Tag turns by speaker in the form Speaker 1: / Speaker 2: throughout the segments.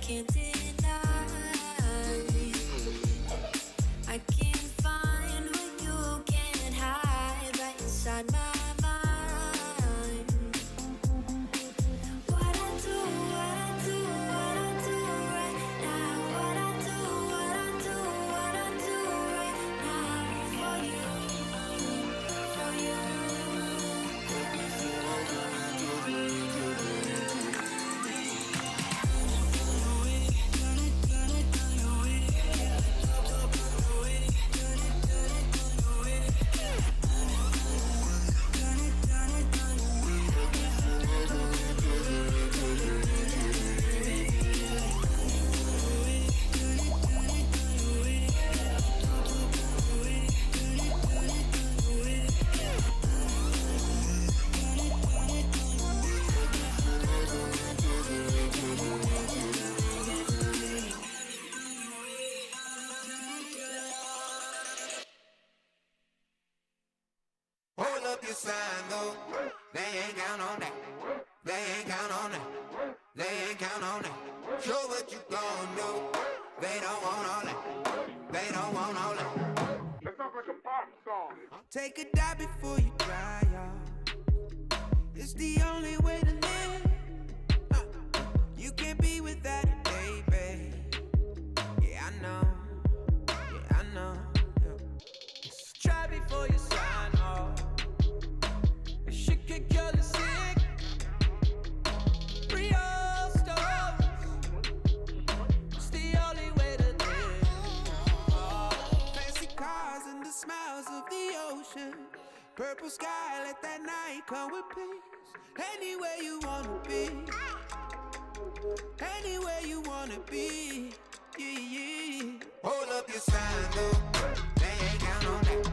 Speaker 1: can't deny. I can't find what you can't hide right inside my mind. What I do right now. What I do right now for you.
Speaker 2: Take a dive before you dry, y'all. It's the only way to live. You can't be without it, baby. Yeah, I know. Yeah, I know. Yeah. Try before you sign off. Shit can kill you sick. Real stories. It's the only way to live. Fancy cars and the smiles of the ocean. Purple sky, let that night come with peace. Anywhere you wanna be. Anywhere you wanna be. Yeah, yeah. Hold up your sign, though. They ain't count on that.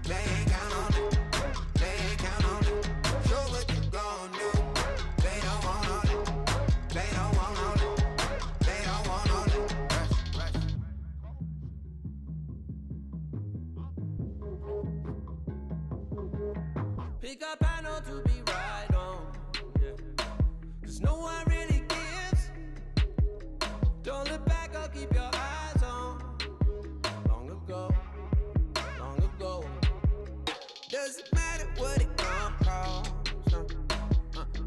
Speaker 2: They ain't count on that. They ain't count on that. Show what you gon' do. They don't want all that. They don't want all that. They don't want all that. Rush. Pick up panel to be right on. Yeah. 'Cause no one really gives. Don't look back or keep your eyes on. Long ago. Doesn't matter what it gon' cost.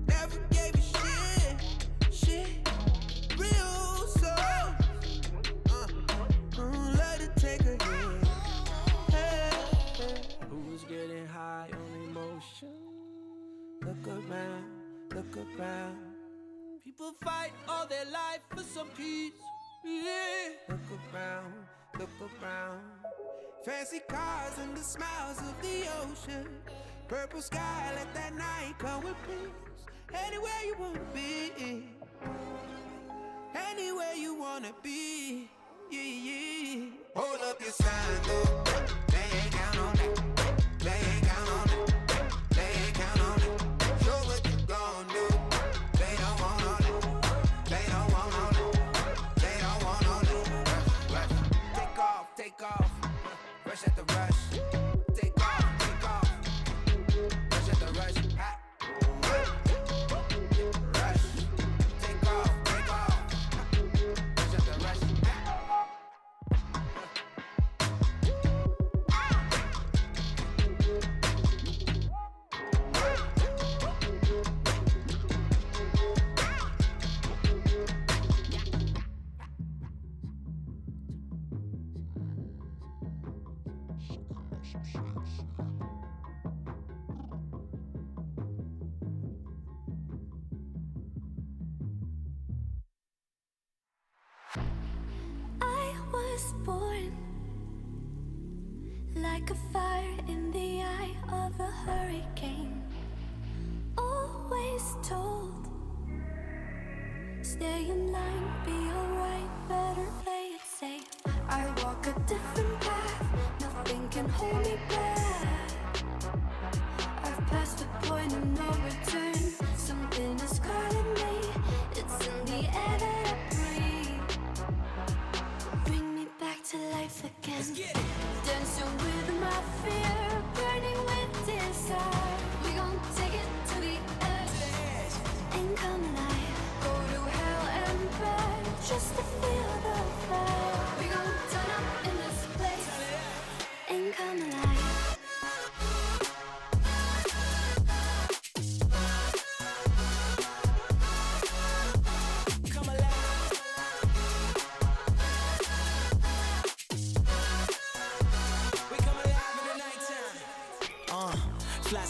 Speaker 2: Never gave a shit. Real souls. Let it take a hit. Hey. Who's getting high on emotion? Look around. People fight all their life for some peace. Yeah. Look around. Fancy cars and the smiles of the ocean. Purple sky, let that night come with peace. Anywhere you wanna be. Anywhere you wanna be. Yeah. Hold up your sign, though. They ain't count on that. They ain't count on that. They ain't count on it. Show what you gon' do. They don't want all that. They don't want all that. They don't want all that. Rush. Take off. Rush at the rush. Take off. Rush at the rush. Rush. Take off. Rush at the rush.
Speaker 1: I was born like a fire in the eye of a hurricane. Always told, stay in line, be alright, better play it safe. I walk a different path, nothing can hold me back. I've passed the point of no return, something is calling me. It's in the air that I breathe. Bring me back to life again. Dancing with my fear, burning with desire. We gon' take it to the edge and come alive. Go to hell and back, just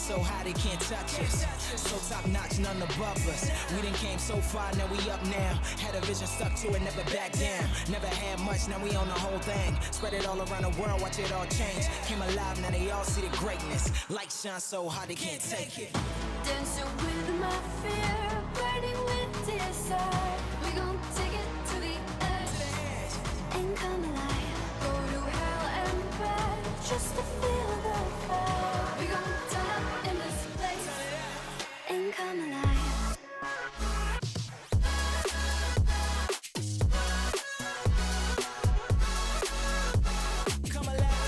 Speaker 3: so high they can't touch us. So top notch, none above us. We done came so far, now we up now. Had a vision, stuck to it, never back down. Never had much, now we own the whole thing. Spread it all around the world, watch it all change. Came alive, now they all see the greatness. Light shine so hard they can't take it.
Speaker 1: Dancing with my fear, burning with desire. We gon' take it to the edge and come alive. Go to hell and back just to feel the fire. We gon' turn up in this place and come alive.
Speaker 3: Come alive.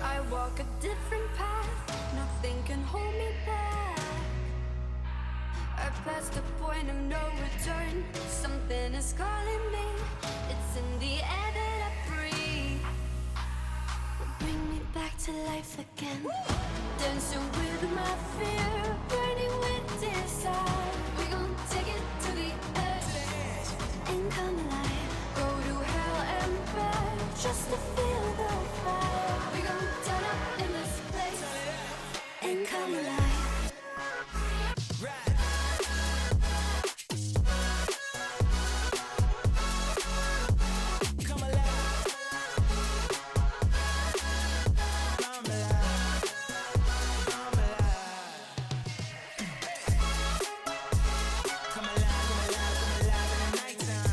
Speaker 1: I walk a different path, nothing can hold me back. I passed the point of no return, something is calling me. It's in the air that I breathe. Bring me back to life again. Dancing with my fear, burning with desire. We gon' take it to the edge and come alive. Go to hell and back just to feel the fire. We gon' turn up in this place and come alive.
Speaker 3: Right. Come alive. Come alive. Come alive. Come alive, come alive, come alive in the nighttime.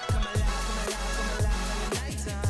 Speaker 3: Come alive, come alive, come alive in the nighttime.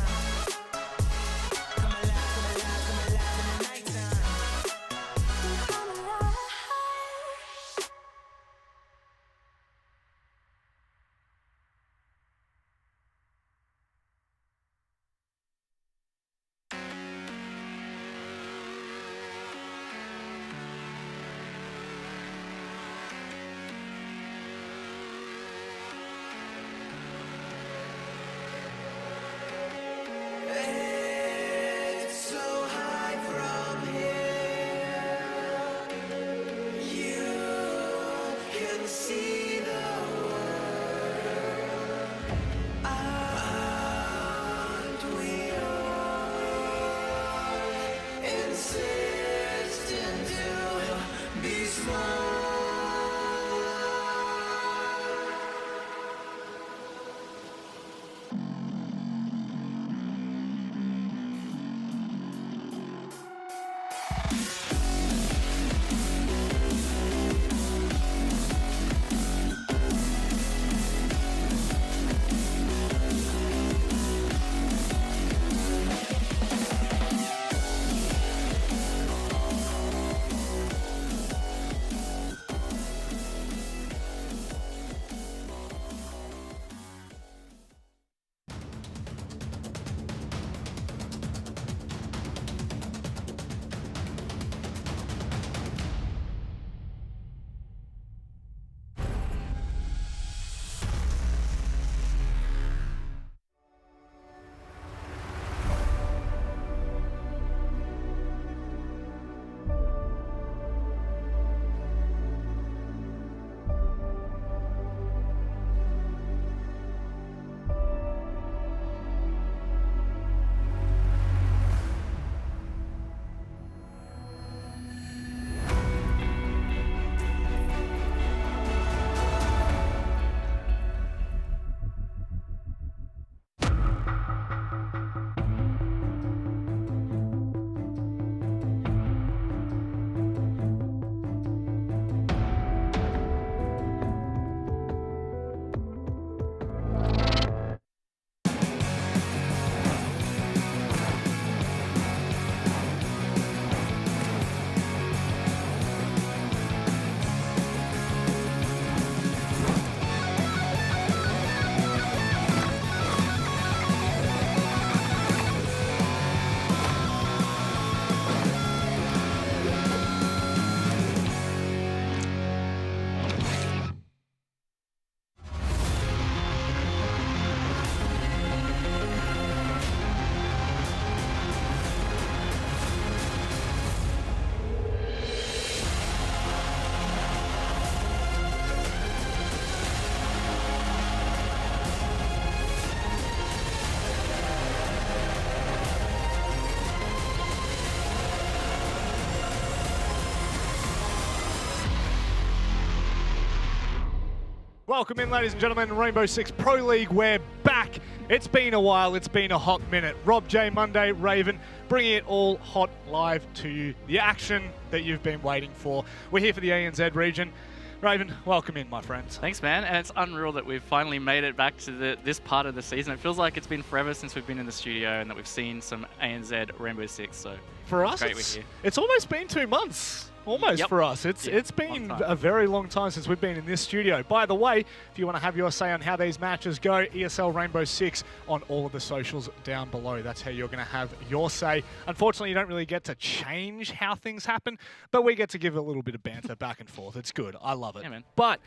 Speaker 4: Welcome in, ladies and gentlemen. Rainbow Six Pro League, we're back. It's been a while. It's been a hot minute. Rob J. Monday, Raven, bringing it all hot live to you. The action that you've been waiting for. We're here for the ANZ region. Raven, welcome in, my friends.
Speaker 5: Thanks, man. And it's unreal that we've finally made it back to this part of the season. It feels like it's been forever since we've been in the studio and that we've seen some ANZ Rainbow Six. So
Speaker 4: for us,
Speaker 5: great we're here.
Speaker 4: It's almost been 2 months. Almost for us. It's been a very long time since we've been in this studio. By the way, if you want to have your say on how these matches go, ESL Rainbow Six on all of the socials down below. That's how you're going to have your say. Unfortunately, you don't really get to change how things happen, but we get to give a little bit of banter back and forth. It's good. I love it.
Speaker 5: Yeah, man.
Speaker 4: But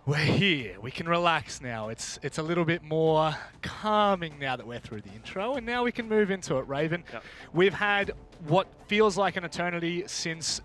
Speaker 4: we're here. We can relax now. It's a little bit more calming now that we're through the intro, and now we can move into it, Raven.
Speaker 5: Yep.
Speaker 4: We've had what feels like an eternity since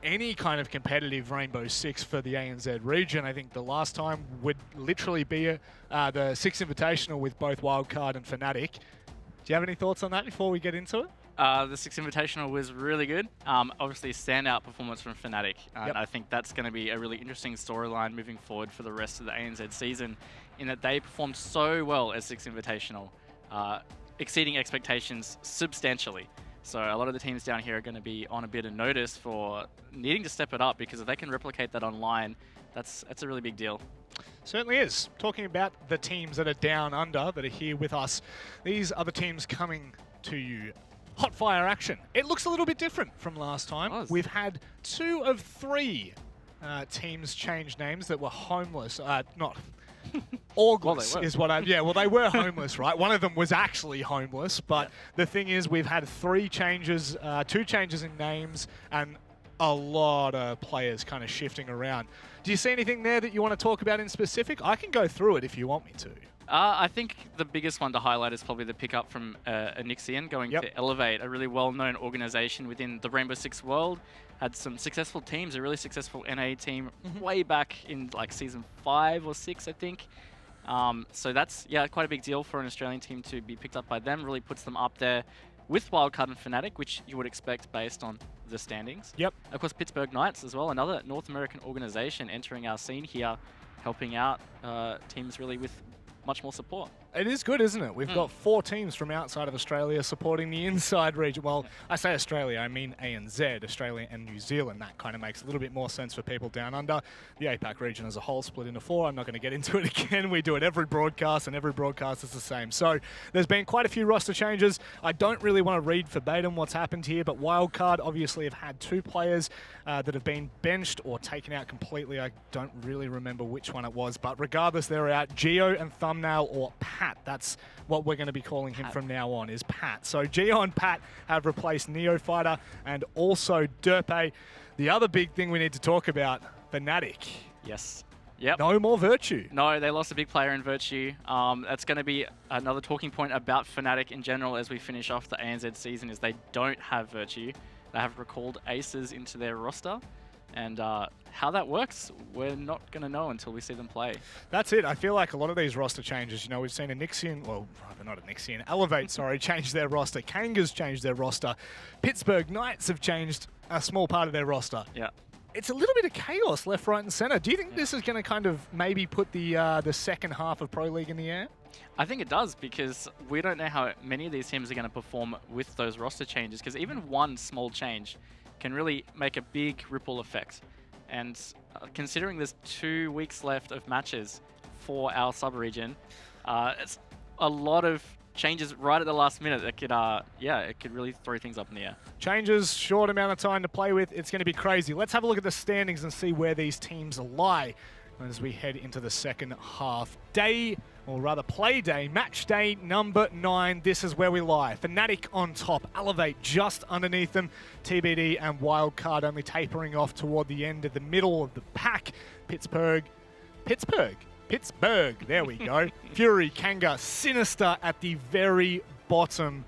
Speaker 4: any kind of competitive Rainbow Six for the ANZ region. I think the last time would literally be the Six Invitational with both Wildcard and Fnatic. Do you have any thoughts on that before we get into it?
Speaker 5: The Six Invitational was really good. Obviously, a standout performance from Fnatic.
Speaker 4: Yep.
Speaker 5: I think that's going to be a really interesting storyline moving forward for the rest of the ANZ season, in that they performed so well as Six Invitational, exceeding expectations substantially. So a lot of the teams down here are going to be on a bit of notice for needing to step it up, because if they can replicate that online, that's a really big deal.
Speaker 4: Certainly is. Talking about the teams that are down under, that are here with us, these are the teams coming to you. Hot fire action. It looks a little bit different from last time. We've had 2 of 3 teams change names that were homeless. Not... Orgless is what I... Yeah, well, they were homeless, right? One of them was actually homeless, but the thing is, we've had 3 changes, 2 changes in names, and a lot of players kind of shifting around. Do you see anything there that you want to talk about in specific? I can go through it if you want me to.
Speaker 5: I think the biggest one to highlight is probably the pickup from Anixian going to Elevate, a really well-known organization within the Rainbow Six world. Had some successful teams, a really successful NA team way back in like season 5 or 6, I think. So that's, quite a big deal for an Australian team to be picked up by them. Really puts them up there with Wildcard and Fnatic, which you would expect based on the standings.
Speaker 4: Yep.
Speaker 5: Of course, Pittsburgh Knights as well, another North American organization entering our scene here, helping out teams really with much more support.
Speaker 4: It is good, isn't it? We've got 4 teams from outside of Australia supporting the inside region. Well, I say Australia, I mean ANZ, Australia and New Zealand. That kind of makes a little bit more sense for people down under. The APAC region as a whole split into 4. I'm not going to get into it again. We do it every broadcast, and every broadcast is the same. So there's been quite a few roster changes. I don't really want to read verbatim what's happened here, but Wildcard obviously have had 2 players that have been benched or taken out completely. I don't really remember which one it was, but regardless, they're out. Geo and Thumbnail, or Pat. That's what we're going to be calling him from now on, is Pat. So Geo and Pat have replaced Neofighter and also Derpe. The other big thing we need to talk about, Fnatic.
Speaker 5: Yes. Yep.
Speaker 4: No more Virtue.
Speaker 5: No, they lost a big player in Virtue. That's going to be another talking point about Fnatic in general as we finish off the ANZ season, is they don't have Virtue. They have recalled aces into their roster. And how that works, we're not going to know until we see them play.
Speaker 4: That's it. I feel like a lot of these roster changes, we've seen Anixian, well, rather not Anixian, Elevate, sorry, change their roster. Kanga's changed their roster. Pittsburgh Knights have changed a small part of their roster.
Speaker 5: Yeah.
Speaker 4: It's a little bit of chaos left, right, and center. Do you think this is going to kind of maybe put the second half of Pro League in the air?
Speaker 5: I think it does, because we don't know how many of these teams are going to perform with those roster changes, because even one small change can really make a big ripple effect. And considering there's 2 weeks left of matches for our sub-region, it's a lot of changes right at the last minute that could, it could really throw things up in the air.
Speaker 4: Changes, short amount of time to play with. It's going to be crazy. Let's have a look at the standings and see where these teams lie as we head into the second half. Play day, match day number 9. This is where we lie. Fnatic on top, Elevate just underneath them, TBD and Wildcard only tapering off toward the end of the middle of the pack. Pittsburgh, there we go. Fury, Kanga, Sinister at the very bottom.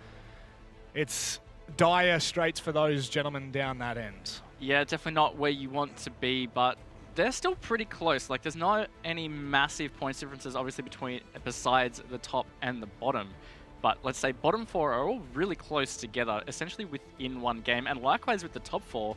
Speaker 4: It's dire straits for those gentlemen down that end.
Speaker 5: Yeah, definitely not where you want to be, but they're still pretty close. Like, there's not any massive points differences, obviously, besides the top and the bottom. But let's say bottom 4 are all really close together, essentially within one game. And likewise with the top 4,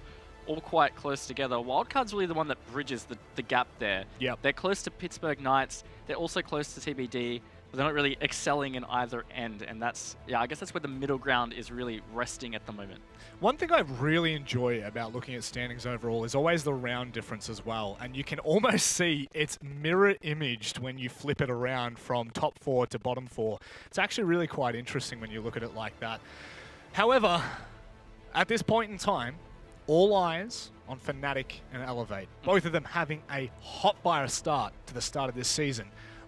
Speaker 5: all quite close together. Wildcard's really the one that bridges the gap there.
Speaker 4: Yep.
Speaker 5: They're close to Pittsburgh Knights. They're also close to TBD, but they're not really excelling in either end. And that's, yeah, I guess that's where the middle ground is really resting at the moment.
Speaker 4: One thing I really enjoy about looking at standings overall is always the round difference as well. And you can almost see it's mirror imaged when you flip it around from top 4 to bottom 4. It's actually really quite interesting when you look at it like that. However, at this point in time, all eyes on Fnatic and Elevate, both of them having a hot fire start to the start of this season.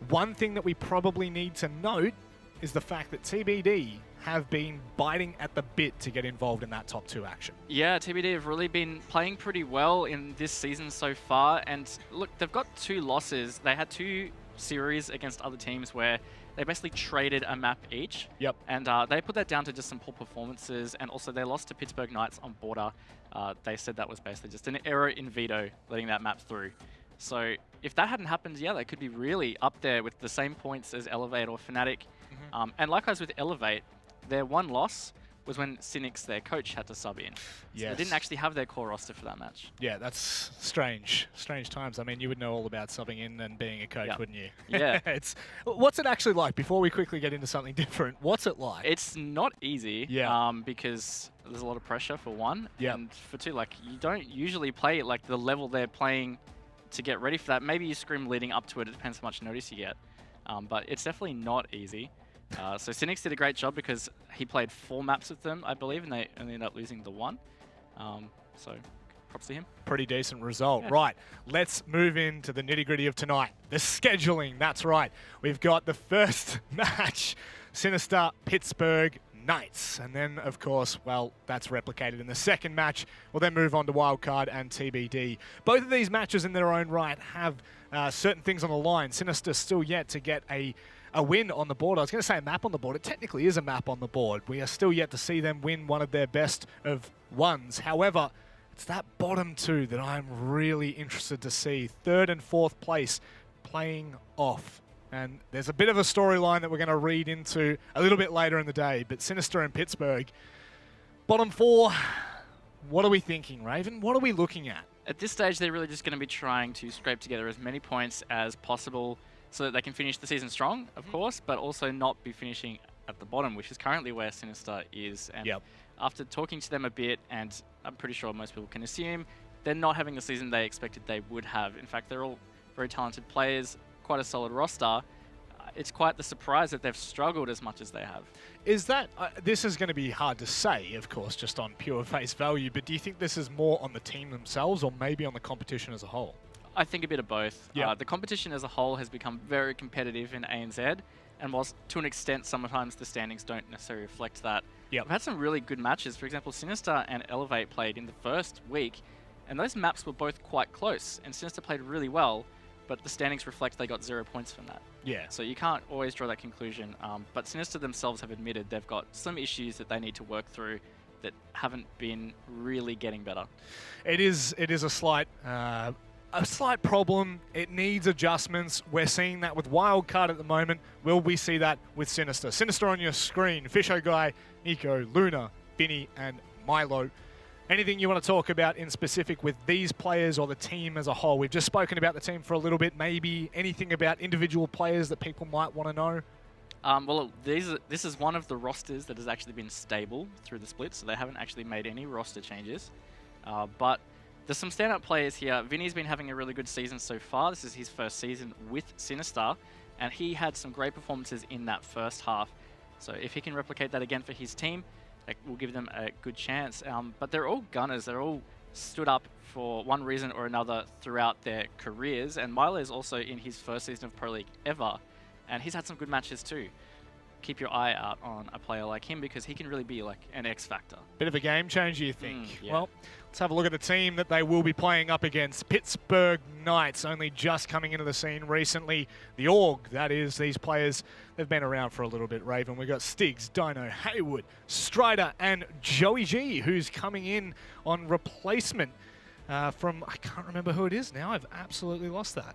Speaker 4: One thing that we probably need to note is the fact that TBD have been biting at the bit to get involved in that top 2 action.
Speaker 5: Yeah, TBD have really been playing pretty well in this season so far. And look, they've got 2 losses. They had 2 series against other teams where they basically traded a map each.
Speaker 4: Yep.
Speaker 5: And they put that down to just some poor performances. And also they lost to Pittsburgh Knights on Border. They said that was basically just an error in veto, letting that map through. So if that hadn't happened, yeah, they could be really up there with the same points as Elevate or Fnatic. And likewise with Elevate, their one loss was when Cynics, their coach, had to sub in. So
Speaker 4: Yes.
Speaker 5: they didn't actually have their core roster for that match.
Speaker 4: Yeah, that's strange. Strange times. I mean, you would know all about subbing in and being a coach,
Speaker 5: Yep.
Speaker 4: wouldn't you?
Speaker 5: Yeah.
Speaker 4: What's it actually like? Before we quickly get into something different, what's it like?
Speaker 5: It's not easy,
Speaker 4: Yeah.
Speaker 5: because there's a lot of pressure for one,
Speaker 4: Yep.
Speaker 5: and for two, like you don't usually play at like the level they're playing to get ready for that. Maybe you scrim leading up to it. It depends how much notice you get, but it's definitely not easy. So Cynics did a great job because he played 4 maps with them, I believe, and they only ended up losing the 1. So props to him.
Speaker 4: Pretty decent result.
Speaker 5: Yeah.
Speaker 4: Right, let's move into the nitty-gritty of tonight. The scheduling, that's right. We've got the first match, Sinister Pittsburgh Knights. And then, of course, well, that's replicated in the second match. We'll then move on to Wildcard and TBD. Both of these matches in their own right have certain things on the line. Sinister still yet to get a win on the board. I was going to say a map on the board. It technically is a map on the board. We are still yet to see them win one of their best of ones. However, it's that bottom 2 that I'm really interested to see. 3rd and 4th place playing off. And there's a bit of a storyline that we're going to read into a little bit later in the day. But Sinister and Pittsburgh, bottom 4, what are we thinking, Raven? What are we looking at?
Speaker 5: At this stage, they're really just going to be trying to scrape together as many points as possible so that they can finish the season strong, of course, but also not be finishing at the bottom, which is currently where Sinister is. And
Speaker 4: Yep.
Speaker 5: after talking to them a bit, and I'm pretty sure most people can assume, they're not having the season they expected they would have. In fact, they're all very talented players, quite a solid roster. It's quite the surprise that they've struggled as much as they have.
Speaker 4: Is that, this is going to be hard to say, of course, just on pure face value, but do you think this is more on the team themselves or maybe on the competition as a whole?
Speaker 5: I think a bit of both.
Speaker 4: Yeah.
Speaker 5: The competition as a whole has become very competitive in ANZ, and whilst to an extent sometimes the standings don't necessarily reflect that,
Speaker 4: Yep.
Speaker 5: we've had some really good matches. For example, Sinister and Elevate played in the first week, and those maps were both quite close, and Sinister played really well, but the standings reflect they got 0 points from that.
Speaker 4: Yeah.
Speaker 5: So you can't always draw that conclusion, but Sinister themselves have admitted they've got some issues that they need to work through that haven't been really getting better.
Speaker 4: It is a slight problem. It needs adjustments. We're seeing that with Wildcard at the moment. Will we see that with Sinister? Sinister on your screen. Fisho Guy, Nico, Luna, Vinny, and Milo. Anything you want to talk about in specific with these players or the team as a whole? We've just spoken about the team for a little bit. Maybe anything about individual players that people might want to know?
Speaker 5: Well, this is one of the rosters that has actually been stable through the split, so they haven't actually made any roster changes. But there's some standout players here. Vinny's been having a really good season so far. This is his first season with Sinister, and he had some great performances in that first half. So if he can replicate that again for his team, that will give them a good chance. But they're all gunners. They're all stood up for one reason or another throughout their careers. And Milo is also in his first season of Pro League ever, and he's had some good matches too. Keep your eye out on a player like him because he can really be like an X factor.
Speaker 4: Bit of a game changer, you think?
Speaker 5: Yeah.
Speaker 4: Well, let's have a look at the team that they will be playing up against. Pittsburgh Knights, only just coming into the scene recently. The org, that is, these players, they've been around for a little bit, Raven. We've got Stiggs, Dino, Haywood, Strider, and Joey G, who's coming in on replacement from, I can't remember who it is now. I've absolutely lost that.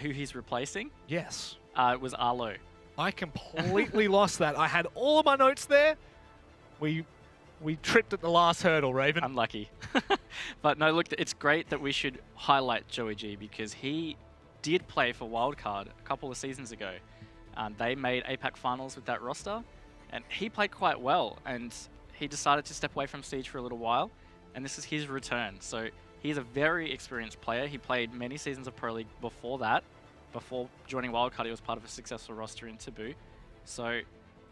Speaker 5: Who he's replacing?
Speaker 4: Yes.
Speaker 5: It was Arlo.
Speaker 4: I completely lost that. I had all of my notes there. we tripped at the last hurdle, Raven.
Speaker 5: Unlucky. But no, look, it's great that we should highlight Joey G because he did play for Wildcard a couple of seasons ago. They made APAC finals with that roster, and he played quite well, and he decided to step away from Siege for a little while, and this is his return. So he's a very experienced player. He played many seasons of Pro League before that. Before joining Wildcard, he was part of a successful roster in Taboo. So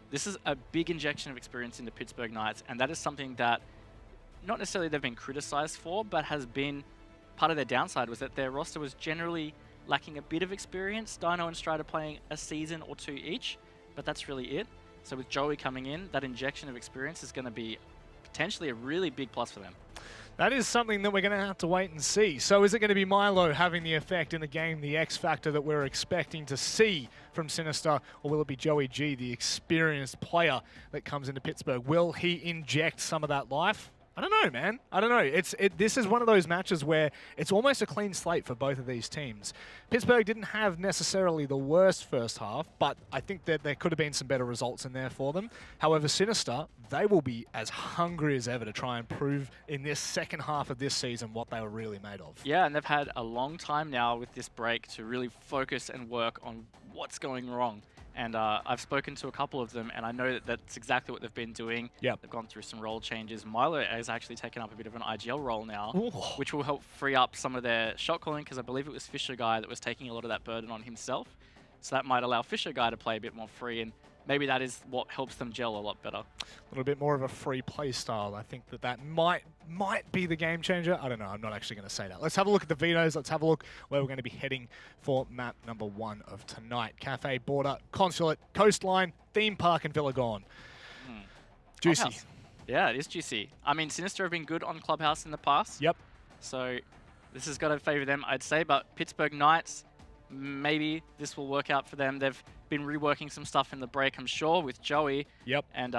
Speaker 5: this is a big injection of experience into Pittsburgh Knights, and that is something that not necessarily they've been criticized for, but has been part of their downside, was that their roster was generally lacking a bit of experience. Dino and Strider playing a season or two each, but that's really it. So with Joey coming in, that injection of experience is going to be potentially a really big plus for them.
Speaker 4: That is something that we're going to have to wait and see. So is it going to be Milo having the effect in the game, the X factor that we're expecting to see from Sinister, or will it be Joey G, the experienced player that comes into Pittsburgh? Will he inject some of that life? I don't know, man. I don't know. This is one of those matches where it's almost a clean slate for both of these teams. Pittsburgh didn't have necessarily the worst first half, but I think that there could have been some better results in there for them. However, Sinister, they will be as hungry as ever to try and prove in this second half of this season what they were really made of.
Speaker 5: Yeah, and they've had a long time now with this break to really focus and work on what's going wrong. And I've spoken to a couple of them, and I know that that's exactly what they've been doing.
Speaker 4: Yep.
Speaker 5: They've gone through some role changes. Milo has actually taken up a bit of an IGL role now,
Speaker 4: Ooh.
Speaker 5: which will help free up some of their shot calling, because I believe it was Fisher Guy that was taking a lot of that burden on himself. So that might allow Fisher Guy to play a bit more free, and maybe that is what helps them gel a lot better.
Speaker 4: A little bit more of a free play style. I think that might be the game changer. I don't know. I'm not actually going to say that. Let's have a look at the vetoes. Let's have a look where we're going to be heading for map number 1 of tonight. Cafe, Border, Consulate, Coastline, Theme Park, and Villagon. Juicy.
Speaker 5: Clubhouse. Yeah, it is juicy. I mean, Sinister have been good on Clubhouse in the past.
Speaker 4: Yep.
Speaker 5: So this has got to favour them, I'd say. But Pittsburgh Knights, maybe this will work out for them. They've been reworking some stuff in the break, I'm sure, with Joey.
Speaker 4: Yep.
Speaker 5: And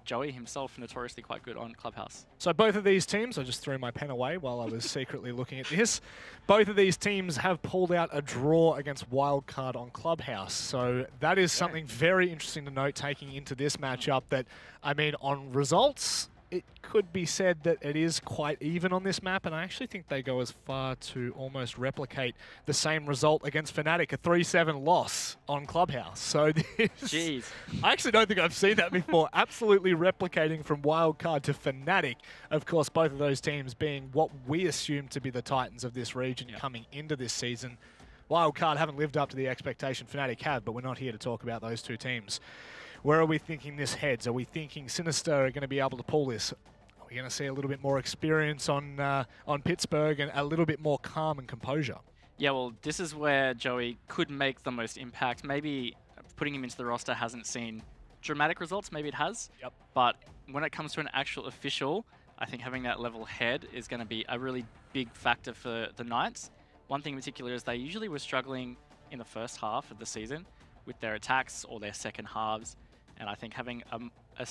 Speaker 5: Joey himself notoriously quite good on Clubhouse.
Speaker 4: So both of these teams, I just threw my pen away while I was secretly looking at this. Both of these teams have pulled out a draw against Wildcard on Clubhouse. So that is something very interesting to note taking into this matchup that, I mean, on results, it could be said that it is quite even on this map, and I actually think they go as far to almost replicate the same result against Fnatic, a 3-7 loss on Clubhouse. So this,
Speaker 5: Jeez.
Speaker 4: I actually don't think I've seen that before. Absolutely replicating from Wildcard to Fnatic. Of course, both of those teams being what we assume to be the Titans of this region coming into this season. Wildcard haven't lived up to the expectation Fnatic have, but we're not here to talk about those two teams. Where are we thinking this heads? Are we thinking Sinister are going to be able to pull this? Are we going to see a little bit more experience on Pittsburgh and a little bit more calm and composure?
Speaker 5: Yeah, well, this is where Joey could make the most impact. Maybe putting him into the roster hasn't seen dramatic results. Maybe it has.
Speaker 4: Yep.
Speaker 5: But when it comes to an actual official, I think having that level head is going to be a really big factor for the Knights. One thing in particular is they usually were struggling in the first half of the season with their attacks or their second halves. And I think having a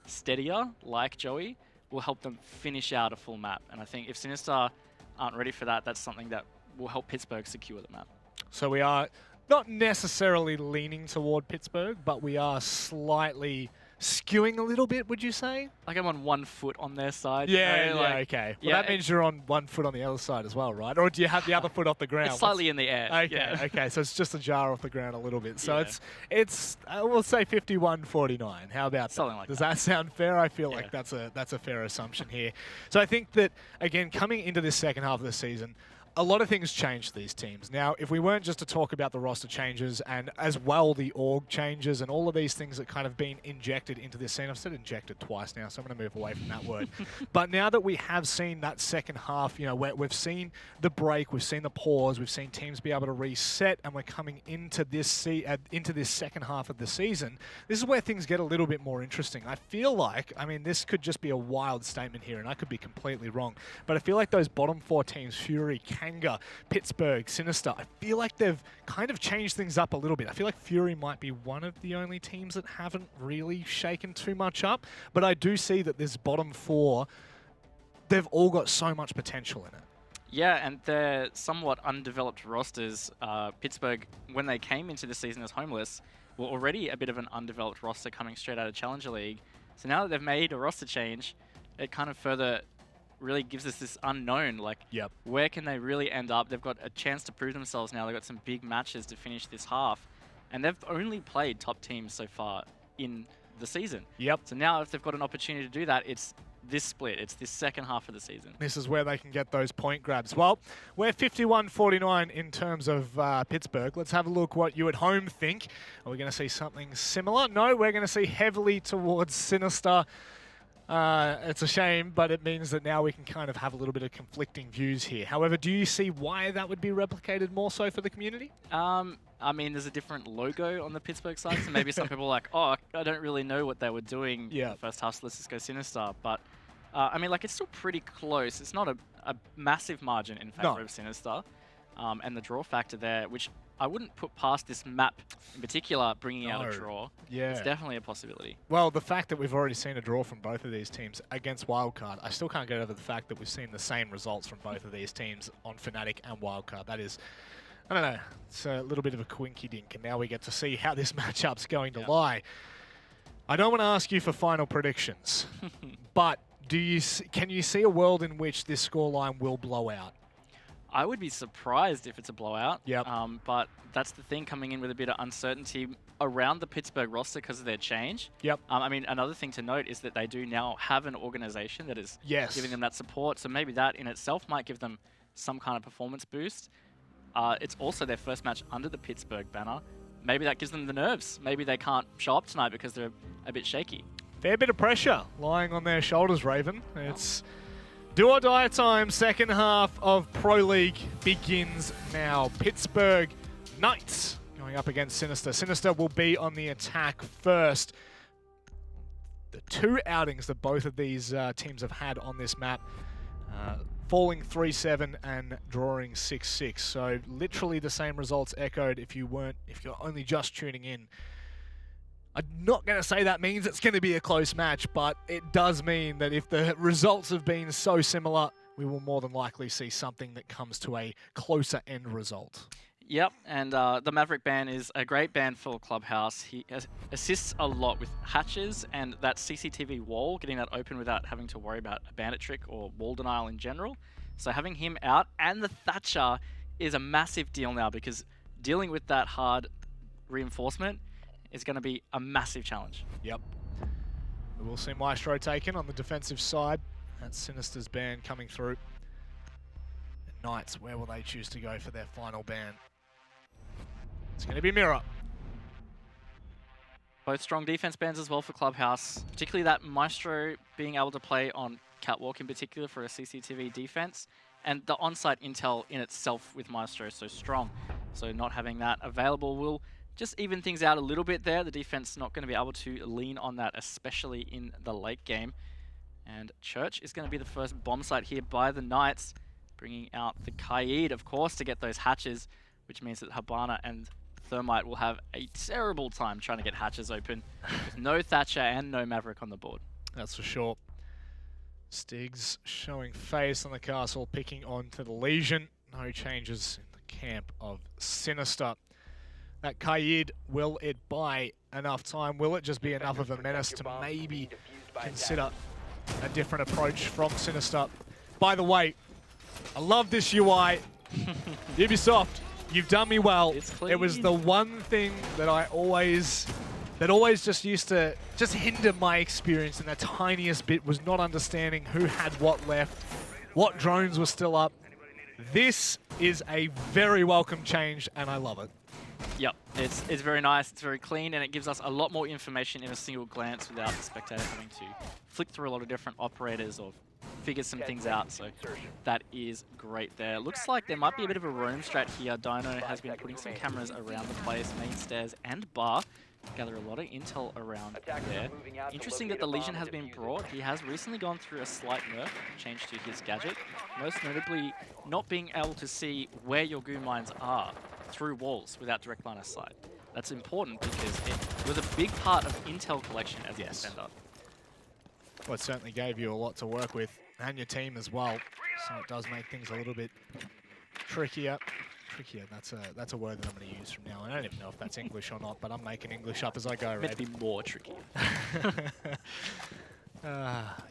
Speaker 5: steadier like Joey will help them finish out a full map. And I think if Sinister aren't ready for that, that's something that will help Pittsburgh secure the map.
Speaker 4: So we are not necessarily leaning toward Pittsburgh, but we are slightly skewing a little bit, would you say?
Speaker 5: Like I'm on 1 foot on their side.
Speaker 4: Yeah,
Speaker 5: you know, like,
Speaker 4: okay. Well, that means you're on 1 foot on the other side as well, right? Or do you have the other foot off the ground?
Speaker 5: It's slightly in the air.
Speaker 4: Okay, okay. So it's just a jar off the ground a little bit. So it's we'll say 51-49. How about that?
Speaker 5: Something like
Speaker 4: Does
Speaker 5: that.
Speaker 4: that sound fair? I feel like that's a fair assumption here. So I think that, again, coming into this second half of the season, a lot of things changed for these teams. Now, if we weren't just to talk about the roster changes and as well the org changes and all of these things that kind of been injected into this scene, I've said injected twice now, so I'm going to move away from that word. But now that we have seen that second half, you know, where we've seen the break, we've seen the pause, we've seen teams be able to reset, and we're coming into this second half of the season, this is where things get a little bit more interesting. I feel like, I mean, this could just be a wild statement here, and I could be completely wrong, but I feel like those bottom 4 teams, Fury, Kanga, Pittsburgh, Sinister, I feel like they've kind of changed things up a little bit. I feel like Fury might be one of the only teams that haven't really shaken too much up, but I do see that this bottom 4, they've all got so much potential in it.
Speaker 5: Yeah, and they're somewhat undeveloped rosters. Pittsburgh, when they came into the season as homeless, were already a bit of an undeveloped roster coming straight out of Challenger League. So now that they've made a roster change, it kind of further really gives us this unknown, like where can they really end up? They've got a chance to prove themselves now. They've got some big matches to finish this half, and they've only played top teams so far in the season. So now if they've got an opportunity to do that, it's this split. It's this second half of the season.
Speaker 4: This is where they can get those point grabs. Well, we're 51-49 in terms of Pittsburgh. Let's have a look what you at home think. Are we going to see something similar? No, we're going to see heavily towards Sinister. It's a shame, but it means that now we can kind of have a little bit of conflicting views here. However, do you see why that would be replicated more so for the community?
Speaker 5: I mean, there's a different logo on the Pittsburgh side, so maybe some people are like, oh, I don't really know what they were doing in the first half, so let's just go Sinister. But, I mean, like, it's still pretty close. It's not a massive margin in favor of Sinister. And the draw factor there, which I wouldn't put past this map in particular, bringing out a draw. It's definitely a possibility.
Speaker 4: Well, the fact that we've already seen a draw from both of these teams against Wildcard, I still can't get over the fact that we've seen the same results from both of these teams on Fnatic and Wildcard. That is, I don't know, it's a little bit of a quinky-dink, and now we get to see how this matchup's going to lie. I don't want to ask you for final predictions, but can you see a world in which this scoreline will blow out?
Speaker 5: I would be surprised if it's a blowout. But that's the thing, coming in with a bit of uncertainty around the Pittsburgh roster because of their change. I mean, another thing to note is that they do now have an organization that is giving them that support. So maybe that in itself might give them some kind of performance boost. It's also their first match under the Pittsburgh banner. Maybe that gives them the nerves. Maybe they can't show up tonight because they're a bit shaky. Fair bit of pressure lying on their shoulders, Raven. It's do or die time. Second half of Pro League begins now. Pittsburgh Knights going up against Sinister. Sinister will be on the attack first. The two outings that both of these teams have had on this map, falling 3-7 and drawing 6-6. So literally the same results echoed if you're only just tuning in. I'm not going to say that means it's going to be a close match, but it does mean that if the results have been so similar, we will more than likely see something that comes to a closer end result. Yep, and the Maverick ban is a great ban for Clubhouse. He assists a lot with hatches and that CCTV wall, getting that open without having to worry about a bandit trick or wall denial in general. So having him out and the Thatcher is a massive deal now, because dealing with that hard reinforcement is going to be a massive challenge.
Speaker 4: Yep. We will see Maestro taken on the defensive side. That's Sinister's ban coming through. And Knights, where will they choose to go for their final ban? It's going to be Mirror.
Speaker 5: Both strong defense bans as well for Clubhouse, particularly that Maestro being able to play on Catwalk in particular for a CCTV defense, and the on-site intel in itself with Maestro is so strong. So not having that available will just even things out a little bit there. The defense not going to be able to lean on that, especially in the late game. And Church is going to be the first bomb site here by the Knights, bringing out the Kaid, of course, to get those hatches, which means that Habana and Thermite will have a terrible time trying to get hatches open with no Thatcher and no Maverick on the board.
Speaker 4: That's for sure. Stigs showing face on the castle, picking on to the Legion. No changes in the camp of Sinister. That Kaid, will it buy enough time? Will it just be enough of a menace to maybe consider a different approach from Sinister? By the way, I love this UI. Ubisoft, you've done me well. It was the one thing that always just used to hinder my experience in the tiniest bit, was not understanding who had what left, what drones were still up. This is a very welcome change, and I love it.
Speaker 5: Yep, it's very nice, it's very clean, and it gives us a lot more information in a single glance without the spectator having to flick through a lot of different operators or figure some things out. So that is great there. Looks like there might be a bit of a roam strat here. Dino has been putting some cameras around the place, main stairs and bar. Gather a lot of intel around there. Interesting that the Legion has been brought. He has recently gone through a slight nerf, change to his gadget. Most notably, not being able to see where your goo mines are through walls without direct line of sight. That's important because it was a big part of intel collection as a defender.
Speaker 4: Well, it certainly gave you a lot to work with, and your team as well. So it does make things a little bit trickier. Trickier. That's a word that I'm going to use from now on. I don't even know if that's English or not, but I'm making English up as I go.
Speaker 5: Meant to be more tricky.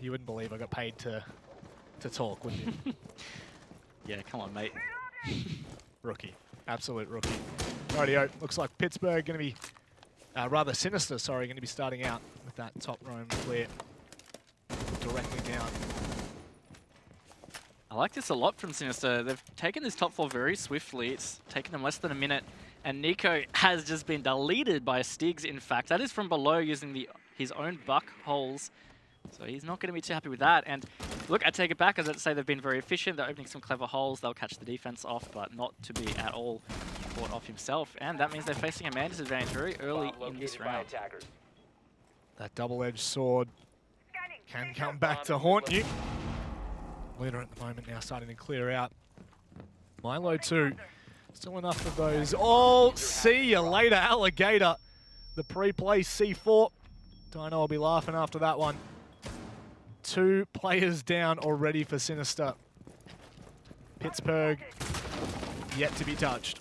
Speaker 4: You wouldn't believe I got paid to talk, would you?
Speaker 5: Yeah, come on, mate.
Speaker 4: Rookie. Absolute rookie. Rightio. Looks like Pittsburgh going to be, rather Sinister, sorry, going to be starting out with that top roam clear directly down.
Speaker 5: I like this a lot from Sinister. They've taken this top 4 very swiftly. It's taken them less than a minute. And Nico has just been deleted by Stigs, in fact. That is from below using his own buck holes. So he's not going to be too happy with that. And look, I take it back. As I say, they've been very efficient. They're opening some clever holes. They'll catch the defense off, but not to be at all caught off himself. And that means they're facing a man disadvantage very early in this round.
Speaker 4: That double-edged sword can come back to haunt you. Leader at the moment now starting to clear out. Milo too. Still enough of those. Oh, see you later, Alligator. The pre-play C4. Dino will be laughing after that one. 2 players down already for Sinister. Pittsburgh yet to be touched.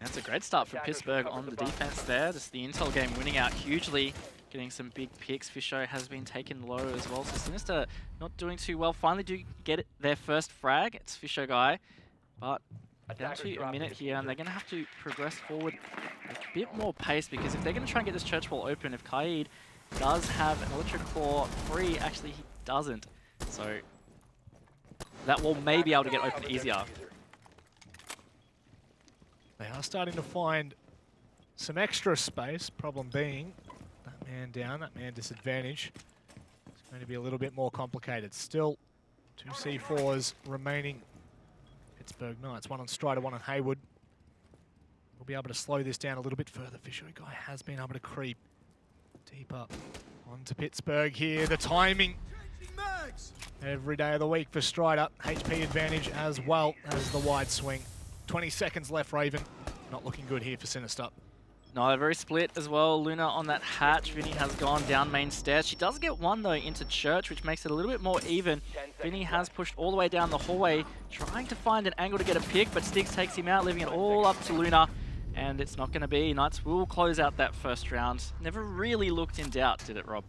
Speaker 5: That's a great start for Pittsburgh on the defense there. Just the intel game winning out hugely. Getting some big picks. Fisho has been taken low as well. So Sinister not doing too well. Finally do get their first frag. It's Fisho guy. But down to a minute here, and they're going to have to progress forward a bit more pace, because if they're going to try and get this church wall open, if Kaid does have an electric claw free, actually he doesn't. So that wall may be able to get open easier.
Speaker 4: They are starting to find some extra space. Problem being, that man down, that man disadvantage. It's going to be a little bit more complicated. Still, 2 C4s remaining. Pittsburgh Knights, 1 on Strider, 1 on Haywood. We'll be able to slow this down a little bit further. Fisher guy has been able to creep deeper onto Pittsburgh here. The timing every day of the week for Strider. HP advantage as well as the wide swing. 20 seconds left, Raven. Not looking good here for Sinister.
Speaker 5: No, they're very split as well. Luna on that hatch. Vinny has gone down main stairs. She does get 1 though into church, which makes it a little bit more even. Vinny has pushed all the way down the hallway, trying to find an angle to get a pick, but Stiggs takes him out, leaving it all up to Luna. And it's not going to be. Knights will close out that first round. Never really looked in doubt, did it, Rob?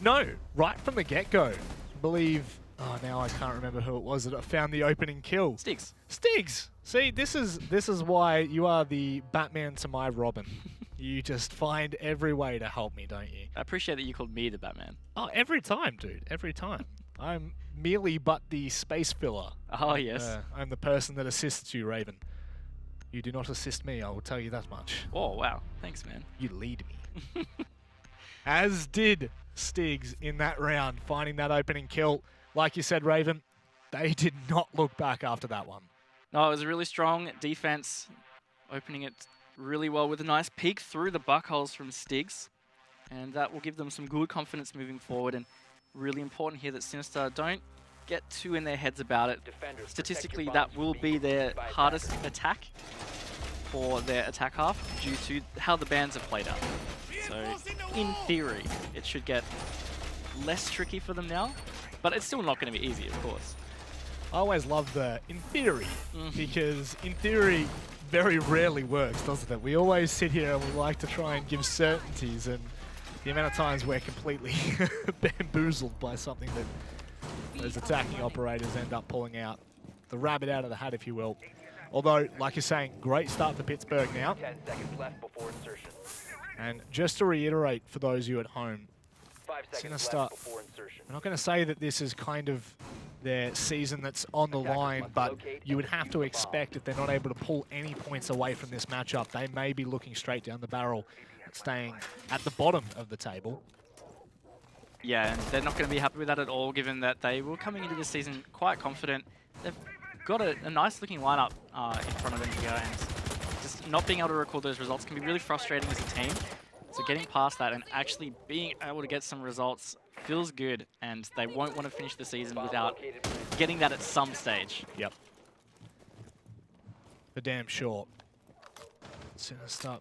Speaker 4: No, right from the get-go. I believe, oh, now I can't remember who it was that found the opening kill.
Speaker 5: Stiggs.
Speaker 4: Stiggs! See, this is why you are the Batman to my Robin. You just find every way to help me, don't you?
Speaker 5: I appreciate that you called me the Batman.
Speaker 4: Oh, every time, dude. Every time. I'm merely but the space filler.
Speaker 5: Oh, yes.
Speaker 4: I'm the person that assists you, Raven. You do not assist me, I will tell you that much.
Speaker 5: Oh, wow. Thanks, man.
Speaker 4: You lead me. As did Stiggs in that round, finding that opening kill. Like you said, Raven, they did not look back after that one.
Speaker 5: No, it was a really strong defense, opening it really well with a nice peek through the buck holes from Stiggs. And that will give them some good confidence moving forward. And really important here that Sinister don't get too in their heads about it. Statistically, that will be their hardest attack for their attack half due to how the bans have played out. So, in theory, it should get less tricky for them now. But it's still not going to be easy, of course.
Speaker 4: I always love the in theory, because in theory very rarely works, doesn't it? We always sit here and we like to try and give certainties, and the amount of times we're completely bamboozled by something that those attacking operators end up pulling out. The rabbit out of the hat, if you will. Although, like you're saying, great start for Pittsburgh now.
Speaker 6: 10 seconds left before insertion.
Speaker 4: And just to reiterate for those of you at home,
Speaker 6: 5 seconds
Speaker 4: Sinister,
Speaker 6: left before insertion.
Speaker 4: I'm not going to say that this is kind of their season that's on the line, but you would have to expect if they're not able to pull any points away from this matchup, they may be looking straight down the barrel, staying at the bottom of the table.
Speaker 5: Yeah, and they're not going to be happy with that at all, given that they were coming into this season quite confident. They've got a nice looking lineup in front of them here, and just not being able to record those results can be really frustrating as a team. So getting past that and actually being able to get some results feels good, and they won't want to finish the season without getting that at some stage.
Speaker 4: Yep. For damn sure. Sinister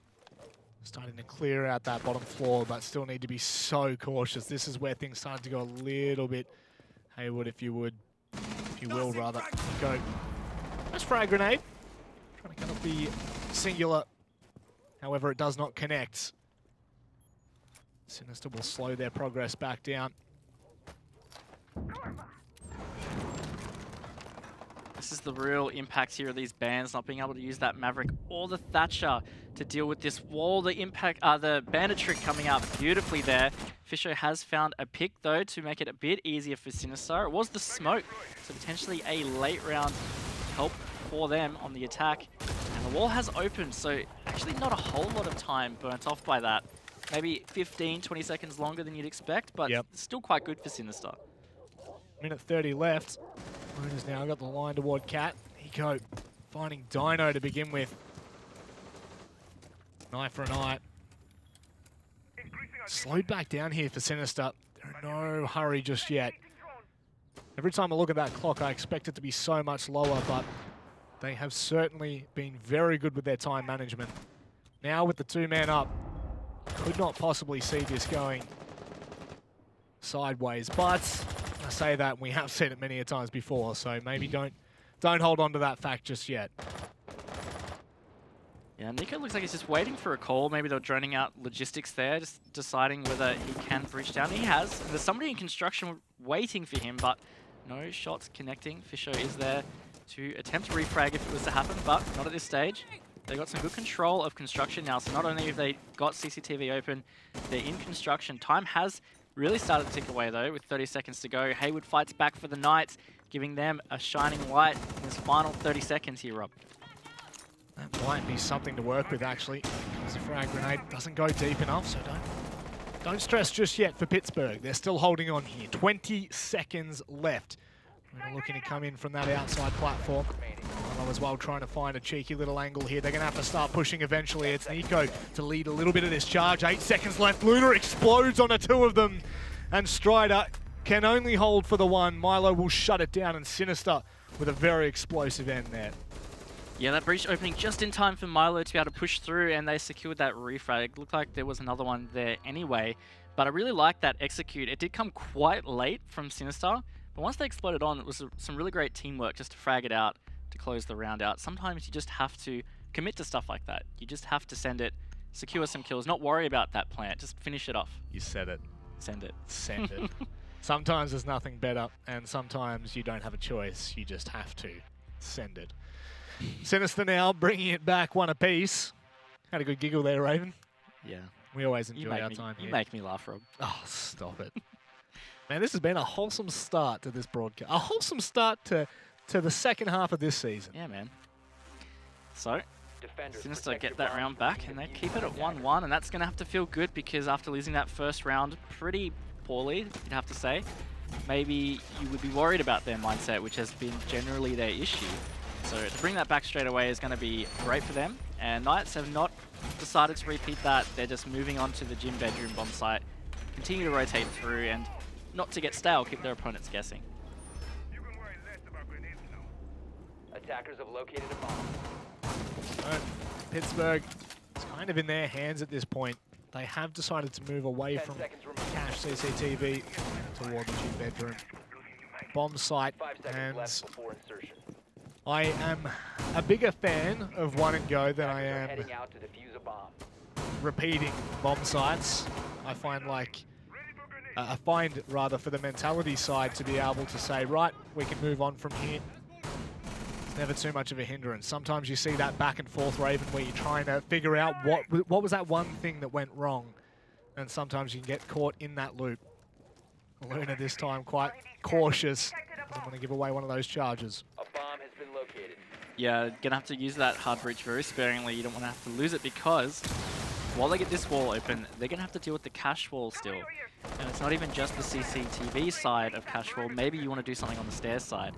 Speaker 4: starting to clear out that bottom floor, but still need to be so cautious. This is where things started to go a little bit Haywood, if you will, rather. Go. Nice frag grenade. Trying to cut off the singular. However, it does not connect. Sinister will slow their progress back down.
Speaker 5: This is the real impact here of these bans, not being able to use that Maverick or the Thatcher to deal with this wall. The impact, the Bandit trick coming out beautifully there. Fisher has found a pick though to make it a bit easier for Sinister. It was the smoke, so potentially a late round help for them on the attack. And the wall has opened, so actually not a whole lot of time burnt off by that. Maybe 15, 20 seconds longer than you'd expect, but still quite good for Sinister.
Speaker 4: Minute 30 left. Luna's now got the line toward Cat. Nico finding Dino to begin with. Eye for an eye. Slowed back down here for Sinister. There are no hurry just yet. Every time I look at that clock, I expect it to be so much lower, but they have certainly been very good with their time management. Now with the 2-man up, could not possibly see this going sideways, but I say that, we have seen it many a times before, so maybe don't hold on to that fact just yet.
Speaker 5: Yeah, Nico looks like he's just waiting for a call. Maybe they're droning out logistics there, just deciding whether he can breach down. He has. There's somebody in construction waiting for him, but no shots connecting. Fisher is there to attempt refrag if it was to happen, but not at this stage. They got some good control of construction now, so not only have they got CCTV open, they're in construction. Time has really started to tick away though, with 30 seconds to go. Haywood fights back for the Knights, giving them a shining light in this final 30 seconds here, Rob.
Speaker 4: That might be something to work with actually, because the frag grenade doesn't go deep enough, so don't stress just yet for Pittsburgh. They're still holding on here. 20 seconds left. We're looking to come in from that outside platform. Milo as well trying to find a cheeky little angle here. They're going to have to start pushing eventually. It's Nico to lead a little bit of this charge. 8 seconds left. Luna explodes on the 2 of them. And Strider can only hold for the 1. Milo will shut it down, and Sinister with a very explosive end there.
Speaker 5: Yeah, that breach opening just in time for Milo to be able to push through, and they secured that refrag. It looked like there was another one there anyway, but I really like that execute. It did come quite late from Sinister, but once they exploded on, it was some really great teamwork just to frag it out, to close the round out. Sometimes you just have to commit to stuff like that. You just have to send it, secure some kills, not worry about that plant, just finish it off.
Speaker 4: You said it.
Speaker 5: Send it.
Speaker 4: Send it. Sometimes there's nothing better, and sometimes you don't have a choice. You just have to send it. Sinister now bringing it back 1 apiece. Had a good giggle there, Raven.
Speaker 5: Yeah.
Speaker 4: We always enjoy our time here.
Speaker 5: You make me laugh, Rob.
Speaker 4: Oh, stop it. Man, this has been a wholesome start to this broadcast. A wholesome start to the second half of this season.
Speaker 5: Yeah, man. So,
Speaker 6: Defenders,
Speaker 5: Sinister
Speaker 6: protect
Speaker 5: get
Speaker 6: your
Speaker 5: that
Speaker 6: bombs.
Speaker 5: round back, and they keep it at 1-1, and that's going to have to feel good because after losing that first round pretty poorly, you'd have to say, maybe you would be worried about their mindset, which has been generally their issue. So to bring that back straight away is going to be great for them. And Knights have not decided to repeat that. They're just moving on to the gym bedroom bomb site, continue to rotate through, and not to get stale, keep their opponents guessing.
Speaker 6: Attackers have located a bomb.
Speaker 4: So, Pittsburgh is kind of in their hands at this point. They have decided to move away
Speaker 6: 10
Speaker 4: from
Speaker 6: seconds remaining.
Speaker 4: cache CCTV toward the gym bedroom bomb site.
Speaker 6: 5 seconds
Speaker 4: And
Speaker 6: left before insertion.
Speaker 4: I am a bigger fan of 1 and go than I
Speaker 6: Attackers are
Speaker 4: am
Speaker 6: heading out to defuse a bomb.
Speaker 4: repeating bomb sites. I find rather for the mentality side to be able to say, right, we can move on from here. It's never too much of a hindrance. Sometimes you see that back and forth, Raven, where you're trying to figure out what was that one thing that went wrong, and sometimes you can get caught in that loop. Luna this time quite cautious. Doesn't want to give away one of those charges.
Speaker 6: A bomb has been located.
Speaker 5: Yeah, gonna have to use that hard breach very sparingly. You don't want to have to lose it because while they get this wall open, they're gonna have to deal with the cache wall still. And it's not even just the CCTV side of cache wall. Maybe you want to do something on the stairs side.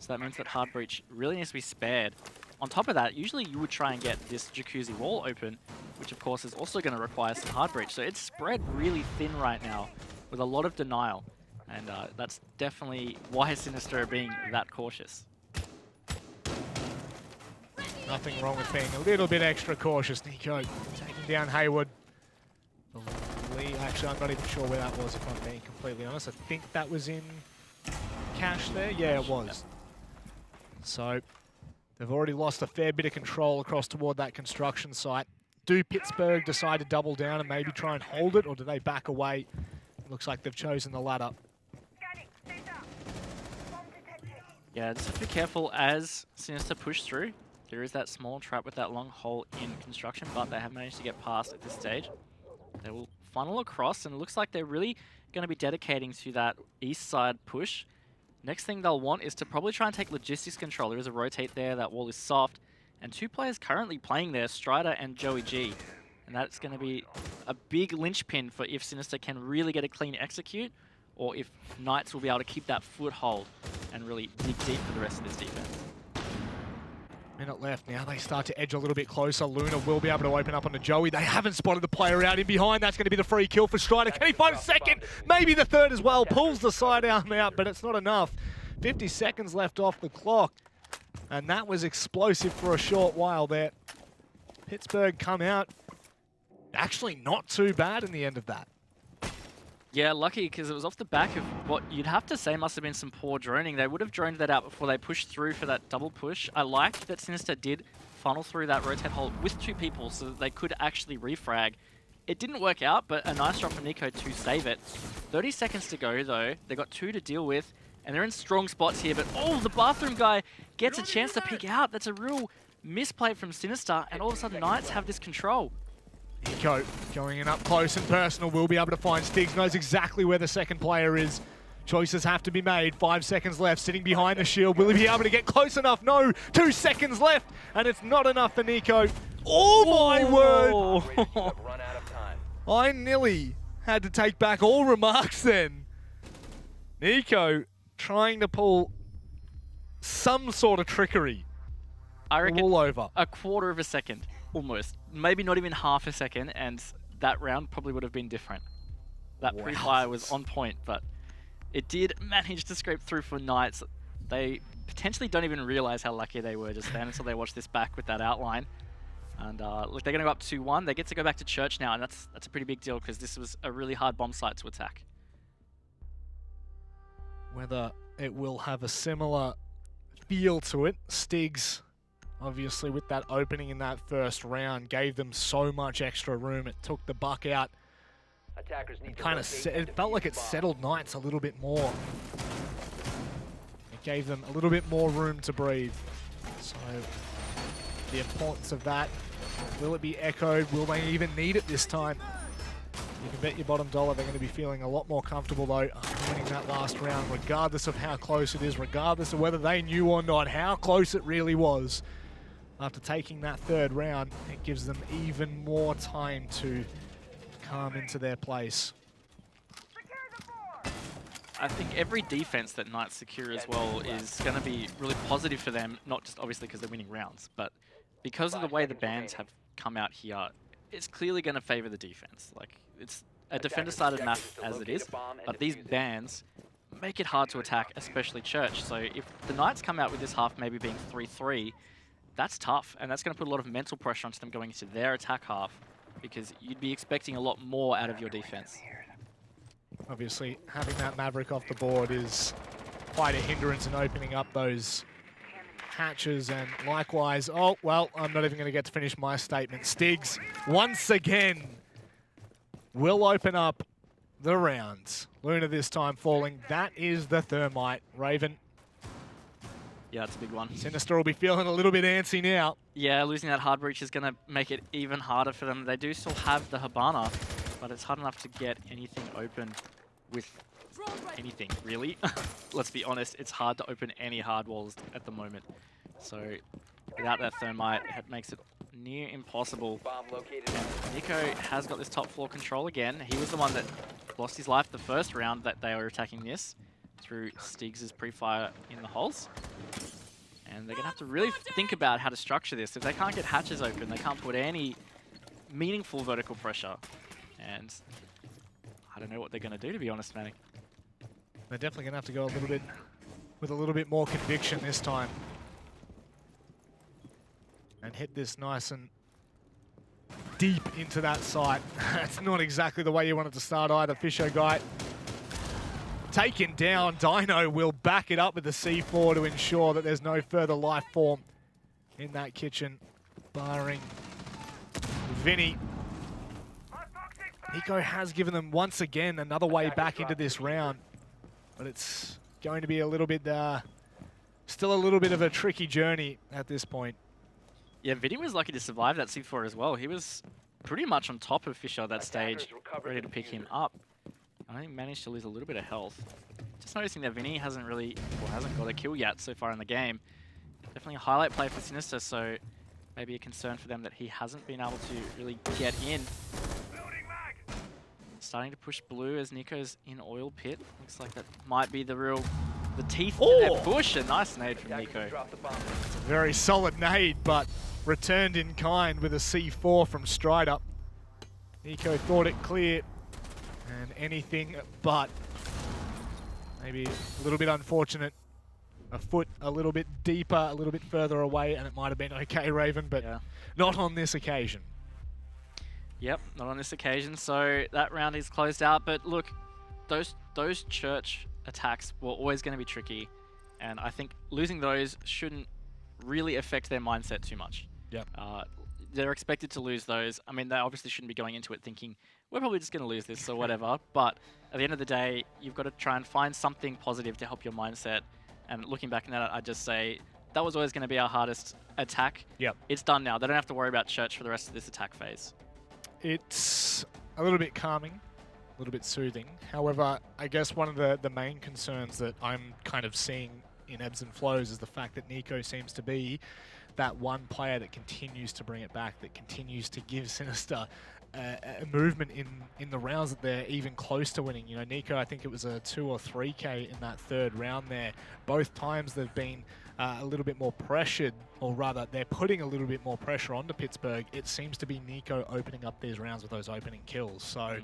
Speaker 5: So that means that hard breach really needs to be spared. On top of that, usually you would try and get this jacuzzi wall open, which of course is also going to require some hard breach. So it's spread really thin right now with a lot of denial. And that's definitely why Sinister are being that cautious.
Speaker 4: Nothing wrong with being a little bit extra cautious. Nico taking down Haywood. Actually, I'm not even sure where that was, if I'm being completely honest. I think that was in cache there. Yeah, it was. So They've already lost a fair bit of control across toward that construction site. Do Pittsburgh decide to double down and maybe try and hold it, or do they back away? Looks like they've chosen the latter.
Speaker 5: Yeah, just have to be careful as Sinister push through. There is that small trap with that long hole in construction, but they have managed to get past at this stage. They will funnel across, and it looks like they're really going to be dedicating to that east side push. Next thing they'll want is to probably try and take logistics control. There is a rotate there, that wall is soft, and 2 players currently playing there, Strider and Joey G. And that's going to be a big linchpin for if Sinister can really get a clean execute, or if Knights will be able to keep that foothold and really dig deep for the rest of this defense.
Speaker 4: Minute left. Now they start to edge a little bit closer. Luna will be able to open up onto Joey. They haven't spotted the player out in behind. That's going to be the free kill for Strider. Can he find a second? Maybe the third as well. Pulls the sidearm out, but it's not enough. 50 seconds left off the clock. And that was explosive for a short while there. Pittsburgh come out actually not too bad in the end of that.
Speaker 5: Yeah, lucky, because it was off the back of what you'd have to say must have been some poor droning. They would have droned that out before they pushed through for that double push. I like that Sinister did funnel through that rotate hole with 2 people so that they could actually refrag. It didn't work out, but a nice drop from Nico to save it. 30 seconds to go, though. They got 2 to deal with, and they're in strong spots here. But, oh, the bathroom guy gets a chance to peek out. That's a real misplay from Sinister, and all of a sudden Knights have this control.
Speaker 4: Nico going in up close and personal, will be able to find Stiggs, knows exactly where the second player is. Choices have to be made. 5 seconds left, sitting behind the shield. Will he be able to get close enough? No, 2 seconds left, and it's not enough for Nico. Oh my word!
Speaker 6: Run out of time.
Speaker 4: I nearly had to take back all remarks then. Nico trying to pull some sort of trickery.
Speaker 5: I reckon
Speaker 4: all over.
Speaker 5: a quarter of a second, almost. Maybe not even half a second, and that round probably would have been different. That pre-fire was on point, but it did manage to scrape through for Knights. They potentially don't even realize how lucky they were just then until they watch this back with that outline. And look, they're going to go up 2-1. They get to go back to Church now, and that's a pretty big deal because this was a really hard bomb site to attack.
Speaker 4: Whether it will have a similar feel to it, Stiggs, obviously with that opening in that first round, gave them so much extra room. It took the buck out.
Speaker 6: Attackers need to
Speaker 4: Kind of, it felt like it settled Knights a little bit more. It gave them a little bit more room to breathe. So the importance of that, will it be echoed? Will they even need it this time? You can bet your bottom dollar they're going to be feeling a lot more comfortable though after winning that last round, regardless of how close it is, regardless of whether they knew or not how close it really was. After taking that third round, it gives them even more time to come into their place.
Speaker 5: I think every defense that Knights secure as well is going to be really positive for them, not just obviously because they're winning rounds, but because of the way the bans have come out here, it's clearly going to favor the defense. Like, it's a defender-sided map as it is, but these bans make it hard to attack, especially Church. So if the Knights come out with this half maybe being 3-3, that's tough, and that's going to put a lot of mental pressure onto them going into their attack half, because you'd be expecting a lot more out of your defense.
Speaker 4: Obviously, having that Maverick off the board is quite a hindrance in opening up those hatches, and likewise, oh, well, I'm not even going to get to finish my statement. Stiggs, once again, will open up the rounds. Luna this time falling. That is the Thermite. Raven.
Speaker 5: Yeah, it's a big one.
Speaker 4: Sinister will be feeling a little bit antsy now.
Speaker 5: Yeah, losing that hard breach is going to make it even harder for them. They do still have the Habana, but it's hard enough to get anything open with anything, really. Let's be honest, it's hard to open any hard walls at the moment. So without that Thermite, it makes it near impossible.
Speaker 6: Bomb located.
Speaker 5: And Nico has got this top floor control again. He was the one that lost his life the first round that they were attacking this through Stiggs' pre-fire in the holes. And they're going to have to really think about how to structure this. If they can't get hatches open, they can't put any meaningful vertical pressure. And I don't know what they're going to do, to be honest, Manny.
Speaker 4: They're definitely going to have to go a little bit with a little bit more conviction this time. And hit this nice and deep into that site. That's not exactly the way you wanted to start either. Fisher guy taken down. Dino will back it up with the C4 to ensure that there's no further life form in that kitchen, barring Vinny. Nico has given them once again another way back into this round, but it's going to be a little bit, still a little bit of a tricky journey at this point.
Speaker 5: Yeah, Vinny was lucky to survive that C4 as well. He was pretty much on top of Fisher at that stage, ready to pick him up. I think he managed to lose a little bit of health. Just noticing that Vinny hasn't got a kill yet so far in the game. Definitely a highlight play for Sinister, so maybe a concern for them that he hasn't been able to really get in. Starting to push blue as Nico's in oil pit. Looks like that might be the teeth in their push. A nice nade from Nico.
Speaker 4: It's a very solid nade, but returned in kind with a C4 from Strider. Nico thought it clear, and anything but maybe a little bit unfortunate. A foot a little bit deeper, a little bit further away, and it might have been okay, Raven, but not on this occasion.
Speaker 5: Yep, not on this occasion. So that round is closed out. But look, those church attacks were always going to be tricky, and I think losing those shouldn't really affect their mindset too much.
Speaker 4: Yep.
Speaker 5: They're expected to lose those. I mean, they obviously shouldn't be going into it thinking, we're probably just going to lose this or whatever. But at the end of the day, you've got to try and find something positive to help your mindset. And looking back at it, I'd just say that was always going to be our hardest attack.
Speaker 4: Yep.
Speaker 5: It's done now. They don't have to worry about church for the rest of this attack phase.
Speaker 4: It's a little bit calming, a little bit soothing. However, I guess one of the main concerns that I'm kind of seeing in ebbs and flows is the fact that Nico seems to be that one player that continues to bring it back, that continues to give Sinister a movement in the rounds that they're even close to winning. You know, Nico, I think it was a 2 or 3K in that third round there. Both times they've been a little bit more pressured, or rather they're putting a little bit more pressure onto Pittsburgh. It seems to be Nico opening up these rounds with those opening kills. So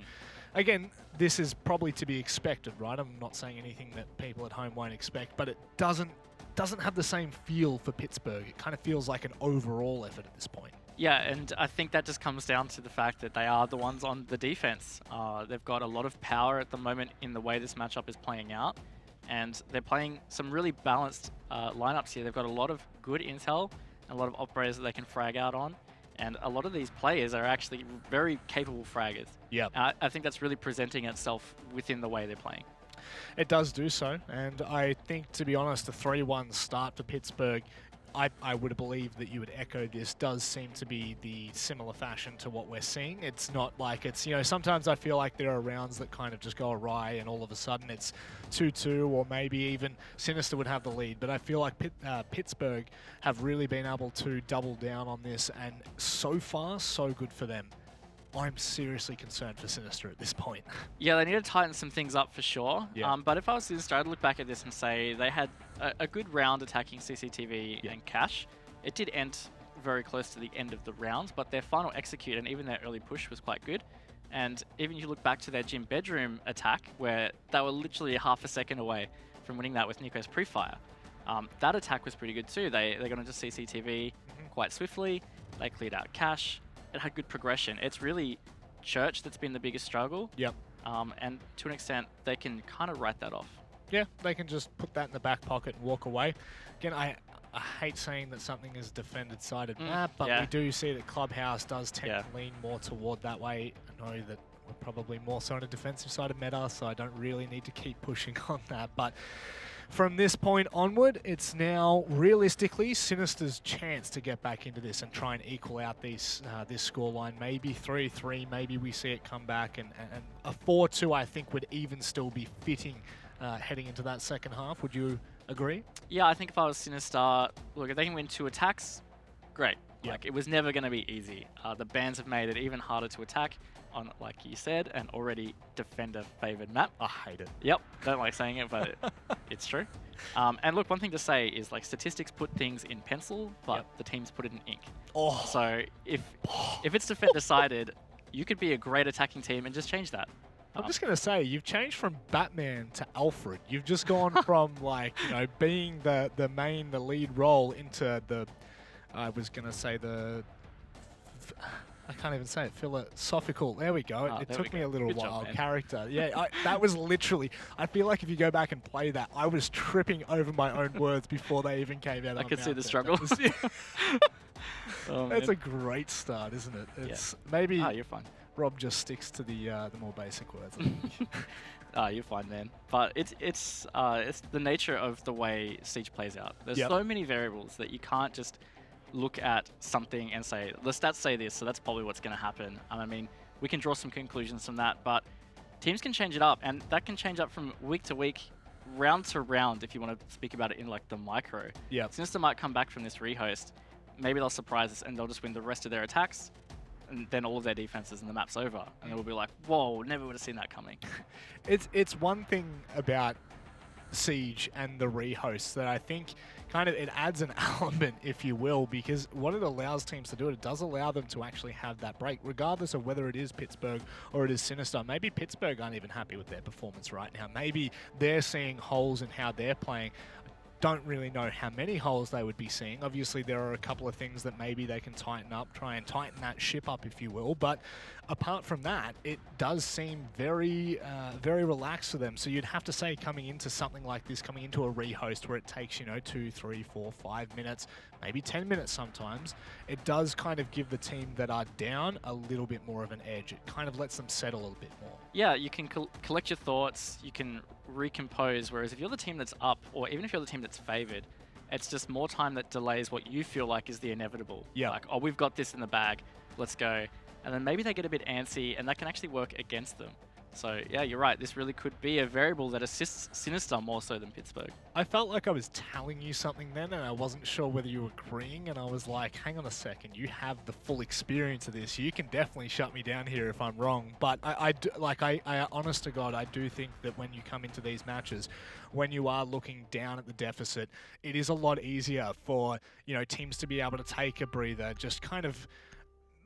Speaker 4: again, this is probably to be expected, right? I'm not saying anything that people at home won't expect, but it doesn't have the same feel for Pittsburgh. It kind of feels like an overall effort at this point.
Speaker 5: Yeah, and I think that just comes down to the fact that they are the ones on the defense. They've got a lot of power at the moment in the way this matchup is playing out, and they're playing some really balanced lineups here. They've got a lot of good intel, and a lot of operators that they can frag out on, and a lot of these players are actually very capable fraggers.
Speaker 4: Yeah,
Speaker 5: I think that's really presenting itself within the way they're playing.
Speaker 4: It does do so, and I think, to be honest, the 3-1 start for Pittsburgh, I would believe that you would echo this, does seem to be the similar fashion to what we're seeing. It's not like it's, you know, sometimes I feel like there are rounds that kind of just go awry and all of a sudden it's 2-2, or maybe even Sinister would have the lead. But I feel like Pittsburgh have really been able to double down on this, and so far, so good for them. I'm seriously concerned for Sinister at this point.
Speaker 5: Yeah, they need to tighten some things up for sure.
Speaker 4: Yeah.
Speaker 5: But if I was Sinister, I'd look back at this and say they had a good round attacking CCTV and Cash. It did end very close to the end of the round, but their final execute and even their early push was quite good. And even if you look back to their gym bedroom attack, where they were literally half a second away from winning that with Nico's pre-fire, that attack was pretty good too. They got into CCTV quite swiftly. They cleared out Cash. It had good progression. It's really Church that's been the biggest struggle.
Speaker 4: Yep.
Speaker 5: And to an extent, they can kind of write that off.
Speaker 4: Yeah, they can just put that in the back pocket and walk away. Again, I hate saying that something is a defended-sided map, but we do see that Clubhouse does tend to lean more toward that way. I know that we're probably more so on a defensive-sided meta, so I don't really need to keep pushing on that. But from this point onward, it's now realistically Sinister's chance to get back into this and try and equal out these this scoreline. Maybe 3-3, maybe we see it come back, and a 4-2 I think would even still be fitting heading into that second half. Would you agree?
Speaker 5: Yeah, I think if I was Sinister, look, if they can win 2 attacks, great.
Speaker 4: Yep.
Speaker 5: Like, it was never going to be easy. The bans have made it even harder to attack on, like you said, an already defender-favored map.
Speaker 4: I hate it.
Speaker 5: Yep, don't like saying it, but it's true. And look, one thing to say is, like, statistics put things in pencil, but the teams put it in ink.
Speaker 4: Oh.
Speaker 5: So if it's defender-sided, you could be a great attacking team and just change that.
Speaker 4: I'm just going to say, you've changed from Batman to Alfred. You've just gone from, like, you know, being the lead role into the, I was going to say the I can't even say it. Philosophical. There we go.
Speaker 5: Oh,
Speaker 4: It
Speaker 5: there we
Speaker 4: took me
Speaker 5: go.
Speaker 4: a little
Speaker 5: Good job,
Speaker 4: while.
Speaker 5: man.
Speaker 4: Character. Yeah, that was literally. I feel like if you go back and play that, I was tripping over my own words before they even came out.
Speaker 5: I
Speaker 4: on
Speaker 5: could see
Speaker 4: mouth
Speaker 5: the
Speaker 4: there.
Speaker 5: struggle.
Speaker 4: That was-
Speaker 5: Oh,
Speaker 4: That's
Speaker 5: man.
Speaker 4: a great start, isn't it? It's maybe
Speaker 5: Ah, you're fine.
Speaker 4: Rob just sticks to the more basic words.
Speaker 5: Ah, you're fine, man. But it's the nature of the way Siege plays out. There's
Speaker 4: Yep.
Speaker 5: so many variables that you can't just look at something and say, the stats say this, so that's probably what's going to happen. And I mean, we can draw some conclusions from that, but teams can change it up, and that can change up from week to week, round to round, if you want to speak about it in like the micro.
Speaker 4: Yeah.
Speaker 5: Sinister might come back from this rehost, maybe they'll surprise us and they'll just win the rest of their attacks, and then all of their defenses and the map's over. And we'll be like, whoa, never would have seen that coming.
Speaker 4: It's one thing about Siege and the rehosts that I think kind of it adds an element, if you will, because what it allows teams to do, it does allow them to actually have that break, regardless of whether it is Pittsburgh or it is Sinister. Maybe Pittsburgh aren't even happy with their performance right now. Maybe they're seeing holes in how they're playing. Don't really know how many holes they would be seeing. Obviously, there are a couple of things that maybe they can tighten up, try and tighten that ship up, if you will. But apart from that, it does seem very, very relaxed for them. So you'd have to say coming into something like this, coming into a rehost where it takes, 2, 3, 4, 5 minutes, maybe 10 minutes sometimes, it does kind of give the team that are down a little bit more of an edge. It kind of lets them settle a little bit more.
Speaker 5: Yeah, you can collect your thoughts, you can recompose, whereas if you're the team that's up, or even if you're the team that's favored, it's just more time that delays what you feel like is the inevitable.
Speaker 4: Yeah.
Speaker 5: Like, oh, we've got this in the bag, let's go. And then maybe they get a bit antsy, and that can actually work against them. So, yeah, you're right. This really could be a variable that assists Sinister more so than Pittsburgh.
Speaker 4: I felt like I was telling you something then, and I wasn't sure whether you were agreeing, and I was like, hang on a second, you have the full experience of this. You can definitely shut me down here if I'm wrong. But I honest to God, I do think that when you come into these matches, when you are looking down at the deficit, it is a lot easier for, teams to be able to take a breather, just kind of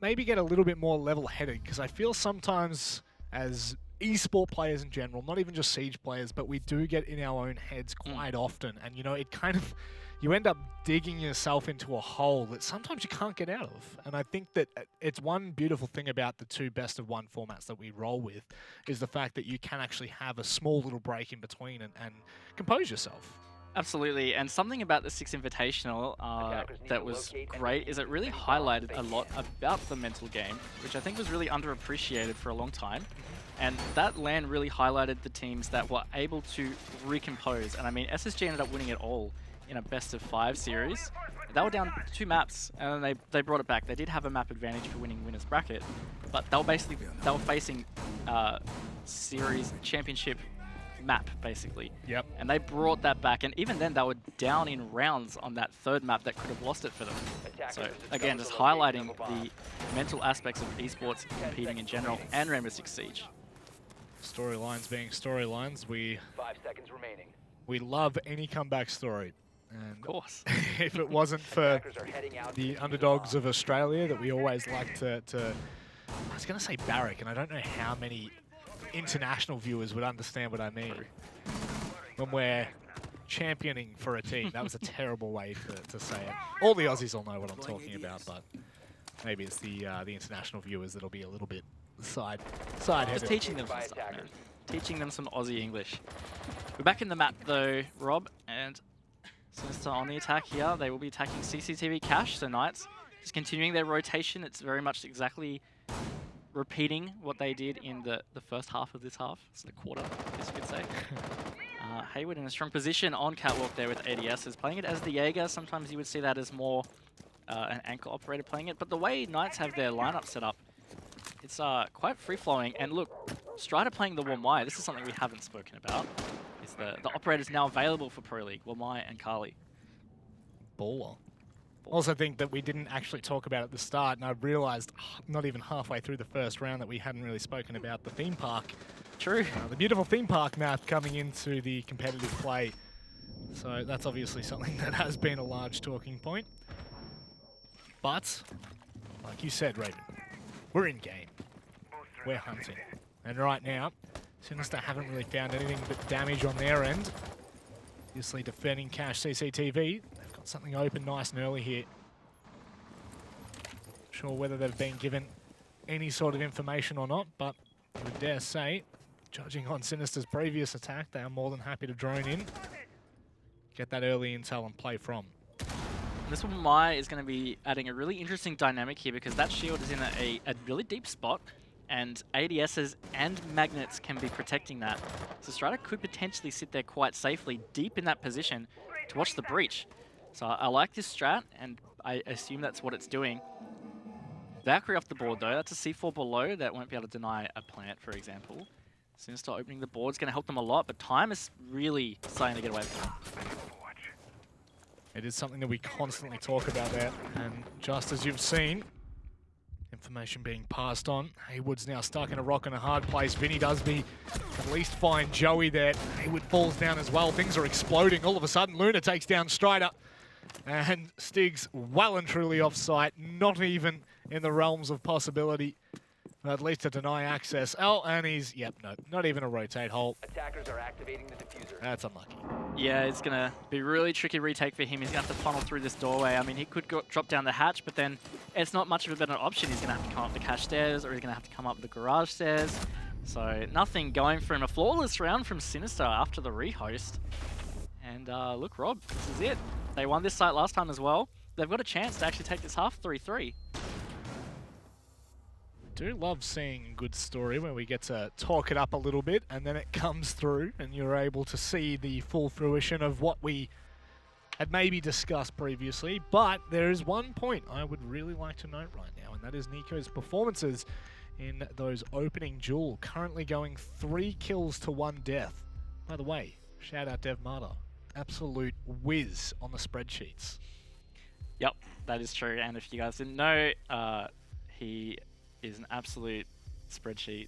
Speaker 4: maybe get a little bit more level-headed, because I feel sometimes as esport players in general, not even just Siege players, but we do get in our own heads quite often. And, it kind of, you end up digging yourself into a hole that sometimes you can't get out of. And I think that it's one beautiful thing about the two best of one formats that we roll with is the fact that you can actually have a small little break in between and compose yourself.
Speaker 5: Absolutely, and something about the Six Invitational that was great is it really highlighted a lot about the mental game, which I think was really underappreciated for a long time. And that LAN really highlighted the teams that were able to recompose. And I mean, SSG ended up winning it all in a best-of-5 series. They were down 2 maps, and they brought it back. They did have a map advantage for winning winners bracket, but they were facing series championship map, basically.
Speaker 4: Yep.
Speaker 5: And they brought that back, and even then they were down in rounds on that 3rd map that could have lost it for them. So again, just highlighting the mental aspects of esports competing in general and Rainbow Six Siege.
Speaker 4: Storylines being storylines, we
Speaker 6: 5 seconds remaining.
Speaker 4: love any comeback story. And
Speaker 5: Of course.
Speaker 4: if it wasn't for
Speaker 6: Attackers are heading out
Speaker 4: the
Speaker 6: to
Speaker 4: underdogs
Speaker 6: bomb.
Speaker 4: of Australia that we always like to I was going to say barrack, and I don't know how many international viewers would understand what I mean when we're championing for a team. That was a terrible way to say it. All the Aussies will know what I'm talking about, but maybe it's the international viewers that'll be a little bit side-headed.
Speaker 5: Just teaching them some stuff, man. Teaching them some Aussie English. We're back in the map though, Rob, and Sinister on the attack here. They will be attacking CCTV cache, so Knights just continuing their rotation. It's very much exactly repeating what they did in the first half of this half. It's the quarter, I guess you could say. Hayward in a strong position on Catwalk there with ADS, is playing it as the Jaeger. Sometimes you would see that as more an anchor operator playing it, but the way Knights have their lineup set up, it's quite free-flowing. And look, Strider playing the Wamai, this is something we haven't spoken about. Is the operators now available for Pro League, Wamai and Kali.
Speaker 4: Baller. Also think that we didn't actually talk about at the start, and I realized not even halfway through the first round that we hadn't really spoken about the theme park.
Speaker 5: True.
Speaker 4: The beautiful theme park map coming into the competitive play. So that's obviously something that has been a large talking point. But, like you said, Raven, we're in game. We're hunting. And right now, Sinister haven't really found anything but damage on their end. Obviously defending cache CCTV. They've got something open nice and early here. Not sure whether they've been given any sort of information or not, but I would dare say, judging on Sinister's previous attack, they are more than happy to drone in, get that early intel and play from.
Speaker 5: This one, Mai, is going to be adding a really interesting dynamic here because that shield is in a really deep spot, and ADSs and magnets can be protecting that. So Strider could potentially sit there quite safely, deep in that position, to watch the breach. So I like this strat, and I assume that's what it's doing. Valkyrie off the board though, that's a C4 below that won't be able to deny a plant, for example. Sinister opening the board is going to help them a lot, but time is really starting to get away from them.
Speaker 4: It is something that we constantly talk about there, and just as you've seen, information being passed on. Haywood's now stuck in a rock and a hard place. Vinny does at least find Joey there. Haywood falls down as well. Things are exploding. All of a sudden, Luna takes down Strider, and Stig's well and truly off site, not even in the realms of possibility, at least to deny access. Oh, and he's, yep, no, not even a rotate hole.
Speaker 6: Attackers are activating the diffuser.
Speaker 4: That's unlucky.
Speaker 5: Yeah, it's going to be really tricky retake for him. He's going to have to funnel through this doorway. I mean, he could drop down the hatch, but then it's not much of a better option. He's going to have to come up the cache stairs, or he's going to have to come up the garage stairs. So nothing going for him. A flawless round from Sinister after the rehost. And look, Rob, this is it. They won this site last time as well. They've got a chance to actually take this half 3-3.
Speaker 4: Do love seeing a good story where we get to talk it up a little bit and then it comes through and you're able to see the full fruition of what we had maybe discussed previously. But there is one point I would really like to note right now, and that is Nico's performances in those opening duel, currently going 3 kills to 1 death. By the way, shout out Dev Marta, absolute whiz on the spreadsheets.
Speaker 5: Yep, that is true. And if you guys didn't know, he is an absolute spreadsheet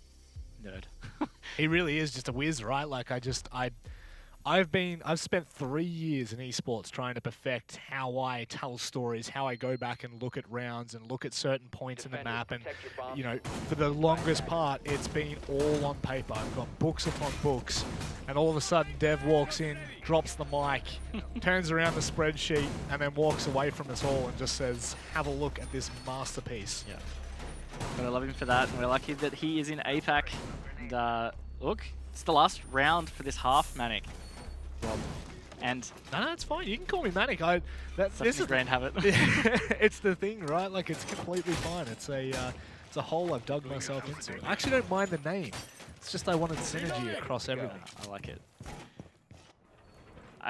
Speaker 5: nerd.
Speaker 4: He really is just a whiz, right? Like I've spent 3 years in esports trying to perfect how I tell stories, how I go back and look at rounds and look at certain points in the map. And, you know, for the longest part, it's been all on paper. I've got books upon books. And all of a sudden, Dev walks in, drops the mic, turns around the spreadsheet, and then walks away from us all and just says, have a look at this masterpiece.
Speaker 5: Yeah. But I love him for that, and we're lucky that he is in APAC. And look, it's the last round for this half, Manic. Rob. And
Speaker 4: no, it's fine. You can call me Manic.
Speaker 5: This is grand habit.
Speaker 4: It's the thing, right? Like, it's completely fine. It's a hole I've dug myself into. I actually don't mind the name. It's just I wanted synergy across everything.
Speaker 5: I like it.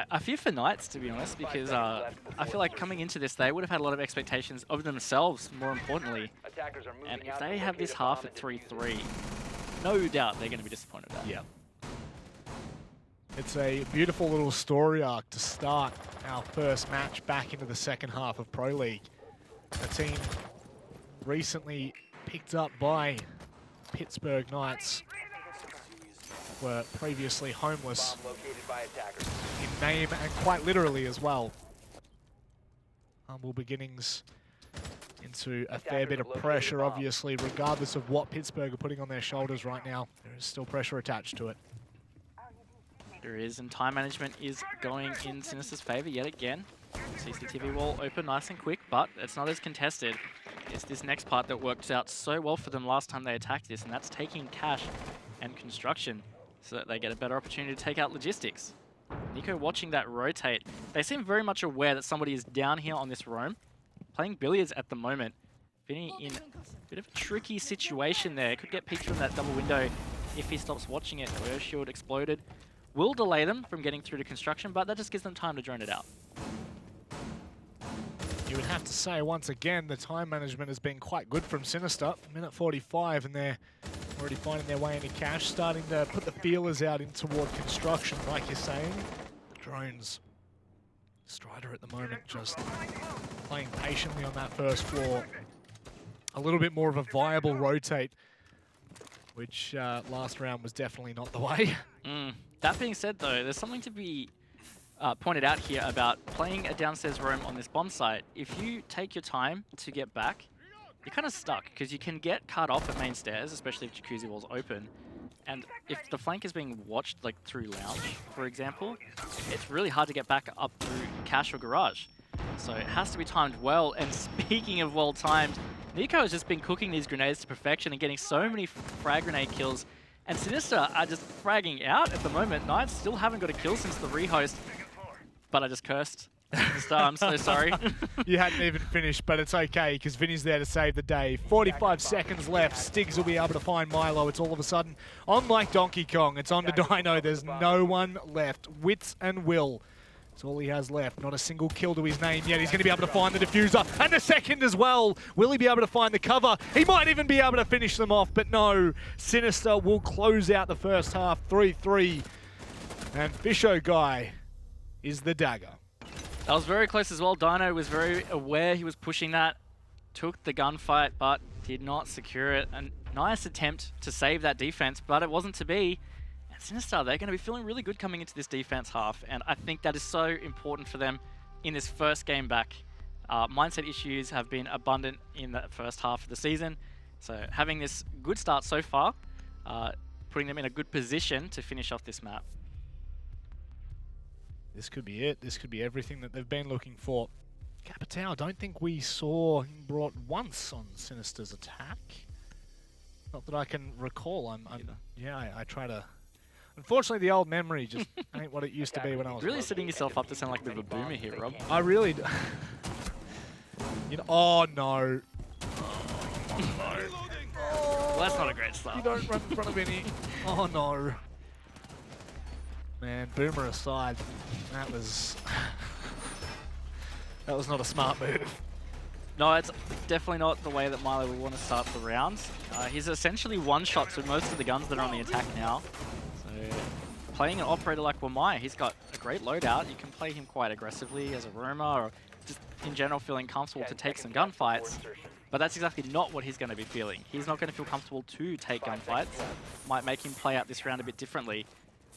Speaker 5: I fear for Knights, to be honest, because I feel like coming into this, they would have had a lot of expectations of themselves, more importantly. And if they have this half at 3-3, no doubt they're going to be disappointed about it.
Speaker 4: Yeah. It's a beautiful little story arc to start our first match back into the second half of Pro League. A team recently picked up by Pittsburgh Knights were previously homeless in name and quite literally as well. Humble beginnings into a fair bit of pressure, obviously, regardless of what Pittsburgh are putting on their shoulders right now. There is still pressure attached to it.
Speaker 5: There is, and time management is going in Sinister's favor yet again. CCTV wall open nice and quick, but it's not as contested. It's this next part that worked out so well for them last time they attacked this, and that's taking cash and construction so that they get a better opportunity to take out logistics. Nico watching that rotate. They seem very much aware that somebody is down here on this roam, playing billiards at the moment. Vinny in a bit of a tricky situation there. Could get peeked from that double window if he stops watching it. Air shield exploded. Will delay them from getting through to construction, but that just gives them time to drone it out.
Speaker 4: You would have to say, once again, the time management has been quite good from Sinister. Minute 45, and they're already finding their way into cash, starting to put the feelers out in toward construction, like you're saying. The drones. Strider at the moment just playing patiently on that first floor. A little bit more of a viable rotate, which last round was definitely not the way.
Speaker 5: That being said, though, there's something to be pointed out here about playing a downstairs roam on this bomb site. If you take your time to get back, you're kind of stuck, because you can get cut off at main stairs, especially if Jacuzzi wall's open. And if the flank is being watched, like through lounge, for example, it's really hard to get back up through cache or garage. So it has to be timed well. And speaking of well timed, Nico has just been cooking these grenades to perfection and getting so many frag grenade kills. And Sinister are just fragging out at the moment. Knights still haven't got a kill since the rehost. But I just cursed. Sinister, I'm so sorry.
Speaker 4: You hadn't even finished, but it's okay, because Vinny's there to save the day. 45 seconds left. Stiggs will be able to find Milo. It's all of a sudden on like Donkey Kong. It's on to Dino. There's no one left. Wits and Will. That's all he has left. Not a single kill to his name yet. He's going to be able to find the diffuser. And the second as well. Will he be able to find the cover? He might even be able to finish them off, but no. Sinister will close out the first half 3-3. And Fisho Guy is the dagger.
Speaker 5: That was very close as well. Dino was very aware he was pushing that. Took the gunfight, but did not secure it. A nice attempt to save that defense, but it wasn't to be. Sinister, they're going to be feeling really good coming into this defense half, and I think that is so important for them in this first game back. Mindset issues have been abundant in the first half of the season, so having this good start so far, putting them in a good position to finish off this map.
Speaker 4: This could be it. This could be everything that they've been looking for. Capitao, I don't think we saw him brought once on Sinister's attack. Not that I can recall. I try to... Unfortunately, the old memory just ain't what it used to be when I was...
Speaker 5: Really setting yourself up to sound like a bit of a boomer here, Rob.
Speaker 4: I really do. You know, oh no.
Speaker 5: Well, that's not a great start.
Speaker 4: You don't run in front of any. Oh no. Man, boomer aside, that was not a smart move.
Speaker 5: No, it's definitely not the way that Milo will want to start the rounds. He's essentially one-shot to most of the guns that are on the attack now. So playing an operator like Wamai, he's got a great loadout. You can play him quite aggressively as a roamer or just in general feeling comfortable to take some gunfights. But that's exactly not what he's going to be feeling. He's not going to feel comfortable to take gunfights. Might make him play out this round a bit differently.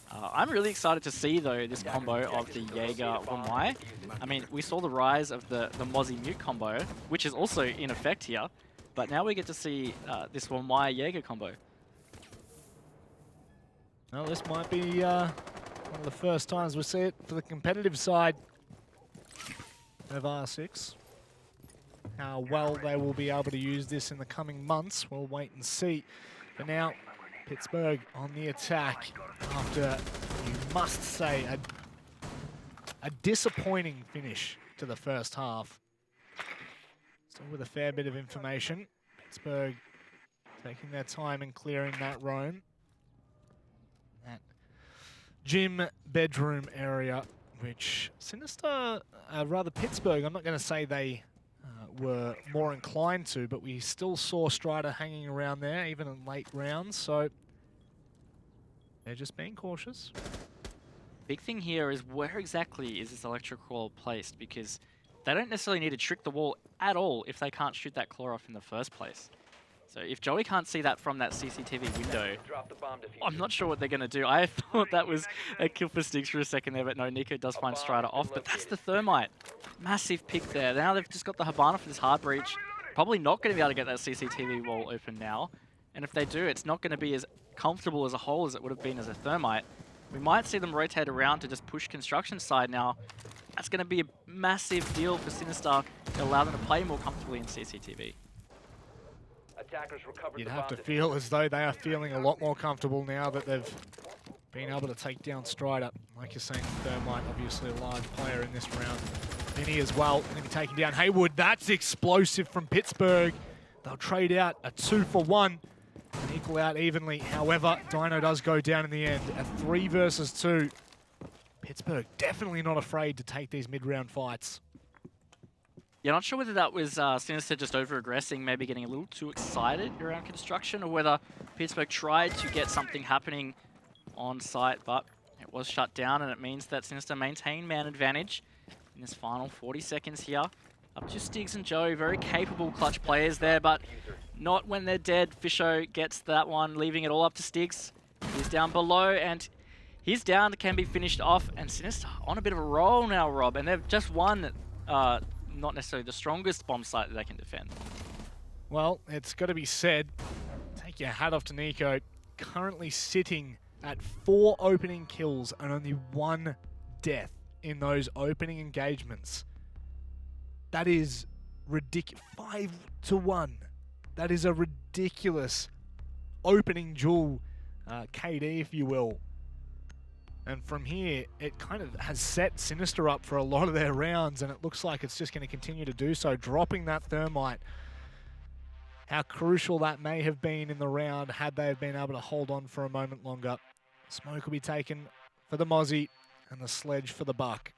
Speaker 5: I'm really excited to see, though, this combo of the Jaeger Wamai. I mean, we saw the rise of the Mozzie Mute combo, which is also in effect here. But now we get to see this Wamai Jaeger combo.
Speaker 4: Well, this might be one of the first times we see it for the competitive side of R6. How well they will be able to use this in the coming months, we'll wait and see. For now, Pittsburgh on the attack after, you must say, a disappointing finish to the first half. Still with a fair bit of information. Pittsburgh taking their time and clearing that roam. That gym bedroom area, which Sinister, rather Pittsburgh, I'm not going to say they were more inclined to, but we still saw Strider hanging around there, even in late rounds, so they're just being cautious.
Speaker 5: Big thing here is where exactly is this electric wall placed, because they don't necessarily need to trick the wall at all if they can't shoot that claw off in the first place. So if Joey can't see that from that CCTV window, I'm not sure what they're going to do. I thought that was a kill for Stiggs for a second there, but no, Nico does find Strider off, but that's the Thermite. Massive pick there. Now they've just got the Hibana for this hard breach. Probably not going to be able to get that CCTV wall open now. And if they do, it's not going to be as comfortable as a hole as it would have been as a Thermite. We might see them rotate around to just push construction side now. That's going to be a massive deal for Sinister to allow them to play more comfortably in CCTV.
Speaker 4: You'd have to feel as though they are feeling a lot more comfortable now that they've been able to take down Strider. Like you're saying, Thermite, obviously a large player in this round. Vinny as well, going to be taking down Haywood. That's explosive from Pittsburgh. They'll trade out a 2-for-1 and equal out evenly. However, Dino does go down in the end. A 3 versus 2. Pittsburgh definitely not afraid to take these mid-round fights.
Speaker 5: Yeah, not sure whether that was Sinister just over-aggressing, maybe getting a little too excited around construction, or whether Pittsburgh tried to get something happening on site, but it was shut down, and it means that Sinister maintain man advantage in this final 40 seconds here. Up to Stiggs and Joe, very capable clutch players there, but not when they're dead. Fisho gets that one, leaving it all up to Stiggs. He's down below, and he's down, can be finished off, and Sinister on a bit of a roll now, Rob, and they've just won not necessarily the strongest bomb site that they can defend.
Speaker 4: Well, it's got to be said, take your hat off to Nico, currently sitting at 4 opening kills and only 1 death in those opening engagements. That is ridiculous. 5-1. That is a ridiculous opening duel, KD, if you will. And from here, it kind of has set Sinister up for a lot of their rounds, and it looks like it's just going to continue to do so, dropping that thermite. How crucial that may have been in the round had they have been able to hold on for a moment longer. Smoke will be taken for the Mozzie and the sledge for the Buck.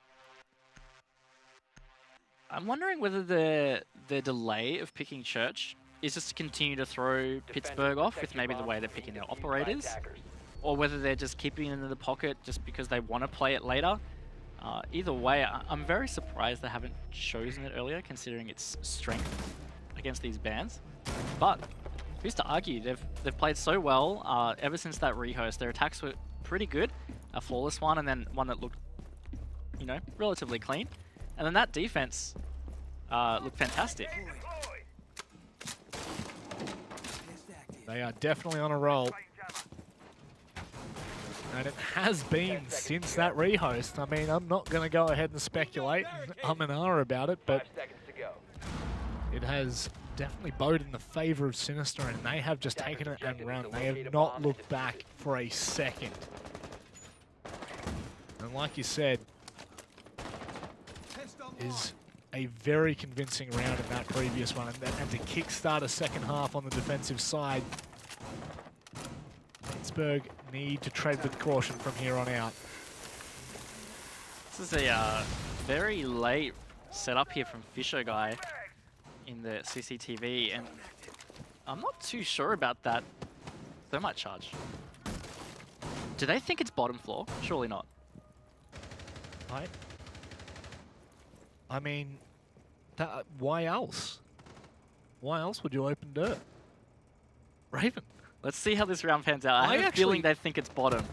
Speaker 5: I'm wondering whether the delay of picking Church is just to continue to throw Pittsburgh off with maybe the way they're picking their operators, or whether they're just keeping it in the pocket just because they want to play it later. Either way, I'm very surprised they haven't chosen it earlier, considering its strength against these bans. But who's to argue? They've played so well ever since that rehost. Their attacks were pretty good, a flawless one, and then one that looked, you know, relatively clean. And then that defense looked fantastic.
Speaker 4: They are definitely on a roll. And it has been since that rehost. I mean, I'm not going to go ahead and speculate and about it, but
Speaker 6: 5 seconds to go.
Speaker 4: it has definitely bowed in the favor of Sinister, and they have just taken it and run. They have not looked back for a second. And like you said, is a very convincing round in that previous one, and to kickstart a second half on the defensive side, Pittsburgh need to tread with caution from here on out.
Speaker 5: This is a very late setup here from Fisher Guy in the CCTV, and I'm not too sure about that thermite charge. Do they think it's bottom floor? Surely not.
Speaker 4: Right? I mean, why else? Why else would you open dirt? Raven.
Speaker 5: Let's see how this round pans out. I have a feeling they think it's bottom.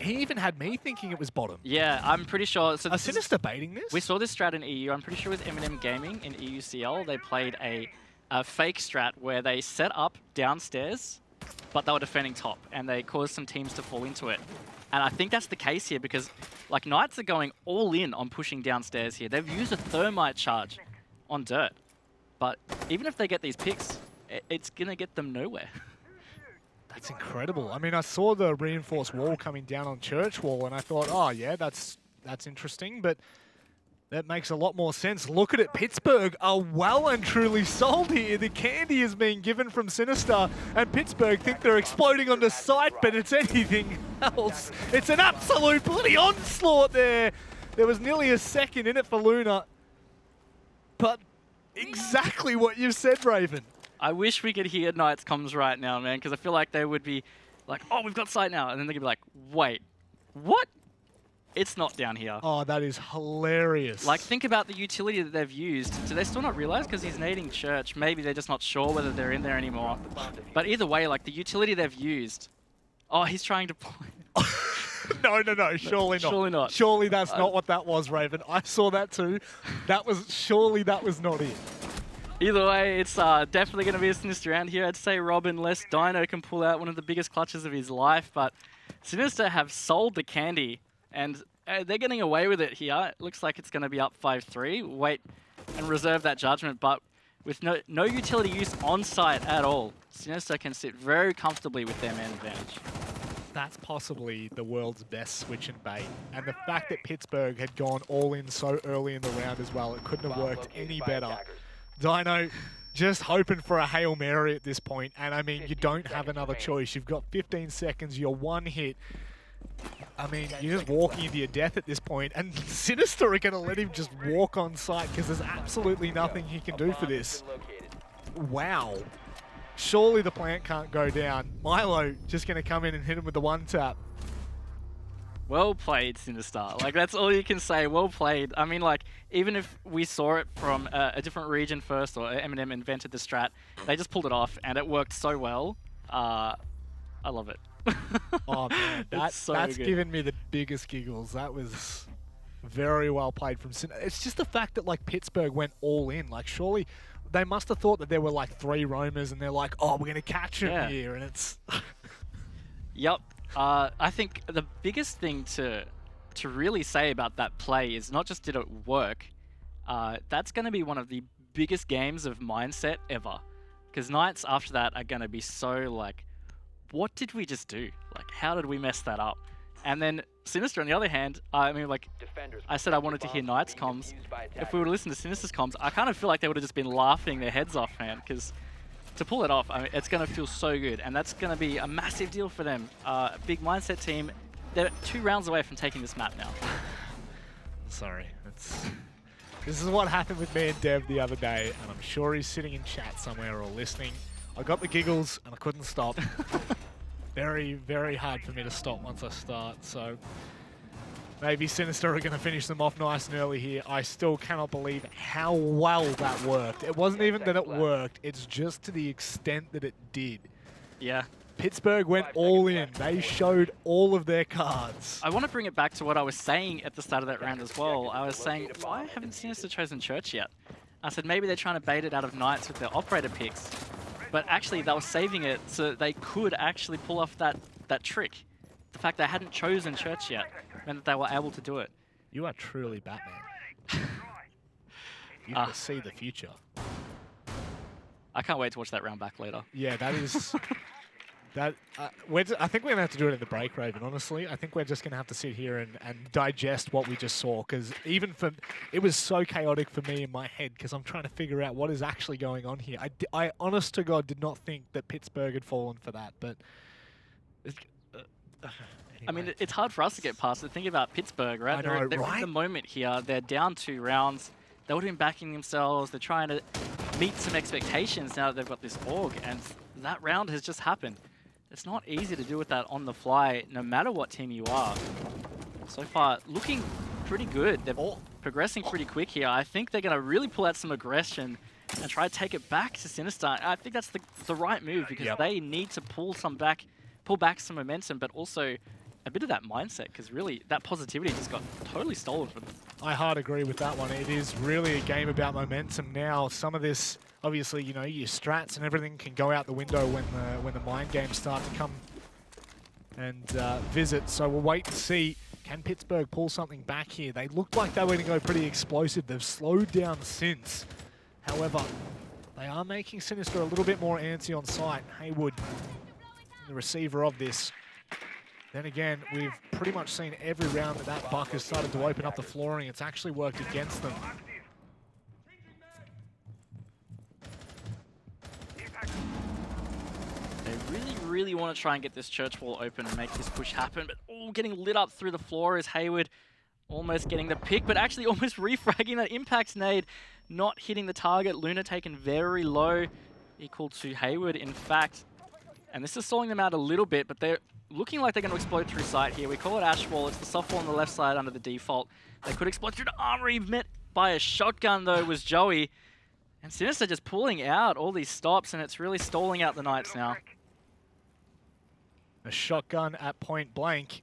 Speaker 4: He even had me thinking it was bottom.
Speaker 5: Yeah, I'm pretty sure. So
Speaker 4: Are Sinister baiting this?
Speaker 5: we saw this strat in EU. I'm pretty sure with Eminem Gaming in EUCL, they played a fake strat where they set up downstairs, but they were defending top, and they caused some teams to fall into it. And I think that's the case here because, like, Knights are going all in on pushing downstairs here. They've used a thermite charge on dirt, but even if they get these picks, it's gonna get them nowhere.
Speaker 4: That's incredible. I mean, I saw the reinforced wall coming down on Church Wall, and I thought, oh yeah, that's interesting, but that makes a lot more sense. Look at it, Pittsburgh are well and truly sold here. The candy is being given from Sinister, and Pittsburgh think they're exploding onto sight, but it's anything else. It's an absolute bloody onslaught there. There was nearly a second in it for Luna, but exactly what you said, Raven.
Speaker 5: I wish we could hear Knights comms right now, man, because I feel like they would be like, oh, we've got sight now. And then they could be like, wait, what? It's not down here.
Speaker 4: Oh, that is hilarious.
Speaker 5: Like, think about the utility that they've used. Do they still not realize? Because he's nading Church. Maybe they're just not sure whether they're in there anymore. But either way, like, the utility they've used. Oh, he's trying to play.
Speaker 4: No, surely not.
Speaker 5: Surely not.
Speaker 4: Surely that's not what that was, Raven. I saw that too. Surely that was not it.
Speaker 5: Either way, it's definitely going to be a Sinister round here. I'd say Rob, unless Dino can pull out one of the biggest clutches of his life. But Sinister have sold the candy, and they're getting away with it here. It looks like it's going to be up 5-3. Wait and reserve that judgment. But with no utility use on site at all, Sinister can sit very comfortably with their man advantage.
Speaker 4: That's possibly the world's best switch and bait. And the fact that Pittsburgh had gone all in so early in the round as well, it couldn't have worked any better. Dino just hoping for a Hail Mary at this point, and I mean, you don't have another choice. You've got 15 seconds, you're one hit. I mean, you're just walking into your death at this point, and Sinister are going to let him just walk on site because there's absolutely nothing he can do for this. Wow. Surely the plant can't go down. Milo just going to come in and hit him with the one tap.
Speaker 5: Well played, Sinister. Like, that's all you can say. Well played. I mean, like, even if we saw it from a different region first, or Eminem invented the strat, they just pulled it off, and it worked so well. I love it.
Speaker 4: Oh, man. That's given me the biggest giggles. That was very well played from Sinister. It's just the fact that, like, Pittsburgh went all in. Like, surely they must have thought that there were, like, 3 roamers, and they're like, oh, we're going to catch him here, and it's...
Speaker 5: Yep. I think the biggest thing to really say about that play is not just did it work, that's going to be one of the biggest games of mindset ever. Because Knights after that are going to be so like, what did we just do? Like, how did we mess that up? And then Sinister, on the other hand, I mean, like, I said I wanted to hear Knights comms. If we were to listen to Sinister's comms, I kind of feel like they would have just been laughing their heads off, man. Because to pull it off, I mean, it's going to feel so good. And that's going to be a massive deal for them. A big mindset team. They're 2 rounds away from taking this map now.
Speaker 4: Sorry. This is what happened with me and Dev the other day, and I'm sure he's sitting in chat somewhere or listening. I got the giggles, and I couldn't stop. Very, very hard for me to stop once I start, so maybe Sinister are going to finish them off nice and early here. I still cannot believe how well that worked. It wasn't even that it worked, it's just to the extent that it did.
Speaker 5: Yeah.
Speaker 4: Pittsburgh went all in. They showed all of their cards.
Speaker 5: I want to bring it back to what I was saying at the start of that round as well. I was saying, why haven't Sinister chosen Church yet? I said maybe they're trying to bait it out of Knights with their operator picks. But actually, they were saving it so they could actually pull off that trick. The fact they hadn't chosen Church yet meant that they were able to do it.
Speaker 4: You are truly Batman. You can see the future.
Speaker 5: I can't wait to watch that round back later.
Speaker 4: Yeah, that is... I think we're going to have to do it at the break, Raven, honestly. I think we're just going to have to sit here and digest what we just saw, because it was so chaotic for me in my head, because I'm trying to figure out what is actually going on here. I honest to God, did not think that Pittsburgh had fallen for that, but... anyway.
Speaker 5: I mean, it's hard for us to get past it. Think about Pittsburgh, right? They're in the moment here. They're down 2 rounds. They would have been backing themselves. They're trying to meet some expectations now that they've got this org, and that round has just happened. It's not easy to do with that on the fly, no matter what team you are. So far, looking pretty good. They're progressing pretty quick here. I think they're going to really pull out some aggression and try to take it back to Sinister. I think that's the right move, because they need to pull back some momentum, but also a bit of that mindset, because really that positivity just got totally stolen from them.
Speaker 4: I hard agree with that one. It is really a game about momentum now. Some of this, obviously, you know, your strats and everything can go out the window when the mind games start to come and visit. So we'll wait and see. Can Pittsburgh pull something back here? They looked like they were going to go pretty explosive. They've slowed down since. However, they are making Sinister a little bit more antsy on site. Haywood, the receiver of this. Then again, we've pretty much seen every round that buck has started to open up the flooring. It's actually worked against them.
Speaker 5: They really want to try and get this church wall open and make this push happen, but getting lit up through the floor is Haywood almost getting the pick, but actually almost refragging that impact nade, not hitting the target. Luna taken very low, equal to Haywood, in fact. And this is stalling them out a little bit, but they're looking like they're going to explode through sight here. We call it Ash Wall. It's the soft wall on the left side under the default. They could explode through the armory. Met by a shotgun, though, was Joey. And Sinister just pulling out all these stops, and it's really stalling out the Knights now.
Speaker 4: A shotgun at point blank.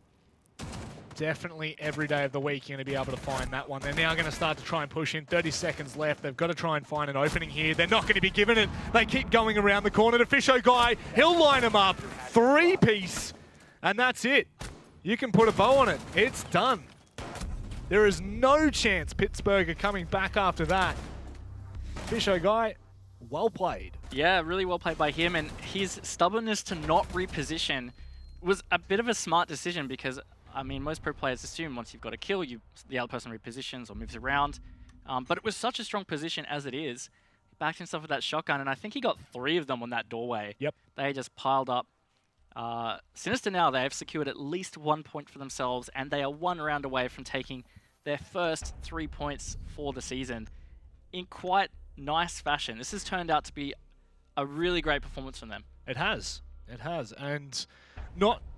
Speaker 4: Definitely every day of the week you're going to be able to find that one. They're now going to start to try and push in. 30 seconds left. They've got to try and find an opening here. They're not going to be given it. They keep going around the corner to Fisho Guy. He'll line them up. 3-piece. And that's it. You can put a bow on it. It's done. There is no chance Pittsburgh are coming back after that. Fisho Guy, well played.
Speaker 5: Yeah, really well played by him. And his stubbornness to not reposition was a bit of a smart decision, because I mean, most pro players assume once you've got a kill, the other person repositions or moves around. But it was such a strong position as it is. He backed himself with that shotgun, and I think he got 3 of them on that doorway.
Speaker 4: Yep.
Speaker 5: They just piled up. Sinister now, they have secured at least 1 point for themselves, and they are 1 round away from taking their first 3 points for the season in quite nice fashion. This has turned out to be a really great performance from them.
Speaker 4: It has. It has. And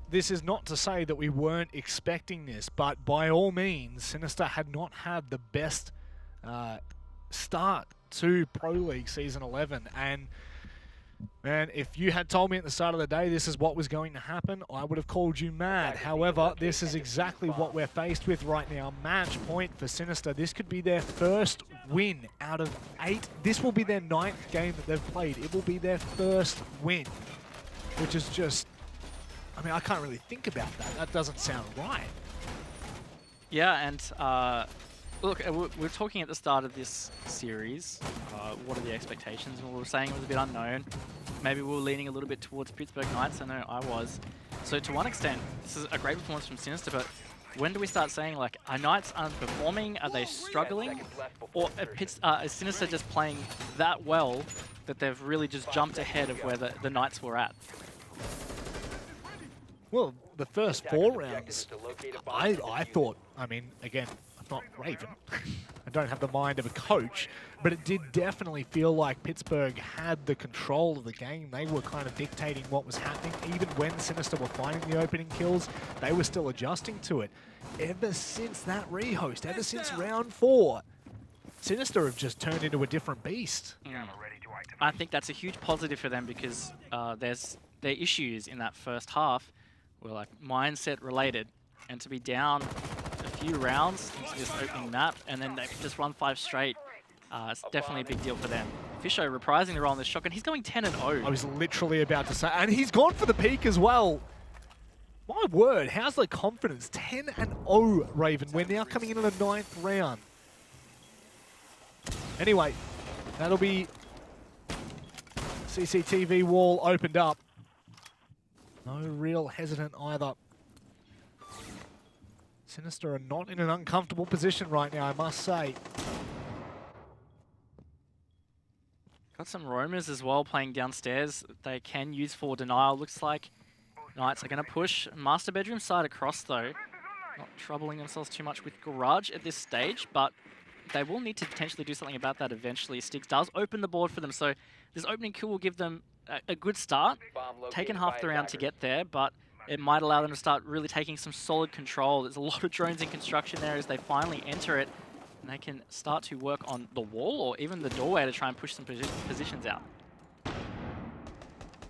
Speaker 4: this is not to say that we weren't expecting this, but by all means, Sinister had not had the best start to Pro League Season 11. And, man, if you had told me at the start of the day this is what was going to happen, I would have called you mad. However, this is exactly what we're faced with right now. Match point for Sinister. This could be their first win out of 8. This will be their 9th game that they've played. It will be their first win, which is just... I mean, I can't really think about that. That doesn't sound right.
Speaker 5: Yeah, and Look, we're talking at the start of this series. What are the expectations? And we were saying it was a bit unknown. Maybe we were leaning a little bit towards Pittsburgh Knights. I know I was. So to one extent, this is a great performance from Sinister, but when do we start saying, like, are Knights underperforming? Are they struggling? Or is Sinister just playing that well that they've really just jumped ahead of where the Knights were at?
Speaker 4: Well, the first 4 rounds, I thought, I mean, again, I'm not Raven. I don't have the mind of a coach, but it did definitely feel like Pittsburgh had the control of the game. They were kind of dictating what was happening. Even when Sinister were finding the opening kills, they were still adjusting to it. Ever since that rehost, ever since round 4, Sinister have just turned into a different beast.
Speaker 5: I think that's a huge positive for them because there's their issues in that first half were like mindset related, and to be down a few rounds into this opening map and then they just run 5 straight, it's definitely a big deal for them. Fisho reprising the role in this shotgun. He's going 10-0.
Speaker 4: I was literally about to say, and he's gone for the peak as well. My word, how's the confidence? 10-0, Raven. We're now coming in on the 9th round. Anyway, that'll be CCTV wall opened up. No real hesitant either. Sinister are not in an uncomfortable position right now, I must say.
Speaker 5: Got some roamers as well playing downstairs. They can use for denial. Looks like Knights are going to push master bedroom side across though. Not troubling themselves too much with Garage at this stage, but they will need to potentially do something about that eventually. Stiggs does open the board for them, so this opening kill will give them a good start. Taken half the round to get there, but it might allow them to start really taking some solid control. There's a lot of drones in construction there as they finally enter it, and they can start to work on the wall or even the doorway to try and push some positions out.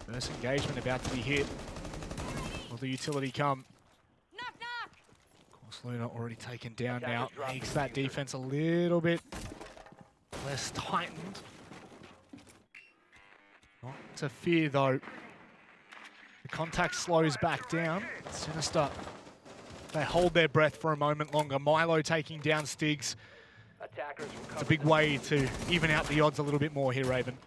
Speaker 4: First engagement about to be hit. Will the utility come?
Speaker 1: Knock, knock.
Speaker 4: Of course, Luna already taken down now. Makes that defense a little bit less tightened. Not to fear though. The contact slows back down. Sinister, they hold their breath for a moment longer. Milo taking down Stiggs. It's a big way to even out the odds a little bit more here, Raven.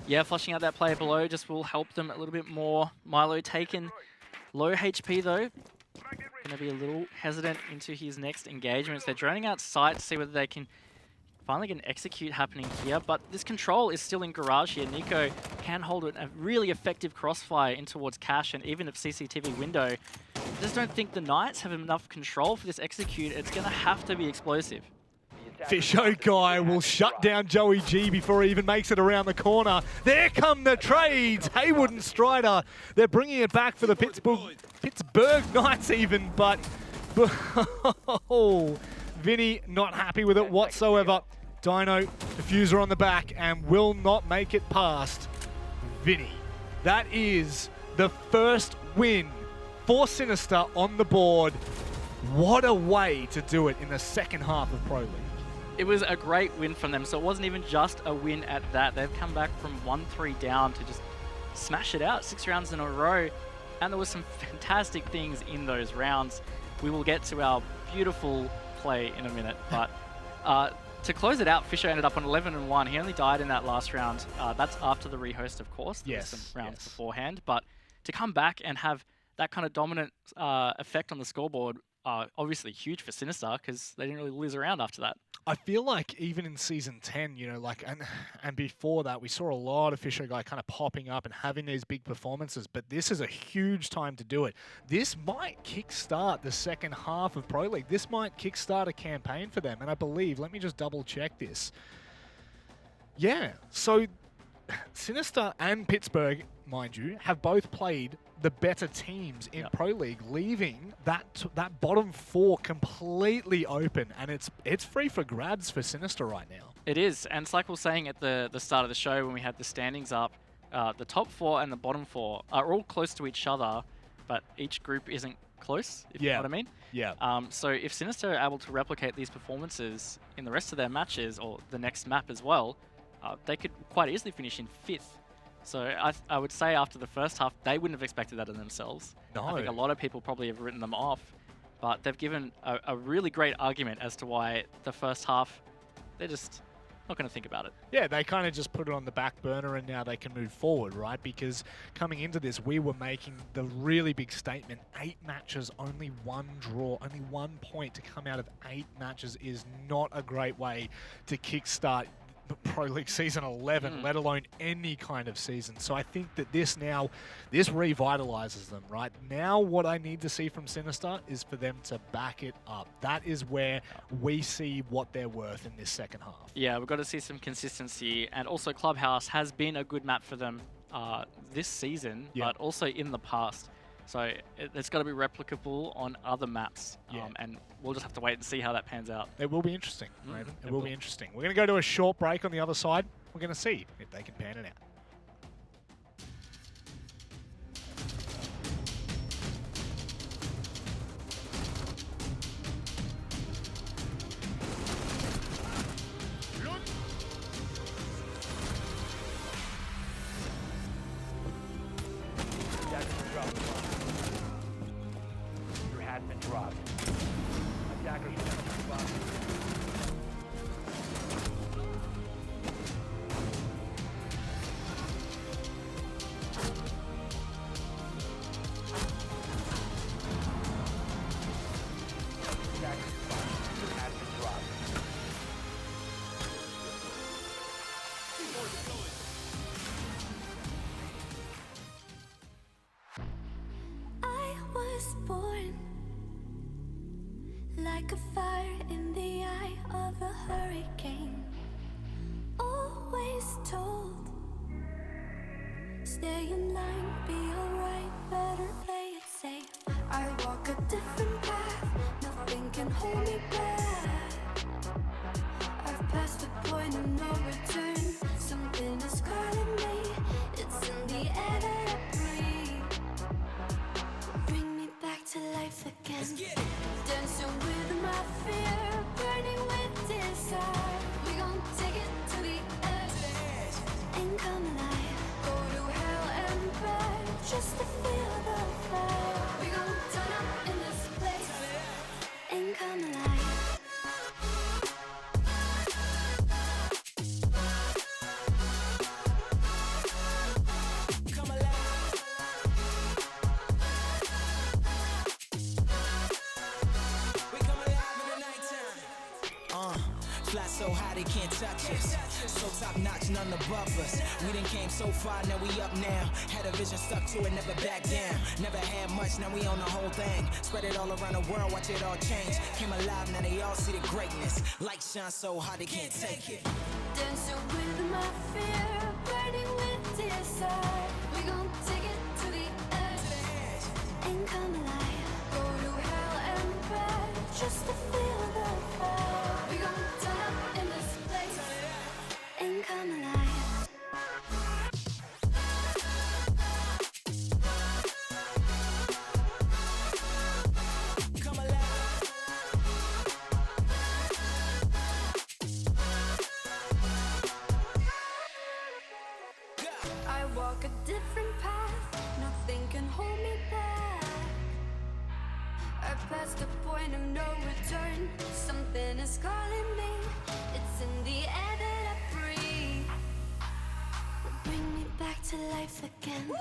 Speaker 5: Yeah, flushing out that player below just will help them a little bit more. Milo taken low HP though. Going to be a little hesitant into his next engagements. They're droning out sight to see whether they can finally get an execute happening here, but this control is still in Garage here. Nico can hold a really effective crossfire in towards Cash and even if CCTV window. I just don't think the Knights have enough control for this execute. It's going to have to be explosive.
Speaker 4: Fisho guy will shut down Joey G before he even makes it around the corner. There come the trades. Haywood and Strider. They're bringing it back for the Pittsburgh Knights even, but Vinny not happy with it whatsoever. Dino, diffuser on the back and will not make it past Vinny. That is the first win for Sinister on the board. What a way to do it in the second half of Pro League.
Speaker 5: It was a great win from them, so it wasn't even just a win at that. They've come back from 1-3 down to just smash it out 6 rounds in a row, and there was some fantastic things in those rounds. We will get to our beautiful play in a minute, but to close it out, Fisher ended up on 11-1. He only died in that last round. That's after the rehost, of course. There were some rounds beforehand, but to come back and have that kind of dominant effect on the scoreboard, obviously huge for Sinister because they didn't really lose a round after that.
Speaker 4: I feel like even in Season 10, you know, like, and before that, we saw a lot of Fisher guy kind of popping up and having these big performances, but this is a huge time to do it. This might kickstart the second half of Pro League. This might kickstart a campaign for them, and I believe, let me just double check this. Yeah, so Sinister and Pittsburgh, mind you, have both played the better teams in Pro League, leaving that bottom 4 completely open, and it's free for grabs for Sinister right now.
Speaker 5: It is, and it's like we were saying at the start of the show when we had the standings up, the top 4 and the bottom 4 are all close to each other, but each group isn't close, if you know what I mean.
Speaker 4: Yeah.
Speaker 5: So if Sinister are able to replicate these performances in the rest of their matches, or the next map as well, they could quite easily finish in 5th. So I would say after the first half, they wouldn't have expected that of themselves.
Speaker 4: No.
Speaker 5: I think a lot of people probably have written them off. but they've given a really great argument as to why the first half, they're just not going to think about it.
Speaker 4: Yeah, they kind of just put it on the back burner and now they can move forward, right? Because coming into this, we were making the really big statement, 8 matches, only 1 draw, only 1 point to come out of 8 matches is not a great way to kickstart Pro League Season 11, let alone any kind of season. So I think that this revitalizes them, right? Now what I need to see from Sinister is for them to back it up. That is where we see what they're worth in this second half.
Speaker 5: Yeah, we've got to see some consistency, and also Clubhouse has been a good map for them this season, but also in the past. So it's got to be replicable on other maps, and we'll just have to wait and see how that pans out.
Speaker 4: It will be interesting, Raven. It will be interesting. We're going to go to a short break on the other side. We're going to see if they can pan it out.
Speaker 6: Your has been dropped. Attackers return to bomb. Attackers bomb. Your has been dropped.
Speaker 1: I was born like a fire in the eye of a hurricane. Always told, stay in line, be alright, better play it safe. I walk a different path, nothing can hold me back. I've passed the point of no return, something is calling me, it's in the air that I breathe. Bring me back to life again. Dancing with my fear, burning with desire. We gon' take it to the edge and come alive. Go to hell and back just to feel the fire. We gon' turn up in this place and come alive.
Speaker 3: Fly so high they can't touch us. So top notch, none above us. We done came so far, now we up now. Had a vision, stuck to it, never back down. Never had much, now we own the whole thing. Spread it all around the world, watch it all change. Came alive, now they all see the greatness. Light shine so hard they can't take it.
Speaker 1: Dancing with my fear, burning with desire. We gon' take it to the edge and come alive. Go to hell and back just to feel the fire. We gon' turn up in this place and come alive.
Speaker 3: Come alive.
Speaker 1: I walk a different path, nothing can hold me back. I passed the point of no return, something is calling me, it's in the air that I breathe. Bring me back to life again,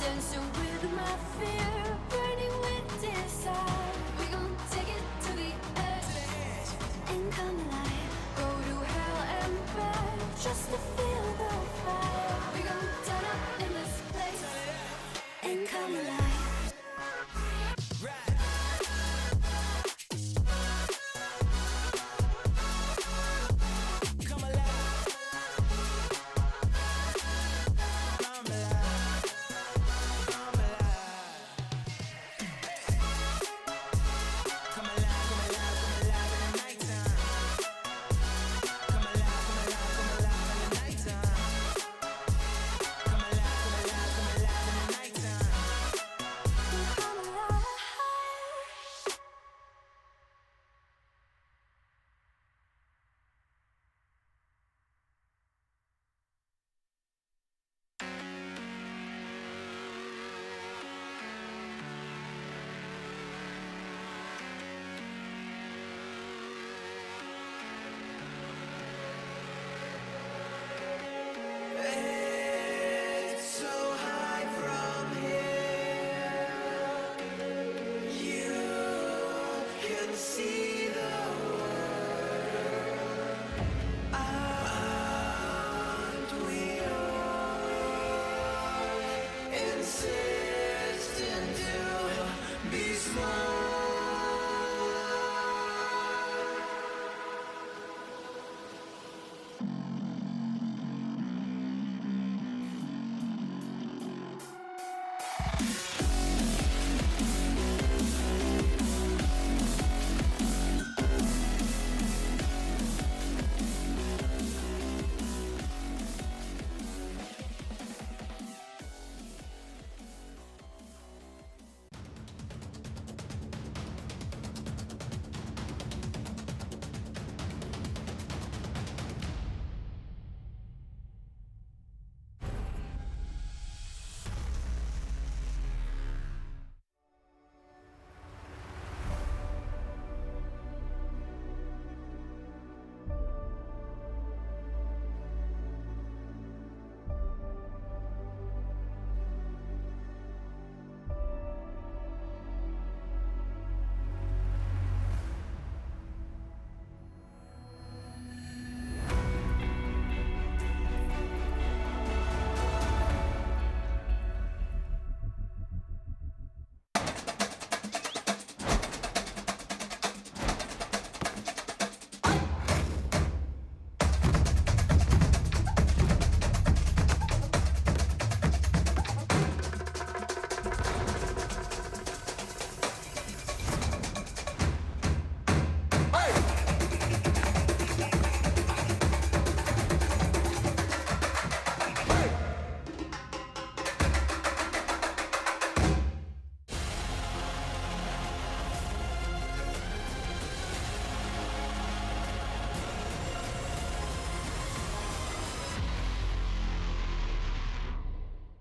Speaker 1: dancing with my fear, burning with desire. We gon' take it to the edge and come alive. Go to hell and back just to feel the fire. We gon' turn up in this place and come alive.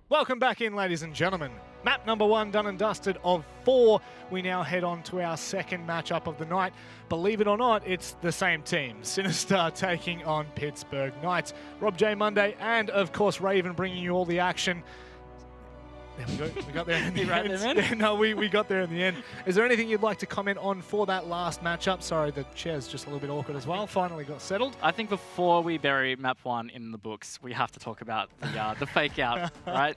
Speaker 4: Welcome back in, ladies and gentlemen. Map number 1 done and dusted of 4. We now head on to our second matchup of the night. Believe it or not, it's the same team. Sinister taking on Pittsburgh Knights. Rob J. Monday and, of course, Raven bringing you all the action. There we go. We got there in the end. Yeah, no, we got there in the end. Is there anything you'd like to comment on for that last matchup? Sorry, the chair's just a little bit awkward as well. Finally got settled.
Speaker 5: I think before we bury map 1 in the books, we have to talk about the fake out, right?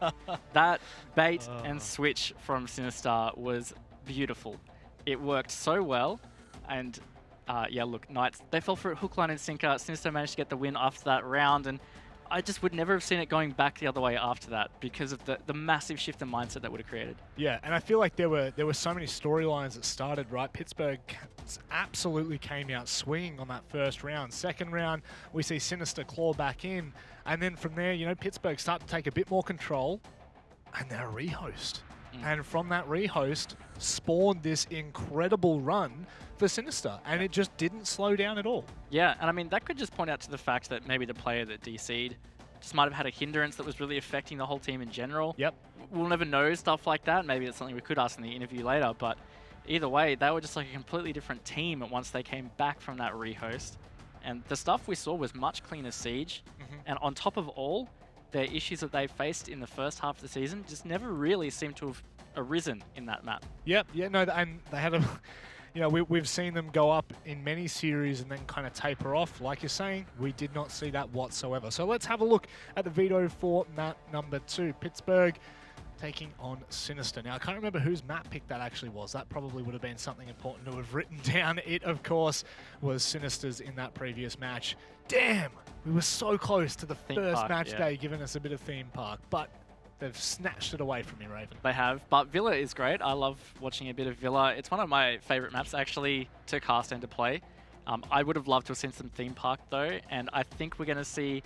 Speaker 5: That bait and switch from Sinister was beautiful. It worked so well, and yeah, look, Knights, they fell for it hook, line, and sinker. Sinister managed to get the win after that round, and I just would never have seen it going back the other way after that because of the massive shift in mindset that would have created.
Speaker 4: Yeah, and I feel like there were so many storylines that started, right? Pittsburgh absolutely came out swinging on that first round. Second round, we see Sinister claw back in, and then from there, you know, Pittsburgh start to take a bit more control, and they're a rehost. And from that rehost spawned this incredible run for Sinister, and it just didn't slow down at all.
Speaker 5: Yeah, and I mean, that could just point out to the fact that maybe the player that DC'd just might have had a hindrance that was really affecting the whole team in general.
Speaker 4: Yep.
Speaker 5: We'll never know stuff like that. Maybe it's something we could ask in the interview later, but either way, they were just like a completely different team once they came back from that rehost. And the stuff we saw was much cleaner siege. And on top of all, their issues that they faced in the first half of the season just never really seemed to have arisen in that map.
Speaker 4: Yep, yeah, no, and they had a, you know, we've seen them go up in many series and then kind of taper off. Like you're saying, we did not see that whatsoever. So let's have a look at the veto for map number 2. Pittsburgh taking on Sinister. Now, I can't remember whose map pick that actually was. That probably would have been something important to have written down. It, of course, was Sinister's in that previous match. Damn! We were so close to the first match day, giving us a bit of theme park, but they've snatched it away from me, Raven.
Speaker 5: They have, but Villa is great. I love watching a bit of Villa. It's one of my favorite maps, actually, to cast and to play. I would have loved to have seen some theme park, though, and I think we're going to see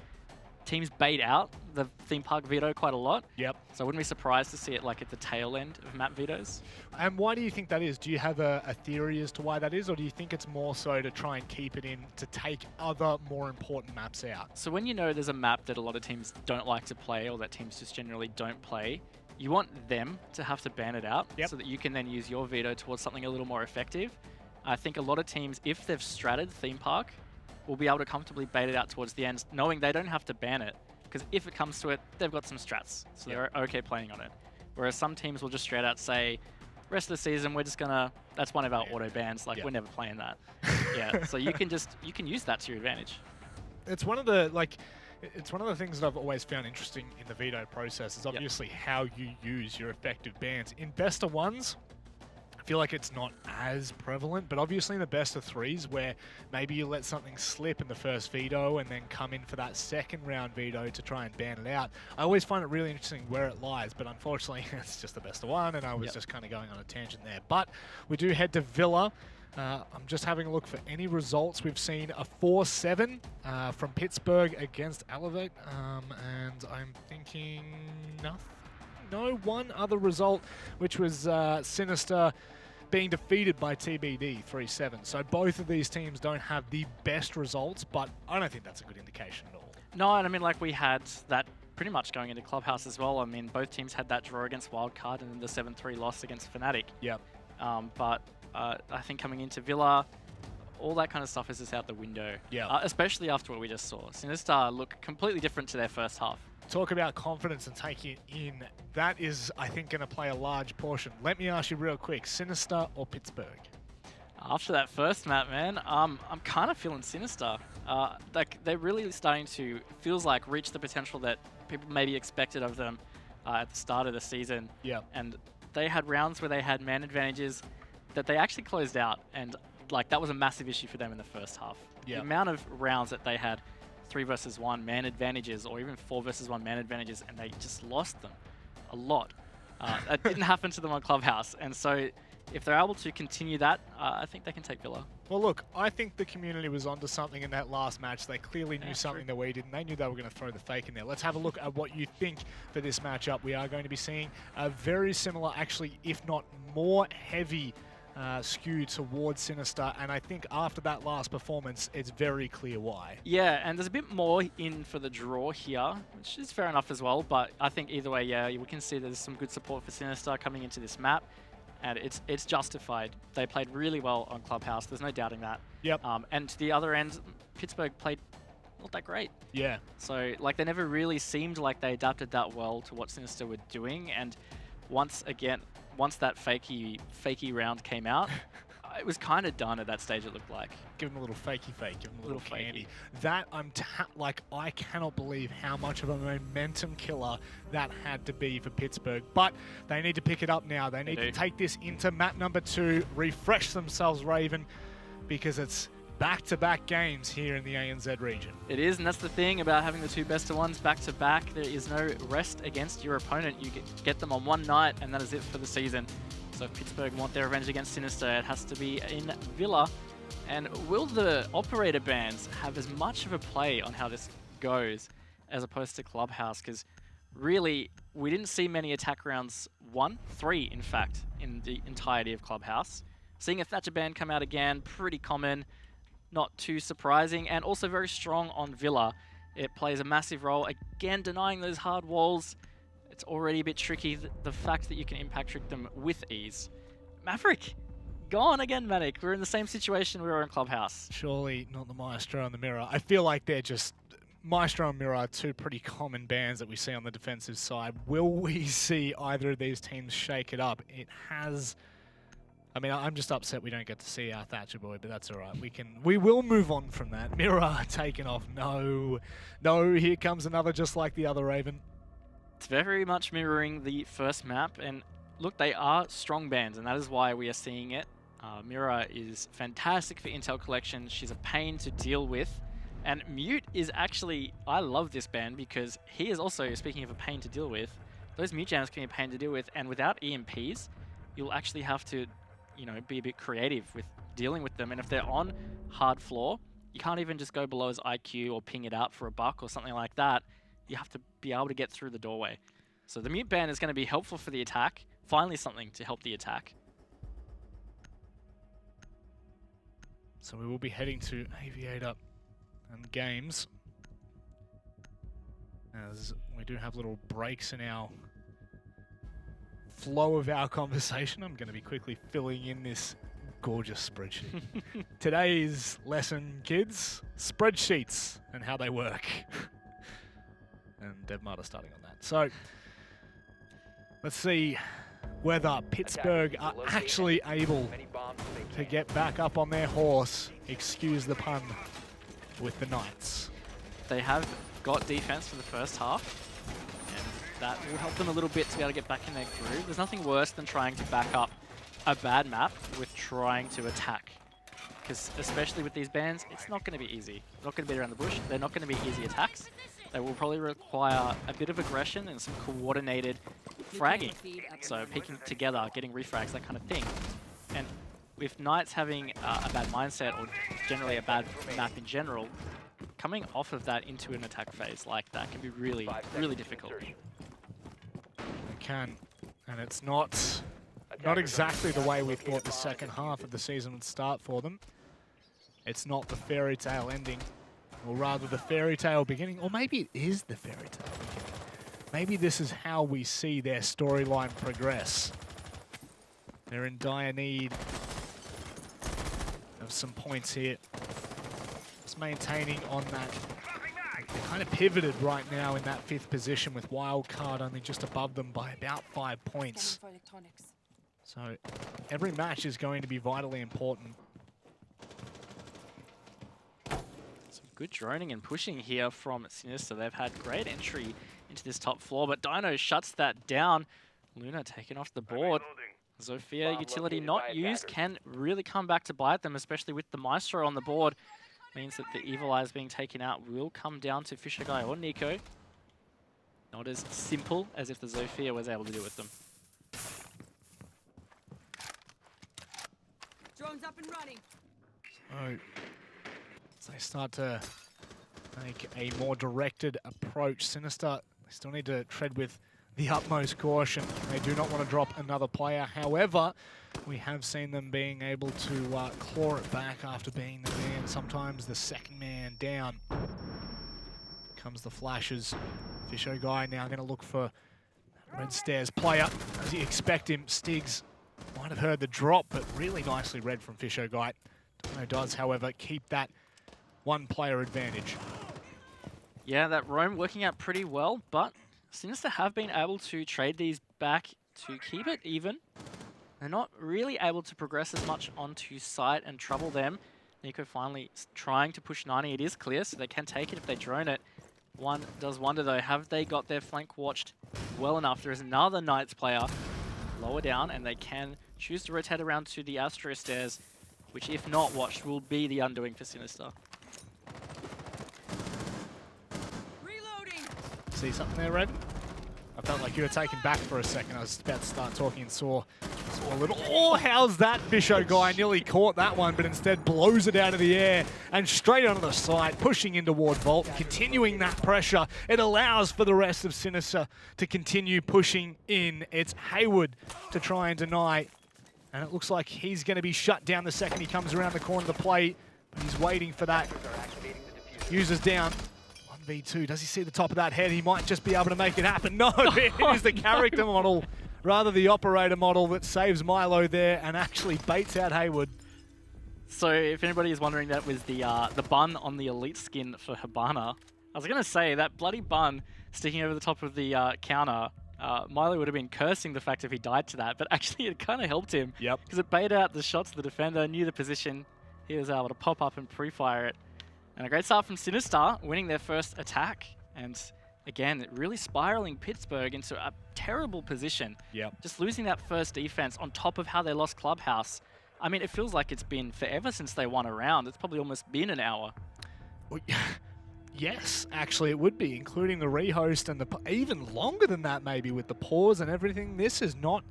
Speaker 5: teams bait out the theme park veto quite a lot.
Speaker 4: Yep.
Speaker 5: So I wouldn't be surprised to see it like at the tail end of map vetoes.
Speaker 4: And why do you think that is? Do you have a theory as to why that is, or do you think it's more so to try and keep it in to take other more important maps out?
Speaker 5: So when you know there's a map that a lot of teams don't like to play, or that teams just generally don't play, you want them to have to ban it out so that you can then use your veto towards something a little more effective. I think a lot of teams, if they've stratted theme park, will be able to comfortably bait it out towards the end, knowing they don't have to ban it. Because if it comes to it, they've got some strats, so they're okay playing on it. Whereas some teams will just straight out say, rest of the season, we're just gonna. That's one of our auto bans. Like we're never playing that. Yeah. So you can use that to your advantage.
Speaker 4: It's one of the it's one of the things that I've always found interesting in the veto process is obviously how you use your effective bans. In best of ones, I feel like it's not as prevalent, but obviously in the best of threes where maybe you let something slip in the first veto and then come in for that second round veto to try and ban it out. I always find it really interesting where it lies, but unfortunately it's just the best of one and I was just kind of going on a tangent there. But we do head to Villa. I'm just having a look for any results. We've seen a 4-7 from Pittsburgh against Elevate, and I'm thinking no one other result, which was Sinister being defeated by TBD 3-7. So both of these teams don't have the best results, but I don't think that's a good indication at all.
Speaker 5: No, and I mean, like we had that pretty much going into Clubhouse as well. I mean, both teams had that draw against Wildcard and then the 7-3 loss against Fnatic.
Speaker 4: Yep.
Speaker 5: But I think coming into Villa, all that kind of stuff is just out the window.
Speaker 4: Yeah.
Speaker 5: Especially after what we just saw. Sinister look completely different to their first half.
Speaker 4: Talk about confidence and taking it in. That is, I think, going to play a large portion. Let me ask you real quick, Sinister or Pittsburgh?
Speaker 5: After that first map, man, I'm kind of feeling Sinister. Like they're really starting to, feels like, reach the potential that people maybe expected of them at the start of the season.
Speaker 4: Yeah.
Speaker 5: And they had rounds where they had man advantages that they actually closed out, and like that was a massive issue for them in the first half.
Speaker 4: Yeah.
Speaker 5: The amount of rounds that they had 3 versus 1 man advantages, or even 4 versus 1 man advantages, and they just lost them a lot. That didn't happen to them on Clubhouse, and so if they're able to continue that, I think they can take Villa.
Speaker 4: Well, look, I think the community was onto something in that last match. They clearly knew something that we didn't. They knew they were going to throw the fake in there. Let's have a look at what you think for this matchup. We are going to be seeing a very similar, actually, if not more heavy skew towards Sinister, and I think after that last performance, it's very clear why.
Speaker 5: Yeah, and there's a bit more in for the draw here, which is fair enough as well, but I think either way, yeah, we can see there's some good support for Sinister coming into this map, and it's justified. They played really well on Clubhouse, there's no doubting that.
Speaker 4: Yep.
Speaker 5: And to the other end, Pittsburgh played not that great.
Speaker 4: Yeah.
Speaker 5: So, like, they never really seemed like they adapted that well to what Sinister were doing, and once that fakey round came out, it was kind of done at that stage, it looked like.
Speaker 4: Give him a little fakey fake, give him a little candy. That, I cannot believe how much of a momentum killer that had to be for Pittsburgh. But they need to pick it up now. They need to take this into map number 2, refresh themselves, Raven, because it's back-to-back games here in the ANZ region.
Speaker 5: It is, and that's the thing about having the 2 best-of-ones back-to-back. There is no rest against your opponent. You get them on one night, and that is it for the season. So if Pittsburgh want their revenge against Sinister, it has to be in Villa. And will the operator bans have as much of a play on how this goes as opposed to Clubhouse? Because really, we didn't see many attack rounds 3, in fact, in the entirety of Clubhouse. Seeing a Thatcher ban come out again, pretty common. Not too surprising, and also very strong on Villa. It plays a massive role. Again, denying those hard walls, it's already a bit tricky. The fact that you can impact trick them with ease. Maverick, gone again, Manic. We're in the same situation we were in Clubhouse.
Speaker 4: Surely not the Maestro and the Mirror. I feel like they're just... Maestro and Mirror are 2 pretty common bans that we see on the defensive side. Will we see either of these teams shake it up? It has... I mean, I'm just upset we don't get to see our Thatcher boy, but that's all right. We will move on from that. Mirror taken off. No, here comes another just like the other, Raven.
Speaker 5: It's very much mirroring the first map, and look, they are strong bans, and that is why we are seeing it. Mirror is fantastic for intel collection. She's a pain to deal with, and Mute is actually, I love this ban because he is also, speaking of a pain to deal with, those Mute jams can be a pain to deal with, and without EMPs, you'll actually have to be a bit creative with dealing with them. And if they're on hard floor, you can't even just go below his IQ or ping it out for a buck or something like that. You have to be able to get through the doorway. So the mute ban is going to be helpful for the attack. Finally something to help the attack.
Speaker 4: So we will be heading to Aviator and Games, as we do have little breaks in our flow of our conversation. I'm going to be quickly filling in this gorgeous spreadsheet. Today's lesson, kids, spreadsheets and how they work. And DevMart are starting on that. So let's see whether Pittsburgh are actually able to get back up on their horse, excuse the pun, with the Knights.
Speaker 5: They have got defense for the first half, and that will help them a little bit to be able to get back in their groove. There's nothing worse than trying to back up a bad map with trying to attack. Because especially with these bands, it's not going to be easy. They're not going to be around the bush. They're not going to be easy attacks. They will probably require a bit of aggression and some coordinated fragging. So peeking together, getting refrags, that kind of thing. And with Knights having a bad mindset, or generally a bad map in general, coming off of that into an attack phase like that can be really, really difficult.
Speaker 4: It can, and it's not exactly the way we thought the second half of the season would start for them. It's not the fairy tale ending, or rather the fairy tale beginning, or maybe it is the fairy tale beginning. Maybe this is how we see their storyline progress. They're in dire need of some points here. Just maintaining on that. They're kind of pivoted right now in that 5th position with Wildcard only just above them by about 5 points. So every match is going to be vitally important.
Speaker 5: Some good droning and pushing here from Sinister. They've had great entry into this top floor, but Dino shuts that down. Luna taken off the board. Zofia utility not used can really come back to bite them, especially with the Maestro on the board. Means that the Evil Eyes being taken out will come down to Fisher Guy or Nico. Not as simple as if the Zofia was able to do with them.
Speaker 7: Drones up and running.
Speaker 4: So they start to make a more directed approach. Sinister, they still need to tread with the utmost caution. They do not want to drop another player. However, we have seen them being able to claw it back after being the man, sometimes the second man down. Comes the flashes. Fisho Guy now going to look for Red Stairs player. As you expect him, Stiggs might have heard the drop, but really nicely read from Fisho Guy. Dino does, however, keep that one player advantage.
Speaker 5: Yeah, that roam working out pretty well, but Sinister have been able to trade these back to keep it even. They're not really able to progress as much onto site and trouble them. Nico finally trying to push 90. It is clear, so they can take it if they drone it. One does wonder though, have they got their flank watched well enough? There is another Knights player lower down, and they can choose to rotate around to the Astro Stairs, which if not watched will be the undoing for Sinister.
Speaker 7: Reloading.
Speaker 4: See something there, Red? I felt like you were taken back for a second. I was about to start talking and saw a little... Oh, how's that? Fisho Guy nearly caught that one, but instead blows it out of the air and straight onto the side, pushing in toward Vault, continuing that pressure. It allows for the rest of Sinister to continue pushing in. It's Hayward to try and deny, and it looks like he's going to be shut down the second he comes around the corner of the play, but he's waiting for that. Users down. V2, does he see the top of that head? He might just be able to make it happen. No, it is the character model, rather the operator model, that saves Milo there and actually baits out Hayward.
Speaker 5: So if anybody is wondering, that was the bun on the elite skin for Hibana. I was going to say, that bloody bun sticking over the top of the counter, Milo would have been cursing the fact if he died to that, but actually it kind of helped him.
Speaker 4: Yep.
Speaker 5: Because it baited out the shots of the defender, knew the position, he was able to pop up and pre-fire it. And a great start from Sinister, winning their first attack. And again, really spiraling Pittsburgh into a terrible position.
Speaker 4: Yep.
Speaker 5: Just losing that first defense on top of how they lost Clubhouse. I mean, it feels like it's been forever since they won a round. It's probably almost been an hour.
Speaker 4: Well, yes, actually it would be, including the rehost and even longer than that maybe with the pause and everything. This is not...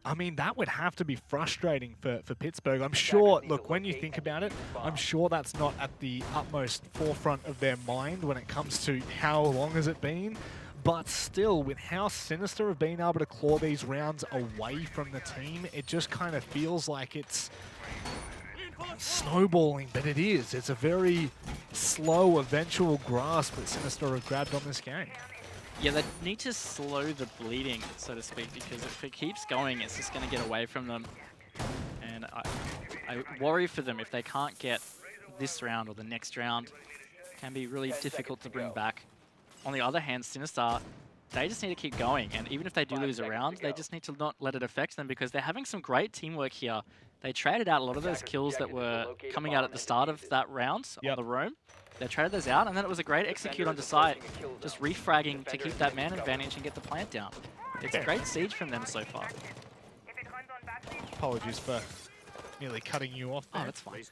Speaker 4: I mean, that would have to be frustrating for Pittsburgh. I'm sure, look, when you think about it, I'm sure that's not at the utmost forefront of their mind when it comes to how long has it been. But still, with how Sinister have been able to claw these rounds away from the team, it just kind of feels like it's snowballing, but it is. It's a very slow, eventual grasp that Sinister have grabbed on this game.
Speaker 5: Yeah, they need to slow the bleeding, so to speak, because if it keeps going, it's just going to get away from them. And I worry for them if they can't get this round or the next round. It can be really difficult to bring back. On the other hand, Sinister they just need to keep going. And even if they do lose a round, they just need to not let it affect them because they're having some great teamwork here. They traded out a lot of those kills that were coming out at the start of that round on the roam. They traded those out, and then it was a great execute on Decide, just refragging to keep that man advantage and get the plant down. It's a great siege from them so far.
Speaker 4: Apologies for nearly cutting you off there.
Speaker 5: Oh, that's fine.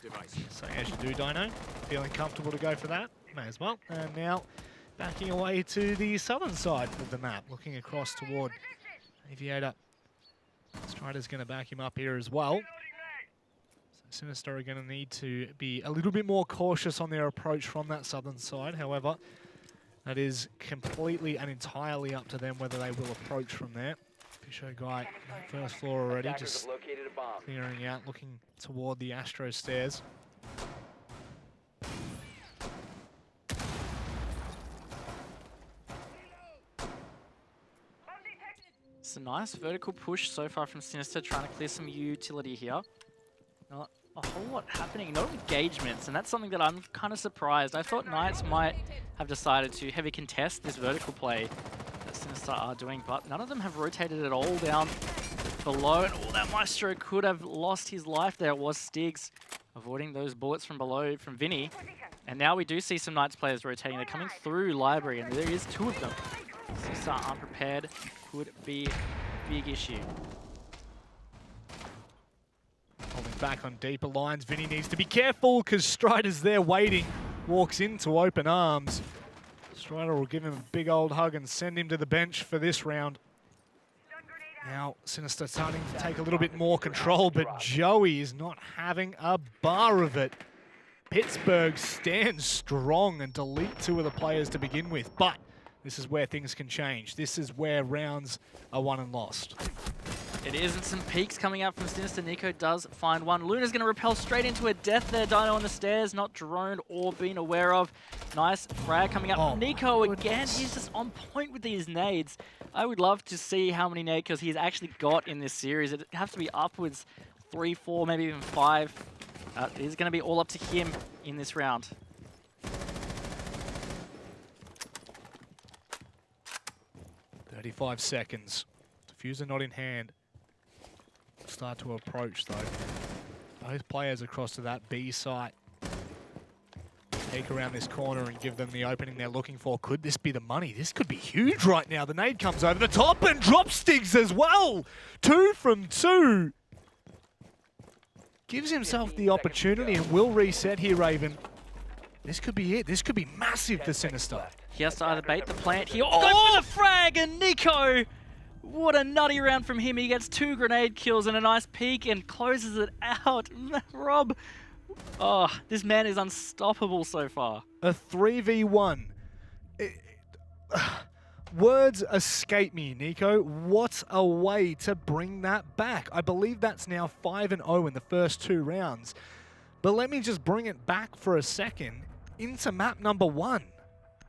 Speaker 4: So as you do, Dino, feeling comfortable to go for that? May as well. And now backing away to the southern side of the map, looking across toward Aviator. Strider's going to back him up here as well. So Sinister are going to need to be a little bit more cautious on their approach from that southern side. However, that is completely and entirely up to them whether they will approach from there. Fisho guy, first floor already, just clearing out, looking toward the Astro stairs.
Speaker 5: It's a nice vertical push so far from Sinister, trying to clear some utility here. Not a whole lot happening, no engagements, and that's something that I'm kind of surprised. I thought Knights might have decided to heavy contest this vertical play that Sinister are doing, but none of them have rotated at all down below, and all that Maestro could have lost his life there. It was Stiggs avoiding those bullets from below from Vinny, and now we do see some Knights players rotating. They're coming through Library, and there is 2 of them. Sinister unprepared could be a big issue.
Speaker 4: Holding back on deeper lines. Vinny needs to be careful because Strider's there waiting. Walks into open arms. Strider will give him a big old hug and send him to the bench for this round. Now Sinister starting to take a little bit more control, but Joey is not having a bar of it. Pittsburgh stands strong and delete 2 of the players to begin with, but this is where things can change. This is where rounds are won and lost.
Speaker 5: It is, and some peaks coming out from Sinister. Nico does find one. Luna's going to repel straight into a death there. Dino on the stairs, not droned or been aware of. Nice frag coming up from Nico again. He's just on point with these nades. I would love to see how many nade kills he's actually got in this series. It'd have to be upwards 3, 4, maybe even 5. It's going to be all up to him in this round.
Speaker 4: 35 seconds. Diffuser not in hand. Start to approach though. Both players across to that B site. Take around this corner and give them the opening they're looking for. Could this be the money? This could be huge right now. The nade comes over the top and drops Stiggs as well. 2 from 2. Gives himself the opportunity and will reset here, Raven. This could be it. This could be massive for Sinister.
Speaker 5: He has to either bait the plant here or go for the frag, and Nico! What a nutty round from him. He gets 2 grenade kills and a nice peek and closes it out. Rob, oh, this man is unstoppable so far.
Speaker 4: A 3v1. Words escape me, Nico. What a way to bring that back. I believe that's now 5-0 in the first 2 rounds. But let me just bring it back for a second into map number 1.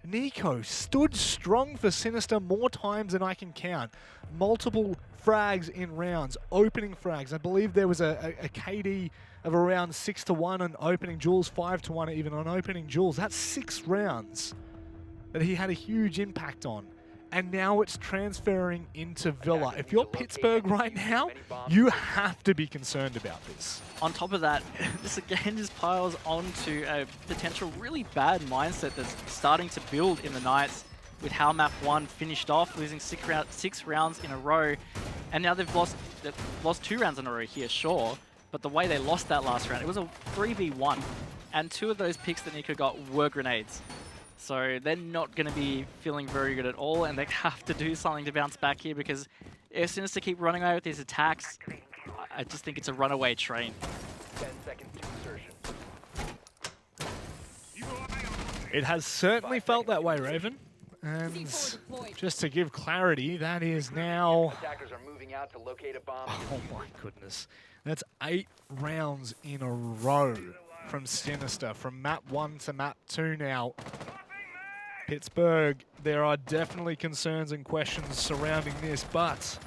Speaker 4: Nico stood strong for Sinister more times than I can count. Multiple frags in rounds, opening frags. I believe there was a KD of around 6-1 on opening duels, 5-1 even on opening duels. That's 6 rounds that he had a huge impact on. And now it's transferring into Villa. If you're Pittsburgh right now, you have to be concerned about this.
Speaker 5: On top of that, this again just piles onto a potential really bad mindset that's starting to build in the Knights with how map 1 finished off, losing 6 rounds in a row. And now they've lost 2 rounds in a row here, sure. But the way they lost that last round, it was a 3v1. And 2 of those picks that Nico got were grenades. So they're not going to be feeling very good at all, and they have to do something to bounce back here because if Sinister keep running away with these attacks, I just think it's a runaway train.
Speaker 6: 10 seconds to insertion.
Speaker 4: It has certainly felt that way, Raven. And just to give clarity, that is now...
Speaker 6: Attackers are moving out to locate a bomb.
Speaker 4: Oh my goodness. That's 8 rounds in a row from Sinister, from map 1 to map 2 now. Pittsburgh, there are definitely concerns and questions surrounding this, but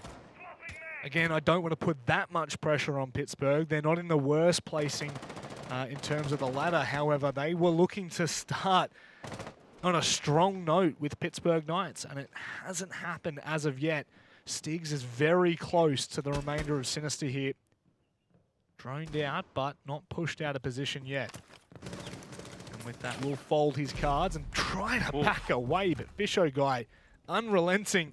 Speaker 4: again, I don't want to put that much pressure on Pittsburgh. They're not in the worst placing in terms of the ladder. However, they were looking to start on a strong note with Pittsburgh Knights, and it hasn't happened as of yet. Stiggs is very close to the remainder of Sinister here. Droned out, but not pushed out of position yet. And with that, will fold his cards and try to back away, but Fisho guy, unrelenting,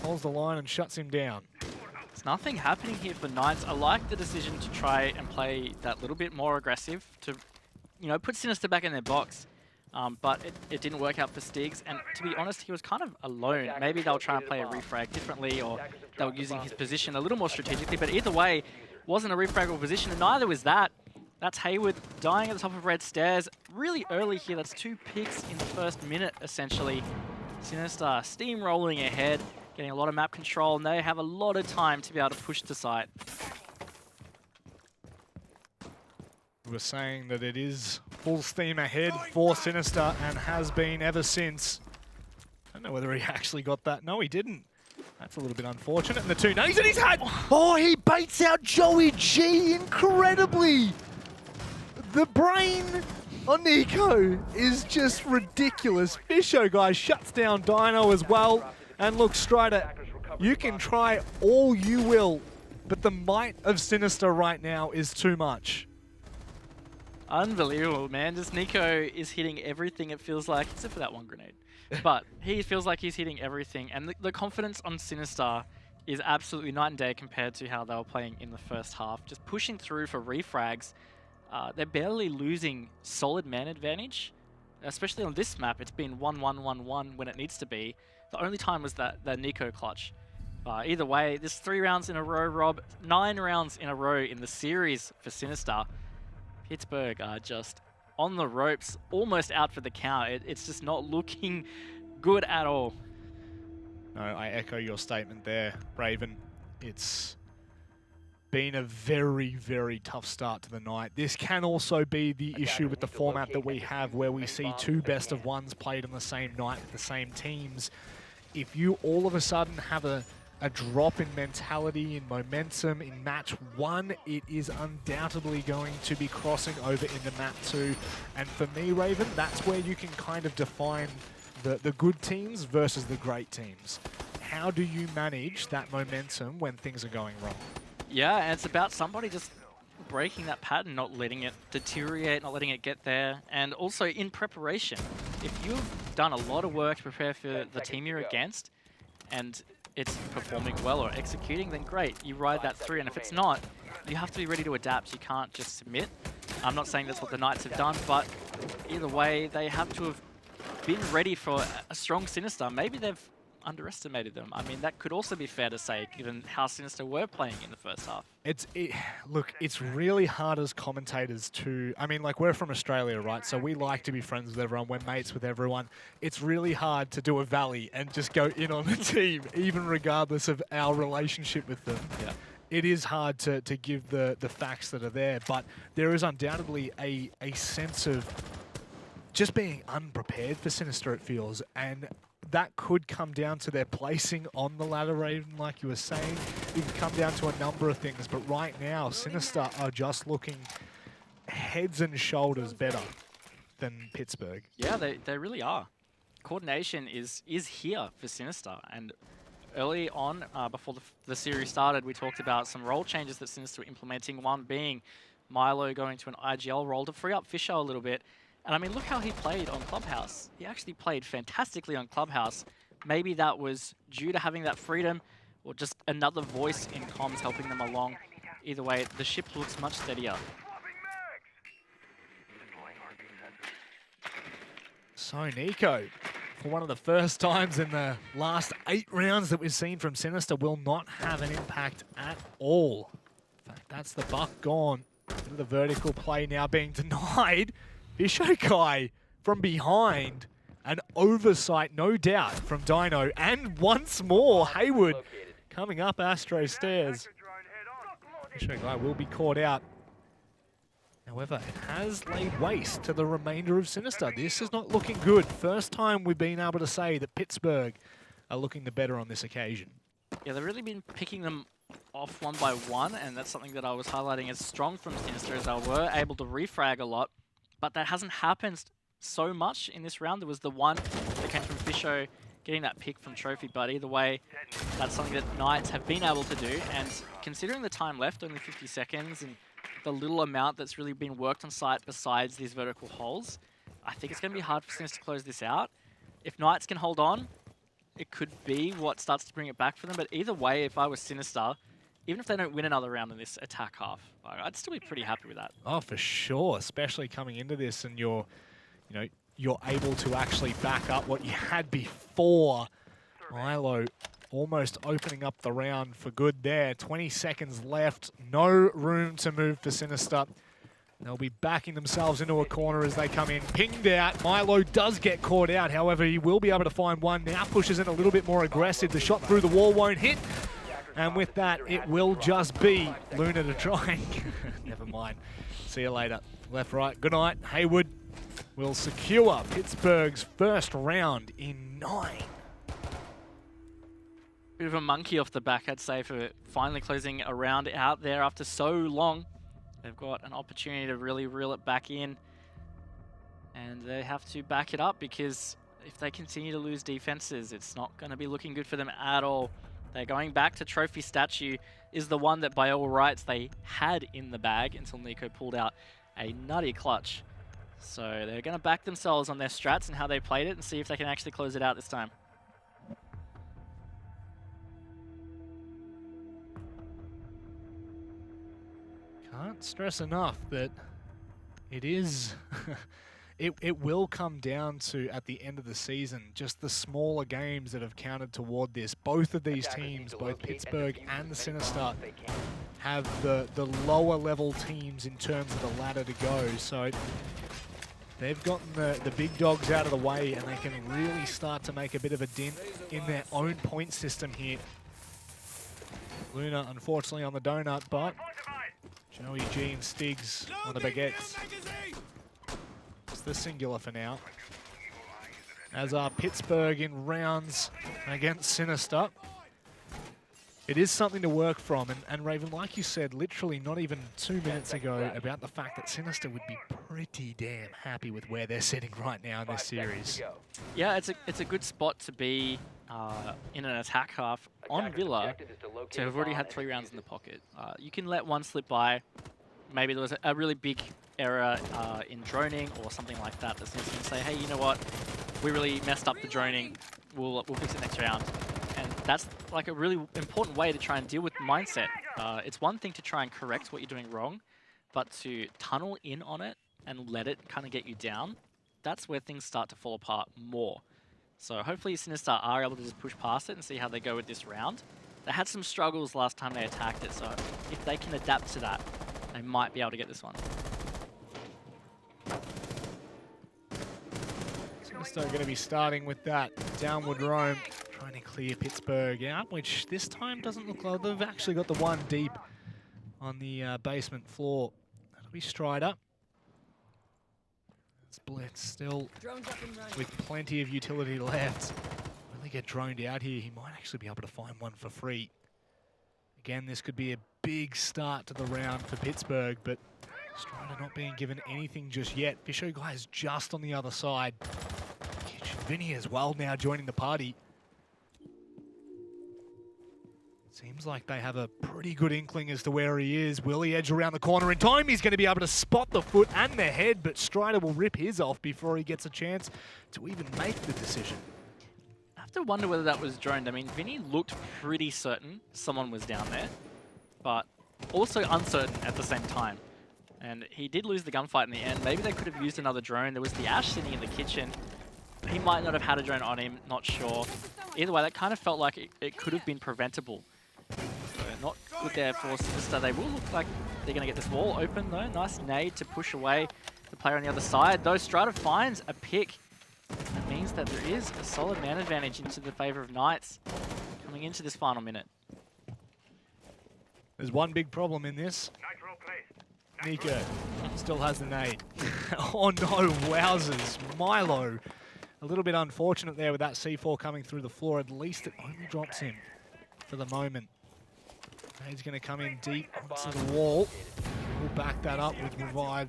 Speaker 4: holds the line and shuts him down.
Speaker 5: There's nothing happening here for Knights. I like the decision to try and play that little bit more aggressive to, you know, put Sinister back in their box. But it didn't work out for Stiggs, and to be honest, he was kind of alone. Maybe they'll try and play a refrag differently, or they were using his position a little more strategically, but either way, wasn't a refragable position, and neither was that. That's Hayward dying at the top of red stairs really early here. That's 2 picks in the first minute, essentially. Sinister steamrolling ahead, getting a lot of map control, and they have a lot of time to be able to push to site.
Speaker 4: We're saying that it is full steam ahead for Sinister and has been ever since. I don't know whether he actually got that. No, he didn't. That's a little bit unfortunate. And the 2 nays that he's had. Oh, he baits out Joey G incredibly. The brain on Nico is just ridiculous. Fisho guy shuts down Dino as well. And look, Strider, you can try all you will, but the might of Sinister right now is too much.
Speaker 5: Unbelievable, man. Just Nico is hitting everything, it feels like, except for that one grenade. But he feels like he's hitting everything. And the confidence on Sinister is absolutely night and day compared to how they were playing in the first half. Just pushing through for refrags. They're barely losing solid man advantage. Especially on this map, it's been 1-1-1-1 when it needs to be. The only time was that Nico clutch. Either way, this 3 rounds in a row, Rob. 9 rounds in a row in the series for Sinister. Pittsburgh are just on the ropes, almost out for the count. It's just not looking good at all.
Speaker 4: No, I echo your statement there, Raven. It's been a very, very tough start to the night. This can also be the issue with the format that we have, where we see 2 best of ones played on the same night with the same teams. If you all of a sudden have a drop in mentality, in momentum, in match 1, it is undoubtedly going to be crossing over into map 2. And for me, Raven, that's where you can kind of define the good teams versus the great teams. How do you manage that momentum when things are going wrong?
Speaker 5: Yeah, and it's about somebody just breaking that pattern, not letting it deteriorate, not letting it get there. And also in preparation. If you've done a lot of work to prepare for the team you're against, and it's performing well or executing, then great, you ride that through. And if it's not, you have to be ready to adapt. You can't just submit. I'm not saying that's what the Knights have done, but either way, they have to have been ready for a strong Sinister. Maybe they've underestimated them. I mean, that could also be fair to say, given how Sinister were playing in the first half.
Speaker 4: Look, it's really hard as commentators to, I mean, like, we're from Australia, right? So we like to be friends with everyone. We're mates with everyone. It's really hard to do a Valley and just go in on the team, even regardless of our relationship with them.
Speaker 5: Yeah.
Speaker 4: It is hard to give the facts that are there, but there is undoubtedly a sense of just being unprepared for Sinister, it feels, and that could come down to their placing on the ladder, Raven, like you were saying. It could come down to a number of things, but right now, Sinister are just looking heads and shoulders better than Pittsburgh.
Speaker 5: Yeah, they really are. Coordination is here for Sinister, and early on, before the series started, we talked about some role changes that Sinister were implementing, one being Milo going to an IGL role to free up Fisho a little bit. And I mean, look how he played on Clubhouse. He actually played fantastically on Clubhouse. Maybe that was due to having that freedom, or just another voice in comms helping them along. Either way, the ship looks much steadier.
Speaker 4: So Nico, for one of the first times in the last 8 rounds that we've seen from Sinister, will not have an impact at all. In fact, that's the buck gone. The vertical play now being denied. Fisho guy from behind. An oversight, no doubt, from Dino. And once more, Hayward coming up Astro stairs. Fisho guy will be caught out. However, it has laid waste to the remainder of Sinister. This is not looking good. First time we've been able to say that Pittsburgh are looking the better on this occasion.
Speaker 5: Yeah, they've really been picking them off one by one, and that's something that I was highlighting as strong from Sinister, as they were able to refrag a lot. But that hasn't happened so much in this round. There was the one that came from Fisho getting that pick from Trophy, but either way, that's something that Knights have been able to do. And considering the time left, only 50 seconds, and the little amount that's really been worked on site besides these vertical holes, I think it's going to be hard for Sinister to close this out. If Knights can hold on, it could be what starts to bring it back for them. But either way, if I was Sinister, even if they don't win another round in this attack half, I'd still be pretty happy with that.
Speaker 4: Oh, for sure, especially coming into this and you're able to actually back up what you had before. Milo almost opening up the round for good there. 20 seconds left, no room to move for Sinister. They'll be backing themselves into a corner as they come in. Pinged out. Milo does get caught out. However, he will be able to find one. Now pushes in a little bit more aggressive. The shot through the wall won't hit. And with that, it will just be Luna to try and... Never mind. See you later. Left, right. Good night. Haywood will secure Pittsburgh's first round in 9.
Speaker 5: Bit of a monkey off the back, I'd say, for finally closing a round out there after so long. They've got an opportunity to really reel it back in. And they have to back it up because if they continue to lose defenses, it's not going to be looking good for them at all. They're going back to Trophy Statue, is the one that by all rights they had in the bag until Nico pulled out a nutty clutch. So they're going to back themselves on their strats and how they played it and see if they can actually close it out this time.
Speaker 4: Can't stress enough that it is... It will come down to, at the end of the season, just the smaller games that have counted toward this. Both of these teams, both Pittsburgh and Sinister, have the lower level teams in terms of the ladder to go. So they've gotten the big dogs out of the way and they can really start to make a bit of a dent in their own point system here. Luna, unfortunately, on the donut, but Joey G and Stiggs on the baguettes. The singular for now. As are Pittsburgh in rounds against Sinister. It is something to work from, and Raven, like you said, literally not even 2 minutes ago, about the fact that Sinister would be pretty damn happy with where they're sitting right now in this series.
Speaker 5: Yeah, it's a good spot to be in an attack half on Villa to have already had 3 rounds in the pocket. You can let one slip by. Maybe there was a really big error in droning or something like that. That seems to say, hey, you know what? We really messed up the droning. We'll fix it next round. And that's like a really important way to try and deal with mindset. It's one thing to try and correct what you're doing wrong, but to tunnel in on it and let it kind of get you down, that's where things start to fall apart more. So hopefully Sinister are able to just push past it and see how they go with this round. They had some struggles last time they attacked it, so if they can adapt to that, they might be able to get this one.
Speaker 4: Sinister going to be starting with that downward roam, trying to clear Pittsburgh out, which this time doesn't look like they've actually got the one deep on the basement floor. That'll be Strider. Blitz still with plenty of utility left. When they get droned out here, he might actually be able to find one for free. Again, this could be a big start to the round for Pittsburgh, but Strider not being given anything just yet. Fisho guys just on the other side. Vinny as well now joining the party. Seems like they have a pretty good inkling as to where he is. Will he edge around the corner in time? He's going to be able to spot the foot and the head, but Strider will rip his off before he gets a chance to even make the decision.
Speaker 5: I have to wonder whether that was droned. I mean, Vinny looked pretty certain someone was down there, but also uncertain at the same time. And he did lose the gunfight in the end. Maybe they could have used another drone. There was the Ash sitting in the kitchen. He might not have had a drone on him, not sure. Either way, that kind of felt like it could have been preventable. So not good there for Sinister. They will look like they're going to get this wall open though. Nice nade to push away the player on the other side. Though Strider finds a pick. That means that there is a solid man advantage into the favor of Knights coming into this final minute.
Speaker 4: There's one big problem in this. Nico still has the nade. Oh no, wowzers. Milo. A little bit unfortunate there with that C4 coming through the floor. At least it only drops him for the moment. He's going to come in deep onto the wall. We'll back that up with Revive.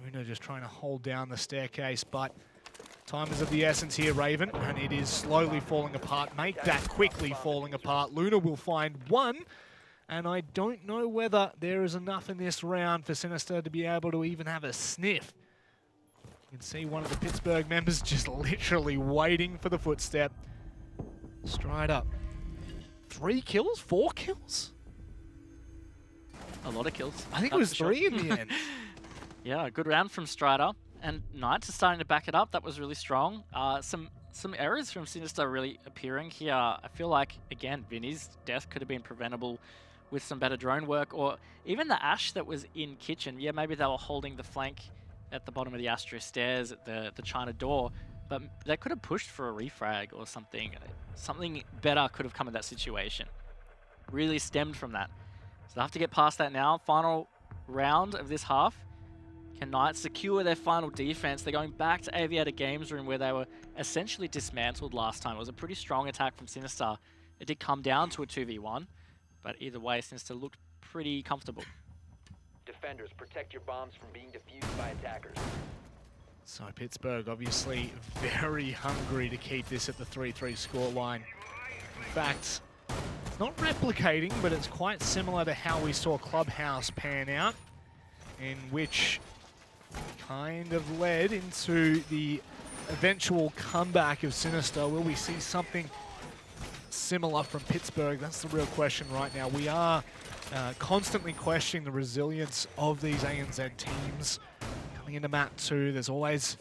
Speaker 4: Luna just trying to hold down the staircase, but time is of the essence here, Raven, and it is slowly falling apart. Make that quickly falling apart. Luna will find one, and I don't know whether there is enough in this round for Sinister to be able to even have a sniff. You can see one of the Pittsburgh members just literally waiting for the footstep. Strider. 3 kills? 4 kills?
Speaker 5: A lot of kills.
Speaker 4: I think it was 3 in the end.
Speaker 5: Yeah, a good round from Strider. And Knights are starting to back it up. That was really strong. Some errors from Sinister really appearing here. I feel like, again, Vinny's death could have been preventable with some better drone work, or even the Ash that was in kitchen. Yeah, maybe they were holding the flank at the bottom of the Astro stairs at the China door, but they could have pushed for a refrag or something. Something better could have come in that situation. Really stemmed from that. So they have to get past that now. Final round of this half. Can Knights secure their final defense? They're going back to Aviator Games Room where they were essentially dismantled last time. It was a pretty strong attack from Sinister. It did come down to a 2v1, but either way, Sinister looked pretty comfortable.
Speaker 6: Defenders, protect your bombs from being defused by attackers.
Speaker 4: So Pittsburgh obviously very hungry to keep this at the 3-3 scoreline. In fact, it's not replicating, but it's quite similar to how we saw Clubhouse pan out, in which kind of led into the eventual comeback of Sinister. Will we see something similar from Pittsburgh? That's the real question right now. We are constantly questioning the resilience of these ANZ teams. Coming into map 2, there's always,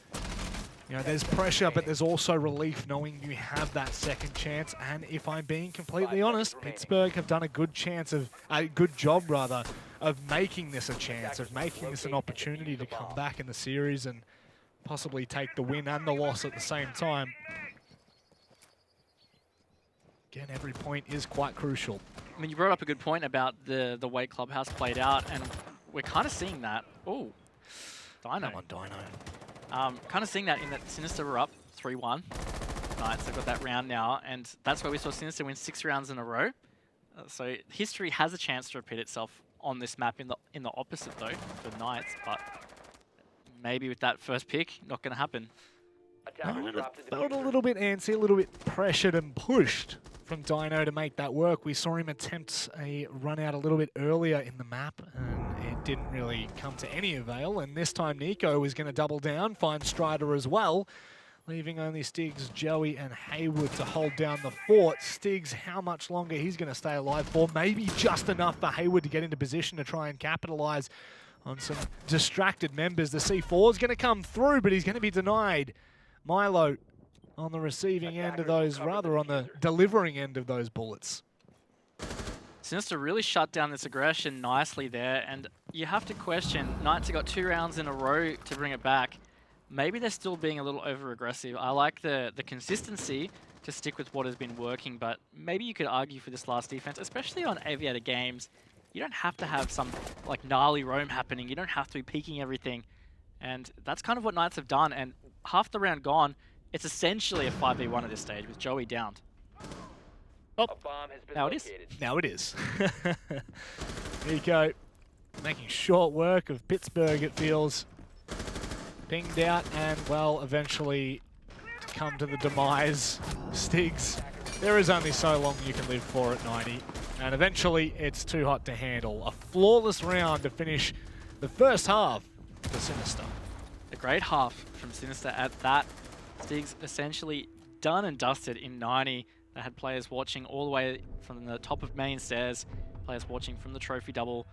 Speaker 4: there's pressure, but there's also relief knowing you have that second chance. And if I'm being completely honest, Pittsburgh have done a good job of making this a chance, of making this an opportunity to come back in the series and possibly take the win and the loss at the same time. Again, every point is quite crucial.
Speaker 5: I mean, you brought up a good point about the way Clubhouse played out, and we're kind of seeing that. Oh, Dino.
Speaker 4: Come on, Dino.
Speaker 5: Kind of seeing that in that Sinister were up 3-1. Knights have got that round now, and that's where we saw Sinister win 6 rounds in a row. So history has a chance to repeat itself on this map in the opposite though for Knights, but maybe with that first pick, not going to happen.
Speaker 4: Felt a little bit antsy, a little bit pressured and pushed from Dino to make that work. We saw him attempt a run out a little bit earlier in the map, and it didn't really come to any avail. And this time Nico was going to double down, find Strider as well, leaving only Stiggs, Joey and Haywood to hold down the fort. Stiggs, how much longer he's going to stay alive for? Maybe just enough for Haywood to get into position to try and capitalize on some distracted members. The C4 is going to come through, but he's going to be denied. Milo on the receiving end of those, rather on the delivering end of those bullets.
Speaker 5: Sinister really shut down this aggression nicely there, and you have to question, Knights have got 2 rounds in a row to bring it back. Maybe they're still being a little over-aggressive. I like the consistency to stick with what has been working, but maybe you could argue for this last defense, especially on Aviator Games. You don't have to have some like gnarly roam happening. You don't have to be peeking everything. And that's kind of what Knights have done, and half the round gone, it's essentially a 5v1 at this stage with Joey downed.
Speaker 4: Oh,
Speaker 5: now it is.
Speaker 4: Now it is. Nico making short work of Pittsburgh, it feels. Pinged out and, well, eventually to come to the demise. Stiggs, there is only so long you can live for at 90. And eventually it's too hot to handle. A flawless round to finish the first half for Sinister.
Speaker 5: A great half from Sinister at that. Stiggs essentially done and dusted in 90. They had players watching all the way from the top of main stairs, players watching from the trophy double.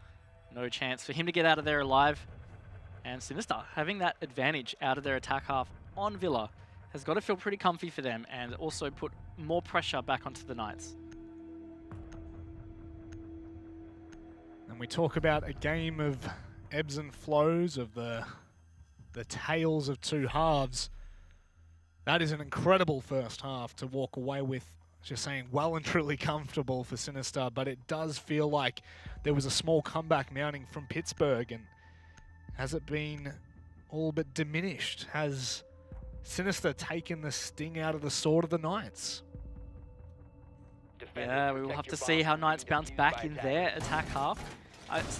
Speaker 5: No chance for him to get out of there alive. And Sinister having that advantage out of their attack half on Villa has got to feel pretty comfy for them and also put more pressure back onto the Knights.
Speaker 4: And we talk about a game of ebbs and flows, of the tales of 2 halves. That is an incredible first half to walk away with, just saying, well and truly comfortable for Sinister, but it does feel like there was a small comeback mounting from Pittsburgh, and has it been all but diminished? Has Sinister taken the sting out of the sword of the Knights?
Speaker 5: Yeah, we will have to see how Knights bounce back in their attack half.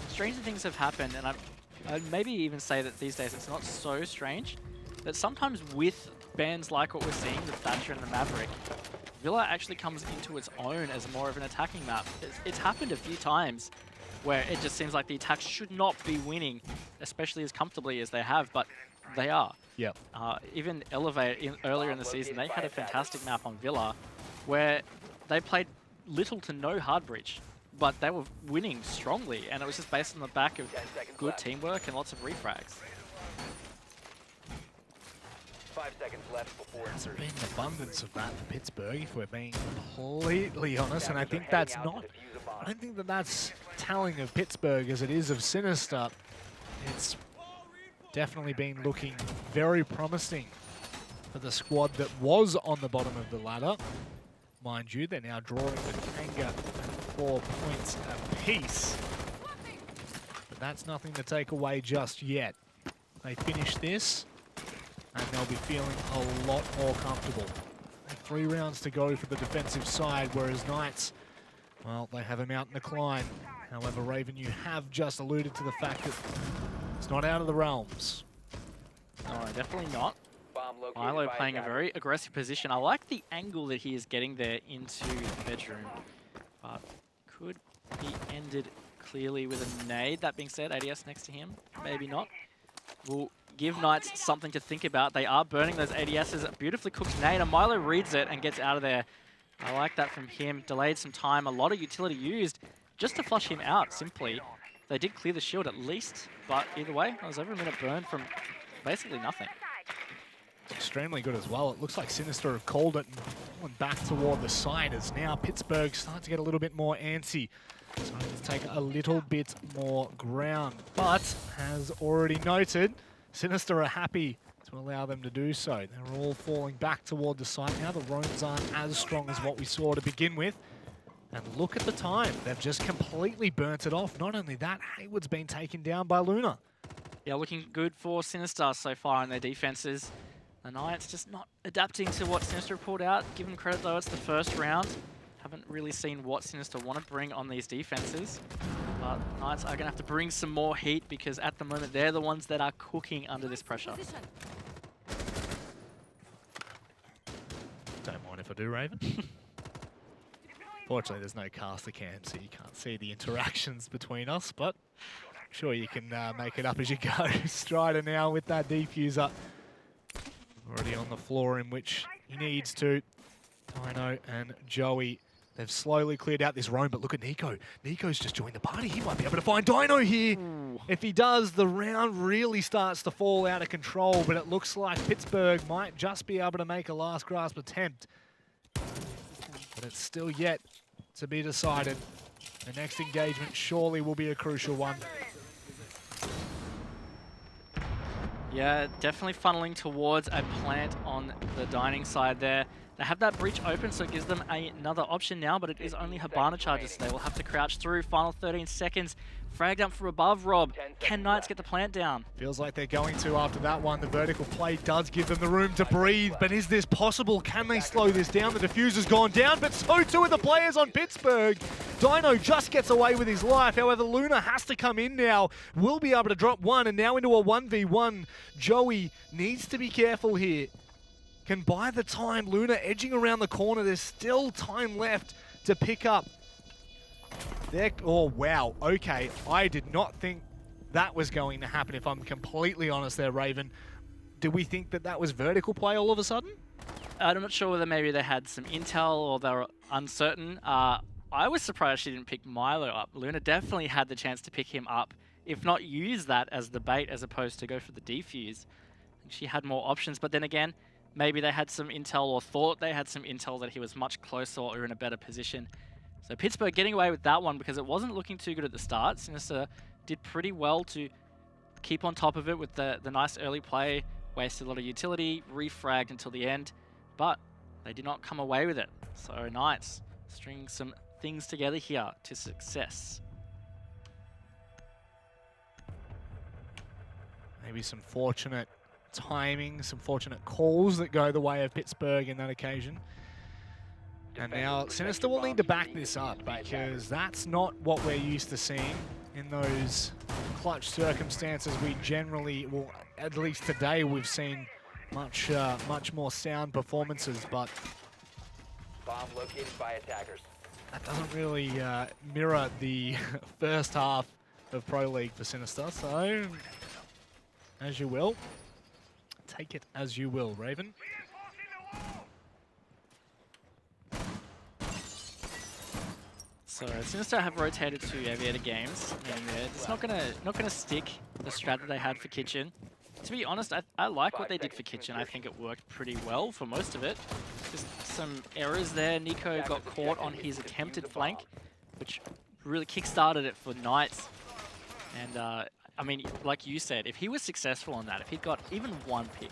Speaker 5: Stranger things have happened, and I'd maybe even say that these days it's not so strange that sometimes with bans like what we're seeing with Thatcher and the Maverick, Villa actually comes into its own as more of an attacking map. It's happened a few times where it just seems like the attacks should not be winning, especially as comfortably as they have, but they are.
Speaker 4: Yep.
Speaker 5: Even Elevate earlier in the season, they had a fantastic map on Villa where they played little to no hard breach, but they were winning strongly, and it was just based on the back of good teamwork and lots of refrags.
Speaker 6: 5 seconds left before
Speaker 4: There's
Speaker 6: insertion.
Speaker 4: been an abundance of that for Pittsburgh, if we're being completely honest, and I think that's not... I don't think that that's telling of Pittsburgh as it is of Sinister. It's definitely been looking very promising for the squad that was on the bottom of the ladder. Mind you, they're now drawing with Kanga at 4 points apiece. But that's nothing to take away just yet. They finish this, and they'll be feeling a lot more comfortable. 3 rounds to go for the defensive side, whereas Knights, well, they have a mountain to climb. However, Raven, you have just alluded to the fact that it's not out of the realms.
Speaker 5: No, definitely not.
Speaker 6: Bomb located
Speaker 5: Milo
Speaker 6: by
Speaker 5: playing a
Speaker 6: attacker.
Speaker 5: very aggressive position. I like the angle that he is getting there into the bedroom, but could be ended clearly with a nade. That being said, ADS next to him, maybe not. Will give Knights something to think about. They are burning those ADSs. A beautifully cooked nade, and Milo reads it and gets out of there. I like that from him. Delayed some time. A lot of utility used just to flush him out, simply. They did clear the shield at least, but either way, it was over a minute burn from basically nothing.
Speaker 4: Extremely good as well. It looks like Sinister have called it and went back toward the side as now Pittsburgh starts to get a little bit more antsy. Starting to take a little bit more ground. But, as already noted, Sinister are happy to allow them to do so. They're all falling back toward the side now. The roams aren't as strong as what we saw to begin with. And look at the time. They've just completely burnt it off. Not only that, Hayward's been taken down by Luna.
Speaker 5: Yeah, looking good for Sinister so far in their defenses. The Knights just not adapting to what Sinister pulled out. Give them credit though, it's the first round. Haven't really seen what Sinister want to bring on these defenses. But Knights are going to have to bring some more heat because at the moment they're the ones that are cooking under this pressure.
Speaker 4: Don't mind if I do, Raven. Fortunately, there's no caster cam, so you can't see the interactions between us, but I'm sure you can make it up as you go. Strider now with that defuser. Already on the floor in which he needs to. Dino and Joey, they've slowly cleared out this roam, but look at Nico. Nico's just joined the party. He might be able to find Dino here.
Speaker 5: Ooh.
Speaker 4: If he does, the round really starts to fall out of control, but it looks like Pittsburgh might just be able to make a last grasp attempt. But it's still yet to be decided. The next engagement surely will be a crucial one.
Speaker 5: Yeah, definitely funneling towards a plant on the dining side there. They have that breach open, so it gives them another option now, but it is only Habana charges, so they will have to crouch through. Final 13 seconds. Fragged up from above, Rob. Can Knights get the plant down?
Speaker 4: Feels like they're going to after that one. The vertical play does give them the room to breathe, but is this possible? Can they slow this down? The diffuser's gone down, but so too are the players on Pittsburgh. Dino just gets away with his life. However, Luna has to come in now. Will be able to drop one, and now into a 1v1. Joey needs to be careful here. Can buy the time. Luna edging around the corner. There's still time left to pick up. Oh, wow. Okay. I did not think that was going to happen, if I'm completely honest there, Raven. Do we think that that was vertical play all of a sudden?
Speaker 5: I'm not sure whether maybe they had some intel or they were uncertain. I was surprised she didn't pick Milo up. Luna definitely had the chance to pick him up, if not use that as the bait as opposed to go for the defuse. She had more options, but then again, maybe they had some intel or thought they had some intel that he was much closer or in a better position. So Pittsburgh getting away with that one because it wasn't looking too good at the start. Sinister did pretty well to keep on top of it with the nice early play, wasted a lot of utility, refragged until the end, but they did not come away with it. So Knights stringing some things together here to success.
Speaker 4: Maybe some fortunate timing, some fortunate calls that go the way of Pittsburgh in that occasion. And now Sinister will need to back this up because that's not what we're used to seeing. in those clutch circumstances, we generally, well, at least today, we've seen much more sound performances, but
Speaker 6: Bomb located by attackers.
Speaker 4: that doesn't really mirror the first half of Pro League for Sinister. So, as you will, take it as you will, Raven.
Speaker 5: So Sinister have rotated to Aviator Games, and it's not gonna stick the strat that they had for Kitchen. To be honest, I like what they did for Kitchen. I think it worked pretty well for most of it. Just some errors there. Nico got caught on his attempted flank, which really kick-started it for Knights. And I mean, like you said, if he was successful on that, if he'd got even one pick,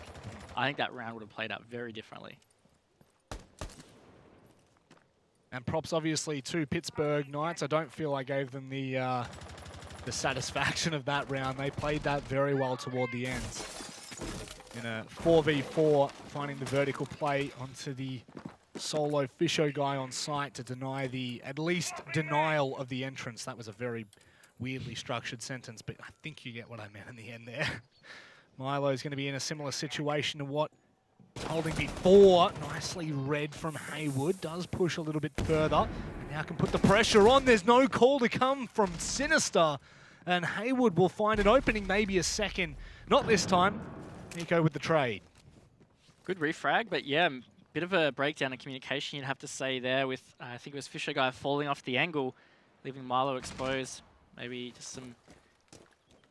Speaker 5: I think that round would have played out very differently.
Speaker 4: And props, obviously, to Pittsburgh Knights. I don't feel I gave them the satisfaction of that round. They played that very well toward the end. In a 4v4, finding the vertical play onto the solo Fisho guy on site to deny the, at least denial of the entrance. That was a very weirdly structured sentence, but I think you get what I meant in the end there. Milo's going to be in a similar situation to what holding before. Nicely read from Haywood. Does push a little bit further. And now can put the pressure on. There's no call to come from Sinister. And Haywood will find an opening, maybe a second. Not this time. Nico with the trade.
Speaker 5: Good refrag, but yeah, bit of a breakdown in communication, you'd have to say there with, I think it was Fisher guy falling off the angle, leaving Milo exposed. Maybe just some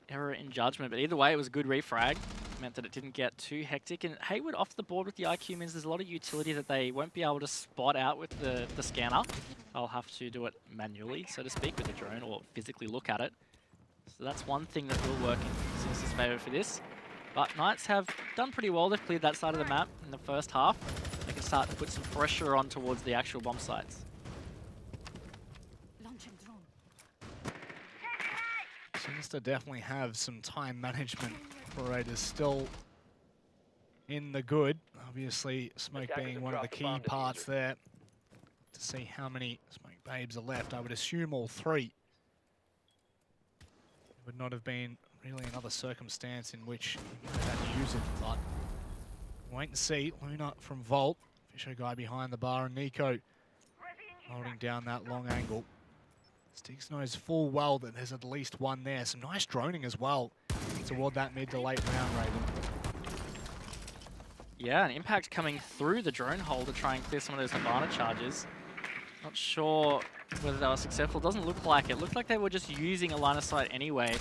Speaker 5: error in judgment, but either way, it was a good refrag. Meant that it didn't get too hectic. And Haywood off the board with the IQ means there's a lot of utility that they won't be able to spot out with the scanner. I'll have to do it manually, so to speak, with the drone or physically look at it. So that's one thing that will work in Sinister's favor for this. But Knights have done pretty well. They've cleared that side of the map in the first half. They can start to put some pressure on towards the actual bomb sites.
Speaker 7: Launching drone.
Speaker 4: Sinister definitely have some time management. Operators still in the good. Obviously, smoke being one of the key parts there. To see how many smoke babes are left, I would assume all three. It would not have been really another circumstance in which you had to use it, but wait and see. Luna from Volt. Fisher guy behind the bar, and Nico holding down that long angle. Stiggs knows full well that there's at least one there. Some nice droning as well toward that mid to late round, Raven.
Speaker 5: Yeah, an impact coming through the drone hole to try and clear some of those Havana charges. Not sure whether they were successful. Doesn't look like it. Looked like they were just using a line of sight anyway,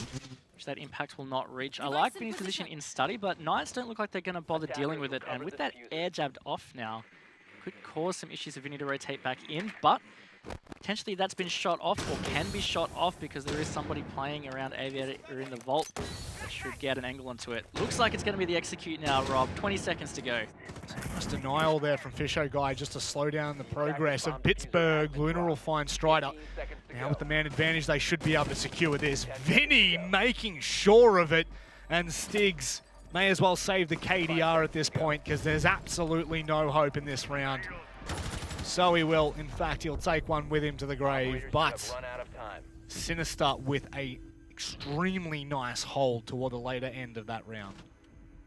Speaker 5: which that impact will not reach. I like Vinny's position in study, but Knights don't look like they're going to bother dealing with it. And with that air jabbed off now, could cause some issues for Vinny to rotate back in, but potentially that's been shot off or can be shot off because there is somebody playing around Aviator or in the vault that should get an angle onto it. Looks like it's going to be the execute now, Rob. 20 seconds to go.
Speaker 4: Nice denial there from Fisho guy just to slow down the progress of Pittsburgh. Luna will find Strider. Now with the man advantage, they should be able to secure this. Vinny making sure of it, and Stiggs may as well save the KDR at this point because there's absolutely no hope in this round. So he will. In fact, he'll take one with him to the grave, but Sinister with a extremely nice hold toward the later end of that round.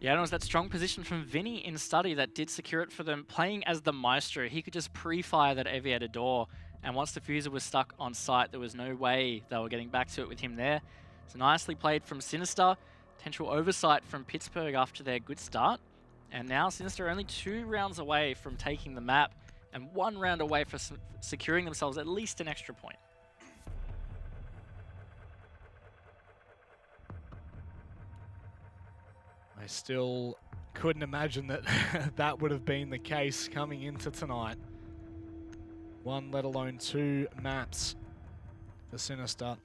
Speaker 5: Yeah, and it was that strong position from Vinny in study that did secure it for them. Playing as the Maestro, he could just pre-fire that Aviator door, and once the Fuser was stuck on site, there was no way they were getting back to it with him there. So nicely played from Sinister. Potential oversight from Pittsburgh after their good start. And now Sinister are only 2 rounds away from taking the map, and 1 round away for securing themselves at least an extra point.
Speaker 4: I still couldn't imagine that that would have been the case coming into tonight. 1, let alone 2 maps for Sinister.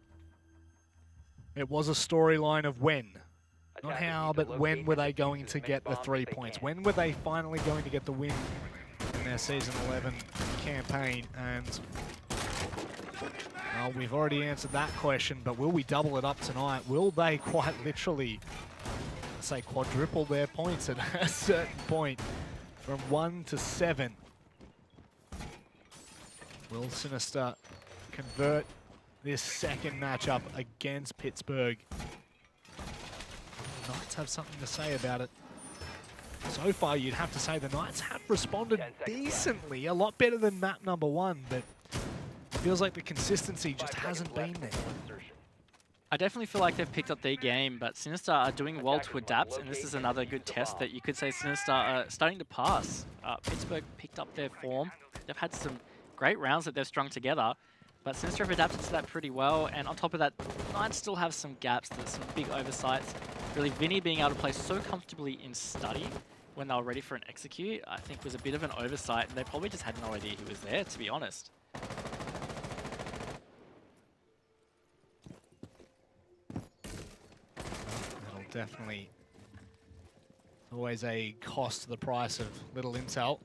Speaker 4: It was a storyline of when. Not how, but when were they going to get the 3 points? When were they finally going to get the win in their Season 11 campaign? And well, we've already answered that question, but will we double it up tonight? Will they quite literally, let's say, quadruple their points at a certain point from 1 to 7? Will Sinister convert this second matchup against Pittsburgh. The Knights have something to say about it. So far, you'd have to say the Knights have responded decently, a lot better than map number 1, but it feels like the consistency just hasn't been there.
Speaker 5: I definitely feel like they've picked up their game, but Sinister are doing well to adapt, and this is another good test that you could say Sinister are starting to pass. Pittsburgh picked up their form. They've had some great rounds that they've strung together, but Sinister have adapted to that pretty well, and on top of that, Knights still have some gaps, there's some big oversights. Really, Vinny being able to play so comfortably in study when they were ready for an execute, I think was a bit of an oversight, and they probably just had no idea he was there, to be honest.
Speaker 4: That'll definitely always a cost to the price of little intel.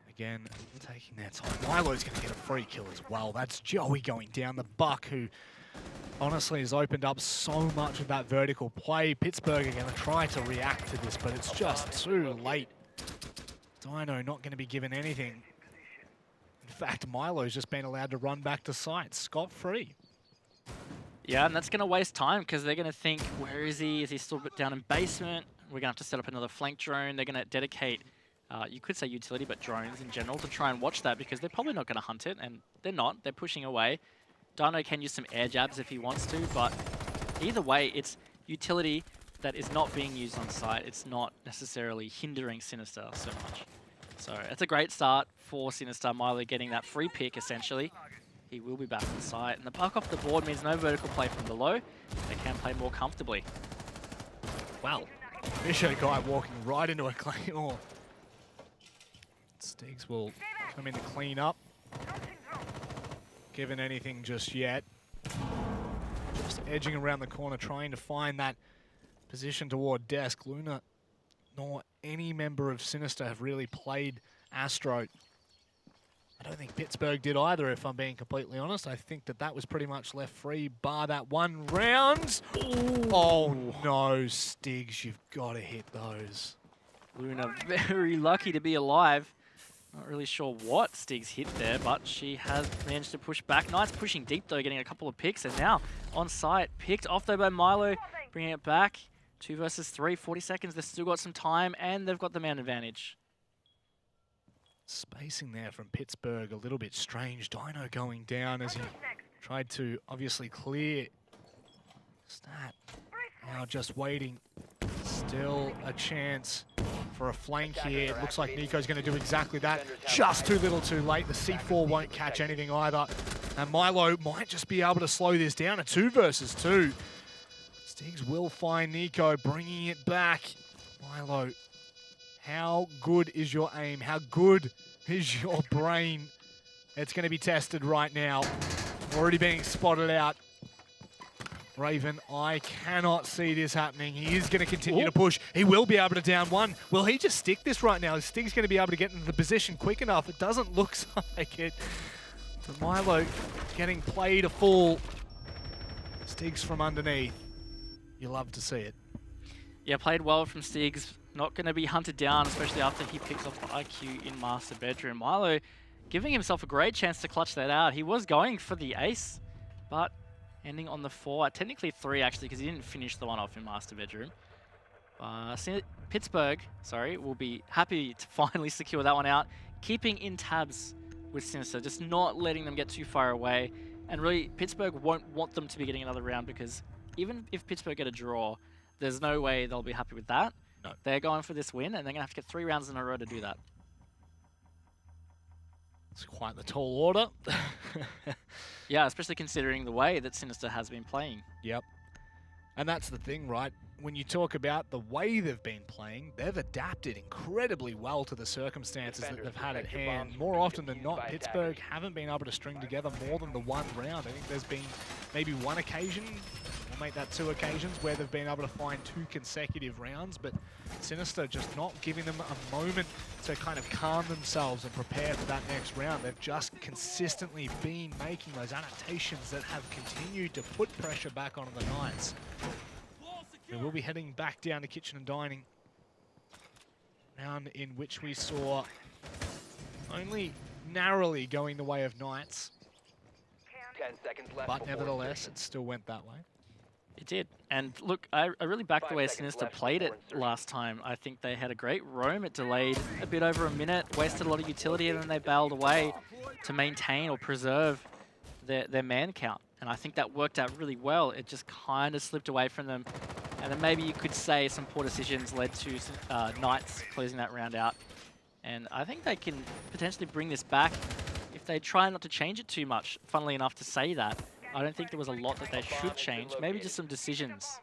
Speaker 4: Again, taking their time. Milo's going to get a free kill as well. That's Joey going down. The Buck, who honestly has opened up so much of that vertical play. Pittsburgh are going to try to react to this, but it's just too late. Dino not going to be given anything. In fact, Milo's just been allowed to run back to site, scot-free.
Speaker 5: Yeah, and that's going to waste time because they're going to think, where is he? Is he still down in basement? We're going to have to set up another flank drone. They're going to dedicate, you could say utility, but drones in general to try and watch that because they're probably not going to hunt it, and they're not. They're pushing away. Dino can use some air jabs if he wants to, but either way, it's utility that is not being used on site. It's not necessarily hindering Sinister so much. So it's a great start for Sinister. Milo getting that free pick, essentially. He will be back on site, and the puck off the board means no vertical play from below. They can play more comfortably.
Speaker 4: Wow. Fisher guy walking right into a claymore. Steegs will come in to clean up. Given anything just yet. Just edging around the corner, trying to find that position toward desk. Luna nor any member of Sinister have really played Astro. I don't think Pittsburgh did either, if I'm being completely honest. I think that that was pretty much left free, bar that one round. Ooh. Oh no, Stiggs, you've got to hit those.
Speaker 5: Luna very lucky to be alive. Not really sure what Stiggs hit there, but she has managed to push back. Knights pushing deep though, getting a couple of picks, and now on site, picked off though by Milo, bringing it back. 2 versus 3, 40 seconds, they've still got some time, and they've got the man advantage.
Speaker 4: Spacing there from Pittsburgh, a little bit strange. Dino going down as he tried to obviously clear. Stat now just waiting. Still a chance for a flank here. It looks like Nico's going to do exactly that. Just too little too late. The C4 won't catch anything either. And Milo might just be able to slow this down. A 2 versus 2. Stiggs will find Nico, bringing it back. Milo, how good is your aim? How good is your brain? It's going to be tested right now. Already being spotted out. Raven, I cannot see this happening. He is going to continue to push. He will be able to down one. Will he just stick this right now? Is Stiggs going to be able to get into the position quick enough? It doesn't look like it. So Milo getting played a fool. Stiggs from underneath. You love to see it.
Speaker 5: Yeah, played well from Stiggs. Not going to be hunted down, especially after he picks off the IQ in Master Bedroom. Milo giving himself a great chance to clutch that out. He was going for the ace, but ending on the 4, technically 3 actually, because he didn't finish the one off in Master Bedroom. Pittsburgh, will be happy to finally secure that one out, keeping in tabs with Sinister, just not letting them get too far away. And really, Pittsburgh won't want them to be getting another round because even if Pittsburgh get a draw, there's no way they'll be happy with that.
Speaker 4: No.
Speaker 5: They're going for this win, and they're going to have to get 3 rounds in a row to do that.
Speaker 4: It's quite the tall order.
Speaker 5: Yeah, especially considering the way that Sinister has been playing.
Speaker 4: Yep. And that's the thing, right? When you talk about the way they've been playing, they've adapted incredibly well to the circumstances that they've had at hand. More often than not, Pittsburgh haven't been able to string together more than the one round. I think there's been maybe one occasion, we'll make that 2 occasions, where they've been able to find 2 consecutive rounds, but Sinister just not giving them a moment to kind of calm themselves and prepare for that next round. They've just consistently been making those adaptations that have continued to put pressure back on the Knights. We will be heading back down to Kitchen and Dining. Round in which we saw only narrowly going the way of Knights.
Speaker 6: 10 seconds left
Speaker 4: But
Speaker 6: before
Speaker 4: nevertheless,
Speaker 6: insertion.
Speaker 4: it still went that way.
Speaker 5: It did. And look, I really backed the
Speaker 6: 5
Speaker 5: way
Speaker 6: seconds
Speaker 5: Sinister
Speaker 6: left
Speaker 5: played it
Speaker 6: before insertion.
Speaker 5: last time. I think they had a great roam. It delayed a bit over a minute, wasted a lot of utility, and then they bailed away to maintain or preserve their man count. And I think that worked out really well. It just kind of slipped away from them. And then maybe you could say some poor decisions led to Knights closing that round out. And I think they can potentially bring this back if they try not to change it too much. Funnily enough to say that, I don't think there was a lot that they should change. Maybe just some decisions.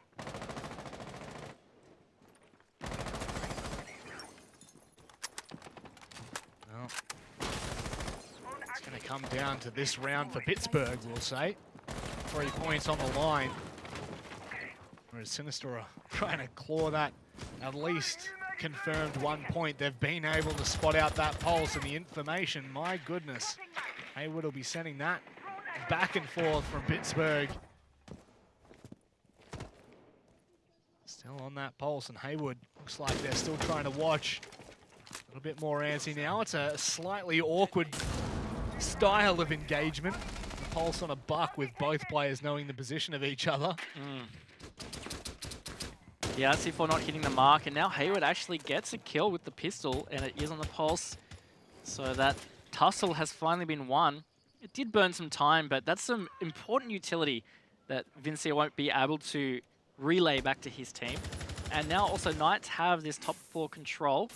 Speaker 4: Well, it's going to come down to this round for Pittsburgh, we'll say. 3 points on the line. Whereas Sinister are trying to claw that at least confirmed 1 point. They've been able to spot out that pulse and the information. My goodness. Haywood will be sending that back and forth from Pittsburgh. Still on that pulse, and Haywood looks like they're still trying to watch. A little bit more antsy now. It's a slightly awkward style of engagement. Pulse on a buck with both players knowing the position of each other.
Speaker 5: Yeah, C4 not hitting the mark, and now Haywood actually gets a kill with the pistol, and it is on the pulse. So that tussle has finally been won. It did burn some time, but that's some important utility that Vincia won't be able to relay back to his team. And now also Knights have this top floor control,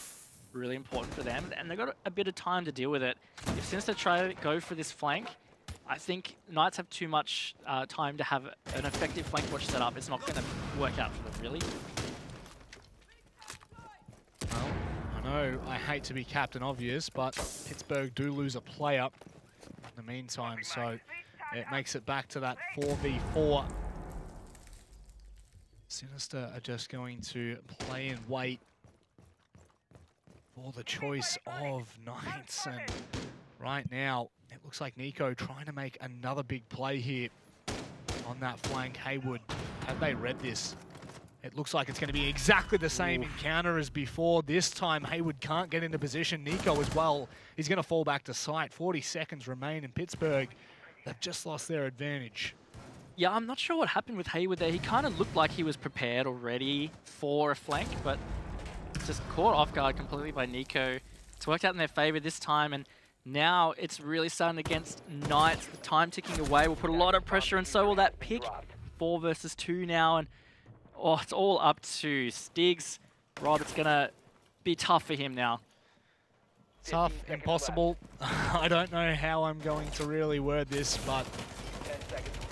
Speaker 5: really important for them, and they've got a bit of time to deal with it. If Sinister try to go for this flank, I think Knights have too much time to have an effective flank watch set up. It's not going to work out for them, really.
Speaker 4: Well, I know I hate to be Captain Obvious, but Pittsburgh do lose a player in the meantime, so it makes it back to that 4v4. Sinister are just going to play and wait for the choice of Knights, and right now it looks like Nico trying to make another big play here on that flank. Haywood, have they read this? It looks like it's going to be exactly the same encounter as before. This time Haywood can't get into position. Nico as well. He's going to fall back to sight. 40 seconds remain in Pittsburgh. They've just lost their advantage.
Speaker 5: Yeah, I'm not sure what happened with Haywood there. He kind of looked like he was prepared already for a flank, but just caught off guard completely by Nico. It's worked out in their favor this time, and now it's really starting against Knights. The time ticking away will put a lot of pressure, and so will that pick. 4 versus 2 now, and oh, it's all up to Stiggs. Rob, it's going to be tough for him now.
Speaker 4: Tough, impossible. I don't know how I'm going to really word this, but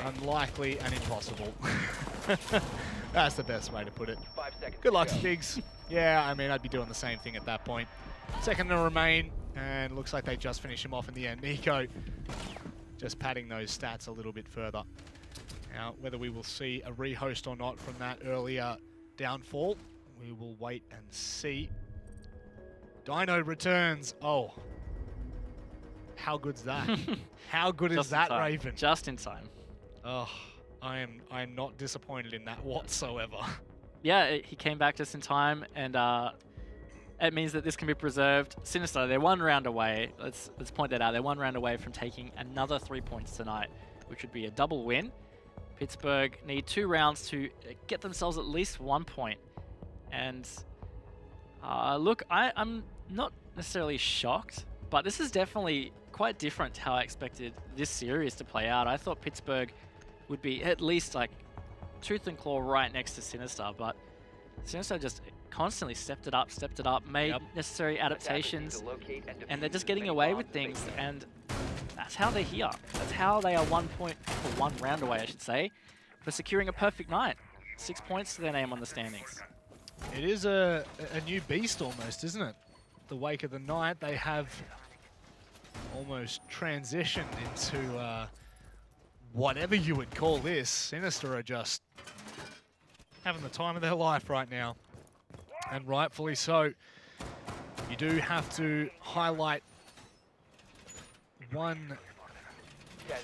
Speaker 4: unlikely and impossible. That's the best way to put it.
Speaker 6: 5 seconds.
Speaker 4: Good luck, Stiggs. Yeah, I mean, I'd be doing the same thing at that point. Second to remain, and looks like they just finish him off in the end. Nico just padding those stats a little bit further. Now, whether we will see a rehost or not from that earlier downfall, we will wait and see. Dino returns. Oh, how good's that? How good is that, Raven?
Speaker 5: Just in time.
Speaker 4: Oh, I am not disappointed in that whatsoever.
Speaker 5: Yeah, he came back just in time, and it means that this can be preserved. Sinister, they're 1 round away. Let's point that out. They're 1 round away from taking another 3 points tonight, which would be a double win. Pittsburgh need 2 rounds to get themselves at least 1 point. And look, I'm not necessarily shocked, but this is definitely quite different to how I expected this series to play out. I thought Pittsburgh would be at least like tooth and claw right next to Sinister, but Sinister just constantly stepped it up, made necessary adaptations, and they're just getting away with things, and that's how they're here. That's how they are 1 point, or 1 round away, I should say, for securing a perfect night. 6 points to their name on the standings.
Speaker 4: It is a new beast almost, isn't it? The wake of the night, they have almost transitioned into whatever you would call this. Sinister are just having the time of their life right now, and rightfully so. You do have to highlight one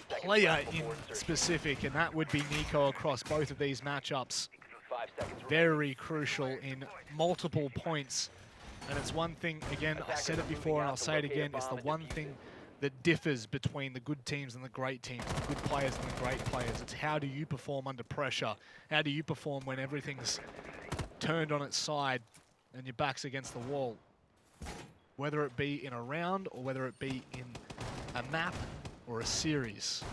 Speaker 4: player in specific, and that would be Nico across both of these matchups.
Speaker 6: 5 seconds.
Speaker 4: Very crucial in multiple points. And it's one thing, again, I said it before and I'll say it again, it's the one thing that differs between the good teams and the great teams, the good players and the great players. It's how do you perform under pressure? How do you perform when everything's turned on its side and your back's against the wall? Whether it be in a round or whether it be in a map or a series.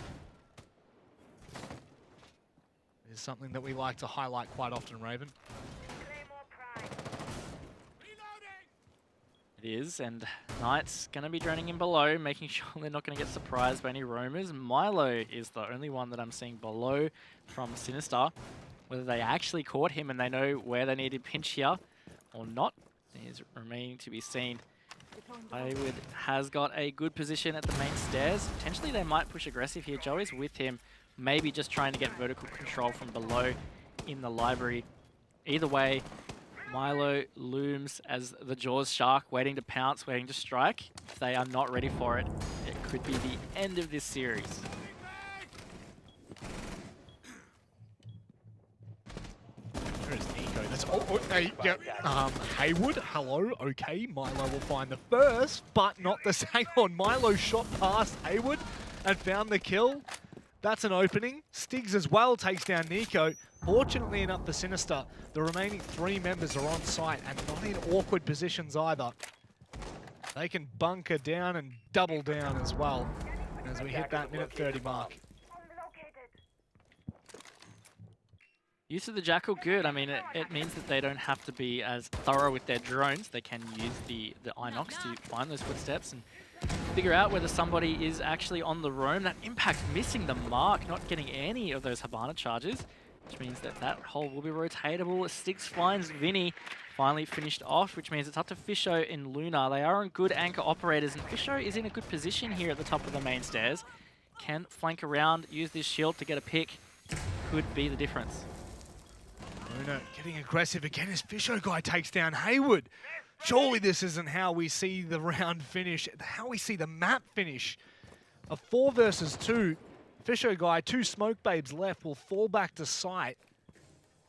Speaker 4: It's something that we like to highlight quite often, Raven.
Speaker 5: It is, and Knight's going to be droning in below, making sure they're not going to get surprised by any roamers. Milo is the only one that I'm seeing below from Sinister. Whether they actually caught him and they know where they need to pinch here or not is remaining to be seen. Haywood has got a good position at the main stairs. Potentially they might push aggressive here. Joey's with him, maybe just trying to get vertical control from below in the library. Either way, Milo looms as the Jaws shark, waiting to pounce, waiting to strike. If they are not ready for it, it could be the end of this series.
Speaker 4: There's Nico. That's hey, yeah. Haywood, hello. Okay, Milo will find the first, but not the second. Milo shot past Haywood and found the kill. That's an opening. Stiggs as well takes down Nico. Fortunately enough for Sinister, the remaining 3 members are on site and not in awkward positions either. They can bunker down and double down as well as we hit that minute 30 mark.
Speaker 5: Use of the Jackal, good. I mean, it means that they don't have to be as thorough with their drones. They can use the Inox to find those footsteps and figure out whether somebody is actually on the roam. That Impact missing the mark, not getting any of those Hibana charges, which means that that hole will be rotatable. Stiggs finds Vinny, finally finished off, which means it's up to Fisho and Luna. They are on good anchor operators, and Fisho is in a good position here at the top of the main stairs. Can flank around, use this shield to get a pick. Could be the difference.
Speaker 4: Luna getting aggressive again as Fisho guy takes down Haywood. Surely this isn't how we see the round finish, how we see the map finish. A 4 versus 2. Fisho guy, 2 smoke babes left, will fall back to site.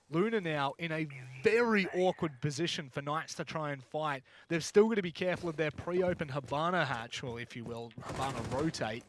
Speaker 4: Luna now in a very awkward position for Knights to try and fight. They've still got to be careful of their pre-open Hibana hatch, or if you will, Hibana rotate.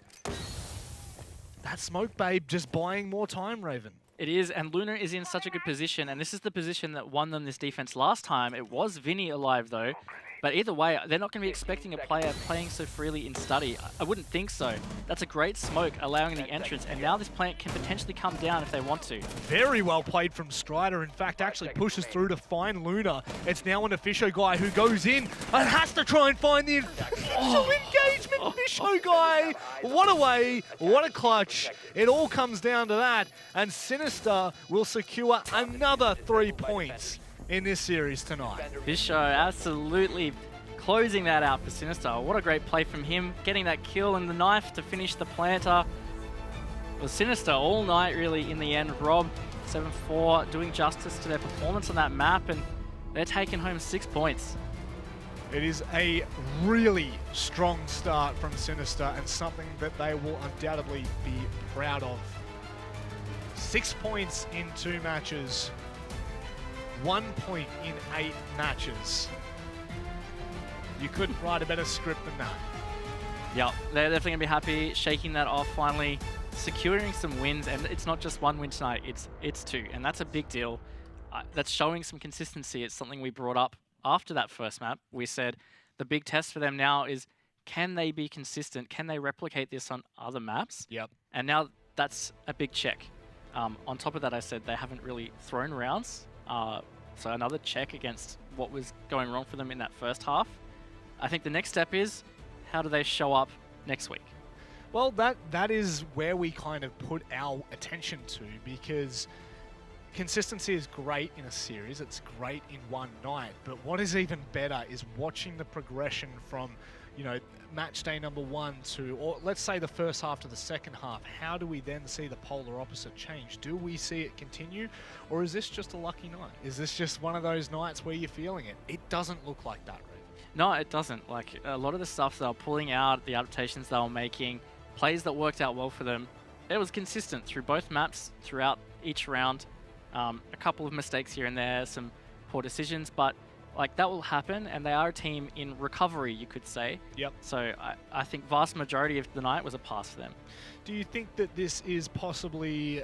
Speaker 4: That smoke babe just buying more time, Raven.
Speaker 5: It is, and Luna is in such a good position, and this is the position that won them this defense last time. It was Vinny alive, though. But either way, they're not going to be expecting a player playing so freely in study. I wouldn't think so. That's a great smoke, allowing the entrance, and now this plant can potentially come down if they want to.
Speaker 4: Very well played from Strider. In fact, actually pushes through to find Luna. It's now an Fisho guy who goes in and has to try and find the engagement. Fisho guy, what a way, what a clutch. It all comes down to that, and Sinister will secure another 3 points in this series tonight.
Speaker 5: Fisho absolutely closing that out for Sinister. What a great play from him, getting that kill and the knife to finish the planter. It was Sinister all night really in the end. Rob, 7-4, doing justice to their performance on that map, and they're taking home 6 points.
Speaker 4: It is a really strong start from Sinister and something that they will undoubtedly be proud of. 6 points in 2 matches. 1 point in 8 matches. You couldn't write a better script than that.
Speaker 5: Yeah, they're definitely going to be happy shaking that off, finally securing some wins. And it's not just 1 win tonight, it's 2. And that's a big deal. That's showing some consistency. It's something we brought up after that first map. We said the big test for them now is, can they be consistent? Can they replicate this on other maps?
Speaker 4: Yep.
Speaker 5: And now that's a big check. On top of that, I said they haven't really thrown rounds. So another check against what was going wrong for them in that first half. I think the next step is, how do they show up next week?
Speaker 4: Well, that is where we kind of put our attention to, because consistency is great in a series, it's great in one night, but what is even better is watching the progression from, you know, match day number 1 to, or let's say the first half to the second half. How do we then see the polar opposite change? Do we see it continue, or is this just a lucky night? Is this just one of those nights where you're feeling it? It doesn't look like that, right?
Speaker 5: No, it doesn't. Like, a lot of the stuff they were pulling out, the adaptations they were making, plays that worked out well for them, it was consistent through both maps, throughout each round. A couple of mistakes here and there, some poor decisions, but like that will happen, and they are a team in recovery, you could say.
Speaker 4: Yep.
Speaker 5: So I think vast majority of the night was a pass for them.
Speaker 4: Do you think that this is possibly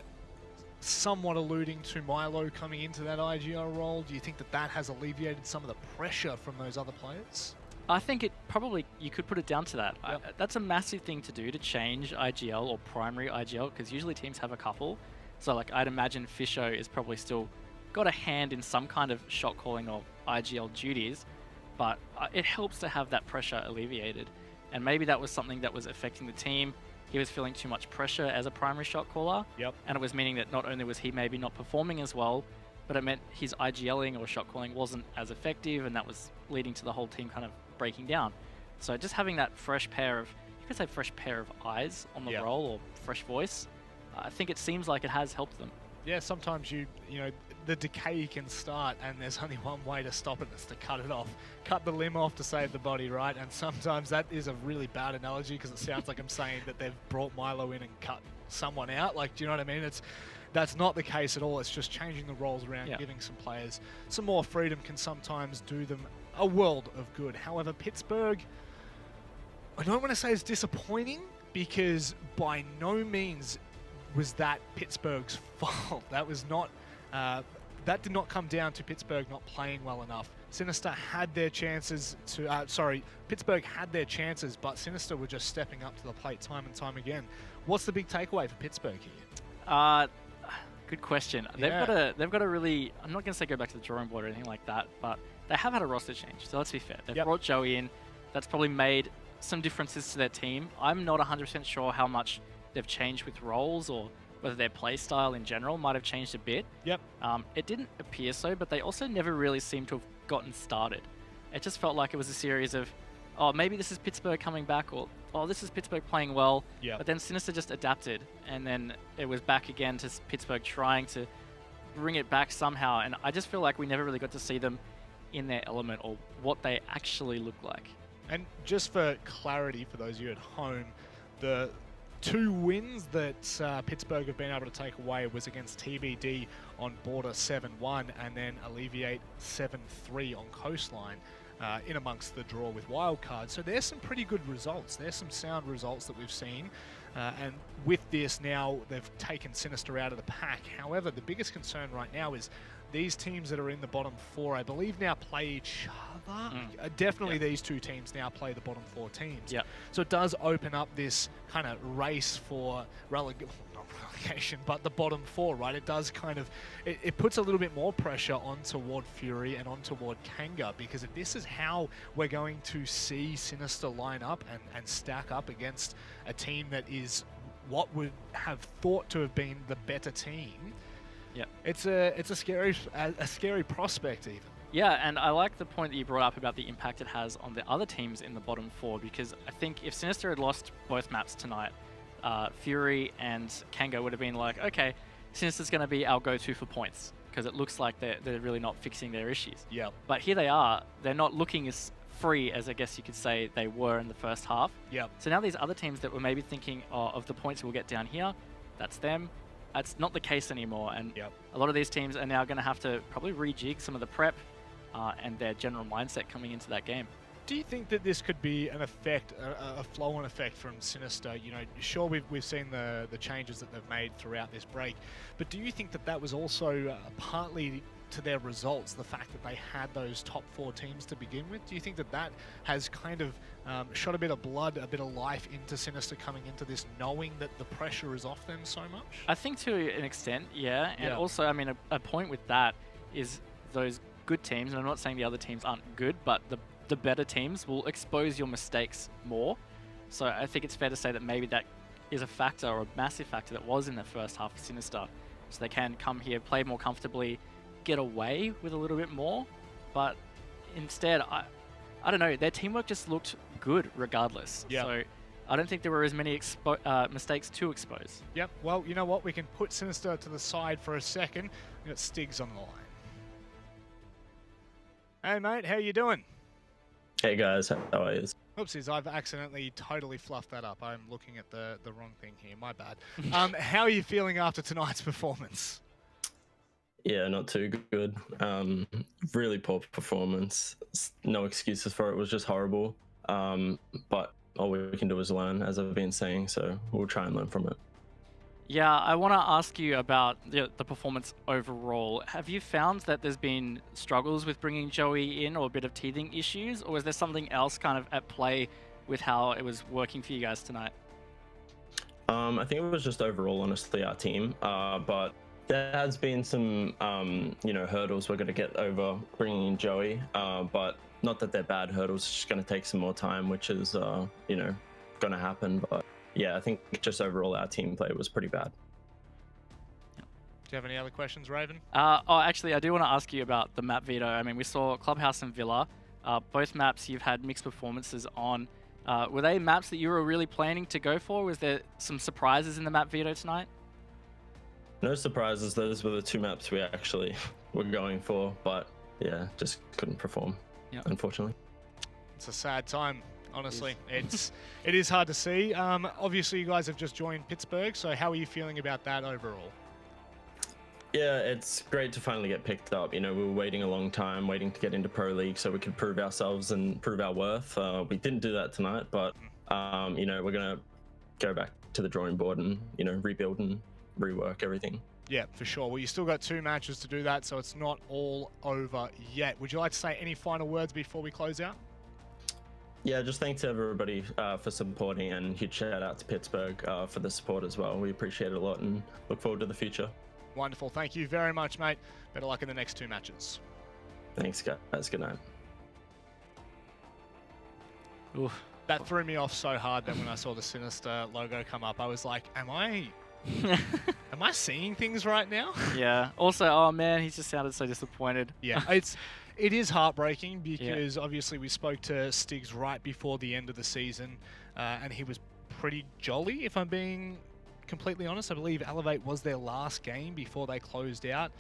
Speaker 4: somewhat alluding to Milo coming into that IGL role? Do you think that that has alleviated some of the pressure from those other players?
Speaker 5: I think it probably, you could put it down to that.
Speaker 4: Yep.
Speaker 5: That's a massive thing to do, to change IGL or primary IGL, because usually teams have a couple. So like I'd imagine Fisho is probably still got a hand in some kind of shot calling or IGL duties, but it helps to have that pressure alleviated. And maybe that was something that was affecting the team. He was feeling too much pressure as a primary shot caller.
Speaker 4: Yep.
Speaker 5: And it was meaning that not only was he maybe not performing as well, but it meant his IGLing or shot calling wasn't as effective, and that was leading to the whole team kind of breaking down. So just having that fresh pair of, you could say fresh pair of eyes on the
Speaker 4: Yep.
Speaker 5: role, or fresh voice, I think it seems like it has helped them.
Speaker 4: Yeah, sometimes you know, the decay can start and there's only one way to stop it, and it's to cut it off. Cut the limb off to save the body, right? And sometimes that is a really bad analogy, because it sounds like I'm saying that they've brought Milo in and cut someone out. Like, do you know what I mean? That's not the case at all. It's just changing the roles around,
Speaker 5: Yeah.
Speaker 4: giving some players some more freedom can sometimes do them a world of good. However, Pittsburgh, I don't want to say it's disappointing, because by no means was that Pittsburgh's fault. That was not, that did not come down to Pittsburgh not playing well enough. Sinister had their chances to, Pittsburgh had their chances, but Sinister were just stepping up to the plate time and time again. What's the big takeaway for Pittsburgh here?
Speaker 5: Good question.
Speaker 4: Yeah.
Speaker 5: They've got to really, I'm not going to say go back to the drawing board or anything like that, but they have had a roster change. So let's be fair. They've
Speaker 4: Yep.
Speaker 5: brought Joey in. That's probably made some differences to their team. I'm not 100% sure how much they've changed with roles, or whether their play style in general might have changed a bit.
Speaker 4: Yep.
Speaker 5: It didn't appear so, but they also never really seemed to have gotten started. It just felt like it was a series of, oh, maybe this is Pittsburgh coming back, or oh, this is Pittsburgh playing well.
Speaker 4: Yep.
Speaker 5: But then Sinister just adapted, and then it was back again to Pittsburgh trying to bring it back somehow. And I just feel like we never really got to see them in their element, or what they actually look like.
Speaker 4: And just for clarity for those of you at home, the 2 wins that Pittsburgh have been able to take away was against TBD on border 7-1, and then Alleviate 7-3 on Coastline, in amongst the draw with Wildcard. So there's some pretty good results. There's some sound results that we've seen. And with this now, they've taken Sinister out of the pack. However, the biggest concern right now is these teams that are in the bottom 4, I believe, now play each other. Definitely these 2 teams now play the bottom 4 teams.
Speaker 5: Yep.
Speaker 4: So it does open up this kind of race for not relegation, but the bottom 4, right? It does kind of, it puts a little bit more pressure on toward Fury and on toward Kanga, because if this is how we're going to see Sinister line up and stack up against a team that is what would have thought to have been the better team,
Speaker 5: Yep.
Speaker 4: it's a scary prospect even.
Speaker 5: Yeah, and I like the point that you brought up about the impact it has on the other teams in the bottom 4, because I think if Sinister had lost both maps tonight, Fury and Kango would have been like, okay, Sinister's going to be our go-to for points, because it looks like they're really not fixing their issues.
Speaker 4: Yeah.
Speaker 5: But here they are. They're not looking as free as I guess you could say they were in the first half.
Speaker 4: Yeah.
Speaker 5: So now these other teams that were maybe thinking, oh, of the points we'll get down here, that's them. That's not the case anymore, and
Speaker 4: Yep.
Speaker 5: a lot of these teams are now going to have to probably rejig some of the prep and their general mindset coming into that game.
Speaker 4: Do you think that this could be an effect, a flow-on effect from Sinister? You know, sure, we've seen the changes that they've made throughout this break, but do you think that that was also partly to their results, the fact that they had those top 4 teams to begin with? Do you think that that has kind of shot a bit of blood, a bit of life into Sinister coming into this, knowing that the pressure is off them so much?
Speaker 5: I think to an extent, yeah. And
Speaker 4: Yeah.
Speaker 5: also, I mean, a point with that is those good teams, and I'm not saying the other teams aren't good, but the better teams will expose your mistakes more. So I think it's fair to say that maybe that is a factor, or a massive factor, that was in the first half of Sinister. So they can come here, play more comfortably, get away with a little bit more. But instead, I don't know, their teamwork just looked good regardless.
Speaker 4: Yeah.
Speaker 5: So I don't think there were as many mistakes to expose.
Speaker 4: Yep. Well, you know what? We can put Sinister to the side for a second. We've got Stiggs on the line. Hey, mate. How you doing?
Speaker 8: Hey guys, how are you?
Speaker 4: Oopsies, I've accidentally totally fluffed that up. I'm looking at the wrong thing here. My bad. How are you feeling after tonight's performance?
Speaker 8: Yeah, not too good. Really poor performance. No excuses for it. It was just horrible. But all we can do is learn, as I've been saying. So we'll try and learn from it.
Speaker 5: Yeah, I want to ask you about the performance overall. Have you found that there's been struggles with bringing Joey in or a bit of teething issues, or is there something else kind of at play with how it was working for you guys tonight?
Speaker 8: I think it was just overall, honestly, our team. But there has been some, hurdles we're going to get over bringing in Joey. But not that they're bad hurdles. It's just going to take some more time, which is, going to happen. But yeah, I think just overall our team play was pretty bad.
Speaker 4: Do you have any other questions, Raven?
Speaker 5: Actually, I do want to ask you about the map veto. I mean, we saw Clubhouse and Villa. Both maps you've had mixed performances on. Were they maps that you were really planning to go for? Was there some surprises in the map veto tonight?
Speaker 8: No surprises. Those were the two maps we actually were going for. But yeah, just couldn't perform, unfortunately.
Speaker 4: It's a sad time. Honestly, it is hard to see. Obviously, you guys have just joined Pittsburgh, so how are you feeling about that overall?
Speaker 8: Yeah, it's great to finally get picked up. We were waiting a long time, waiting to get into Pro League so we could prove ourselves and prove our worth. We didn't do that tonight, but we're gonna go back to the drawing board and rebuild and rework everything.
Speaker 4: Yeah, for sure. Well, you still got 2 matches to do that, so it's not all over yet. Would you like to say any final words before we close out?
Speaker 8: Yeah, just thanks to everybody for supporting, and huge shout out to Pittsburgh for the support as well. We appreciate it a lot and look forward to the future.
Speaker 4: Wonderful. Thank you very much, mate. Better luck in the next 2 matches.
Speaker 8: Thanks, guys. Good night.
Speaker 5: Oof.
Speaker 4: That threw me off so hard that when I saw the Sinister logo come up, I was like, am I seeing things right now?
Speaker 5: Yeah. Also, oh man, he just sounded so disappointed.
Speaker 4: Yeah, it is heartbreaking because obviously we spoke to Stiggs right before the end of the season, and he was pretty jolly, if I'm being completely honest. I believe Elevate was their last game before they closed out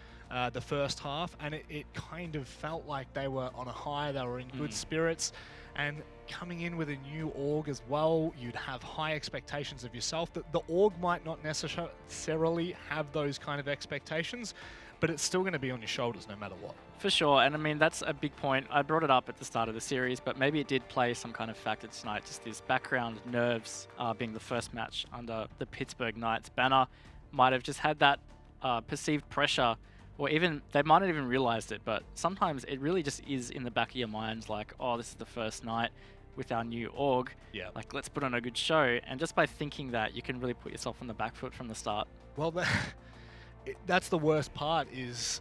Speaker 4: the first half, and it kind of felt like they were on a high, they were in good spirits, and coming in with a new org as well, you'd have high expectations of yourself. The org might not necessarily have those kind of expectations, but it's still going to be on your shoulders no matter what.
Speaker 5: For sure, and I mean, that's a big point. I brought it up at the start of the series, but maybe it did play some kind of factor tonight, just this background nerves being the first match under the Pittsburgh Knights banner might have just had that perceived pressure, or even, they might not even realized it, but sometimes it really just is in the back of your minds like, oh, this is the first night with our new org. Yeah. Like, let's put on a good show, and just by thinking that, you can really put yourself on the back foot from the start.
Speaker 4: Well, that's the worst part is,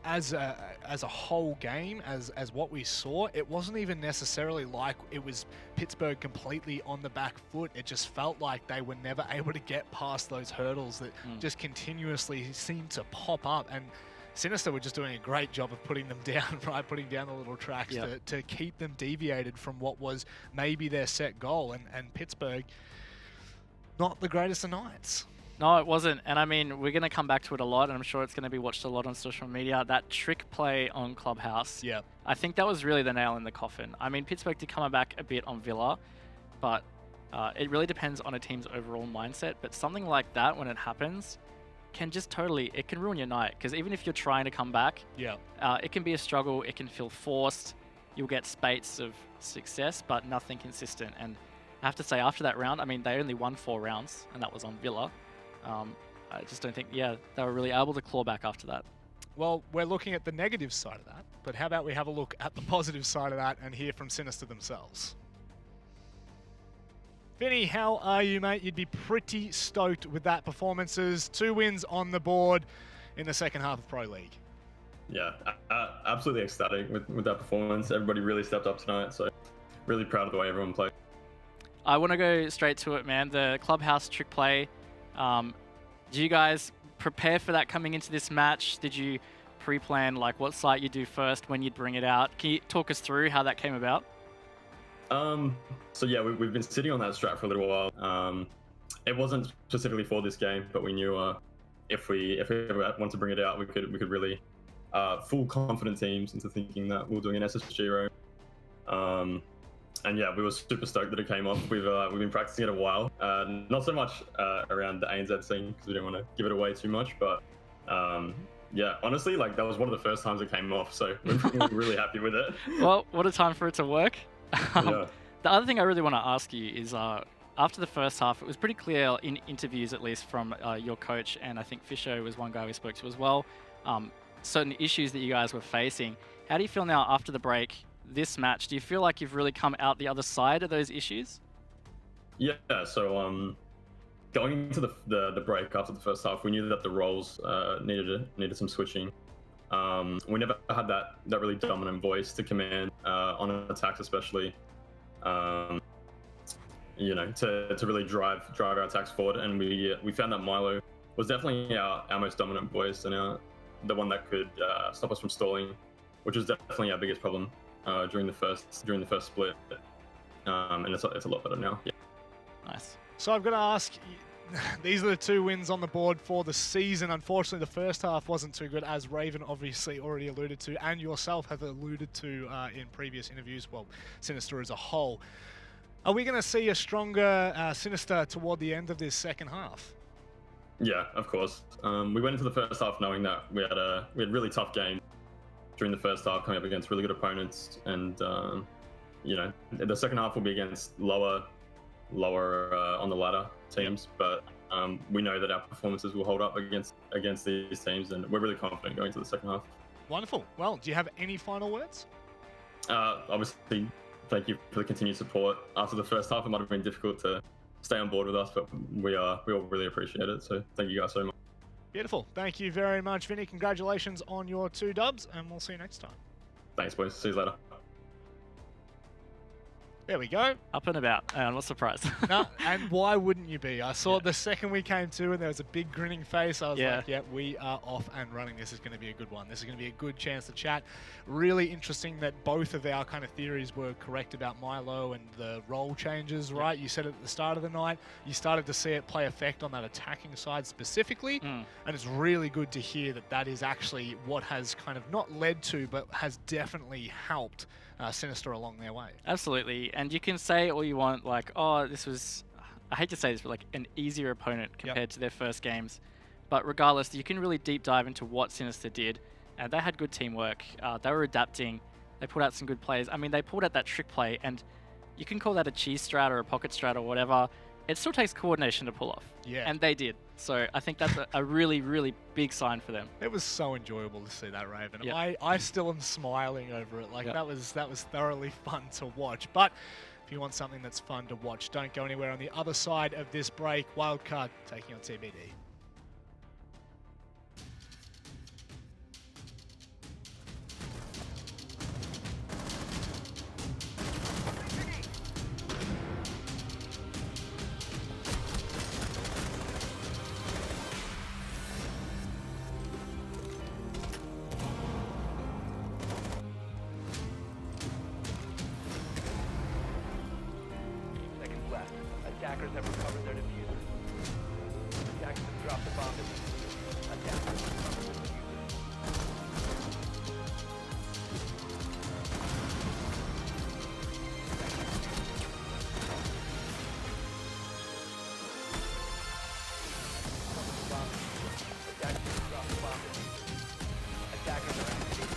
Speaker 4: as a whole game, as what we saw, it wasn't even necessarily like it was Pittsburgh completely on the back foot. It just felt like they were never able to get past those hurdles that just continuously seemed to pop up. And Sinister were just doing a great job of putting them down, right? Putting down the little tracks to keep them deviated from what was maybe their set goal. And Pittsburgh, not the greatest of nights.
Speaker 5: No, it wasn't. And I mean, we're going to come back to it a lot, and I'm sure it's going to be watched a lot on social media. That trick play on Clubhouse. Yeah. I think that was really the nail in the coffin. I mean, Pittsburgh did come back a bit on Villa, but it really depends on a team's overall mindset. But something like that, when it happens, can just it can ruin your night. Because even if you're trying to come back, it can be a struggle. It can feel forced. You'll get spates of success, but nothing consistent. And I have to say, after that round, I mean, they only won 4 rounds, and that was on Villa. I just don't think, they were really able to claw back after that.
Speaker 4: Well, we're looking at the negative side of that, but how about we have a look at the positive side of that and hear from Sinister themselves. Vinny, how are you, mate? You'd be pretty stoked with that performances. 2 wins on the board in the second half of Pro League.
Speaker 9: Yeah, absolutely ecstatic with that performance. Everybody really stepped up tonight, so really proud of the way everyone played.
Speaker 5: I want to go straight to it, man. The Clubhouse trick play. Do you guys prepare for that coming into this match? Did you pre-plan like what site you do first, when you'd bring it out? Can you talk us through how that came about?
Speaker 9: So yeah, we've been sitting on that strat for a little while. It wasn't specifically for this game, but we knew if we ever wanted to bring it out, we could really fool confident teams into thinking that we were doing an SSG roam. And yeah, we were super stoked that it came off. We've been practicing it a while. Not so much around the ANZ scene because we don't want to give it away too much. But yeah, honestly, like that was one of the first times it came off, so we're really happy with it.
Speaker 5: Well, what a time for it to work.
Speaker 9: Yeah.
Speaker 5: The other thing I really want to ask you is, after the first half, it was pretty clear in interviews, at least from your coach, and I think Fisher was one guy we spoke to as well, certain issues that you guys were facing. How do you feel now after the break, this match? Do you feel like you've really come out the other side of those issues?
Speaker 9: Yeah, so going into the break after the first half, we knew that the roles needed some switching. We never had that really dominant voice to command on attacks, especially. You know, to really drive our attacks forward, and we found that Milo was definitely our most dominant voice and the one that could stop us from stalling, which was definitely our biggest problem during the first split. And it's a lot better now. Yeah.
Speaker 5: Nice.
Speaker 4: So I've got to ask, these are the 2 wins on the board for the season. Unfortunately, the first half wasn't too good, as Raven obviously already alluded to, and yourself have alluded to in previous interviews, well, Sinister as a whole. Are we going to see a stronger Sinister toward the end of this second half?
Speaker 9: Yeah, of course. We went into the first half knowing that we had really tough games during the first half, coming up against really good opponents, and you know, the second half will be against lower on the ladder teams, but we know that our performances will hold up against these teams, and we're really confident going to the second half.
Speaker 4: Wonderful. Well, do you have any final words?
Speaker 9: Obviously, thank you for the continued support. After the first half, it might have been difficult to stay on board with us, but we all really appreciate it. So thank you guys so much.
Speaker 4: Beautiful. Thank you very much, Vinny. Congratulations on your 2 dubs, and we'll see you next time.
Speaker 9: Thanks, boys. See you later.
Speaker 4: There we go.
Speaker 5: Up and about. I'm not surprised.
Speaker 4: No, and why wouldn't you be? I saw the second we came to and there was a big grinning face. I was like, yeah, we are off and running. This is going to be a good one. This is going to be a good chance to chat. Really interesting that both of our kind of theories were correct about Milo and the role changes, right? You said at the start of the night, you started to see it play effect on that attacking side specifically. And it's really good to hear that that is actually what has kind of not led to, but has definitely helped Sinister along their way.
Speaker 5: Absolutely. And you can say all you want, like, oh, this was, I hate to say this, but like an easier opponent compared to their first games. But regardless, you can really deep dive into what Sinister did. And they had good teamwork. They were adapting. They pulled out some good plays. I mean, they pulled out that trick play, and you can call that a cheese strat or a pocket strat or whatever. It still takes coordination to pull off. Yeah. And they did. So I think that's a really, really big sign for them.
Speaker 4: It was so enjoyable to see that, Raven. Yep. I still am smiling over it. Like, that was thoroughly fun to watch. But if you want something that's fun to watch, don't go anywhere. On the other side of this break, Wildcard taking on TBD.
Speaker 6: Attackers have recovered their diffuser. Attackers have dropped the bomb. Attackers have recovered their diffuser. Attackers have dropped the bomb. Attackers are activated.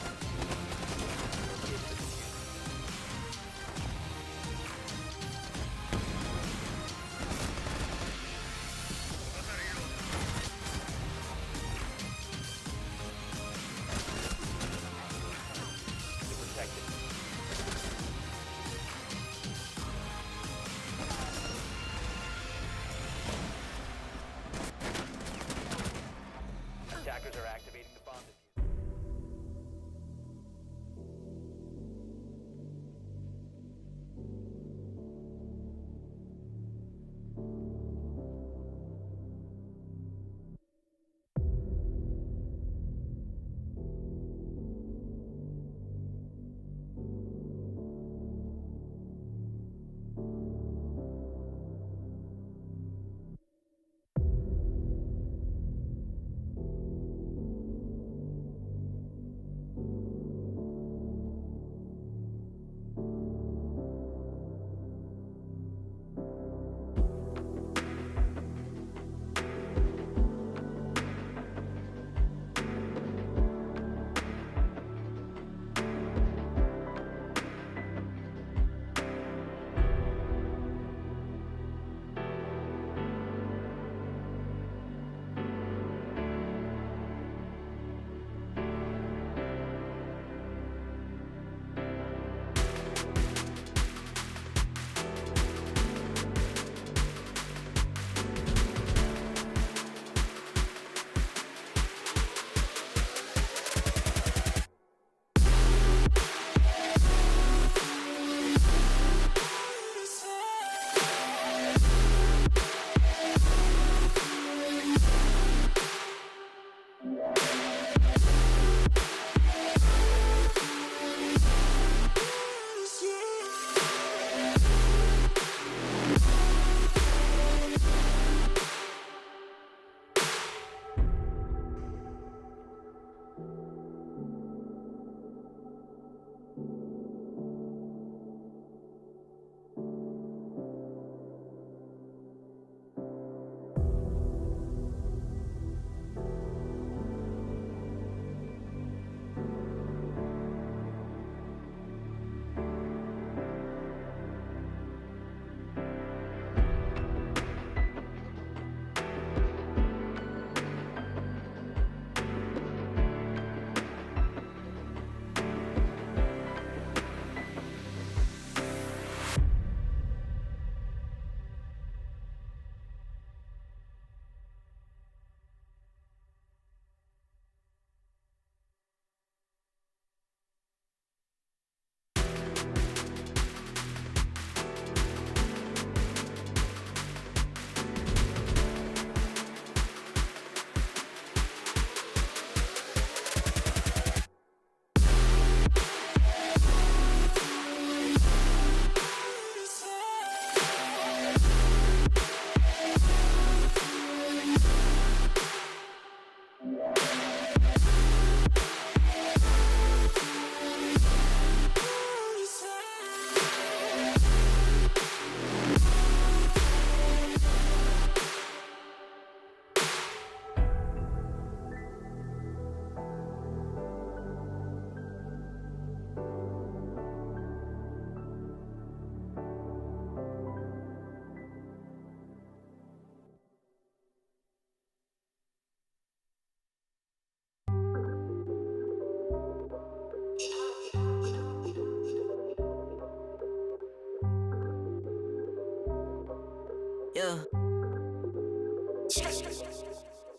Speaker 3: yeah.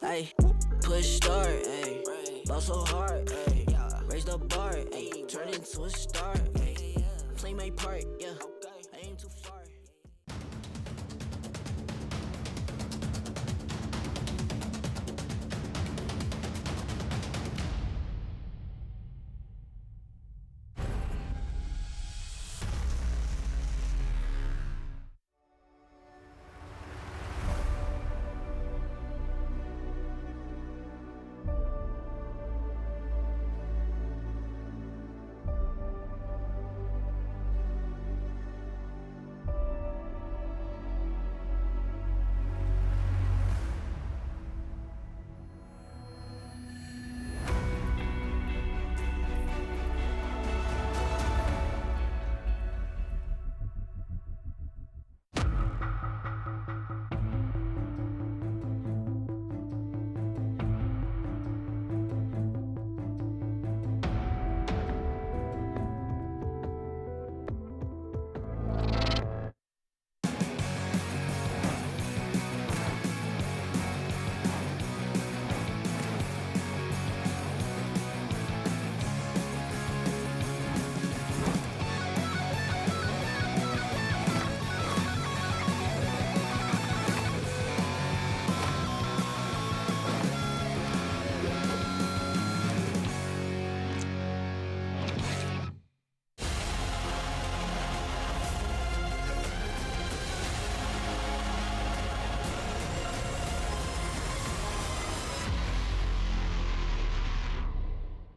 Speaker 3: Hey, push start, hey. Ball so hard, hey. Raise the bar, hey. Turn into a star, hey. Play my part, yeah. I aim too far.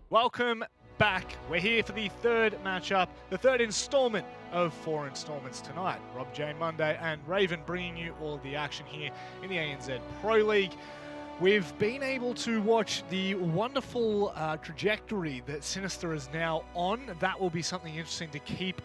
Speaker 4: Welcome back. We're here for the third matchup, the third installment of 4 installments tonight. Rob, Jane, Monday, and Raven bringing you all of the action here in the ANZ Pro League. We've been able to watch the wonderful trajectory that Sinister is now on. That will be something interesting to keep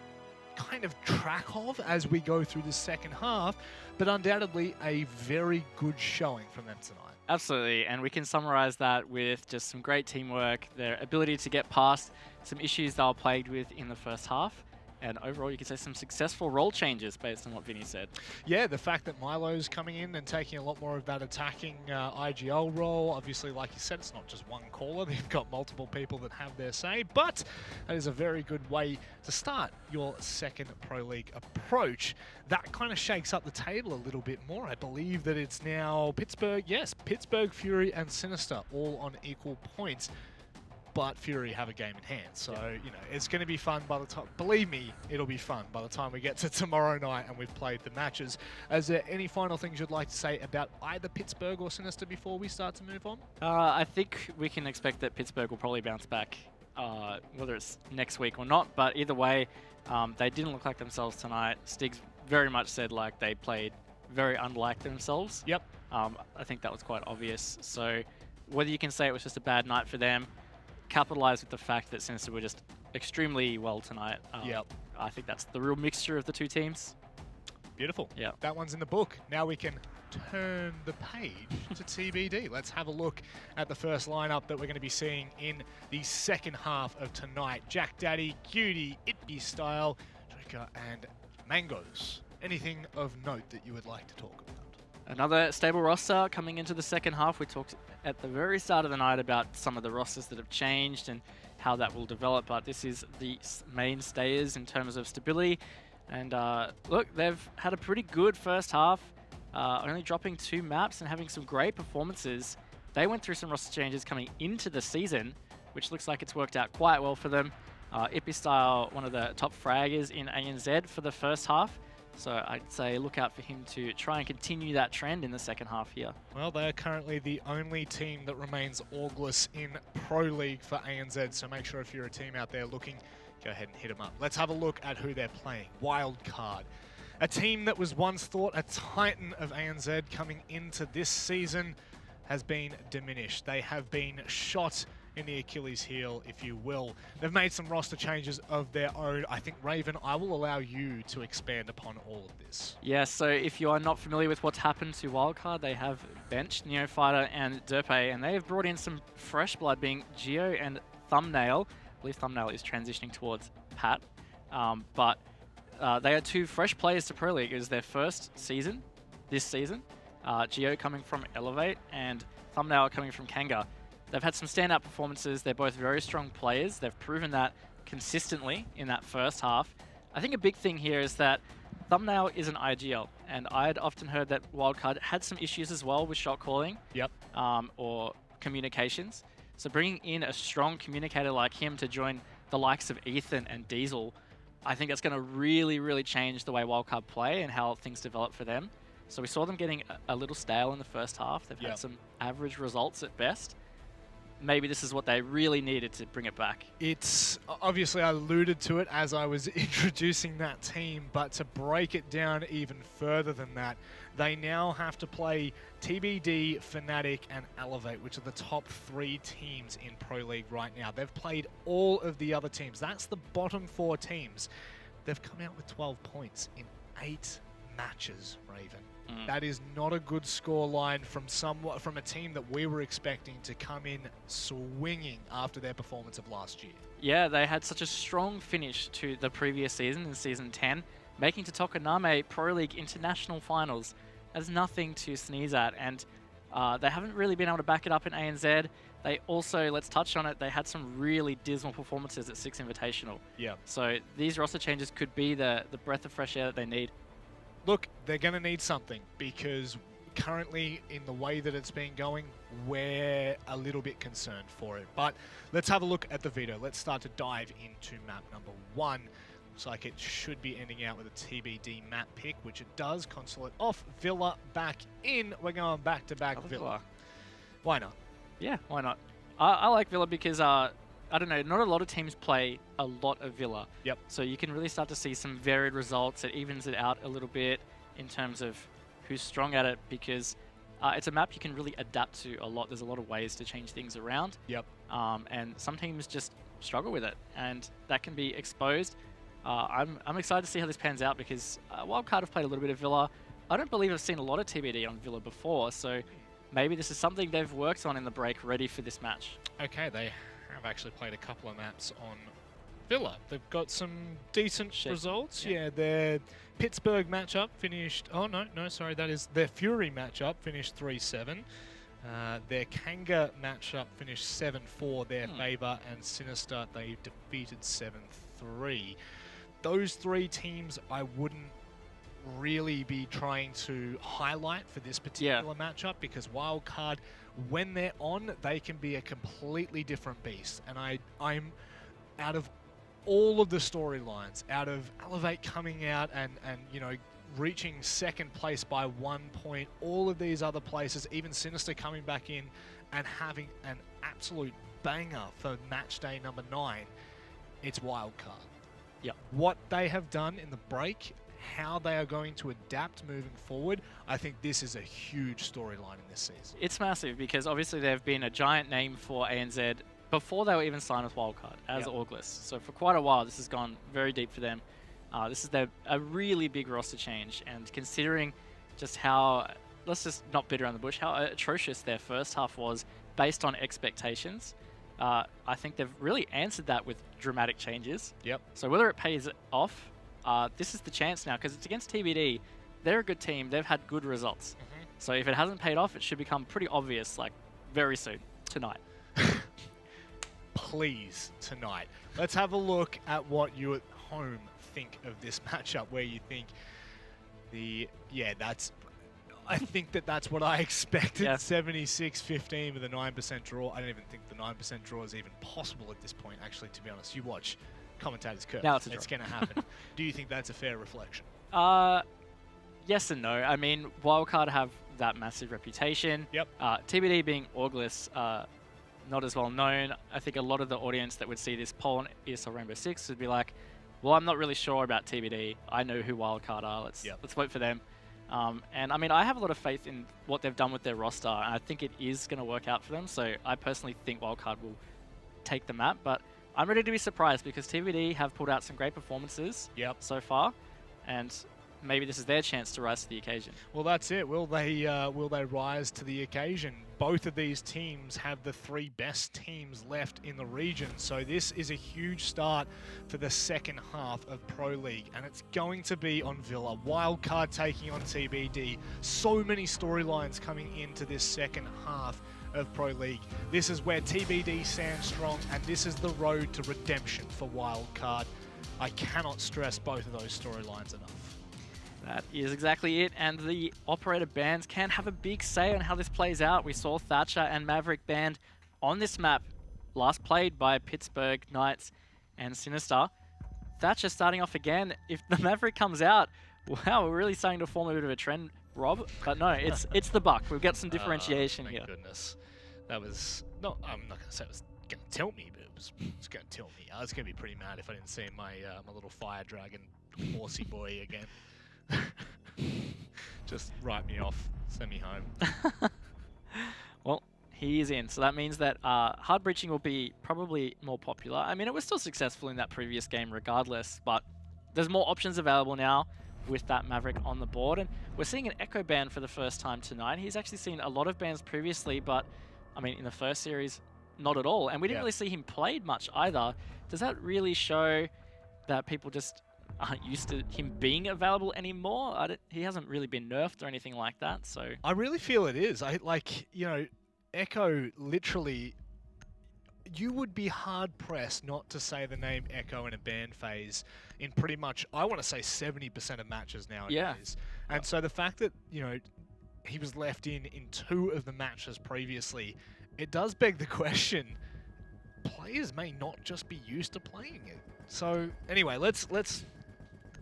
Speaker 4: kind of track of as we go through the second half, but undoubtedly a very good showing from them tonight.
Speaker 5: Absolutely, and we can summarize that with just some great teamwork, their ability to get past some issues they were plagued with in the first half, and overall you could say some successful role changes based on what Vinny said.
Speaker 4: Yeah, the fact that Milo's coming in and taking a lot more of that attacking IGL role. Obviously, like you said, it's not just one caller. They've got multiple people that have their say, but that is a very good way to start your second Pro League approach. That kind of shakes up the table a little bit more. I believe that it's now Pittsburgh, Fury and Sinister all on equal points. But Fury have a game in hand. So, you know, it's going to be fun by the time, believe me, it'll be fun by the time we get to tomorrow night and we've played the matches. Is there any final things you'd like to say about either Pittsburgh or Sinister before we start to move on?
Speaker 5: I think we can expect that Pittsburgh will probably bounce back, whether it's next week or not. But either way, they didn't look like themselves tonight. Stiggs very much said like they played very unlike themselves.
Speaker 4: Yep.
Speaker 5: I think that was quite obvious. So whether you can say it was just a bad night for them, capitalize with the fact that Sinister were just extremely well tonight.
Speaker 4: Yep.
Speaker 5: I think that's the real mixture of the two teams.
Speaker 4: Beautiful.
Speaker 5: Yeah.
Speaker 4: That one's in the book. Now we can turn the page to TBD. Let's have a look at the first lineup that we're going to be seeing in the second half of tonight. Jack Daddy, Cutie, Itby Style, Joker, and Mangoes. Anything of note that you would like to talk about?
Speaker 5: Another stable roster coming into the second half. We talked at the very start of the night about some of the rosters that have changed and how that will develop, but this is the mainstays in terms of stability. And look, they've had a pretty good first half, only dropping 2 maps and having some great performances. They went through some roster changes coming into the season, which looks like it's worked out quite well for them. Ippy Style, one of the top fraggers in ANZ for the first half. So I'd say look out for him to try and continue that trend in the second half here.
Speaker 4: Well, they are currently the only team that remains orgless in Pro League for ANZ, so make sure if you're a team out there looking, go ahead and hit them up. Let's have a look at who they're playing. Wild Card. A team that was once thought a titan of ANZ coming into this season has been diminished. They have been shot in the Achilles heel, if you will. They've made some roster changes of their own. I think, Raven, I will allow you to expand upon all of this.
Speaker 5: Yeah, so if you are not familiar with what's happened to Wildcard, they have benched Neofighter and Derpe, and they have brought in some fresh blood, being Geo and Thumbnail. I believe Thumbnail is transitioning towards Pat, but they are 2 fresh players to Pro League. It was their first season, this season. Geo coming from Elevate and Thumbnail coming from Kanga. They've had some standout performances. They're both very strong players. They've proven that consistently in that first half. I think a big thing here is that Thumbnail is an IGL, and I'd often heard that Wildcard had some issues as well with shot calling.
Speaker 4: Yep.
Speaker 5: Or communications. So bringing in a strong communicator like him to join the likes of Ethan and Diesel, I think that's going to really, really change the way Wildcard play and how things develop for them. So we saw them getting a little stale in the first half. They've had some average results at best. Maybe this is what they really needed to bring it back.
Speaker 4: It's obviously, I alluded to it as I was introducing that team, but to break it down even further than that, they now have to play TBD, Fnatic, and Elevate, which are the top 3 teams in Pro League right now. They've played all of the other teams. That's the bottom 4 teams. They've come out with 12 points in 8 matches, Raven. That is not a good score line from a team that we were expecting to come in swinging after their performance of last year.
Speaker 5: Yeah, they had such a strong finish to the previous season in Season 10, making to Tokoname Pro League International Finals. That's nothing to sneeze at, and they haven't really been able to back it up in ANZ. They also, let's touch on it, they had some really dismal performances at 6 Invitational.
Speaker 4: Yeah.
Speaker 5: So these roster changes could be the breath of fresh air that they need.
Speaker 4: Look, they're going to need something because currently in the way that it's been going, we're a little bit concerned for it. But let's have a look at the veto. Let's start to dive into map number 1. Looks like it should be ending out with a TBD map pick, which it does. Console it off. Villa back in. We're going back to back Villa. Why not?
Speaker 5: Yeah, why not? I like Villa because, I don't know, not a lot of teams play a lot of Villa.
Speaker 4: Yep.
Speaker 5: So you can really start to see some varied results. It evens it out a little bit in terms of who's strong at it because it's a map you can really adapt to a lot. There's a lot of ways to change things around.
Speaker 4: Yep.
Speaker 5: And some teams just struggle with it, and that can be exposed. I'm excited to see how this pans out because Wildcard have played a little bit of Villa. I don't believe I've seen a lot of TBD on Villa before, so maybe this is something they've worked on in the break ready for this match.
Speaker 4: Okay, they have actually played a couple of maps on Villa. They've got some decent results. Yeah, their Pittsburgh matchup finished... Oh, no, sorry. That is their Fury matchup finished 3-7. Their Kanga matchup finished 7-4 their favour, and Sinister, they defeated 7-3. Those 3 teams I wouldn't really be trying to highlight for this particular matchup because Wildcard, when they're on, they can be a completely different beast. And I'm out of all of the storylines, out of Elevate coming out and you know, reaching second place by 1 point, all of these other places, even Sinister coming back in and having an absolute banger for match day number 9, it's Wildcard.
Speaker 5: Yep.
Speaker 4: What they have done in the break, how they are going to adapt moving forward, I think this is a huge storyline in this season.
Speaker 5: It's massive because obviously they've been a giant name for ANZ before they were even signed with Wildcard as Auglis. So for quite a while, this has gone very deep for them. This is a really big roster change, and considering just how, let's just not beat around the bush, how atrocious their first half was based on expectations, I think they've really answered that with dramatic changes.
Speaker 4: Yep.
Speaker 5: So whether it pays off, this is the chance now because it's against TBD. They're a good team. They've had good results. So if it hasn't paid off, it should become pretty obvious, like very soon, tonight.
Speaker 4: Please, tonight. Let's have a look at what you at home think of this matchup, where you think I think that's what I expected. 76-15 with a 9% draw. I don't even think the 9% draw is even possible at this point, actually, to be honest. You watch commentators curve.
Speaker 5: Now it's
Speaker 4: going to happen. Do you think that's a fair reflection?
Speaker 5: Yes and no. I mean, Wildcard have that massive reputation.
Speaker 4: Yep.
Speaker 5: TBD being Auglis, not as well known. I think a lot of the audience that would see this poll on ESL Rainbow Six would be like, well, I'm not really sure about TBD. I know who Wildcard are. Let's vote for them. And I mean, I have a lot of faith in what they've done with their roster, and I think it is going to work out for them. So I personally think Wildcard will take the map, but I'm ready to be surprised because TBD have pulled out some great performances so far, and maybe this is their chance to rise to the occasion.
Speaker 4: Well, that's it. Will they rise to the occasion? both of these teams have the 3 best teams left in the region. So this is a huge start for the second half of Pro League, and it's going to be on Villa. Wildcard taking on TBD. So many storylines coming into this second half of Pro League. This is where TBD stands strong, and this is the road to redemption for Wildcard. I cannot stress both of those storylines enough.
Speaker 5: That is exactly it, and the operator bands can have a big say on how this plays out. We saw Thatcher and Maverick band on this map, last played by Pittsburgh Knights and Sinister. Thatcher starting off again. If the Maverick comes out, wow, we're really starting to form a bit of a trend, Rob. But no, it's the Buck. We've got some differentiation
Speaker 4: thank
Speaker 5: here.
Speaker 4: Goodness. That was not. I'm not gonna say it was gonna tilt me, but it was gonna tilt me. I was gonna be pretty mad if I didn't see my my little fire dragon horsey boy again. Just write me off, send me home.
Speaker 5: Well, he is in, so that means that hard breaching will be probably more popular. I mean, it was still successful in that previous game regardless, but there's more options available now with that Maverick on the board, and we're seeing an Echo ban for the first time tonight. He's actually seen a lot of bans previously, but I mean, in the first series, not at all, and we didn't really see him played much either. Does that really show that people just aren't used to him being available anymore? He hasn't really been nerfed or anything like that, so...
Speaker 4: I really feel it is. Echo literally... You would be hard-pressed not to say the name Echo in a ban phase in pretty much, I want to say 70% of matches nowadays.
Speaker 5: Yeah.
Speaker 4: And so the fact that, he was left in 2 of the matches previously, it does beg the question, players may not just be used to playing it. So anyway, let's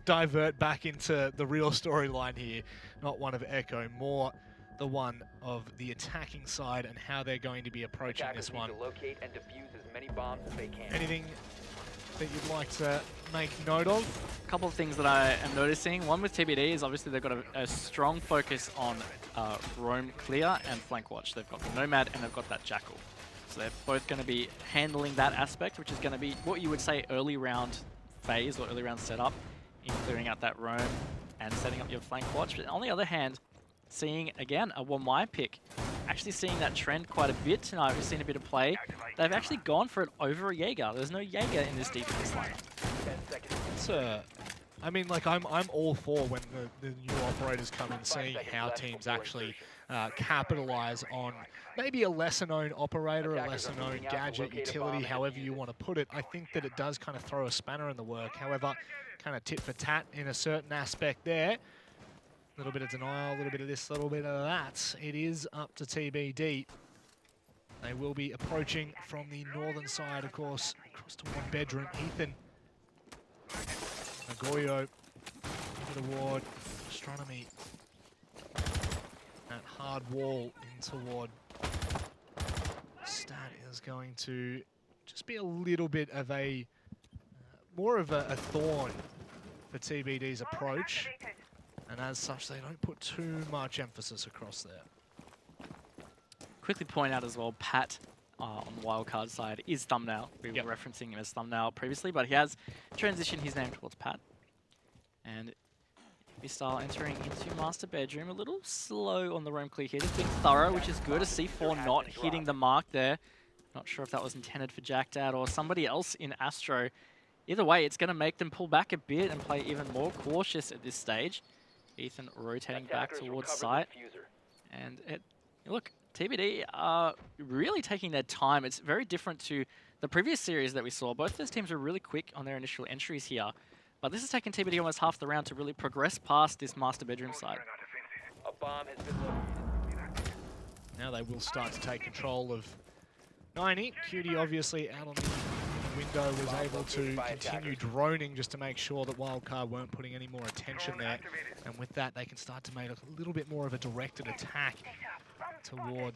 Speaker 4: divert back into the real storyline here, not one of Echo, more the one of the attacking side and how they're going to be approaching this one.
Speaker 6: Locate and defuse as many bombs as they can.
Speaker 4: Anything that you'd like to make note of?
Speaker 5: A couple of things that I am noticing. One with TBD is obviously they've got a strong focus on roam clear and flank watch. They've got the Nomad and they've got that Jackal. So they're both going to be handling that aspect, which is going to be what you would say early round phase or early round setup in clearing out that roam and setting up your flank watch. But on the other hand, seeing again a Wamai pick, actually seeing that trend quite a bit tonight. We've seen a bit of play. They've actually gone for it over a Jaeger. There's no Jaeger in this defense lineup.
Speaker 4: I'm all for when the new operators come in, seeing how teams actually capitalize on maybe a lesser known operator, a lesser known gadget, utility, however you want to put it. I think that it does kind of throw a spanner in the work. However, kind of tit for tat in a certain aspect there. A little bit of denial, a little bit of this, a little bit of that. It is up to TBD. They will be approaching from the northern side, of course, across to one bedroom. Ethan, Nagoyo, into the ward, Astronomy. That hard wall in toward Stat is going to just be a little bit of a, more of a thorn for TBD's approach. And as such, they don't put too much emphasis across there.
Speaker 5: Quickly point out as well, Pat on the wildcard side is Thumbnail. We were referencing him as Thumbnail previously, but he has transitioned his name towards Pat. And Style entering into master bedroom, a little slow on the roam clear here, just being thorough, which is good. A C4 not hitting the mark there. Not sure if that was intended for Jack Dad or somebody else in Astro. Either way, it's going to make them pull back a bit and play even more cautious at this stage. Ethan rotating back towards site. And look, TBD are really taking their time. It's very different to the previous series that we saw. Both those teams were really quick on their initial entries here. But this has taken TBD almost half the round to really progress past this master bedroom side.
Speaker 6: A bomb has been located.
Speaker 4: Now they will start to take control of 90. Cutie obviously out on the window was able to continue droning just to make sure that Wildcard weren't putting any more attention there. And with that, they can start to make a little bit more of a directed attack toward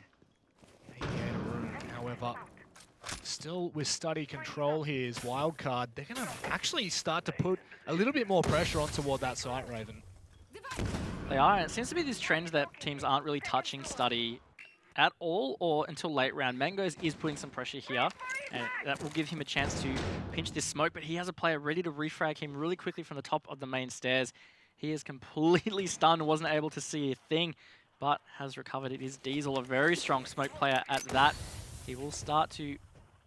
Speaker 4: Aviator Room. However, still with study control here is Wildcard. They're going to actually start to put a little bit more pressure on toward that site, Raven.
Speaker 5: They are, and it seems to be this trend that teams aren't really touching study at all or until late round. Mangoes is putting some pressure here, and that will give him a chance to pinch this smoke, but he has a player ready to refrag him really quickly from the top of the main stairs. He is completely stunned, wasn't able to see a thing. but has recovered. It is Diesel, a very strong smoke player at that. He will start to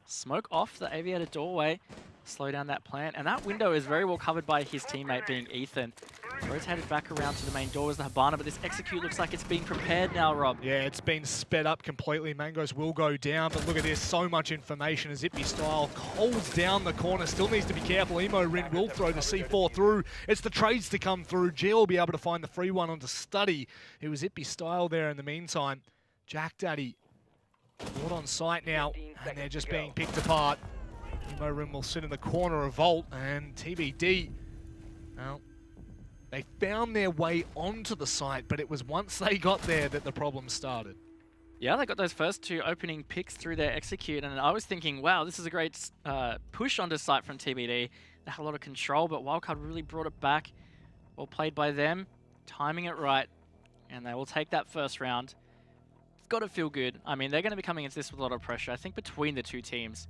Speaker 5: smoke off the aviator doorway, slow down that plant, and that window is very well covered by his teammate being Ethan. Rotated back around to the main door as the Habana, but this execute looks like it's being prepared now, Rob.
Speaker 4: Yeah, it's been sped up completely. Mangoes will go down, but look at this, so much information as Ippy Style holds down the corner. Still needs to be careful. Emo Rin will throw the C4 through. It's the trades to come through. Gio will be able to find the free one onto Study. It was Ippy Style there in the meantime. Jack Daddy caught on site now, and they're just being picked apart. Emo Rin will sit in the corner of Vault, and TBD, well, they found their way onto the site, but it was once they got there that the problem started.
Speaker 5: Yeah, they got those first 2 opening picks through their execute, and I was thinking, wow, this is a great push onto site from TBD. They had a lot of control, but Wildcard really brought it back. Well played by them, timing it right, and they will take that first round. It's got to feel good. I mean, they're going to be coming into this with a lot of pressure. I think between the 2 teams,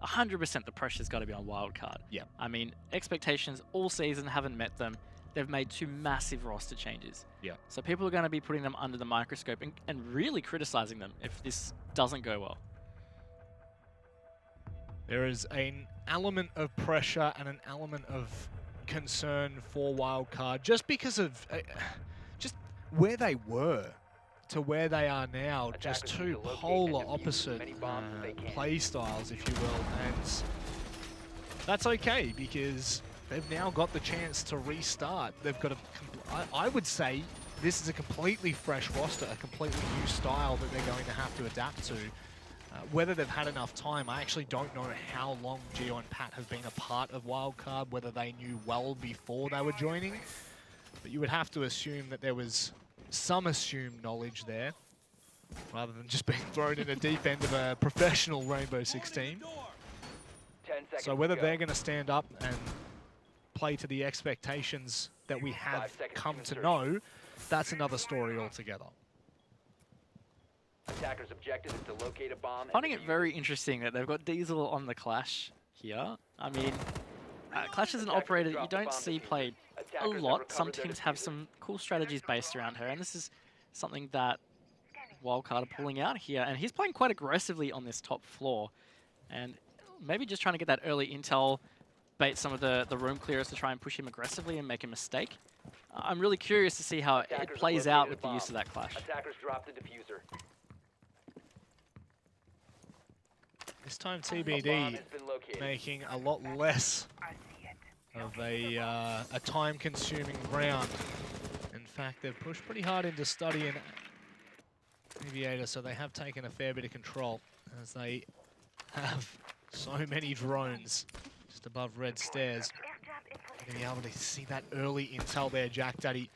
Speaker 5: 100% the pressure's got to be on Wildcard.
Speaker 4: Yeah.
Speaker 5: I mean, expectations all season haven't met them. They've made 2 massive roster changes.
Speaker 4: Yeah.
Speaker 5: So people are going to be putting them under the microscope and really criticizing them if this doesn't go well.
Speaker 4: There is an element of pressure and an element of concern for Wildcard just because of just where they were to where they are now. Just 2 polar opposite play styles, if you will. And that's okay because they've now got the chance to restart. They've got I would say this is a completely fresh roster, a completely new style that they're going to have to adapt to. Whether they've had enough time, I actually don't know how long Gio and Pat have been a part of Wildcard, whether they knew well before they were joining. But you would have to assume that there was some assumed knowledge there, rather than just being thrown in the deep end of a professional Rainbow Six team. So whether they're going to stand up and play to the expectations that we have come to know, that's another story altogether.
Speaker 6: Attackers' objective is to locate a bomb.
Speaker 5: Finding it very interesting that they've got Diesel on the Clash here. I mean, Clash is an operator that you don't see played a lot. Some teams have some cool strategies based around her, and this is something that Wildcard are pulling out here. And he's playing quite aggressively on this top floor, and maybe just trying to get that early intel, bait some of the room clearers to try and push him aggressively and make a mistake. I'm really curious to see how it plays out with the use of that Clash.
Speaker 6: Attackers dropped the diffuser.
Speaker 4: This time TBD making a lot less of a time-consuming round. In fact, they've pushed pretty hard into Study and Aviator, so they have taken a fair bit of control as they have so many drones just above red stairs. You're going to be able to see that early intel there. Jack Daddy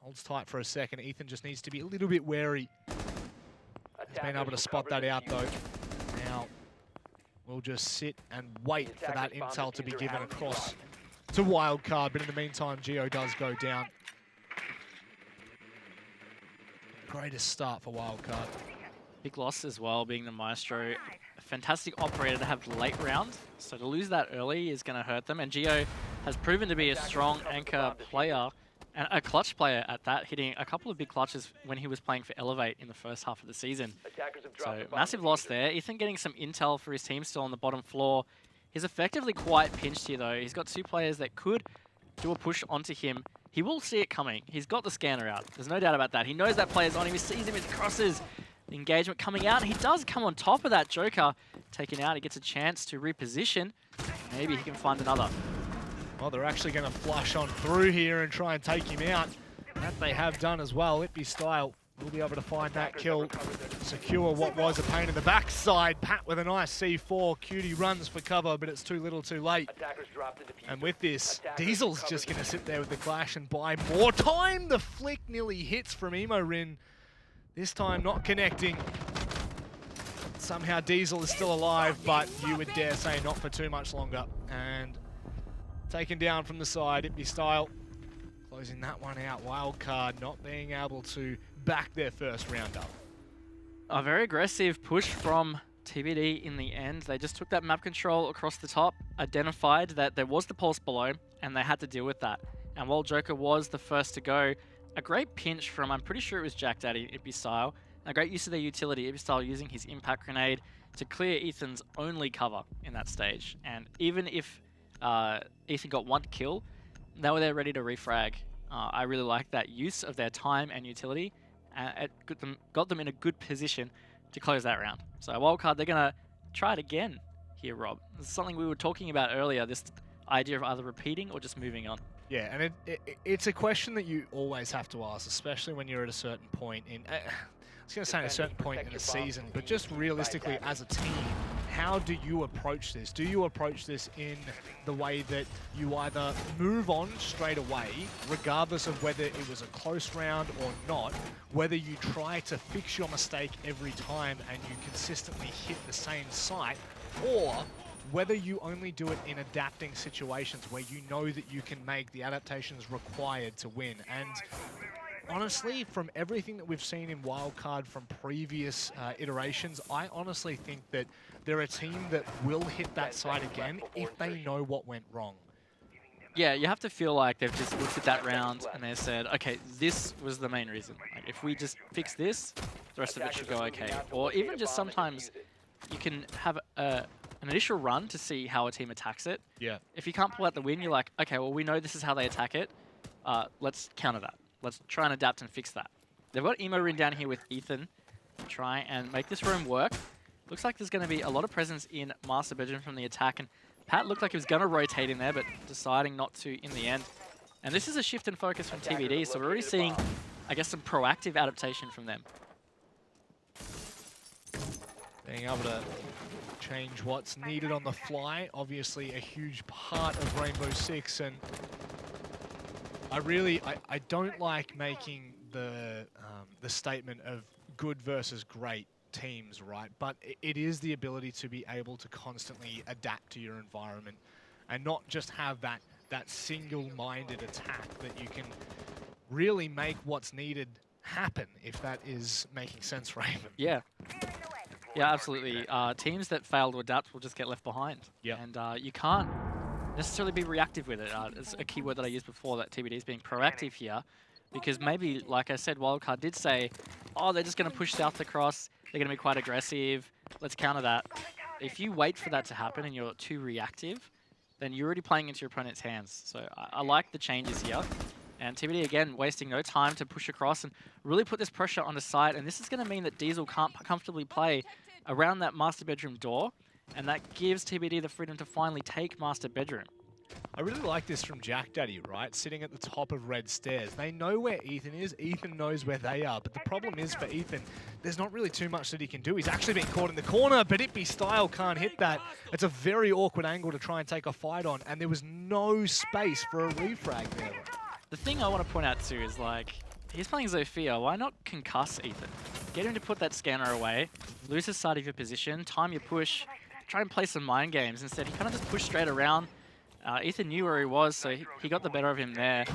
Speaker 4: holds tight for a second. Ethan just needs to be a little bit wary. He's been able to spot that out though. Now we'll just sit and wait for that intel to be given across to Wildcard, but in the meantime, Gio does go down. Greatest start for Wildcard.
Speaker 5: Big loss as well, being the Maestro. A fantastic operator to have late round, so to lose that early is going to hurt them. And Gio has proven to be a strong anchor player, and a clutch player at that, hitting a couple of big clutches when he was playing for Elevate in the first half of the season. So massive loss there. Ethan getting some intel for his team still on the bottom floor. He's effectively quite pinched here though. He's got 2 players that could do a push onto him. He will see it coming. He's got the scanner out. There's no doubt about that. He knows that player's on him. He sees him, he crosses. The engagement coming out. He does come on top of that Joker. Taken out, he gets a chance to reposition. Maybe he can find another.
Speaker 4: Well, they're actually going to flush on through here and try and take him out. That they have done as well. Ippy Style will be able to find that kill. Secure what was a pain in the backside. Pat with a nice C4. Cutie runs for cover, but it's too little too late. And with this, Diesel's just going to sit there with the Clash and buy more time. The flick nearly hits from Emo Rin. This time not connecting. Somehow Diesel is still alive, but you would dare say not for too much longer. And taken down from the side, Ippy Style closing that one out. Wildcard not being able to back their first round up.
Speaker 5: A very aggressive push from TBD in the end. They just took that map control across the top, identified that there was the pulse below, and they had to deal with that. And while Joker was the first to go, a great pinch from, I'm pretty sure it was Jack Daddy, Ibistyle. A great use of their utility, Ibistyle using his impact grenade to clear Ethan's only cover in that stage. And even if Ethan got one kill, they were there ready to refrag. I really like that use of their time and utility. It got them in a good position to close that round. So wildcard, they're going to try it again here, Rob. This is something we were talking about earlier, this idea of either repeating or just moving on.
Speaker 4: Yeah, and it's a question that you always have to ask, especially when you're at a certain point in... I was going to say at a certain point in the season, but just realistically as a team, how do you approach this? Do you approach this in the way that you either move on straight away, regardless of whether it was a close round or not, whether you try to fix your mistake every time and you consistently hit the same site, or whether you only do it in adapting situations where you know that you can make the adaptations required to win? And honestly, from everything that we've seen in Wildcard from previous iterations, I honestly think that they're a team that will hit that side again if they know what went wrong.
Speaker 5: Yeah, you have to feel like they've just looked at that round and they said, okay, this was the main reason. Like, if we just fix this, the rest of it should go okay. Or even just sometimes you can have an initial run to see how a team attacks it.
Speaker 4: Yeah.
Speaker 5: If you can't pull out the win, you're like, okay, well, we know this is how they attack it. Let's counter that. Let's try and adapt and fix that. They've got Emo written down here with Ethan to try and make this room work. Looks like there's going to be a lot of presence in Master Bedroom from the attack, and Pat looked like he was going to rotate in there, but deciding not to in the end. And this is a shift in focus from TBD, so we're already seeing, I guess, some proactive adaptation from them.
Speaker 4: Being able to change what's needed on the fly, obviously a huge part of Rainbow Six, and I don't like making the statement of good versus great teams, right? But it is the ability to be able to constantly adapt to your environment and not just have that single-minded attack that you can really make what's needed happen, if that is making sense, Raven.
Speaker 5: Yeah. Yeah, absolutely. Teams that fail to adapt will just get left behind.
Speaker 4: Yeah.
Speaker 5: And you can't necessarily be reactive with it. It's a keyword that I used before, that TBD is being proactive here, because maybe, like I said, Wildcard did say, oh, they're just going to push south across, they're going to be quite aggressive, let's counter that. If you wait for that to happen and you're too reactive, then you're already playing into your opponent's hands. So I like the changes here. And TBD, again, wasting no time to push across and really put this pressure on the side. And this is going to mean that Diesel can't comfortably play around that Master Bedroom door. And that gives TBD the freedom to finally take Master Bedroom.
Speaker 4: I really like this from Jack Daddy, right? Sitting at the top of red stairs. They know where Ethan is. Ethan knows where they are. But the problem is for Ethan, there's not really too much that he can do. He's actually been caught in the corner, but Ibistyle can't hit that. It's a very awkward angle to try and take a fight on, and there was no space for a refrag there.
Speaker 5: The thing I want to point out too is, like, he's playing Zofia. Why not concuss Ethan? Get him to put that scanner away, lose his side of your position, time your push, try and play some mind games. Instead, he kind of just pushed straight around. Ethan knew where he was, so he got the better of him there.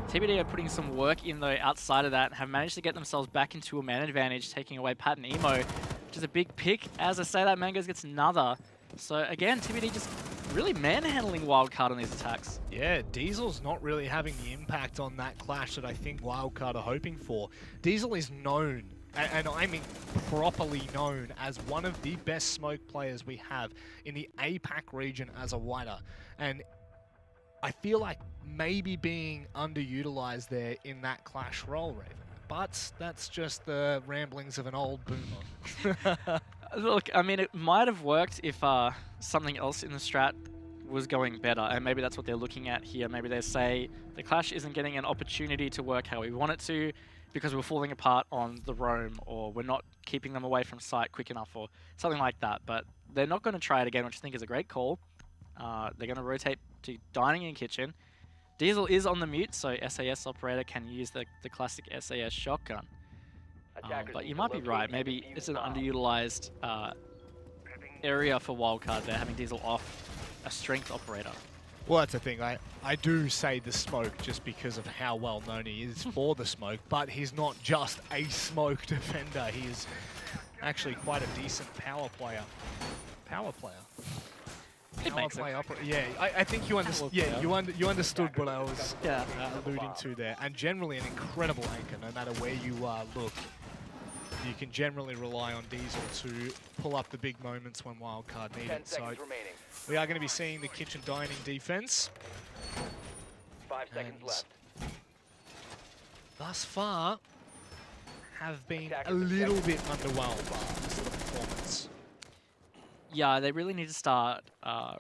Speaker 5: TBD are putting some work in, though, outside of that, and have managed to get themselves back into a man advantage, taking away Pat and Emo, which is a big pick. As I say that, Mangoes gets another. So, again, TBD just really manhandling Wildcard on these attacks.
Speaker 4: Yeah, Diesel's not really having the impact on that clash that I think Wildcard are hoping for. Diesel is known, and I mean properly known, as one of the best smoke players we have in the APAC region as a wider. And I feel like maybe being underutilized there in that clash role, Raven. But that's just the ramblings of an old boomer.
Speaker 5: Look, I mean, it might have worked if something else in the strat was going better, and maybe that's what they're looking at here. Maybe they say the clash isn't getting an opportunity to work how we want it to because we're falling apart on the roam, or we're not keeping them away from site quick enough, or something like that. But they're not going to try it again, which I think is a great call. They're going to rotate to dining and kitchen. Diesel is on the mute, so SAS operator can use the classic SAS shotgun. But you might be right. Maybe it's an underutilized area for Wildcard. They're having Diesel off a strength operator.
Speaker 4: Well, that's the thing. I do say the smoke just because of how well known he is for the smoke, but he's not just a smoke defender. He is actually quite a decent power player.
Speaker 5: It makes
Speaker 4: play
Speaker 5: sense.
Speaker 4: yeah, I think you understood. Yeah, you understood what I was
Speaker 5: Yeah.
Speaker 4: alluding to there. And generally, an incredible anchor, no matter where you look. You can generally rely on Diesel to pull up the big moments when Wildcard need
Speaker 6: 10
Speaker 4: it. So
Speaker 6: seconds remaining.
Speaker 4: we are going to be seeing the kitchen dining defense.
Speaker 6: 5 seconds
Speaker 4: And
Speaker 6: left.
Speaker 4: thus far, have been a
Speaker 6: Attackers
Speaker 4: little
Speaker 6: have
Speaker 4: bit underwhelmed by the performance.
Speaker 5: Yeah, they really need to start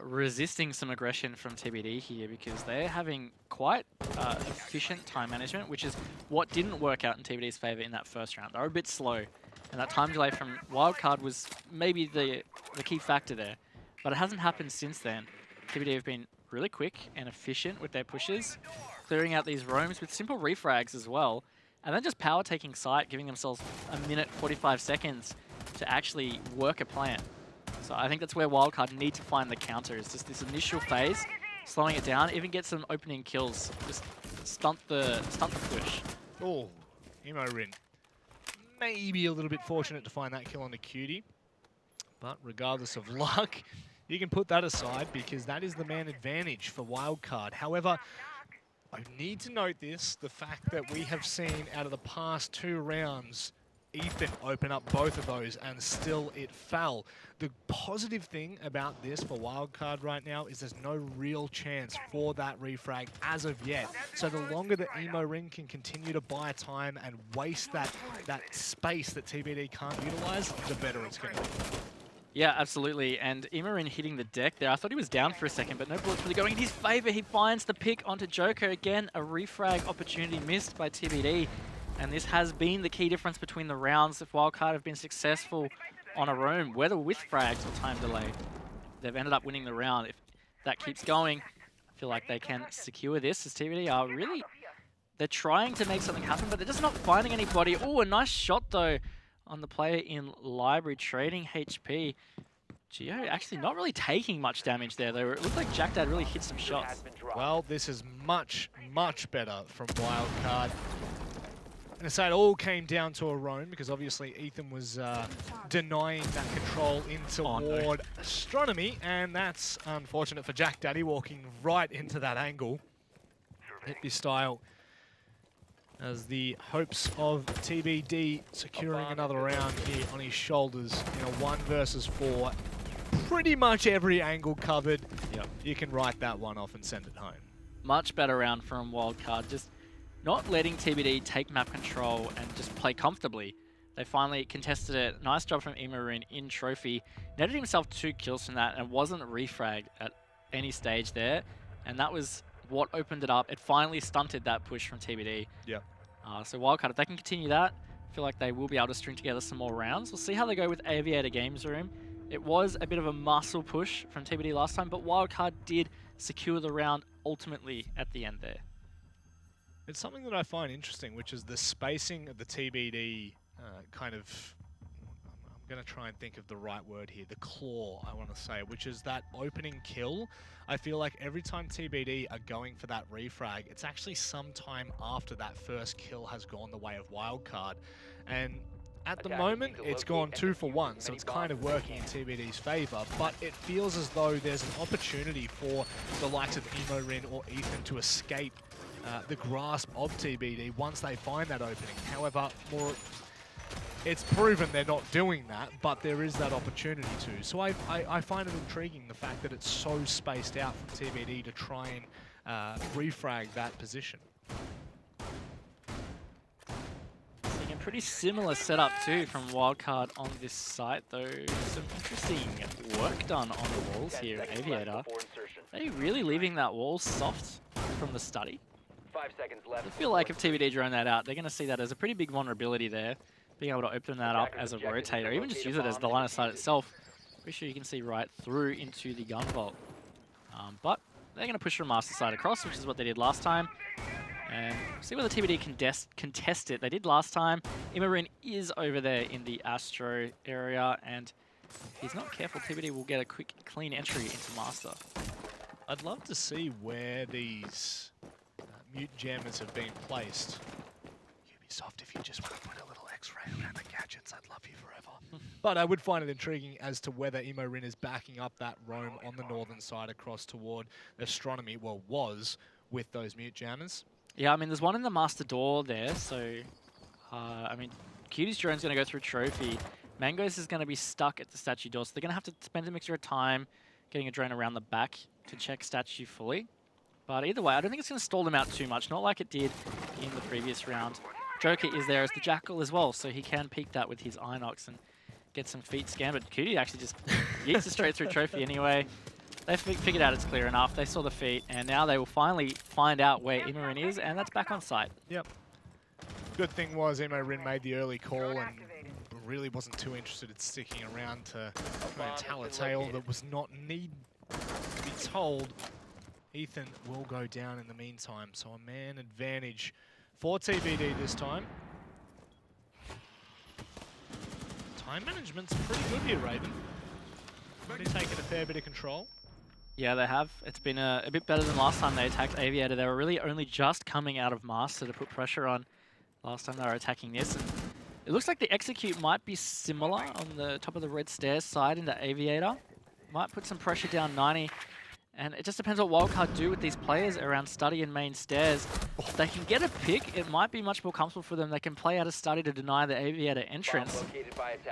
Speaker 5: resisting some aggression from TBD here because they're having quite efficient time management, which is what didn't work out in TBD's favor in that first round. They were a bit slow, and that time delay from Wildcard was maybe the key factor there. But it hasn't happened since then. TBD have been really quick and efficient with their pushes, clearing out these roams with simple refrags as well, and then just power taking site, giving themselves a minute 45 seconds to actually work a plan. So I think that's where Wildcard need to find the counter, is just this initial phase, slowing it down, even get some opening kills, just stunt the push.
Speaker 4: Oh, Emo Rin. Maybe a little bit fortunate to find that kill on the cutie. But regardless of luck, you can put that aside because that is the man advantage for Wildcard. However, I need to note this, the fact that we have seen out of the past 2 rounds, Ethan open up both of those and still it fell. The positive thing about this for Wildcard right now is there's no real chance for that refrag as of yet. So the longer that Emo Ring can continue to buy time and waste that space that TBD can't utilize, the better it's going to be.
Speaker 5: Yeah, absolutely. And Imarin hitting the deck there. I thought he was down for a second, but no bullets really going in his favor. He finds the pick onto Joker. Again, a refrag opportunity missed by TBD. And this has been the key difference between the rounds. If Wildcard have been successful on a roam, whether with frags or time delay, they've ended up winning the round. If that keeps going, I feel like they can secure this, as TBD are really... They're trying to make something happen, but they're just not finding anybody. Oh, a nice shot, though, on the player in Library, trading HP. Geo actually not really taking much damage there, though. It looked like Jack Dad really hit some shots.
Speaker 4: Well, this is much, much better from Wildcard. And so it all came down to a roam because obviously Ethan was denying that control in toward Astronomy, and that's unfortunate for Jack Daddy walking right into that angle. Hippie style as the hopes of TBD securing another round here on his shoulders in a 1 versus 4. Pretty much every angle covered.
Speaker 5: Yep.
Speaker 4: You can write that one off and send it home.
Speaker 5: Much better round from Wildcard, just not letting TBD take map control and just play comfortably. They finally contested it. Nice job from Imarin in Trophy. Netted himself 2 kills from that and wasn't refragged at any stage there. And that was what opened it up. It finally stunted that push from TBD.
Speaker 4: Yep.
Speaker 5: So Wildcard, if they can continue that, I feel like they will be able to string together some more rounds. We'll see how they go with Aviator Games Room. It was a bit of a muscle push from TBD last time, but Wildcard did secure the round ultimately at the end there.
Speaker 4: It's something that I find interesting, which is the spacing of the TBD kind of... I'm going to try and think of the right word here. The claw, I want to say, which is that opening kill. I feel like every time TBD are going for that refrag, it's actually sometime after that first kill has gone the way of Wildcard. And at the moment, it's gone 2 for 1, so it's kind of working in TBD's favor, but it feels as though there's an opportunity for the likes of Emo Rin or Ethan to escape the grasp of TBD once they find that opening. However, it's proven they're not doing that, but there is that opportunity to. So I find it intriguing, the fact that it's so spaced out from TBD to try and refrag that position.
Speaker 5: Seeing a pretty similar setup too from Wildcard on this site, though some interesting work done on the walls here at Aviator. They really leaving that wall soft from the study.
Speaker 6: 5 seconds left.
Speaker 5: I feel like if TBD drone that out, they're going to see that as a pretty big vulnerability there. Being able to open that up as a rotator, or even just use it as the line of sight itself. Pretty sure you can see right through into the gun vault. But they're going to push from master side across, which is what they did last time. And see whether TBD can contest it. They did last time. Imarin is over there in the Astro area, and if he's not careful, TBD will get a quick, clean entry into master.
Speaker 4: I'd love to see where these mute jammers have been placed. Ubisoft, if you just want to put a little Thanks, Raven, and the gadgets. I'd love you forever. But I would find it intriguing as to whether Imorin is backing up that roam on the northern side across toward Astronomy, well, was, with those mute jammers.
Speaker 5: Yeah, I mean, there's one in the master door there, so, I mean, Cutie's drone's going to go through Trophy. Mangoes is going to be stuck at the statue door, so they're going to have to spend a mixture of time getting a drone around the back to check statue fully. But either way, I don't think it's going to stall them out too much, not like it did in the previous round. Joker is there as the Jackal as well, so he can peek that with his Inox and get some feet scanned. But Cutie actually just yeets it straight through Trophy anyway. They figured out it's clear enough. They saw the feet, and now they will finally find out where Imorin is, and that's back on site.
Speaker 4: Yep. Good thing was Imorin made the early call and really wasn't too interested in sticking around to tell a tale that was not need to be told. Ethan will go down in the meantime, so a man advantage for TBD this time. Time management's pretty good here, Raven. Already taken a fair bit of control.
Speaker 5: Yeah, they have. It's been a bit better than last time they attacked Aviator. They were really only just coming out of Master to put pressure on last time they were attacking this. And it looks like the execute might be similar on the top of the red stairs side into Aviator. Might put some pressure down 90. And it just depends what Wildcard do with these players around Study and main stairs. If they can get a pick, it might be much more comfortable for them. They can play out of Study to deny the Aviator entrance.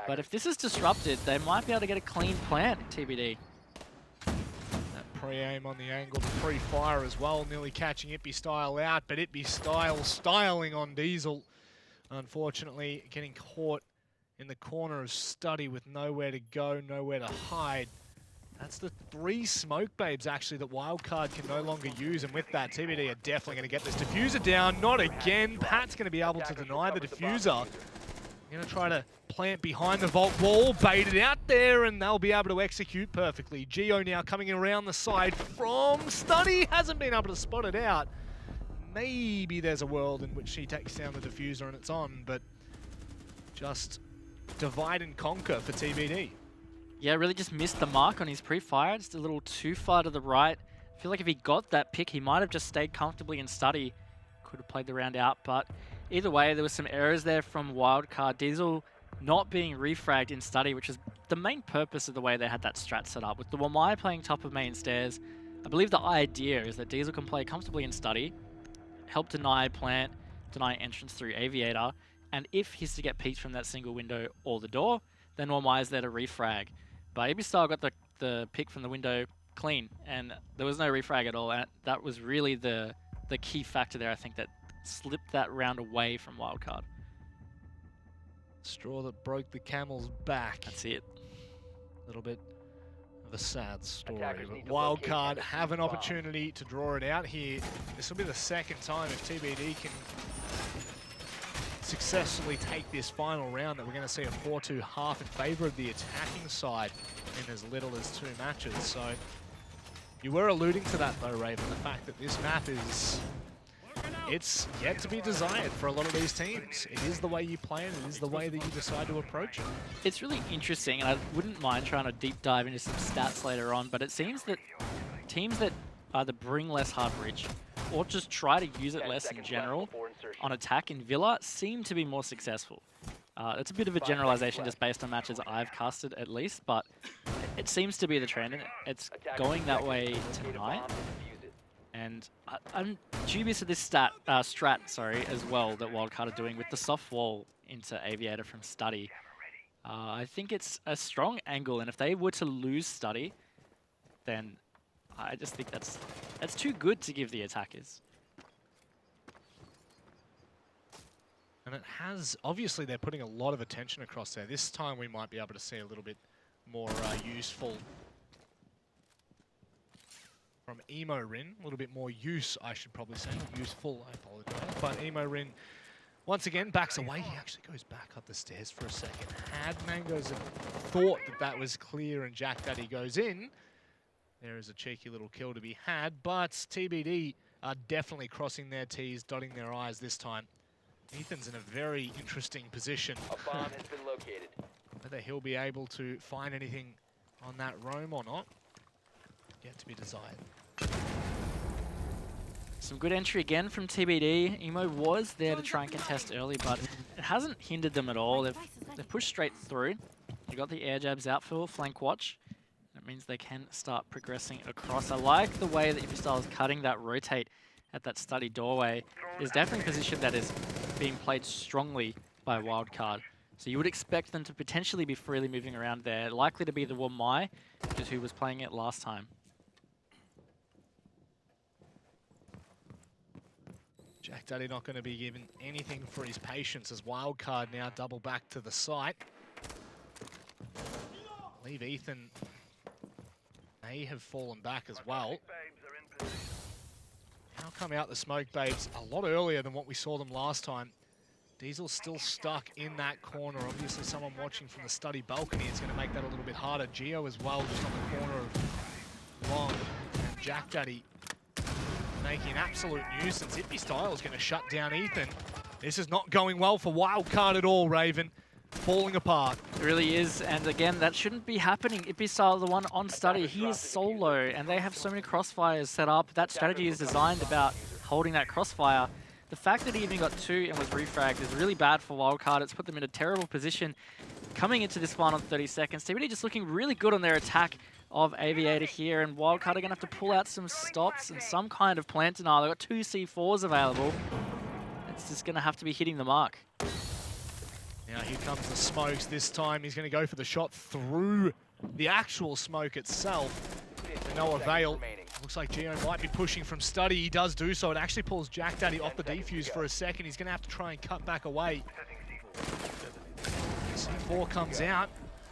Speaker 5: But if this is disrupted, they might be able to get a clean plant, TBD.
Speaker 4: That pre-aim on the angle, the pre-fire as well, nearly catching Ippy Style out, but Ippy Style styling on Diesel. Unfortunately, getting caught in the corner of Study with nowhere to go, nowhere to hide. That's the 3 smoke babes, actually, that Wildcard can no longer use. And with that, TBD are definitely going to get this diffuser down. Not again. Pat's going to be able to deny the diffuser. Going to try to plant behind the vault wall, bait it out there, and they'll be able to execute perfectly. Geo now coming around the side from Study. Hasn't been able to spot it out. Maybe there's a world in which she takes down the diffuser and it's on, but just divide and conquer for TBD.
Speaker 5: Yeah, really just missed the mark on his pre-fire. Just a little too far to the right. I feel like if he got that pick, he might have just stayed comfortably in Study. Could have played the round out, but either way, there was some errors there from Wildcard. Diesel not being refragged in Study, which is the main purpose of the way they had that strat set up. With the Wamai playing top of main stairs, I believe the idea is that Diesel can play comfortably in Study, help deny plant, deny entrance through Aviator, and if he's to get peeked from that single window or the door, then Wamai is there to refrag. But Ibistar got the pick from the window clean, and there was no refrag at all, and that was really the key factor there, I think, that slipped that round away from Wildcard.
Speaker 4: Straw that broke the camel's back.
Speaker 5: That's it.
Speaker 4: A little bit of a sad story, but Wildcard have an opportunity to draw it out here. This will be the second time if TBD can successfully take this final round that we're going to see a 4-2 half in favor of the attacking side in as little as 2 matches. So you were alluding to that though, Raven, the fact that this map it's yet to be desired for a lot of these teams. It is the way you play and it is the way that you decide to approach it.
Speaker 5: It's really interesting, and I wouldn't mind trying to deep dive into some stats later on, but it seems that teams that either bring less hard reach or just try to use it less in general on attack in Villa seem to be more successful. It's a bit of a generalization just based on matches I've casted at least, but it seems to be the trend, and it's going that way tonight. And I'm dubious of this strat as well that Wildcard are doing with the soft wall into Aviator from Study. I think it's a strong angle, and if they were to lose Study, then I just think that's too good to give the attackers.
Speaker 4: And it has, obviously they're putting a lot of attention across there. This time we might be able to see a little bit more useful from Imorin. A little bit more use, I should probably say. Useful, I apologize. But Imorin, once again, backs away. He actually goes back up the stairs for a second. Had Mangoes thought that was clear and Jack Daddy goes in, there is a cheeky little kill to be had, but TBD are definitely crossing their T's, dotting their I's this time. Ethan's in a very interesting position.
Speaker 6: A bomb has been located.
Speaker 4: Whether he'll be able to find anything on that roam or not, yet to be desired.
Speaker 5: Some good entry again from TBD. Emo was there to try and contest early, but it hasn't hindered them at all. They've pushed straight through. They got the air jabs out for flank watch. That means they can start progressing across. I like the way that Impistyle is cutting that rotate at that study doorway. There's definitely a position that is being played strongly by Wildcard. So you would expect them to potentially be freely moving around there. Likely to be the Wamai, which is who was playing it last time.
Speaker 4: Jack Daddy not going to be given anything for his patience as Wildcard now double back to the site. Leave Ethan may have fallen back as well. Now come out the smoke babes a lot earlier than what we saw them last time. Diesel's still stuck in that corner. Obviously someone watching from the study balcony is going to make that a little bit harder. Geo as well, just on the corner of Long. And Jack Daddy making an absolute nuisance. Impistyle is going to shut down Ethan. This is not going well for Wildcard at all, Raven. Falling apart.
Speaker 5: It really is, and again, that shouldn't be happening. Impistyle, the one on study, he is solo, and they have so many crossfires set up. That strategy is designed about holding that crossfire. The fact that he even got 2 and was refragged is really bad for Wildcard. It's put them in a terrible position coming into this one on 30 seconds. TBD just looking really good on their attack of Aviator here, and Wildcard are going to have to pull out some stops and some kind of plan denial. They've got 2 C4s available. It's just going to have to be hitting the mark.
Speaker 4: Now here comes the smokes. This time he's going to go for the shot through the actual smoke itself. To no avail. Looks like Geo might be pushing from study. He does do so. It actually pulls Jack Daddy off the defuse for a second. He's going to have to try and cut back away. C4 comes out.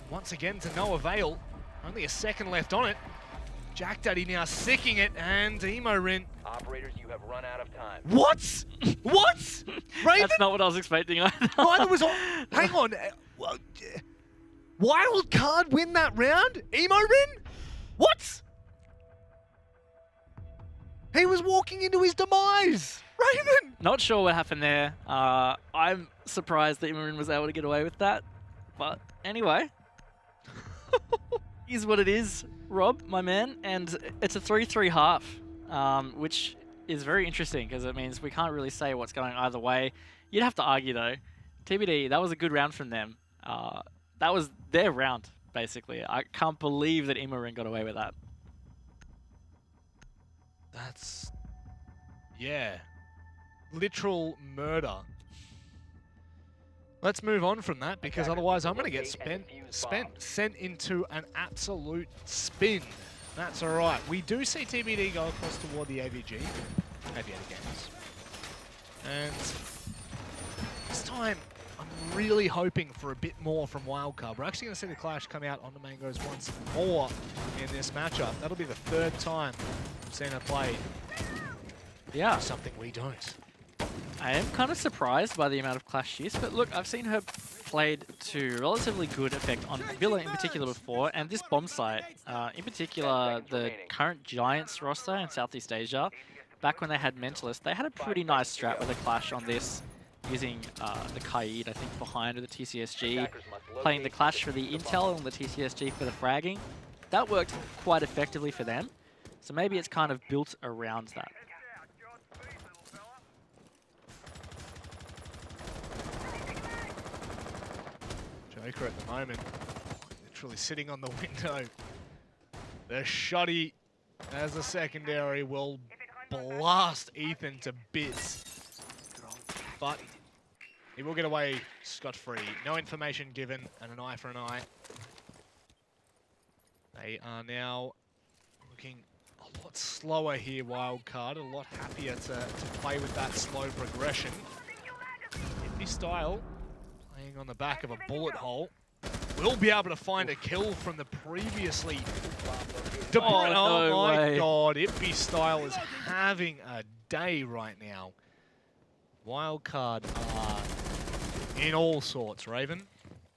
Speaker 4: Once again to no avail. Only a second left on it. Jack Daddy now sicking it, and Emo-Rin.
Speaker 6: Operators, you have run out of time.
Speaker 4: What? What? Raven?
Speaker 5: That's not what I was expecting either.
Speaker 4: Neither was hang on. Wildcard win that round? Emo-Rin? What? He was walking into his demise. Raven!
Speaker 5: Not sure what happened there. I'm surprised that Imo-Rin was able to get away with that. But anyway. Is what it is, Rob, my man. And it's a 3-3 half, which is very interesting because it means we can't really say what's going either way. You'd have to argue, though. TBD, that was a good round from them. That was their round, basically. I can't believe that Imo-Rin got away with that.
Speaker 4: That's... yeah. Literal murder. Let's move on from that because otherwise I'm going to get sent into an absolute spin. That's all right. We do see TBD go across toward the AVG. Aviator Games. And this time I'm really hoping for a bit more from Wildcard. We're actually going to see the Clash come out on the Mangoes once more in this matchup. That'll be the 3rd time we've seen her play.
Speaker 5: Yeah.
Speaker 4: Something we don't.
Speaker 5: I am kind of surprised by the amount of Clash use, but look, I've seen her played to relatively good effect on Villa in particular before, and this bomb site, in particular the current Giants roster in Southeast Asia, back when they had Mentalist, they had a pretty nice strat with a Clash on this, using the Kaid, I think, behind with the TCSG, playing the Clash for the intel and the TCSG for the fragging. That worked quite effectively for them, so maybe it's kind of built around that.
Speaker 4: Joker at the moment, literally sitting on the window. The shotty as a secondary will blast Ethan to bits. But he will get away scot-free. No information given and an eye for an eye. They are now looking a lot slower here, Wildcard. A lot happier to play with that slow progression. Impistyle playing on the back of a bullet hole. Will be able to find a kill from the previously... Oh my god, Impistyle is having a day right now. Wildcard are in all sorts, Raven.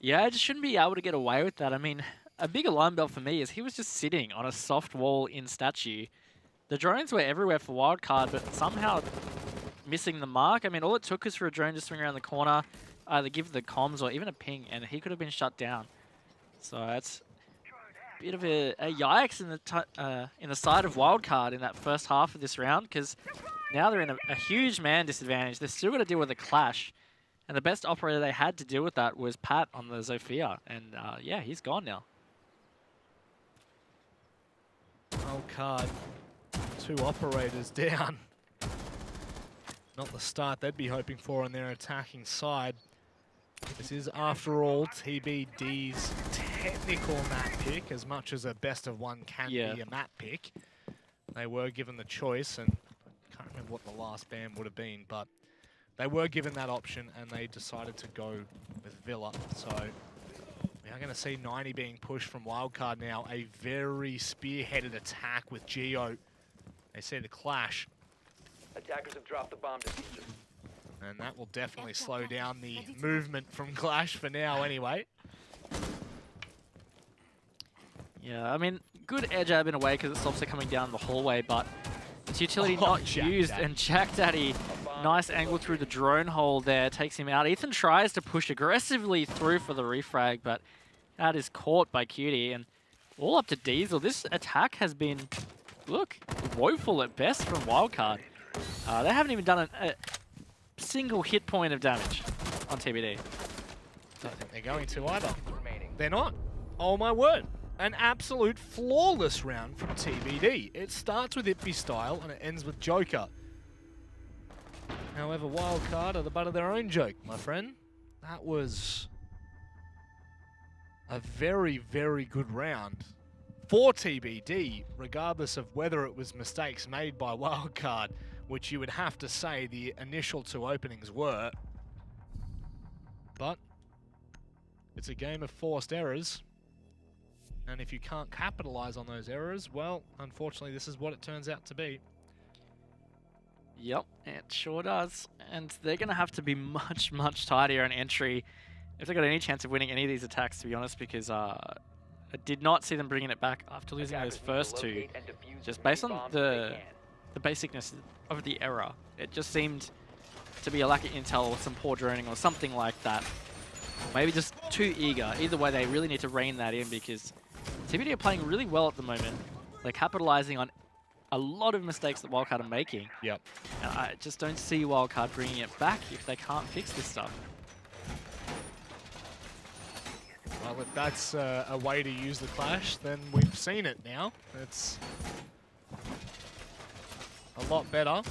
Speaker 5: Yeah, I just shouldn't be able to get away with that. I mean, a big alarm bell for me is he was just sitting on a soft wall in statue. The drones were everywhere for Wildcard, but somehow missing the mark. I mean, all it took was for a drone to swing around the corner, either give the comms or even a ping, and he could have been shut down. So that's bit of a yikes in the side of Wildcard in that first half of this round, because now they're in a huge man disadvantage. They're still going to deal with a clash, and the best operator they had to deal with that was Pat on the Zofia, and yeah, he's gone now.
Speaker 4: Wildcard, 2 operators down. Not the start they'd be hoping for on their attacking side. This is, after all, TBD's technical map pick, as much as a best of one can be a map pick. They were given the choice, and I can't remember what the last ban would have been, but they were given that option, and they decided to go with Villa. So we are going to see 90 being pushed from Wildcard now. A very spearheaded attack with Geo. They see the clash.
Speaker 6: Attackers have dropped the bomb diffuser.
Speaker 4: And that will definitely slow down the movement from Clash for now anyway.
Speaker 5: Yeah, I mean, good air jab in a way because it stops it coming down the hallway, but it's utility not used. And Jack Daddy, nice angle through the drone hole there, takes him out. Ethan tries to push aggressively through for the refrag, but that is caught by Cutie. And all up to Diesel. This attack has been, look, woeful at best from Wildcard. They haven't even done a single hit point of damage on TBD.
Speaker 4: Don't think they're going to either. They're not. Oh my word. An absolute flawless round from TBD. It starts with Ippy style and it ends with Joker. However, Wildcard are the butt of their own joke, my friend. That was a very, very good round for TBD, regardless of whether it was mistakes made by Wildcard, which you would have to say the initial 2 openings were. But it's a game of forced errors. And if you can't capitalize on those errors, well, unfortunately, this is what it turns out to be.
Speaker 5: Yep, it sure does. And they're going to have to be much, much tighter on entry if they've got any chance of winning any of these attacks, to be honest, because I did not see them bringing it back after losing those first 2. Just based on the basicness of the error. It just seemed to be a lack of intel or some poor droning or something like that. Maybe just too eager. Either way, they really need to rein that in because TBD are playing really well at the moment. They're capitalizing on a lot of mistakes that Wildcard are making.
Speaker 4: Yep.
Speaker 5: And I just don't see Wildcard bringing it back if they can't fix this stuff.
Speaker 4: Well, if that's a way to use the clash, then we've seen it now. It's a lot better.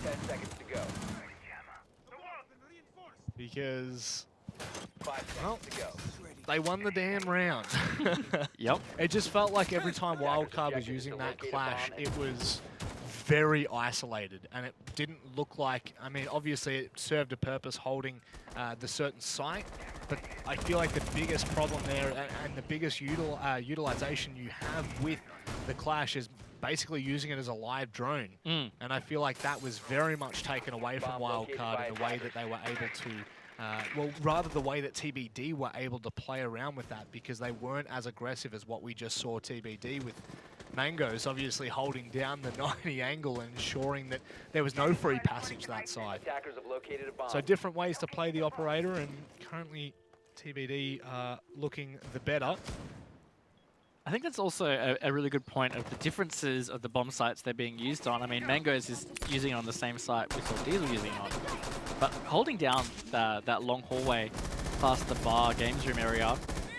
Speaker 6: 10 seconds to go.
Speaker 4: Because,
Speaker 6: 5
Speaker 4: well,
Speaker 6: seconds to go.
Speaker 4: they won the damn round.
Speaker 5: Yep.
Speaker 4: It just felt like every time Wildcard was using that clash, it was very isolated, and it didn't look like, I mean, obviously it served a purpose holding the certain site, but I feel like the biggest problem there and the biggest utilization you have with the clash is basically using it as a live drone. And I feel like that was very much taken away from Wildcard in the way that they were able to, well, rather the way that TBD were able to play around with that, because they weren't as aggressive as what we just saw TBD with Mangoes obviously holding down the 90 angle and ensuring that there was no free passage that side.
Speaker 6: Attackers have located a bomb.
Speaker 4: So different ways to play the operator, and currently TBD are looking the better.
Speaker 5: I think that's also a really good point of the differences of the bomb sites they're being used on. I mean, Mangoes is using it on the same site we saw Diesel using it on. But holding down that long hallway past the bar games room area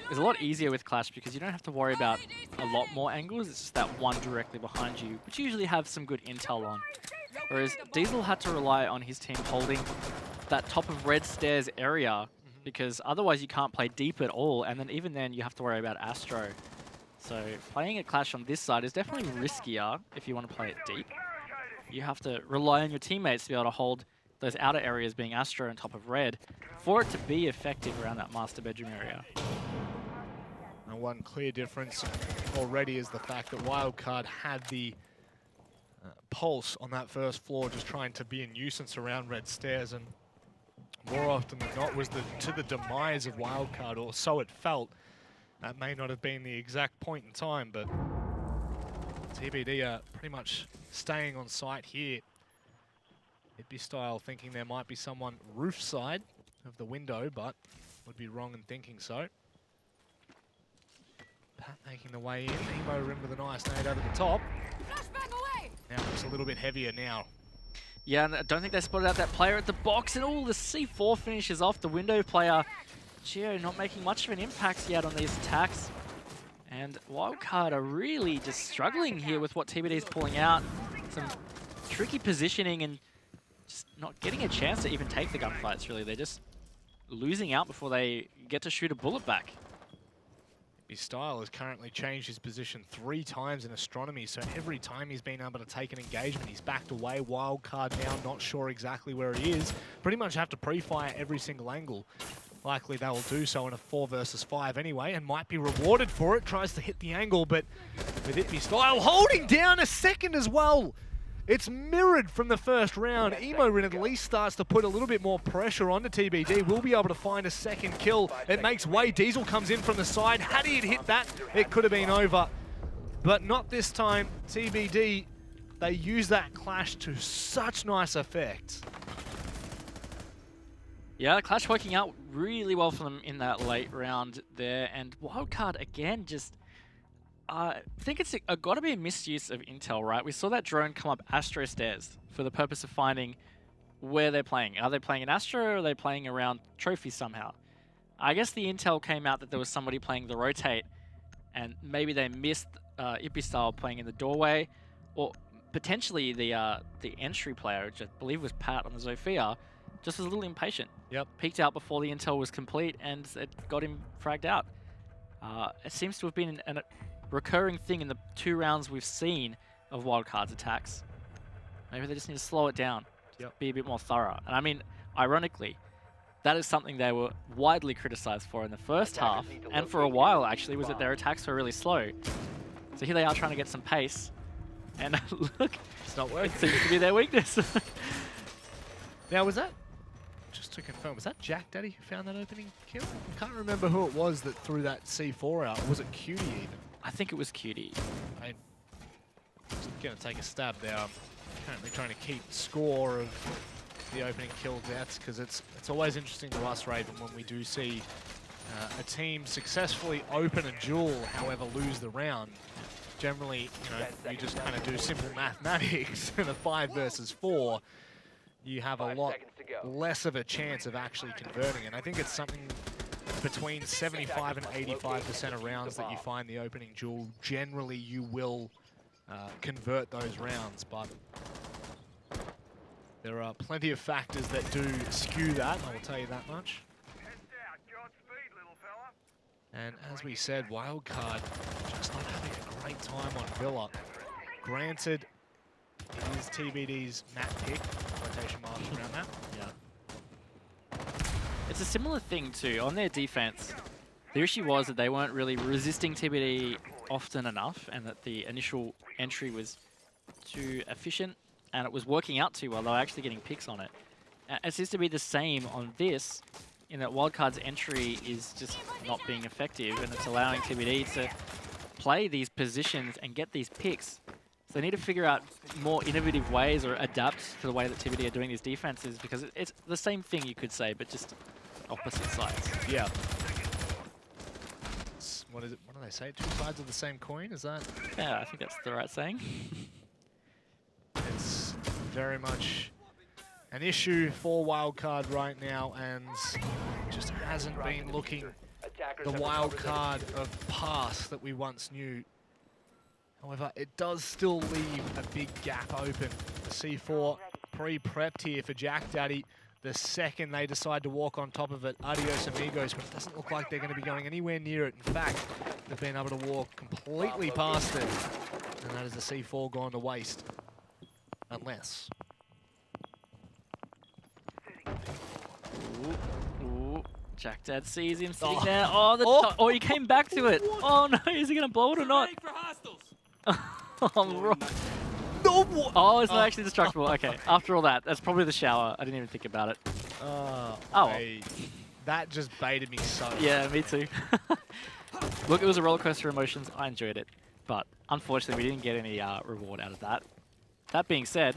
Speaker 5: is a lot easier with Clash because you don't have to worry about a lot more angles. It's just that one directly behind you, which you usually have some good intel on. Whereas Diesel had to rely on his team holding that top of red stairs area because otherwise you can't play deep at all. And then even then you have to worry about Astro. So playing a Clash on this side is definitely riskier if you want to play it deep. You have to rely on your teammates to be able to hold those outer areas being Astro and top of red for it to be effective around that master bedroom area.
Speaker 4: And one clear difference already is the fact that Wildcard had the pulse on that first floor just trying to be a nuisance around red stairs, and more often than not was to the demise of Wildcard, or so it felt. That may not have been the exact point in time, but TBD are pretty much staying on site here. It'd be style thinking there might be someone roof side of the window, but would be wrong in thinking so. Pat making the way in. Emo Rim with a nice nade over the top.
Speaker 7: Flashbang away!
Speaker 4: Now it's a little bit heavier now.
Speaker 5: Yeah, and I don't think they spotted out that player at the box, and all the C4 finishes off the window player. Geo not making much of an impact yet on these attacks. And Wildcard are really just struggling here with what TBD is pulling out. Some tricky positioning and just not getting a chance to even take the gunfights, really. They're just losing out before they get to shoot a bullet back.
Speaker 4: His style has currently changed his position 3 times in Astronomy, so every time he's been able to take an engagement, he's backed away. Wildcard now not sure exactly where he is. Pretty much have to pre-fire every single angle. Likely they will do so in a 4 versus 5 anyway, and might be rewarded for it. Tries to hit the angle, but with Itby style holding down a second as well. It's mirrored from the first round. Emo Rin at least starts to put a little bit more pressure onto TBD. We'll be able to find a second kill. It makes way. Diesel comes in from the side. Had he hit that, it could have been over. But not this time. TBD, they use that clash to such nice effect.
Speaker 5: Yeah, Clash working out really well for them in that late round there. And Wildcard, again, just... I think it's got to be a misuse of intel, right? We saw that drone come up Astro stairs for the purpose of finding where they're playing. Are they playing in Astro or are they playing around trophies somehow? I guess the intel came out that there was somebody playing the rotate, and maybe they missed Ippy style playing in the doorway, or potentially the entry player, which I believe was Pat on the Zofia, just was a little impatient.
Speaker 4: Yep.
Speaker 5: Peeked out before the intel was complete, and it got him fragged out. It seems to have been an recurring thing in the 2 rounds we've seen of Wildcard's attacks. Maybe they just need to slow it down, be a bit more thorough. And I mean, ironically, that is something they were widely criticized for in the first half, and for a while actually, was that their attacks were really slow. So here they are trying to get some pace, and look,
Speaker 4: It's not working.
Speaker 5: it seems to be their weakness.
Speaker 4: Now, was that, just to confirm, was that Jack Daddy who found that opening kill? I can't remember who it was that threw that C4 out. Or was it Cutie even?
Speaker 5: I think it was Cutie.
Speaker 4: I'm just going to take a stab there. I'm currently trying to keep score of the opening kill deaths, because it's always interesting to us, Raven, when we do see a team successfully open a duel, however lose the round. Generally, you know, you just kind of do simple mathematics in a 5 versus 4. You have a lot less of a chance of actually converting, and I think it's something between 75 and 85% of rounds that you find the opening duel, generally you will convert those rounds, but there are plenty of factors that do skew that, I will tell you that much. And as we said, Wildcard just not having a great time on Villa. Granted, it is TBD's map pick, quotation marks around that.
Speaker 5: Yeah. It's a similar thing too. On their defense, the issue was that they weren't really resisting TBD often enough, and that the initial entry was too efficient, and it was working out too well. They were actually getting picks on it. It seems to be the same on this, in that Wildcard's entry is just not being effective, and it's allowing TBD to play these positions and get these picks. So they need to figure out more innovative ways or adapt to the way that TBD are doing these defenses, because it's the same thing, you could say, but just opposite sides.
Speaker 4: Yeah. What is it? What do they say? 2 sides of the same coin? Is that?
Speaker 5: Yeah, I think that's the right saying.
Speaker 4: It's very much an issue for Wildcard right now, and just hasn't been looking the Wildcard of past that we once knew. However, it does still leave a big gap open. The C4 pre-prepped here for Jack Daddy. The second they decide to walk on top of it, adios amigos, but it doesn't look like they're going to be going anywhere near it. In fact, they've been able to walk completely past it, and that is the C4 gone to waste. Unless...
Speaker 5: Ooh. Jack Dad sees him sitting there. Oh, he came back to it. Oh no, is he going to blow it or not? Oh, it's not actually destructible. Okay, after all that, that's probably the shower. I didn't even think about it.
Speaker 4: That just baited me so.
Speaker 5: Yeah, me too. Look, it was a roller coaster of emotions. I enjoyed it, but unfortunately, we didn't get any reward out of that. That being said,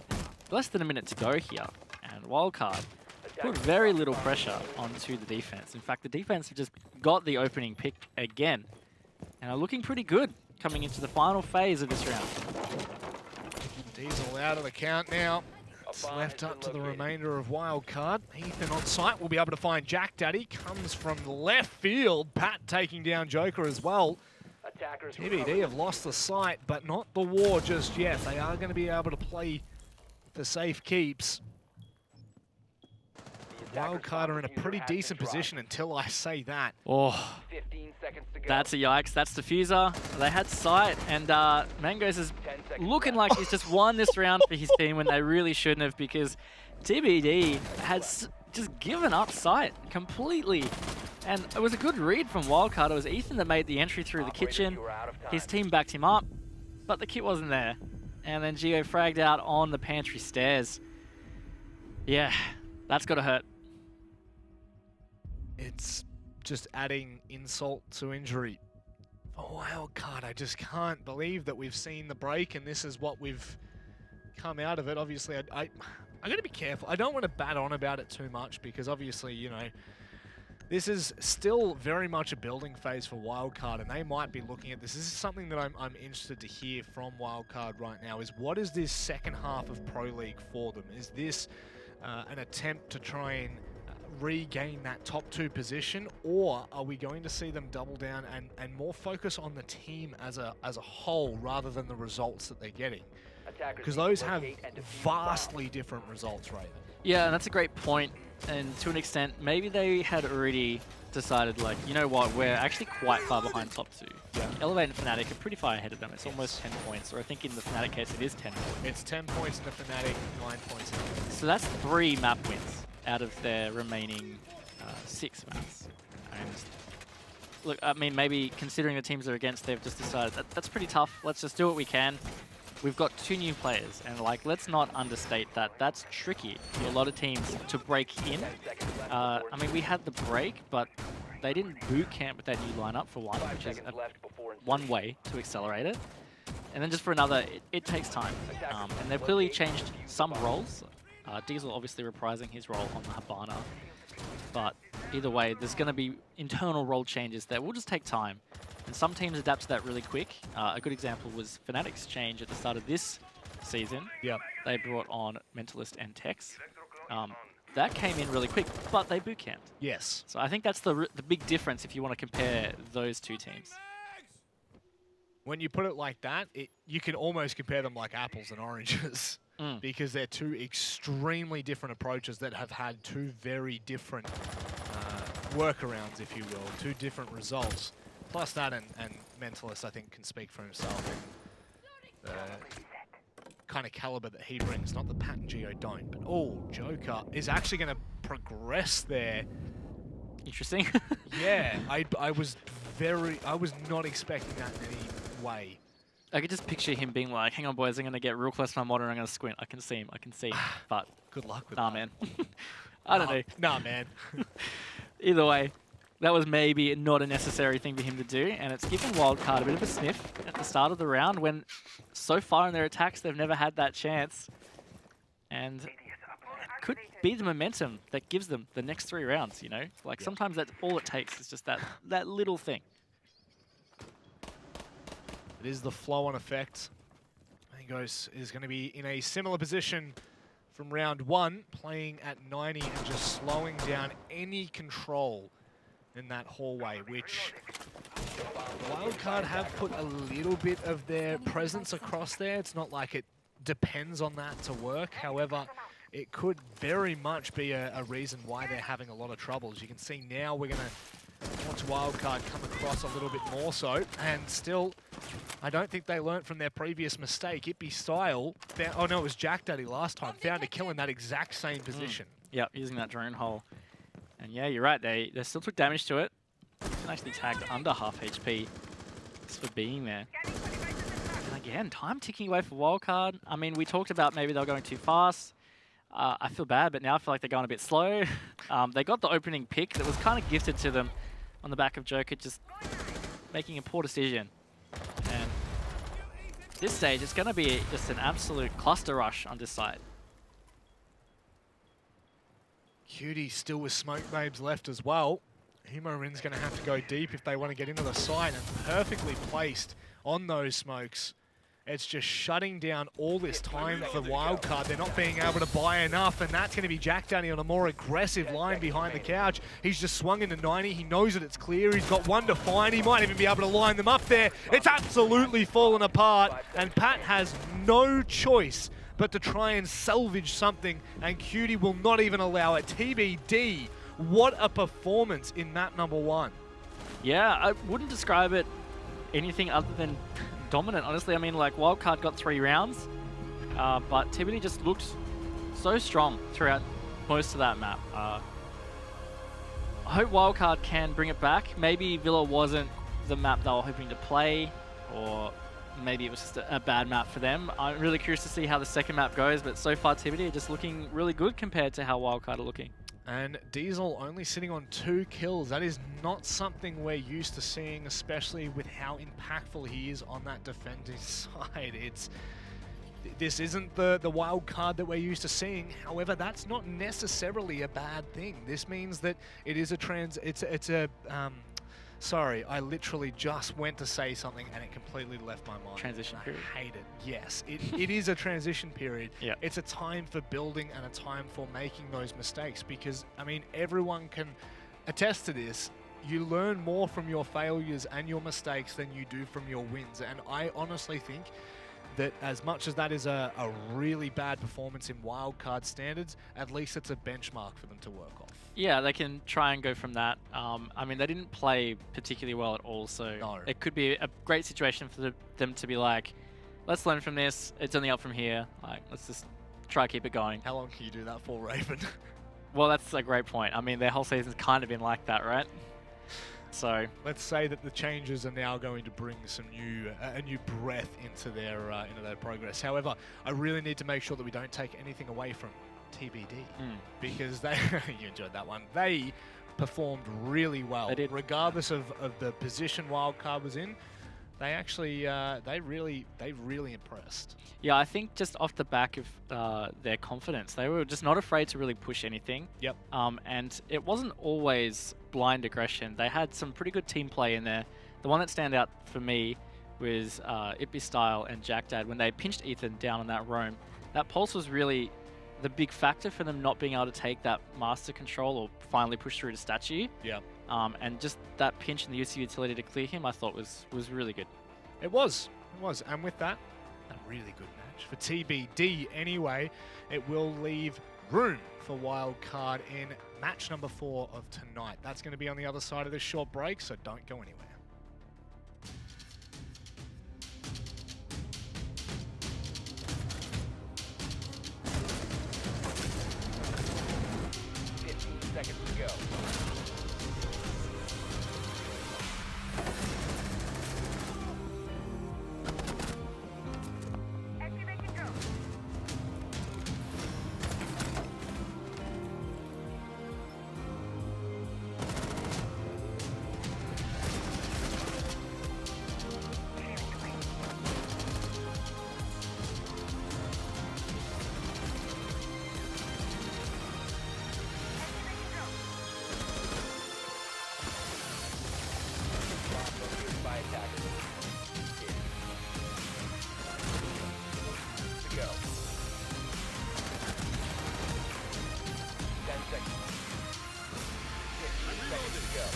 Speaker 5: less than a minute to go here, and Wildcard put very little pressure onto the defense. In fact, the defense have just got the opening pick again. and are looking pretty good coming into the final phase of this round.
Speaker 4: Diesel out of the count now. It's left up to the remainder of Wildcard. Ethan on site will be able to find Jack Daddy. Comes from left field. Pat taking down Joker as well. TBD have lost the site, but not the war just yet. They are going to be able to play for safe keeps. Wildcard are in a pretty decent position until I say that.
Speaker 5: Oh, that's a yikes. That's Diffuser. They had sight, and Mangos is looking like he's just won this round for his team when they really shouldn't have, because TBD has just given up sight completely. And it was a good read from Wildcard. It was Ethan that made the entry through the kitchen. His team backed him up, but the kit wasn't there. And then Geo fragged out on the pantry stairs. Yeah, that's got to hurt.
Speaker 4: It's just adding insult to injury. For Wildcard, I just can't believe that we've seen the break and this is what we've come out of it. Obviously, I'm going to be careful. I don't want to bat on about it too much because obviously, you know, this is still very much a building phase for Wildcard, and they might be looking at this. This is something that I'm interested to hear from Wildcard right now, is what is this second half of Pro League for them? Is this an attempt to try and regain that top 2 position, or are we going to see them double down and more focus on the team as a whole rather than the results that they're getting? Because those have vastly different results, Raven.
Speaker 5: Yeah, and that's a great point. And to an extent, maybe they had already decided, like, you know what, we're actually quite far behind top 2. Yeah. Elevate and Fnatic are pretty far ahead of them. It's almost 10 points, or I think in the Fnatic case it is 10 points.
Speaker 4: It's 10 points in the Fnatic, 9 points in the Fnatic.
Speaker 5: So that's 3 map wins out of their remaining 6 maps. And look, I mean, maybe considering the teams they're against, they've just decided that's pretty tough. Let's just do what we can. We've got 2 new players, and like, let's not understate that. That's tricky for a lot of teams to break in. I mean, we had the break, but they didn't boot camp with that new lineup for one, which is one way to accelerate it. And then just for another, it takes time. And they've clearly changed some roles. Diesel obviously reprising his role on the Habana. But either way, there's going to be internal role changes that will just take time. And some teams adapt to that really quick. A good example was Fnatic's change at the start of this season.
Speaker 4: Yep.
Speaker 5: They brought on Mentalist and Tex. That came in really quick, but they boot camped.
Speaker 4: Yes.
Speaker 5: So I think that's the big difference if you want to compare those 2 teams.
Speaker 4: When you put it like that, you can almost compare them like apples and oranges. Because they're 2 extremely different approaches that have had 2 very different workarounds, if you will, 2 different results. Plus that and Mentalist, I think, can speak for himself. And the kind of caliber that he brings, not that Pat and Geo don't. But, oh, Joker is actually going to progress there.
Speaker 5: Interesting.
Speaker 4: Yeah, I was not expecting that in any way.
Speaker 5: I could just picture him being like, hang on, boys, I'm going to get real close to my monitor, I'm going to squint. I can see him, but...
Speaker 4: Good luck with
Speaker 5: that.
Speaker 4: that.
Speaker 5: Man. I don't know.
Speaker 4: Nah, man.
Speaker 5: Either way, that was maybe not a necessary thing for him to do, and it's given Wildcard a bit of a sniff at the start of the round when so far in their attacks they've never had that chance. And it could be the momentum that gives them the next 3 rounds, you know? Like, sometimes that's all it takes, is just that little thing.
Speaker 4: It is the flow-on effect. Mangos is going to be in a similar position from round 1, playing at 90 and just slowing down any control in that hallway, which Wildcard have put a little bit of their presence across there. It's not like it depends on that to work. However, it could very much be a reason why they're having a lot of trouble. As you can see now, we're going to watch Wildcard come across a little bit more so, and still, I don't think they learnt from their previous mistake. Ippy Style, oh no, it was Jack Daddy last time, found a kill in that exact same position.
Speaker 5: Yep, using that drone hole. And yeah, you're right, they still took damage to it. Actually tagged under half HP just for being there. And again, time ticking away for Wildcard. I mean, we talked about maybe they were going too fast. I feel bad, but now I feel like they're going a bit slow. They got the opening pick that was kind of gifted to them on the back of Joker, just making a poor decision. And this stage, it's going to be just an absolute cluster rush on this side.
Speaker 4: Cutie still with Smoke Babes left as well. Humorin's going to have to go deep if they want to get into the site, and perfectly placed on those smokes. It's just shutting down all this time for Wildcard. They're not being able to buy enough, and that's going to be Jack Danny on a more aggressive line behind the couch. He's just swung into 90. He knows that it's clear. He's got one to find. He might even be able to line them up there. It's absolutely fallen apart, and Pat has no choice but to try and salvage something, and Cutie will not even allow it. TBD, what a performance in map number 1.
Speaker 5: Yeah, I wouldn't describe it anything other than dominant, honestly. I mean, like, Wildcard got 3 rounds, but TBD just looked so strong throughout most of that map. I hope Wildcard can bring it back. Maybe Villa wasn't the map they were hoping to play, or maybe it was just a bad map for them. I'm really curious to see how the second map goes, but so far TBD are just looking really good compared to how Wildcard are looking.
Speaker 4: And Diesel only sitting on 2 kills. That is not something we're used to seeing, especially with how impactful he is on that defending side. This isn't the wild card that we're used to seeing. However, that's not necessarily a bad thing. This means that it is sorry, I literally just went to say something and it completely left my mind.
Speaker 5: Transition period.
Speaker 4: I hate it. Yes, it is a transition period.
Speaker 5: Yeah.
Speaker 4: It's a time for building and a time for making those mistakes, because, I mean, everyone can attest to this. You learn more from your failures and your mistakes than you do from your wins. And I honestly think that as much as that is a really bad performance in wildcard standards, at least it's a benchmark for them to work off.
Speaker 5: Yeah, they can try and go from that. I mean, they didn't play particularly well at all, so
Speaker 4: No.
Speaker 5: it could be a great situation for them to be like, let's learn from this. It's only up from here. Like, let's just try to keep it going.
Speaker 4: How long can you do that for, Raven?
Speaker 5: Well, that's a great point. I mean, their whole season's kind of been like that, right? So
Speaker 4: let's say that the changes are now going to bring some a new breath into their progress. However, I really need to make sure that we don't take anything away from TBD, because they you enjoyed that one. They performed really well.
Speaker 5: They did.
Speaker 4: Regardless of the position Wildcard was in. They actually they really impressed.
Speaker 5: yeah, I think just off the back of their confidence, they were just not afraid to really push anything.
Speaker 4: Yep.
Speaker 5: And it wasn't always blind aggression. They had some pretty good team play in there. The one that stand out for me was Ippy Style and Jack Dad when they pinched Ethan down on that roam. That pulse was really the big factor for them not being able to take that master control or finally push through to statue.
Speaker 4: Yeah.
Speaker 5: And just that pinch and the use of utility to clear him, I thought was really good.
Speaker 4: It was. And with that, a really good match. For TBD anyway, it will leave room for Wildcard in match number 4 of tonight. That's going to be on the other side of this short break, so don't go anywhere.
Speaker 6: Seconds to go. By attackers. To go. 10 seconds. 15 seconds to go.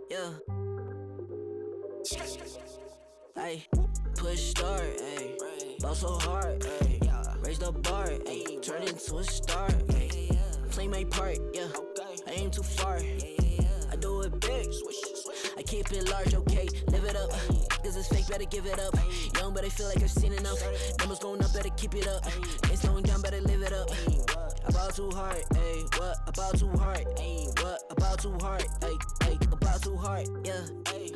Speaker 10: Yeah. Ay, push start, ayy. Ball so hard, ayy. Raise the bar, ayy. Turn into a star, ayy. Play my part, yeah. I aim too far. I do it big. I keep it large, okay. Live it up. Cause it's fake, better give it up. Young, but I feel like I've seen enough. Numbers going up, better keep it up. Ain't slowing down, better live it up. About too hard, ayy. What? About too hard, ayy. What? About too hard, ayy. About too hard, yeah.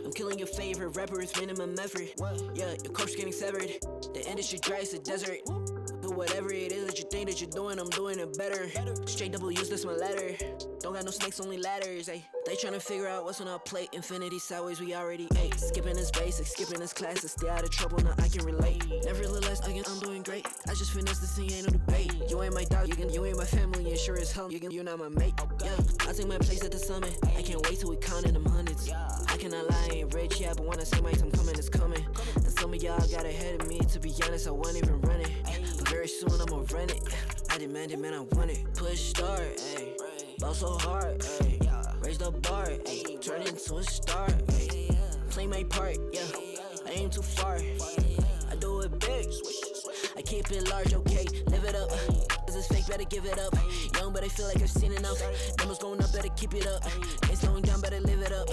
Speaker 10: I'm killing your favorite rapper with minimum effort. Yeah, your coach getting severed. The industry dry as a desert. The whatever it is that you think that you're doing, I'm doing it better. Straight double use, that's my letter. Don't got no snakes, only ladders, ayy. They tryna figure out what's on our plate. Infinity sideways, we already ate. Skipping is basic, skipping is classic. Stay out of trouble, now I can relate. Nevertheless, again, I'm doing great. I just finished this thing, ain't no debate. You ain't my dog, you ain't my family, and sure as hell, you're not my mate. Yeah, I take my place at the summit. I can't wait till we countin' them hundreds. I cannot lie, I ain't rich, yeah, but when I say my time coming, it's coming. And some of y'all got ahead of me, to be honest, I wasn't even running. But very soon I'ma run it. I demand it, man, I want it. Push start, ayy. Ball so hard, ayy. Raise the bar, ayy. Turn into a star, ayy. Play my part, yeah. I aim too far. I do it big. I keep it large, okay. Live it up. This is fake, better give it up. Young, but I feel like I've seen enough. Numbers going up, better keep it up. Ain't slowing down, better live it up.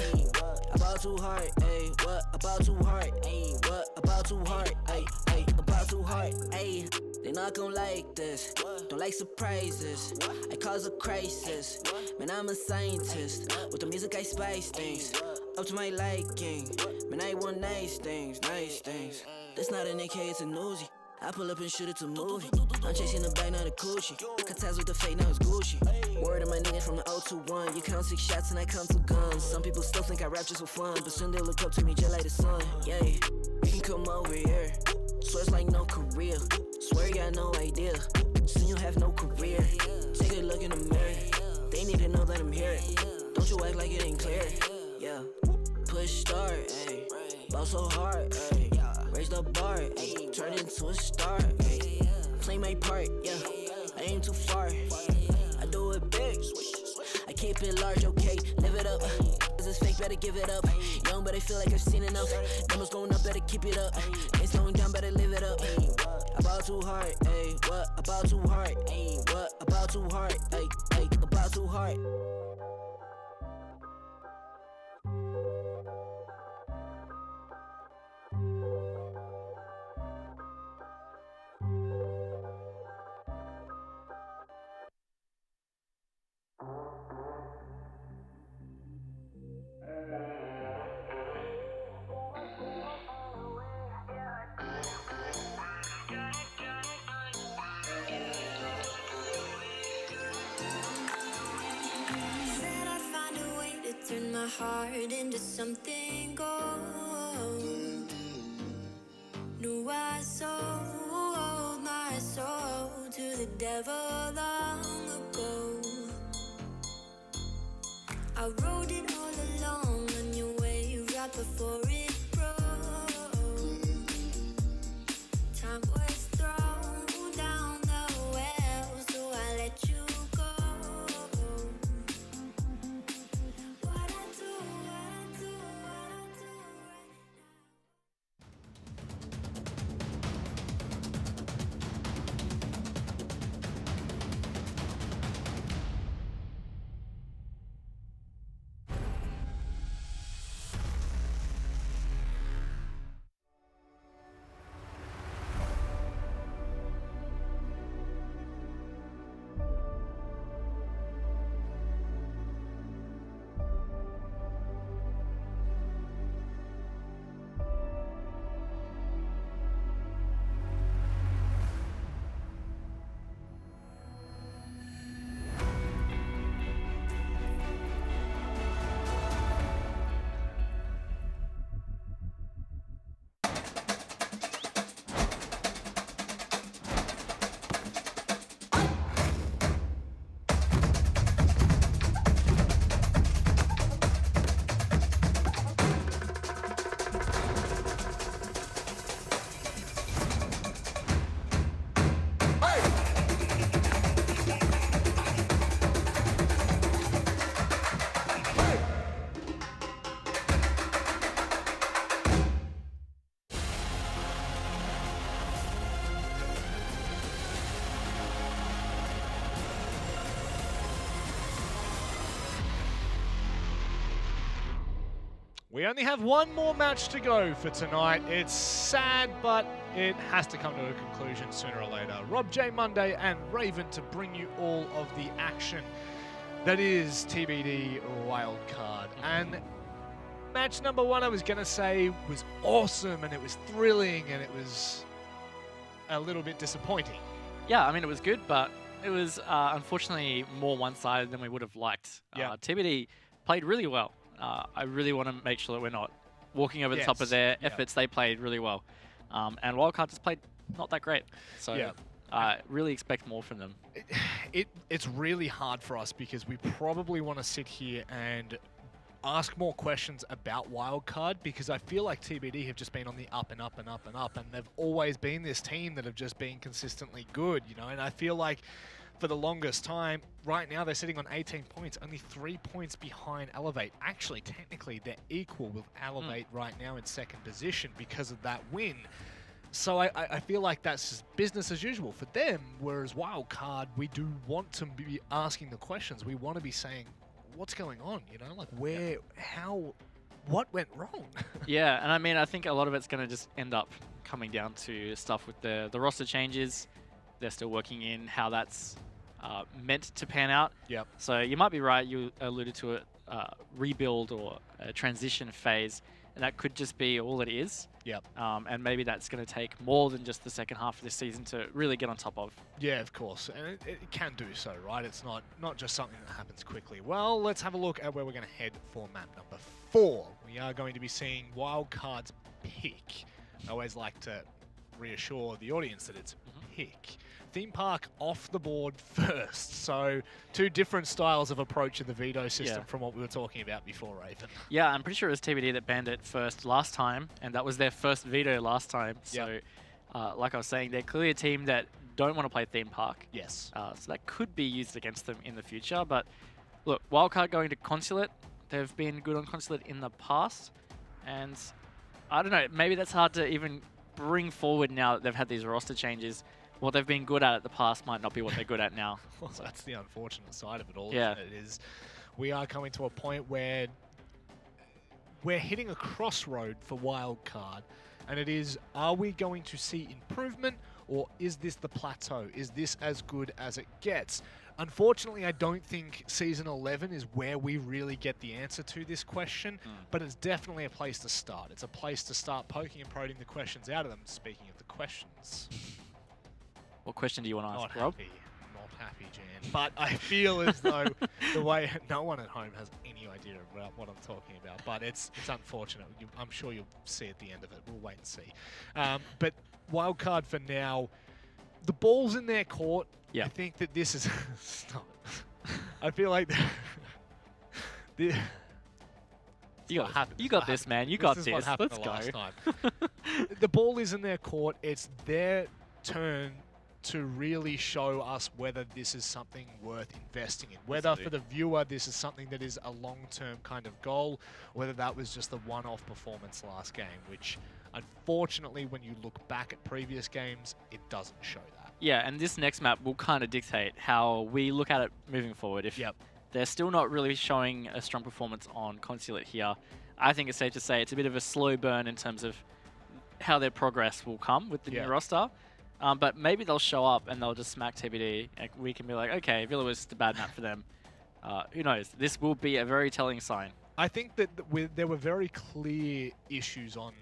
Speaker 10: About too hard, ayy. What about too hard, ayy? What about too hard, ayy? About too hard, ayy. They not gon' like this, don't like surprises. I cause a crisis, man, I'm a scientist. With the music I spice things, up to my liking. Man, I want nice things, nice things. That's not an AK, it's a Uzi. I pull up and shoot it to movie. I'm chasing the bag, not a coochie. Cut ties with the fake, now it's Gucci. Word of my nigga from the 021. You count 6 shots and I count 2 guns. Some people still think I rap just for fun, but soon they look up to me just like the sun. Yeah, you can come over here. Swear it's like no career. Swear you got no idea. Soon you'll have no career. Take a look in the mirror. They need to know that I'm here. Don't you act like it ain't clear. Yeah. Push start, ayy. Ball so hard, ayy. Raise the bar, ayy. Turn into a star, ayy. Play my part, yeah. I aim too far. I do it big. I keep it large, okay. Live it up. This is fake, better give it up. Young, but I feel like I've seen enough. Numbers going up, better keep it up. Ain't slowing down, better live it up. About too hard, ayy. What about too hard, ayy? What about too hard, ayy? About too hard.
Speaker 1: Said I'd find a way to turn my heart into something gold. Knew I sold my soul to the devil long ago. I rode it all along on your wave right before it broke. Time was thrown down the well, so I let you go. What I do right now.
Speaker 4: We only have one more match to go for tonight. It's sad, but it has to come to a conclusion sooner or later. Rob J. Monday and Raven to bring you all of the action that is TBD Wildcard. And match number 1, I was going to say, was awesome, and it was thrilling, and it was a little bit disappointing.
Speaker 5: Yeah, I mean, it was good, but it was unfortunately more one-sided than we would have liked.
Speaker 4: Yeah.
Speaker 5: TBD played really well. I really want to make sure that we're not walking over the top of their efforts. They played really well. And Wildcard just played not that great. So really expect more from them.
Speaker 4: It's really hard for us because we probably want to sit here and ask more questions about Wildcard, because I feel like TBD have just been on the up and up and up and up, and they've always been this team that have just been consistently good, you know, and I feel like for the longest time, right now they're sitting on 18 points, only 3 points behind Elevate. Actually, technically, they're equal with Elevate right now in second position because of that win. So I feel like that's just business as usual for them, whereas Wildcard, we do want to be asking the questions. We want to be saying, what's going on, you know, like where, how, what went wrong?
Speaker 5: Yeah, and I mean, I think a lot of it's going to just end up coming down to stuff with the roster changes. They're still working in how that's meant to pan out.
Speaker 4: Yep.
Speaker 5: So you might be right, you alluded to a rebuild or a transition phase, and that could just be all it is.
Speaker 4: Yep.
Speaker 5: And maybe that's going to take more than just the second half of this season to really get on top of.
Speaker 4: Yeah, of course. And it can do so, right? It's not just something that happens quickly. Well, let's have a look at where we're going to head for map number 4. We are going to be seeing Wildcard's pick. I always like to reassure the audience that it's pick. Theme park off the board first. So 2 different styles of approach in the veto system from what we were talking about before, Raven.
Speaker 5: Yeah, I'm pretty sure it was TBD that banned it first last time, and that was their first veto last time. So, like I was saying, they're clearly a team that don't want to play theme park.
Speaker 4: Yes.
Speaker 5: So that could be used against them in the future. But look, Wildcard going to Consulate. They've been good on Consulate in the past, and I don't know, maybe that's hard to even bring forward now that they've had these roster changes. What they've been good at the past might not be what they're good at now.
Speaker 4: Well, that's the unfortunate side of it all.
Speaker 5: Yeah.
Speaker 4: Isn't it? It is, we are coming to a point where we're hitting a crossroad for Wildcard, and it is, are we going to see improvement, or is this the plateau? Is this as good as it gets? Unfortunately, I don't think Season 11 is where we really get the answer to this question, but it's definitely a place to start. It's a place to start poking and prodding the questions out of them. Speaking of the questions.
Speaker 5: What question do you want to ask,
Speaker 4: Not
Speaker 5: Rob?
Speaker 4: happy. Not happy, Jan. But I feel as though the way no one at home has any idea about what I'm talking about. But it's unfortunate. I'm sure you'll see at the end of it. We'll wait and see. But Wildcard for now, the ball's in their court.
Speaker 5: Yeah.
Speaker 4: I think that this is... Stop. I feel like...
Speaker 5: You got this, man. You got this.
Speaker 4: Is what happened
Speaker 5: Let's
Speaker 4: the
Speaker 5: go.
Speaker 4: last time. The ball is in their court. It's their turn to really show us whether this is something worth investing in. Whether for the viewer this is something that is a long-term kind of goal, whether that was just a one-off performance last game, which unfortunately when you look back at previous games, it doesn't show that.
Speaker 5: Yeah, and this next map will kind of dictate how we look at it moving forward. If they're still not really showing a strong performance on Consulate here, I think it's safe to say it's a bit of a slow burn in terms of how their progress will come with the new roster. But maybe they'll show up and they'll just smack TBD, and we can be like, okay, Villa was just a bad map for them. Who knows? This will be a very telling sign.
Speaker 4: I think that there were very clear issues on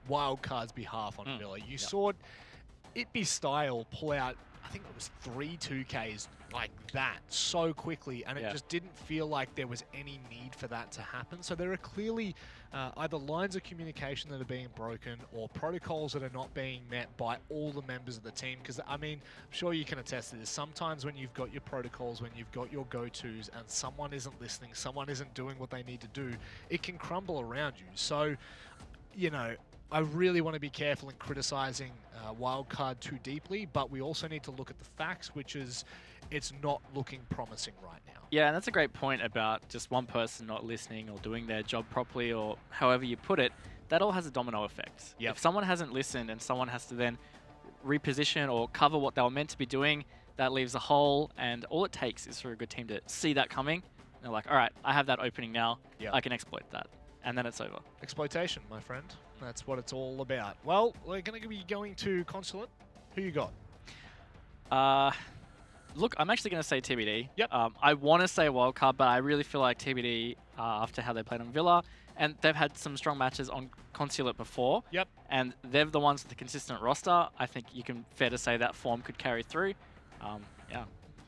Speaker 4: Wildcard's behalf on Villa. You saw it be style pull out, I think it was 3 2Ks like that so quickly, and it just didn't feel like there was any need for that to happen. So there are clearly either lines of communication that are being broken or protocols that are not being met by all the members of the team. Because, I mean, I'm sure you can attest to this. Sometimes when you've got your protocols, when you've got your go-tos and someone isn't listening, someone isn't doing what they need to do, it can crumble around you. So, you know, I really want to be careful in criticizing Wildcard too deeply, but we also need to look at the facts, which is it's not looking promising right now.
Speaker 5: Yeah, and that's a great point about just one person not listening or doing their job properly, or however you put it. That all has a domino effect. If someone hasn't listened and someone has to then reposition or cover what they were meant to be doing, that leaves a hole, and all it takes is for a good team to see that coming. And they're like, all right, I have that opening now. I can exploit that. And then it's over.
Speaker 4: Exploitation, my friend. That's what it's all about. Well, we're going to be going to Consulate. Who you got?
Speaker 5: Look, I'm actually going to say TBD.
Speaker 4: Yep.
Speaker 5: I want to say Wildcard, but I really feel like TBD after how they played on Villa. And they've had some strong matches on Consulate before.
Speaker 4: Yep.
Speaker 5: and they're the ones with the consistent roster. I think you can fair to say that form could carry through. Yeah,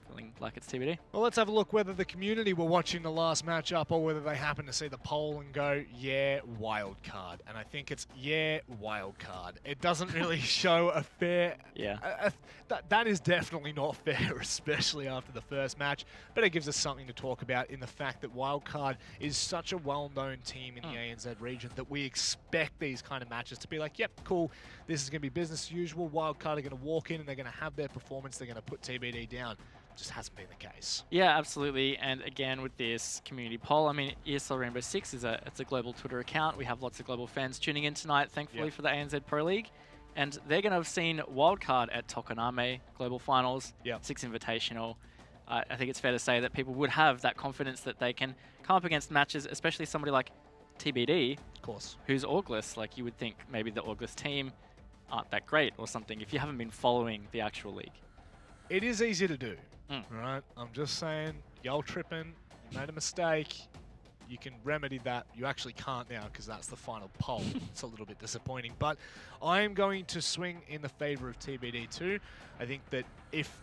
Speaker 5: feeling like it's TBD.
Speaker 4: Well, let's have a look whether the community were watching the last matchup or whether they happen to see the poll and go, yeah, wild card. And I think it's, yeah, wild card. It doesn't really show a fair...
Speaker 5: Yeah.
Speaker 4: That is definitely not fair, especially after the first match. But it gives us something to talk about in the fact that Wildcard is such a well-known team in the ANZ region that we expect these kind of matches to be like, yep, cool, this is going to be business as usual. Wildcard are going to walk in and they're going to have their performance. They're going to put TBD down. Just hasn't been the case.
Speaker 5: Yeah, absolutely. And again, with this community poll, I mean, ESL Rainbow Six it's a global Twitter account. We have lots of global fans tuning in tonight, thankfully, for the ANZ Pro League. And they're going to have seen Wildcard at Tokoname Global Finals, 6 Invitational. I think it's fair to say that people would have that confidence that they can come up against matches, especially somebody like TBD,
Speaker 4: of course,
Speaker 5: who's Orgless. Like, you would think maybe the Orgless team aren't that great or something if you haven't been following the actual league.
Speaker 4: It is easy to do, right? I'm just saying, y'all tripping, you made a mistake. You can remedy that. You actually can't now because that's the final poll. It's a little bit disappointing. But I am going to swing in the favor of TBD too. I think that if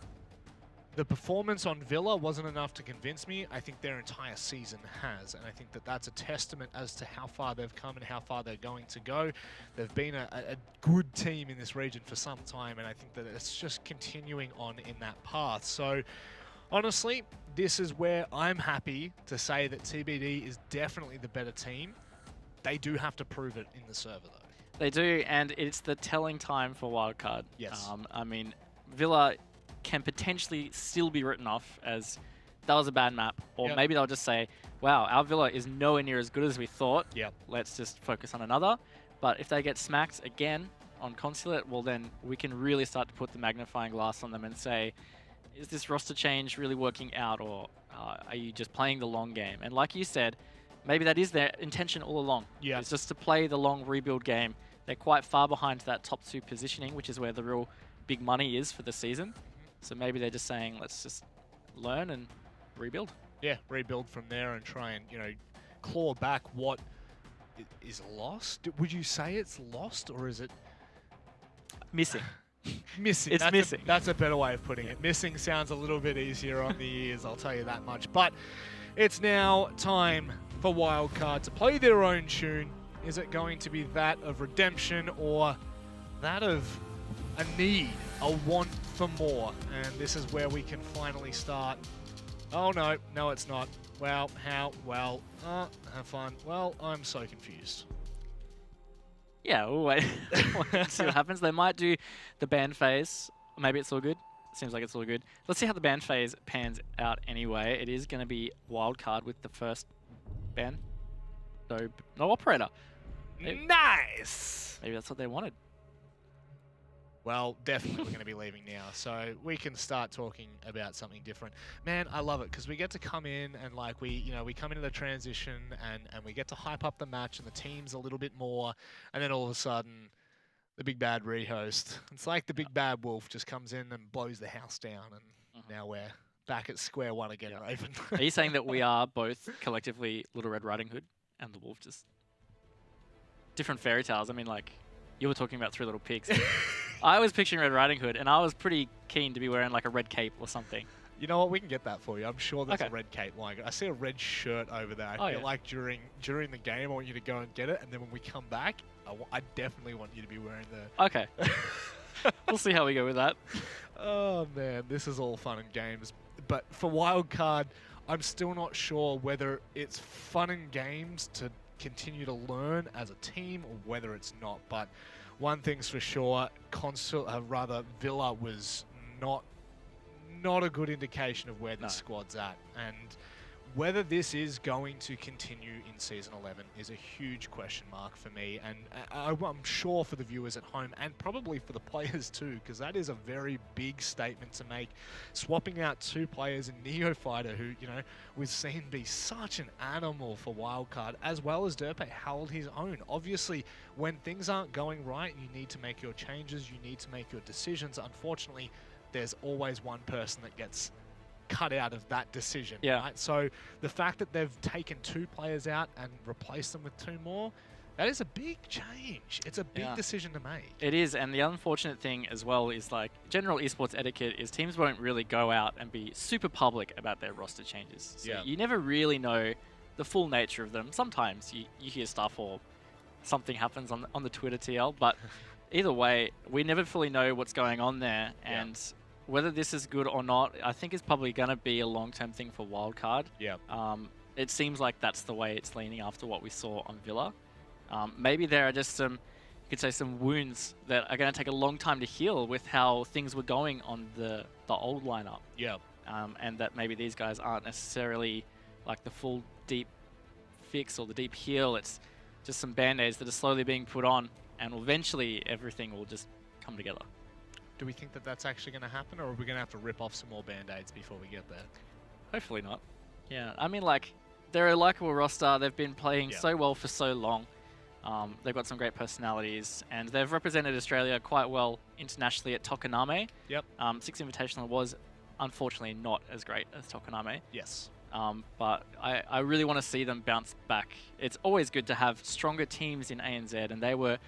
Speaker 4: the performance on Villa wasn't enough to convince me, I think their entire season has. And I think that that's a testament as to how far they've come and how far they're going to go. They've been a good team in this region for some time, and I think that it's just continuing on in that path. So honestly, this is where I'm happy to say that TBD is definitely the better team. They do have to prove it in the server, though.
Speaker 5: They do, and it's the telling time for Wildcard.
Speaker 4: Yes.
Speaker 5: I mean, Villa can potentially still be written off as that was a bad map, or maybe they'll just say, wow, our Villa is nowhere near as good as we thought. Let's just focus on another. But if they get smacked again on Consulate, well, then we can really start to put the magnifying glass on them and say, is this roster change really working out, or are you just playing the long game? And like you said, maybe that is their intention all along. It's just to play the long rebuild game. They're quite far behind that top 2 positioning, which is where the real big money is for the season. So maybe they're just saying, let's just learn and rebuild.
Speaker 4: Yeah, rebuild from there and try and, claw back what is lost. Would you say it's lost, or is it
Speaker 5: missing?
Speaker 4: Missing.
Speaker 5: It's missing.
Speaker 4: That's a better way of putting it. Missing sounds a little bit easier on the ears, I'll tell you that much. But it's now time for Wildcard to play their own tune. Is it going to be that of redemption or that of a need, a want for more? And this is where we can finally start. Oh, no, it's not. Well, how? Well, have fun. Well, I'm so confused.
Speaker 5: Yeah, we'll wait. See what happens. They might do the ban phase. Maybe it's all good. Seems like it's all good. Let's see how the ban phase pans out anyway. It is going to be Wildcard with the first ban. No operator.
Speaker 4: Nice!
Speaker 5: Maybe that's what they wanted.
Speaker 4: Well, definitely we're going to be leaving now, so we can start talking about something different. Man, I love it because we get to come in and we come into the transition and we get to hype up the match and the teams a little bit more, and then all of a sudden, the big bad rehost. It's like the big bad wolf just comes in and blows the house down, and now we're back at square one again, Raven.
Speaker 5: Are you saying that we are both collectively Little Red Riding Hood and the wolf, just different fairy tales? I mean, like, you were talking about Three Little Pigs. I was picturing Red Riding Hood, and I was pretty keen to be wearing like a red cape or something.
Speaker 4: You know what? We can get that for you. I'm sure there's a red cape. I see a red shirt over there. I feel like during the game, I want you to go and get it, and then when we come back, I definitely want you to be wearing the...
Speaker 5: Okay. We'll see how we go with that.
Speaker 4: Oh, man. This is all fun and games. But for Wildcard, I'm still not sure whether it's fun and games to continue to learn as a team or whether it's not. But one thing's for sure, Villa was not a good indication of where this squad's at. And whether this is going to continue in Season 11 is a huge question mark for me, and I'm sure for the viewers at home, and probably for the players too, because that is a very big statement to make. Swapping out 2 players in Neophyter, who, we've seen be such an animal for Wildcard, as well as Derpe held his own. Obviously, when things aren't going right, you need to make your changes, you need to make your decisions. Unfortunately, there's always one person that gets cut out of that decision. Right? So the fact that they've taken 2 players out and replaced them with 2 more, That is a big change. It's a big
Speaker 5: Yeah.
Speaker 4: decision to make.
Speaker 5: It is, and the unfortunate thing as well is like general esports etiquette is teams won't really go out and be super public about their roster changes. So
Speaker 4: Yeah.
Speaker 5: you never really know the full nature of them. Sometimes you hear stuff or something happens on the Twitter TL, but either way, we never fully know what's going on there, and whether this is good or not, I think is probably going to be a long-term thing for Wildcard.
Speaker 4: Yeah.
Speaker 5: It seems like that's the way it's leaning after what we saw on Villa. Maybe there are just some, you could say, some wounds that are going to take a long time to heal with how things were going on the old lineup.
Speaker 4: Yeah.
Speaker 5: And that maybe these guys aren't necessarily like the full deep fix or the deep heal. It's just some band-aids that are slowly being put on, and eventually everything will just come together.
Speaker 4: Do we think that that's actually going to happen, or are we going to have to rip off some more band-aids before we get there?
Speaker 5: Hopefully not. Yeah, I mean, like, they're a likable roster. They've been playing so well for so long. They've got some great personalities, and they've represented Australia quite well internationally at Tokoname.
Speaker 4: Yep.
Speaker 5: Six Invitational was unfortunately not as great as Tokoname.
Speaker 4: Yes.
Speaker 5: But I really want to see them bounce back. It's always good to have stronger teams in ANZ, and they were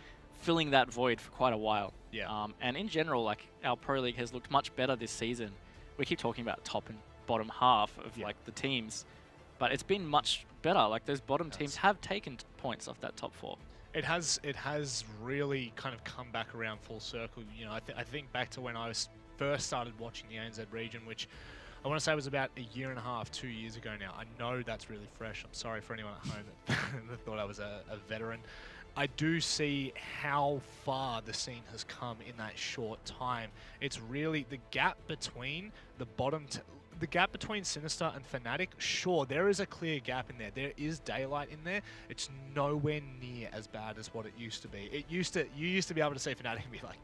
Speaker 5: filling that void for quite a while.
Speaker 4: Yeah.
Speaker 5: And in general, like, our Pro League has looked much better this season. We keep talking about top and bottom half of like the teams, but it's been much better. Like, those bottom teams have taken points off that top four.
Speaker 4: It has really kind of come back around full circle. You know, I think back to when I first started watching the ANZ region, which I want to say was about a year and a half, 2 years ago now. I know that's really fresh. I'm sorry for anyone at home that thought I was a veteran. I do see how far the scene has come in that short time. It's really the gap between the the gap between Sinister and Fnatic. Sure, there is a clear gap in there. There is daylight in there. It's nowhere near as bad as what it used to be. You used to be able to say Fnatic and be like,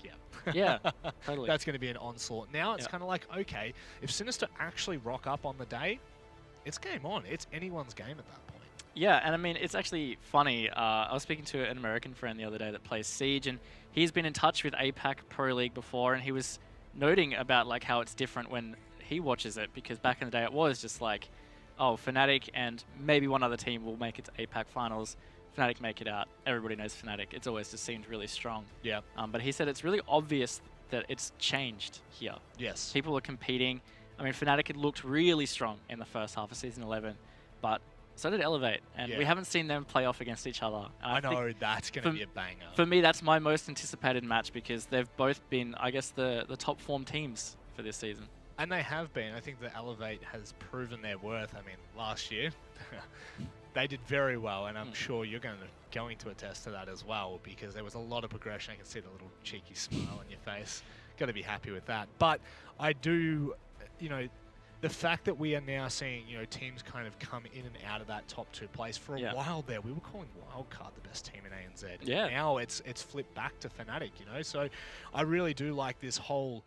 Speaker 5: Yeah, totally.
Speaker 4: that's going to be an onslaught. Now it's kind of like, okay, if Sinister actually rock up on the day, it's game on. It's anyone's game at that point.
Speaker 5: Yeah, and I mean, it's actually funny. I was speaking to an American friend the other day that plays Siege, and he's been in touch with APAC Pro League before, and he was noting about like how it's different when he watches it, because back in the day it was just like, oh, Fnatic and maybe one other team will make it to APAC finals. Fnatic make it out. Everybody knows Fnatic. It's always just seemed really strong.
Speaker 4: Yeah.
Speaker 5: But he said it's really obvious that it's changed here.
Speaker 4: Yes.
Speaker 5: People are competing. I mean, Fnatic had looked really strong in the first half of Season 11, but so did Elevate, and we haven't seen them play off against each other. And
Speaker 4: I know that's going to be a banger.
Speaker 5: For me, that's my most anticipated match, because they've both been, I guess, the top form teams for this season.
Speaker 4: And they have been. I think the Elevate has proven their worth. I mean, last year, they did very well, and I'm sure you're going to attest to that as well, because there was a lot of progression. I can see the little cheeky smile on your face. Got to be happy with that. But I do, the fact that we are now seeing, teams kind of come in and out of that top 2 place. For a while there, we were calling Wildcard the best team in ANZ.
Speaker 5: Yeah.
Speaker 4: Now it's flipped back to Fnatic, So I really do like this whole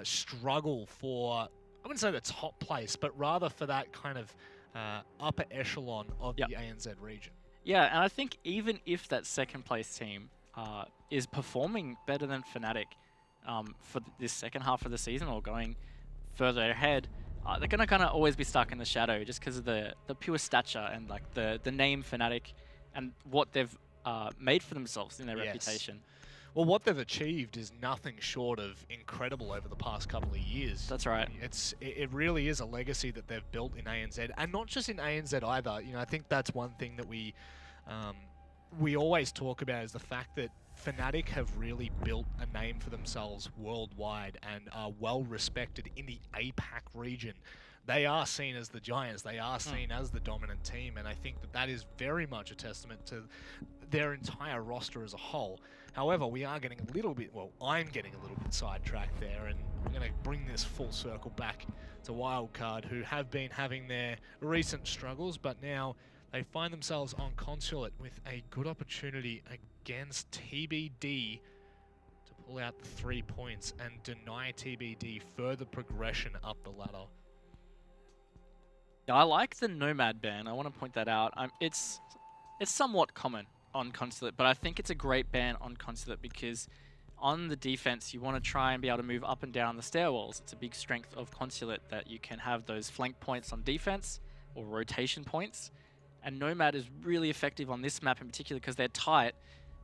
Speaker 4: struggle for, I wouldn't say the top place, but rather for that kind of upper echelon of the ANZ region.
Speaker 5: Yeah, and I think even if that second place team is performing better than Fnatic for this second half of the season, or going further ahead, they're going to kind of always be stuck in the shadow, just because of the pure stature and like the name Fnatic and what they've made for themselves in their reputation.
Speaker 4: Well, what they've achieved is nothing short of incredible over the past couple of years.
Speaker 5: That's right.
Speaker 4: It really is a legacy that they've built in ANZ, and not just in ANZ either. I think that's one thing that we always talk about, is the fact that Fnatic have really built a name for themselves worldwide and are well respected in the APAC region. They are seen as the giants. They are seen as the dominant team, and I think that is very much a testament to their entire roster as a whole. However, we are getting a little bit, I'm getting a little bit sidetracked there, and I'm going to bring this full circle back to Wildcard, who have been having their recent struggles, but now they find themselves on Consulate with a good opportunity against TBD to pull out the 3 points and deny TBD further progression up the ladder.
Speaker 5: Yeah, I like the Nomad ban. I want to point that out. It's somewhat common on Consulate, but I think it's a great ban on Consulate, because on the defense, you want to try and be able to move up and down the stairwells. It's a big strength of Consulate that you can have those flank points on defense, or rotation points, And Nomad is really effective on this map in particular because they're tight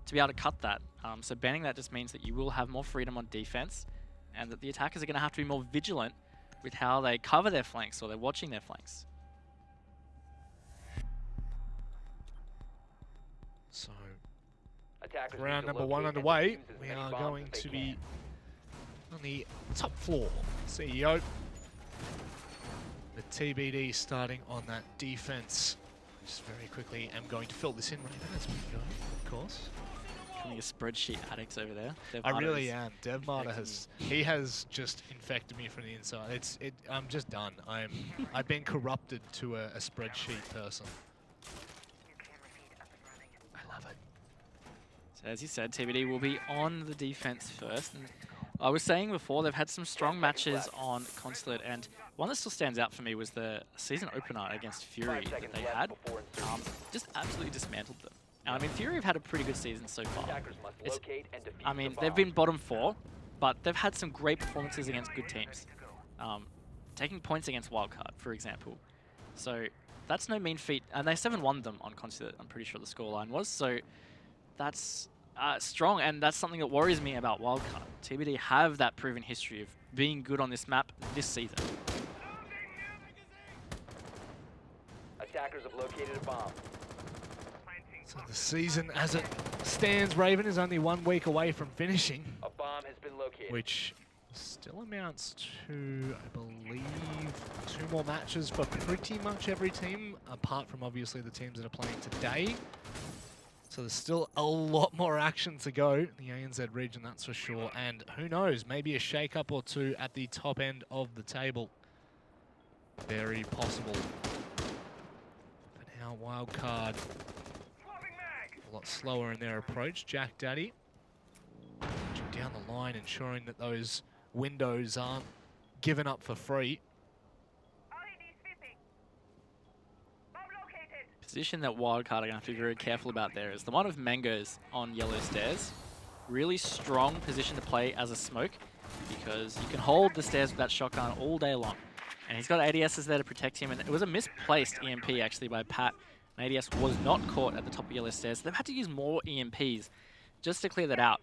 Speaker 5: to be able to cut that. So banning that just means that you will have more freedom on defense and that the attackers are going to have to be more vigilant with how they cover their flanks or they're watching their flanks.
Speaker 4: So,
Speaker 6: Attackers
Speaker 4: round
Speaker 6: need to
Speaker 4: number 1
Speaker 6: locate and
Speaker 4: underway.
Speaker 6: defuse as
Speaker 4: We
Speaker 6: many
Speaker 4: are
Speaker 6: bombs
Speaker 4: going
Speaker 6: as they
Speaker 4: to
Speaker 6: can.
Speaker 4: be on the top floor. CEO. The TBD starting on that defense. Just very quickly, I'm going to fill this in right now as we go, of course.
Speaker 5: Becoming a spreadsheet addict over there. Dev
Speaker 4: I
Speaker 5: Marta
Speaker 4: really
Speaker 5: is
Speaker 4: am. Dev Marta
Speaker 5: infecting
Speaker 4: he has just infected me from the inside. I'm just done. I've been corrupted to a spreadsheet person. I love it.
Speaker 5: So as you said, TBD will be on the defense first. And I was saying before, they've had some strong matches on Consulate, and one that still stands out for me was the season opener against Fury that they had. Just absolutely dismantled them. And I mean, Fury have had a pretty good season so far.
Speaker 6: Attackers must locate and defuse
Speaker 5: I mean,
Speaker 6: the
Speaker 5: they've
Speaker 6: bomb.
Speaker 5: been bottom 4, but they've had some great performances against good teams. Taking points against Wildcard, for example. So that's no mean feat. And they 7-1 them on Consulate, I'm pretty sure the scoreline was. So that's strong, and that's something that worries me about Wildcard. TBD have that proven history of being good on this map this season.
Speaker 6: Attackers have located a bomb.
Speaker 4: So the season as it stands, Raven is only 1 week away from finishing,
Speaker 6: A bomb has been located.
Speaker 4: which still amounts to, I believe, 2 more matches for pretty much every team, apart from obviously the teams that are playing today. So there's still a lot more action to go in the ANZ region, that's for sure. And who knows, maybe a shake-up or 2 at the top end of the table. Very possible. But now Wildcard, a lot slower in their approach. Jack Daddy marching down the line, ensuring that those windows aren't given up for free.
Speaker 5: Position that Wildcard are going to have to be very careful about there is the one of Mangoes on yellow stairs. Really strong position to play as a smoke because you can hold the stairs with that shotgun all day long. And he's got ADSs there to protect him, and it was a misplaced EMP actually by Pat. And ADS was not caught at the top of yellow stairs. They've had to use more EMPs just to clear that out.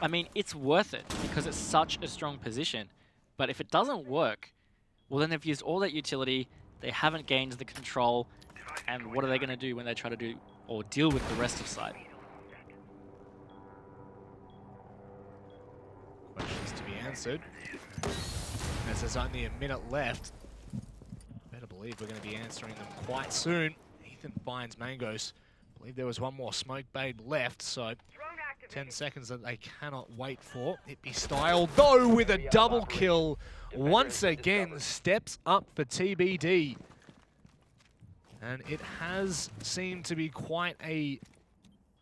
Speaker 5: I mean, it's worth it because it's such a strong position. But if it doesn't work, well then they've used all that utility, they haven't gained the control, and what are they going to do when they try to do or deal with the rest of side?
Speaker 4: Questions to be answered. As there's only a minute left, better believe we're going to be answering them quite soon. Ethan finds Mangos. I believe there was 1 more smoke babe left, so 10 seconds that they cannot wait for. Hippie Style, though, with a double kill, once again steps up for TBD. And it has seemed to be quite a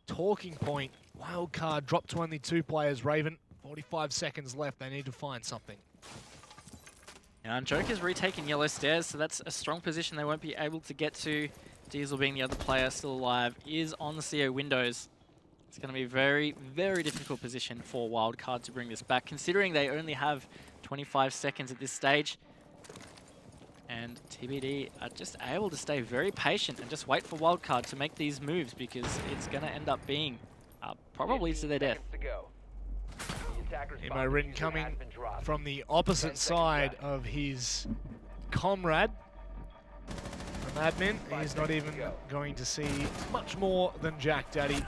Speaker 4: talking point. Wildcard dropped to only 2 players, Raven. 45 seconds left, they need to find something.
Speaker 5: And Joker's retaken yellow stairs, so that's a strong position they won't be able to get to. Diesel, being the other player still alive, is on the CO windows. It's going to be a very, very difficult position for Wildcard to bring this back, considering they only have 25 seconds at this stage. And TBD are just able to stay very patient and just wait for Wildcard to make these moves because it's going to end up being probably to their death.
Speaker 4: Imo Rin coming from the opposite side of his comrade. From admin, he's not even going to see much more than Jack Daddy.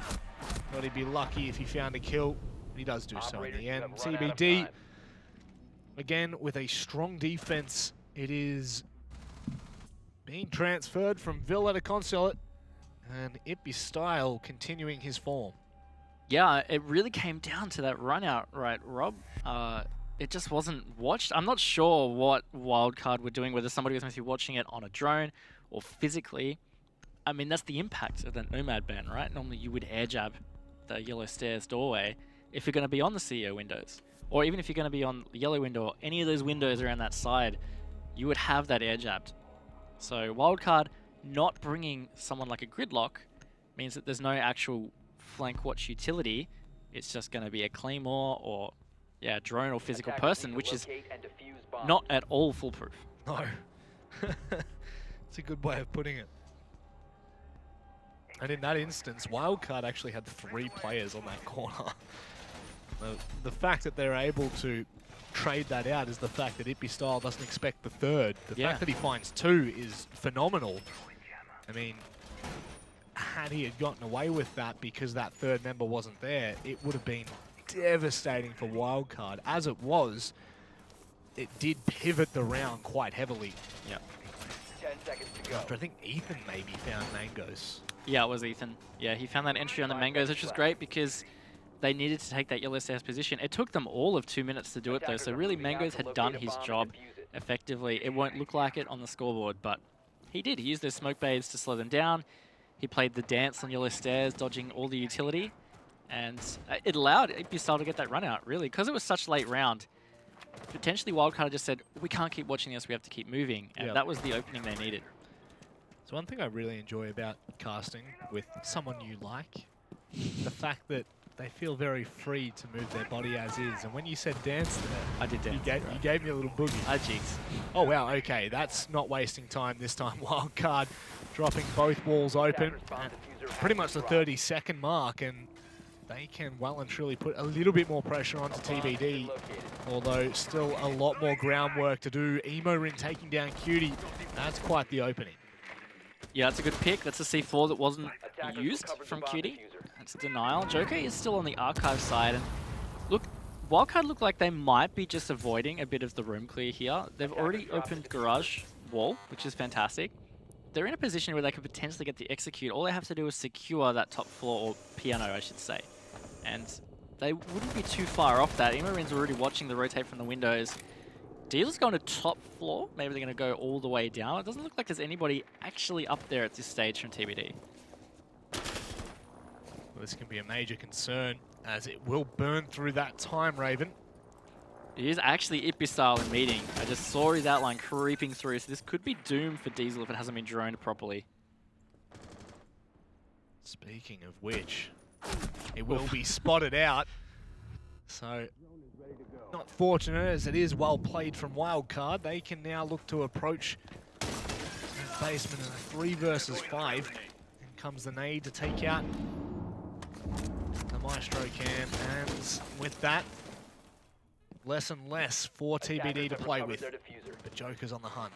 Speaker 4: Thought he'd be lucky if he found a kill. He does do so in the end. TBD, again, with a strong defense. It is being transferred from Villa to Consulate, and Ippy Style continuing his form.
Speaker 5: Yeah, it really came down to that run out, right, Rob? It just wasn't watched. I'm not sure what Wildcard were doing, whether somebody was meant to be watching it on a drone or physically. I mean, that's the impact of the Nomad ban, right? Normally you would air jab the yellow stairs doorway if you're going to be on the CEO windows. Or even if you're going to be on the yellow window or any of those windows around that side, you would have that air jabbed. So Wildcard not bringing someone like a Gridlock means that there's no actual flank watch utility. It's just going to be a Claymore or drone or physical person, which is not at all foolproof.
Speaker 4: No. It's a good way of putting it. And in that instance, Wildcard actually had 3 players on that corner. The fact that they're able to trade that out is the fact that Ippy Style doesn't expect the 3rd. The fact that he finds 2 is phenomenal. I mean, had he had gotten away with that because that 3rd member wasn't there, it would have been devastating for Wildcard. As it was, it did pivot the round quite heavily.
Speaker 5: Yeah.
Speaker 6: 10 seconds to go.
Speaker 4: After I think Ethan maybe found Mangoes.
Speaker 5: Yeah, it was Ethan. Yeah, he found that entry on the Mangoes, which was great because they needed to take that yellow stairs position. It took them all of 2 minutes to do it, though, so really Mangoes had done his job effectively. It won't look like it on the scoreboard, but he did. He used those smoke baits to slow them down. He played the dance on yellow stairs, dodging all the utility, and it allowed Ippy Style to get that run out, really, because it was such a late round. Potentially Wildcard just said, we can't keep watching this, we have to keep moving, and that was the opening they needed.
Speaker 4: So one thing I really enjoy about casting with someone you like, the fact that they feel very free to move their body as is. And when you said dance there,
Speaker 5: I did dance.
Speaker 4: You gave me a little boogie.
Speaker 5: I jinxed.
Speaker 4: Oh wow, okay, that's not wasting time this time. Wildcard dropping both walls open at pretty much the 30-second mark, and they can well and truly put a little bit more pressure onto TBD, although still a lot more groundwork to do. Emorin taking down Cutie, that's quite the opening.
Speaker 5: Yeah, that's a good pick. That's a C4 that wasn't used from Cutie. That's a denial. Joker is still on the archive side, and look, Wildcard look like they might be just avoiding a bit of the room clear here. They've already opened garage wall, which is fantastic. They're in a position where they could potentially get the execute. All they have to do is secure that top floor, or piano, I should say. And they wouldn't be too far off that. Emorin's already watching the rotate from the windows. Diesel's going to top floor. Maybe they're going to go all the way down. It doesn't look like there's anybody actually up there at this stage from TBD.
Speaker 4: Well, this can be a major concern, as it will burn through that time, Raven.
Speaker 5: It is actually Ippy Style in meeting. I just saw his outline creeping through, so this could be doomed for Diesel if it hasn't been droned properly.
Speaker 4: Speaking of which, it will be spotted out. So, not fortunate as it is well played from Wildcard. They can now look to approach that basement in a 3 versus 5. And comes the nade to take out the Maestro cam. And with that, less and less for TBD to play with. But Joker's on the hunt.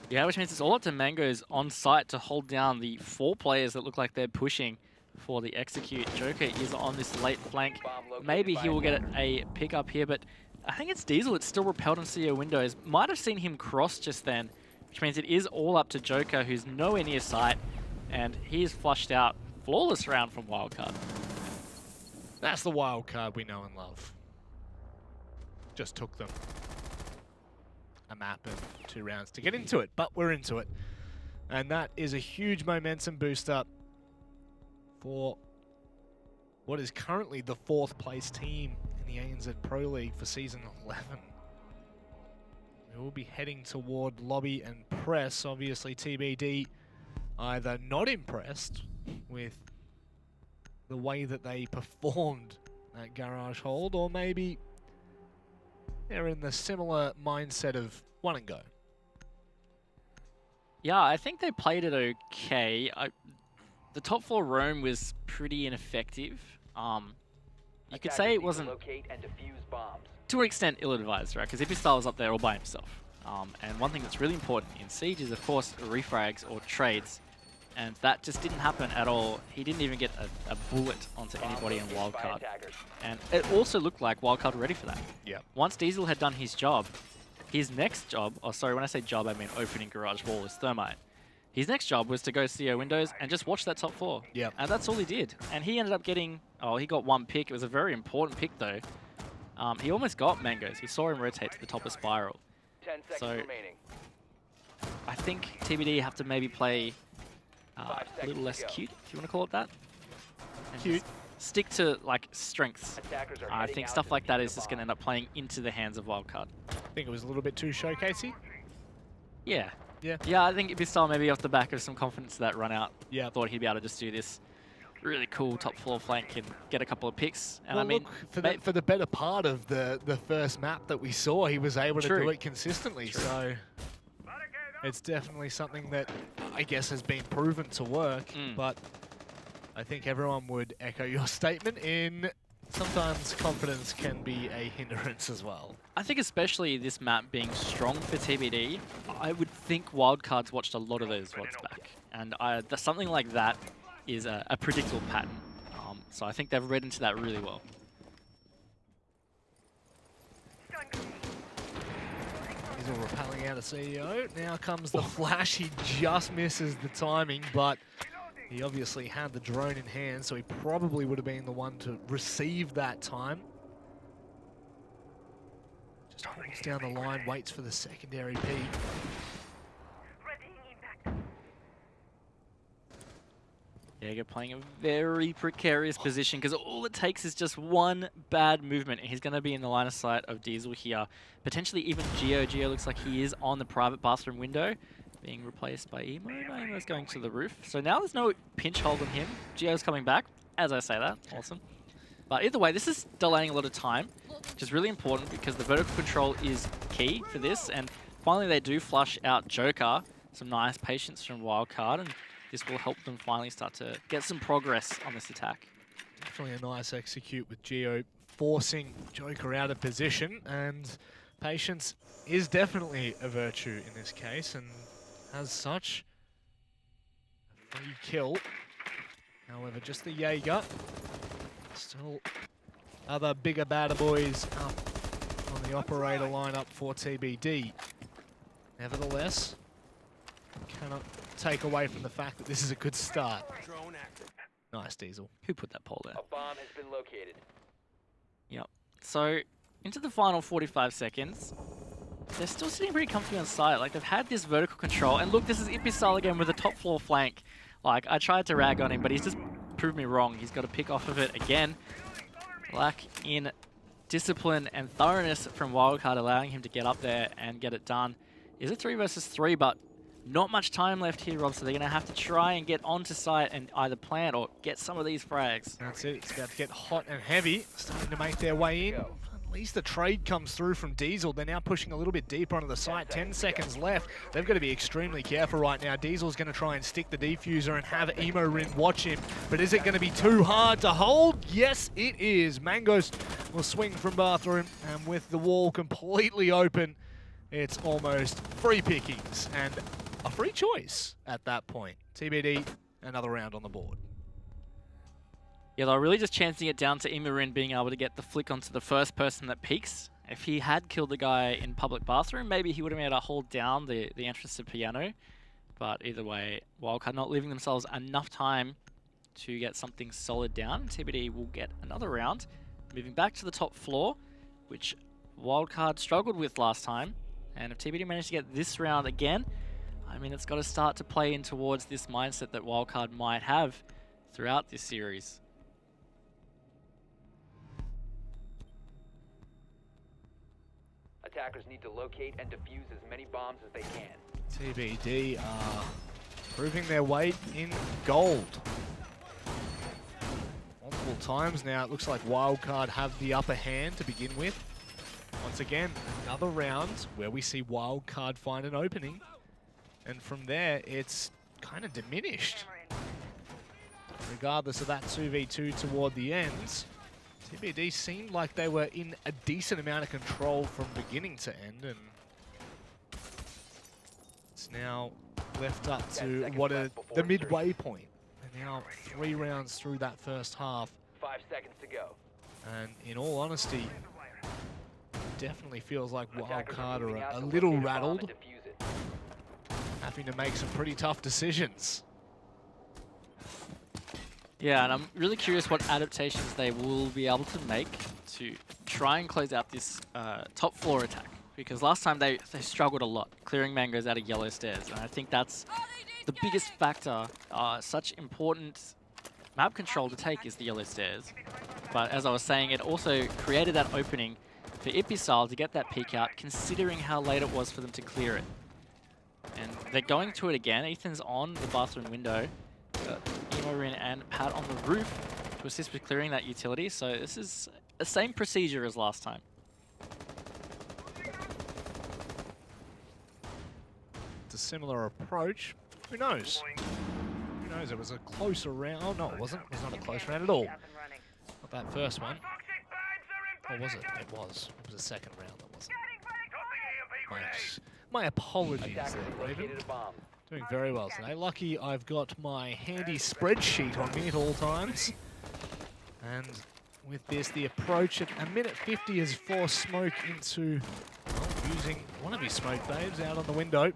Speaker 5: Yeah, which means it's all up to Mangoes on site to hold down the 4 players that look like they're pushing for the execute. Joker is on this late flank. Maybe he will get a pick up here, but I think it's Diesel that's still repelled on CEO windows. Might have seen him cross just then, which means it is all up to Joker, who's nowhere near sight, and he's flushed out. Flawless round from Wildcard.
Speaker 4: That's the Wildcard we know and love. Just took them a map and 2 rounds to get into it, but we're into it. And that is a huge momentum booster for what is currently the 4th place team in the ANZ Pro League for Season 11. We will be heading toward lobby and press. Obviously, TBD either not impressed with the way that they performed that garage hold, or maybe they're in the similar mindset of 1 and go.
Speaker 5: Yeah, I think they played it okay. The top floor roam was pretty ineffective. You could say it wasn't, to an extent, ill-advised, right? Because Ippy Style was up there all by himself. And one thing that's really important in Siege is, of course, refrags or trades. And that just didn't happen at all. He didn't even get a bullet onto anybody in Wildcard. And it also looked like Wildcard were ready for that.
Speaker 4: Yeah.
Speaker 5: Once Diesel had done his job, his next job, oh sorry, when I say job, I mean opening garage wall, is Thermite. His next job was to go CO windows and just watch that top floor.
Speaker 4: Yeah.
Speaker 5: And that's all he did. And he ended up getting, he got 1 pick. It was a very important pick though. He almost got Mangoes. He saw him rotate to the top of Spiral.
Speaker 6: 10 seconds remaining.
Speaker 5: I think TBD have to maybe play a little less cute, if you want to call it that. And
Speaker 4: Cute.
Speaker 5: Stick to like strengths.
Speaker 6: Attackers are
Speaker 5: I
Speaker 6: heading
Speaker 5: think
Speaker 6: out
Speaker 5: stuff
Speaker 6: to
Speaker 5: like that
Speaker 6: defuse
Speaker 5: is
Speaker 6: the
Speaker 5: just going to end up playing into the hands of Wildcard.
Speaker 4: I think it was a little bit too showcasey.
Speaker 5: Yeah.
Speaker 4: Yeah.
Speaker 5: Yeah, I think Ippy Style maybe off the back of some confidence of that run out.
Speaker 4: Yeah.
Speaker 5: Thought he'd be able to just do this really cool top floor flank and get a couple of picks. And
Speaker 4: Well,
Speaker 5: I mean,
Speaker 4: look, for the better part of the first map that we saw, he was able to
Speaker 5: True.
Speaker 4: do it consistently.
Speaker 5: True.
Speaker 4: So it's definitely something that I guess has been proven to work. But I think everyone would echo your statement in sometimes confidence can be a hindrance as well.
Speaker 5: I think especially this map being strong for TBD, I would think Wildcards watched a lot of those VODs back. And something like that is a predictable pattern. So I think they've read into that really well.
Speaker 4: He's all rappelling out of CEO. Now comes the flash. He just misses the timing, but he obviously had the drone in hand, so he probably would have been the one to receive that time. Just holds down the line, waits for the secondary peek.
Speaker 5: Jaeger playing a very precarious position because all it takes is just one bad movement and he's going to be in the line of sight of Diesel here. Potentially even Geo. Geo looks like he is on the private bathroom window, being replaced by Emo. No, Emo's going to the roof. So now there's no pinch hold on him. Geo's coming back, as I say that. Awesome. But either way, this is delaying a lot of time, which is really important because the vertical control is key for this. And finally they do flush out Joker. Some nice patience from Wildcard, and this will help them finally start to get some progress on this attack.
Speaker 4: Definitely a nice execute with Geo forcing Joker out of position, and patience is definitely a virtue in this case, and as such, a free kill. However, just the Jaeger. Still other bigger, badder boys up on the operator lineup for TBD. Nevertheless, cannot take away from the fact that this is a good start. Nice, Diesel.
Speaker 5: Who put that pole there?
Speaker 6: A bomb has been located.
Speaker 5: Yep. So, into the final 45 seconds, they're still sitting pretty comfy on site. Like, they've had this vertical control. And look, this is Ipisal again with a top floor flank. Like, I tried to rag on him, but he's just proved me wrong. He's got to pick off of it again. Lack in discipline and thoroughness from Wildcard, allowing him to get up there and get it done. Is it 3 versus 3, but not much time left here, Rob, so they're going to have to try and get onto site and either plant or get some of these frags.
Speaker 4: That's it. It's about to get hot and heavy, starting to make their way in. At least the trade comes through from Diesel. They're now pushing a little bit deeper onto the site. 10 seconds left. They've got to be extremely careful right now. Diesel's going to try and stick the defuser and have Emo Rin watch him. But is it going to be too hard to hold? Yes, it is. Mangos will swing from bathroom, and with the wall completely open, it's almost free pickings and a free choice at that point. TBD, another round on the board.
Speaker 5: Yeah, they're really just chancing it down to Imarin being able to get the flick onto the first person that peeks. If he had killed the guy in public bathroom, maybe he would have been able to hold down the entrance to Piano. But either way, Wildcard not leaving themselves enough time to get something solid down. TBD will get another round. Moving back to the top floor, which Wildcard struggled with last time. And if TBD managed to get this round again, I mean, it's got to start to play in towards this mindset that Wildcard might have throughout this series.
Speaker 6: Attackers need to locate and defuse as many bombs as they can.
Speaker 4: TBD are proving their weight in gold. Multiple times now, it looks like Wildcard have the upper hand to begin with. Once again, another round where we see Wildcard find an opening. And from there, it's kind of diminished. Regardless of that 2v2 toward the end, TBD seemed like they were in a decent amount of control from beginning to end, and it's now left up to what the midway point. And now 3 rounds through that first half.
Speaker 6: 5 seconds to go.
Speaker 4: And in all honesty, definitely feels like Wildcard are a little rattled, having to make some pretty tough decisions.
Speaker 5: Yeah, and I'm really curious what adaptations they will be able to make to try and close out this top floor attack. Because last time they struggled a lot, clearing Mangoes out of yellow stairs. And I think that's the biggest factor. Such important map control to take is the yellow stairs. But as I was saying, it also created that opening for Ipisal to get that peek out, considering how late it was for them to clear it. And they're going to it again. Ethan's on the bathroom window. Imorin and Pat on the roof to assist with clearing that utility. So this is the same procedure as last time. It's
Speaker 4: a similar approach. Who knows? Who knows, it was a closer round. Oh, no, it wasn't. It was not a close round at all. Not that first one. Or was it? It was. It was a second round that wasn't. My apologies there, Raven. Doing very well today. Lucky I've got my handy spreadsheet on me at all times. And with this, the approach at 1:50 has forced Smoke into using one of his smoke babes out on the window.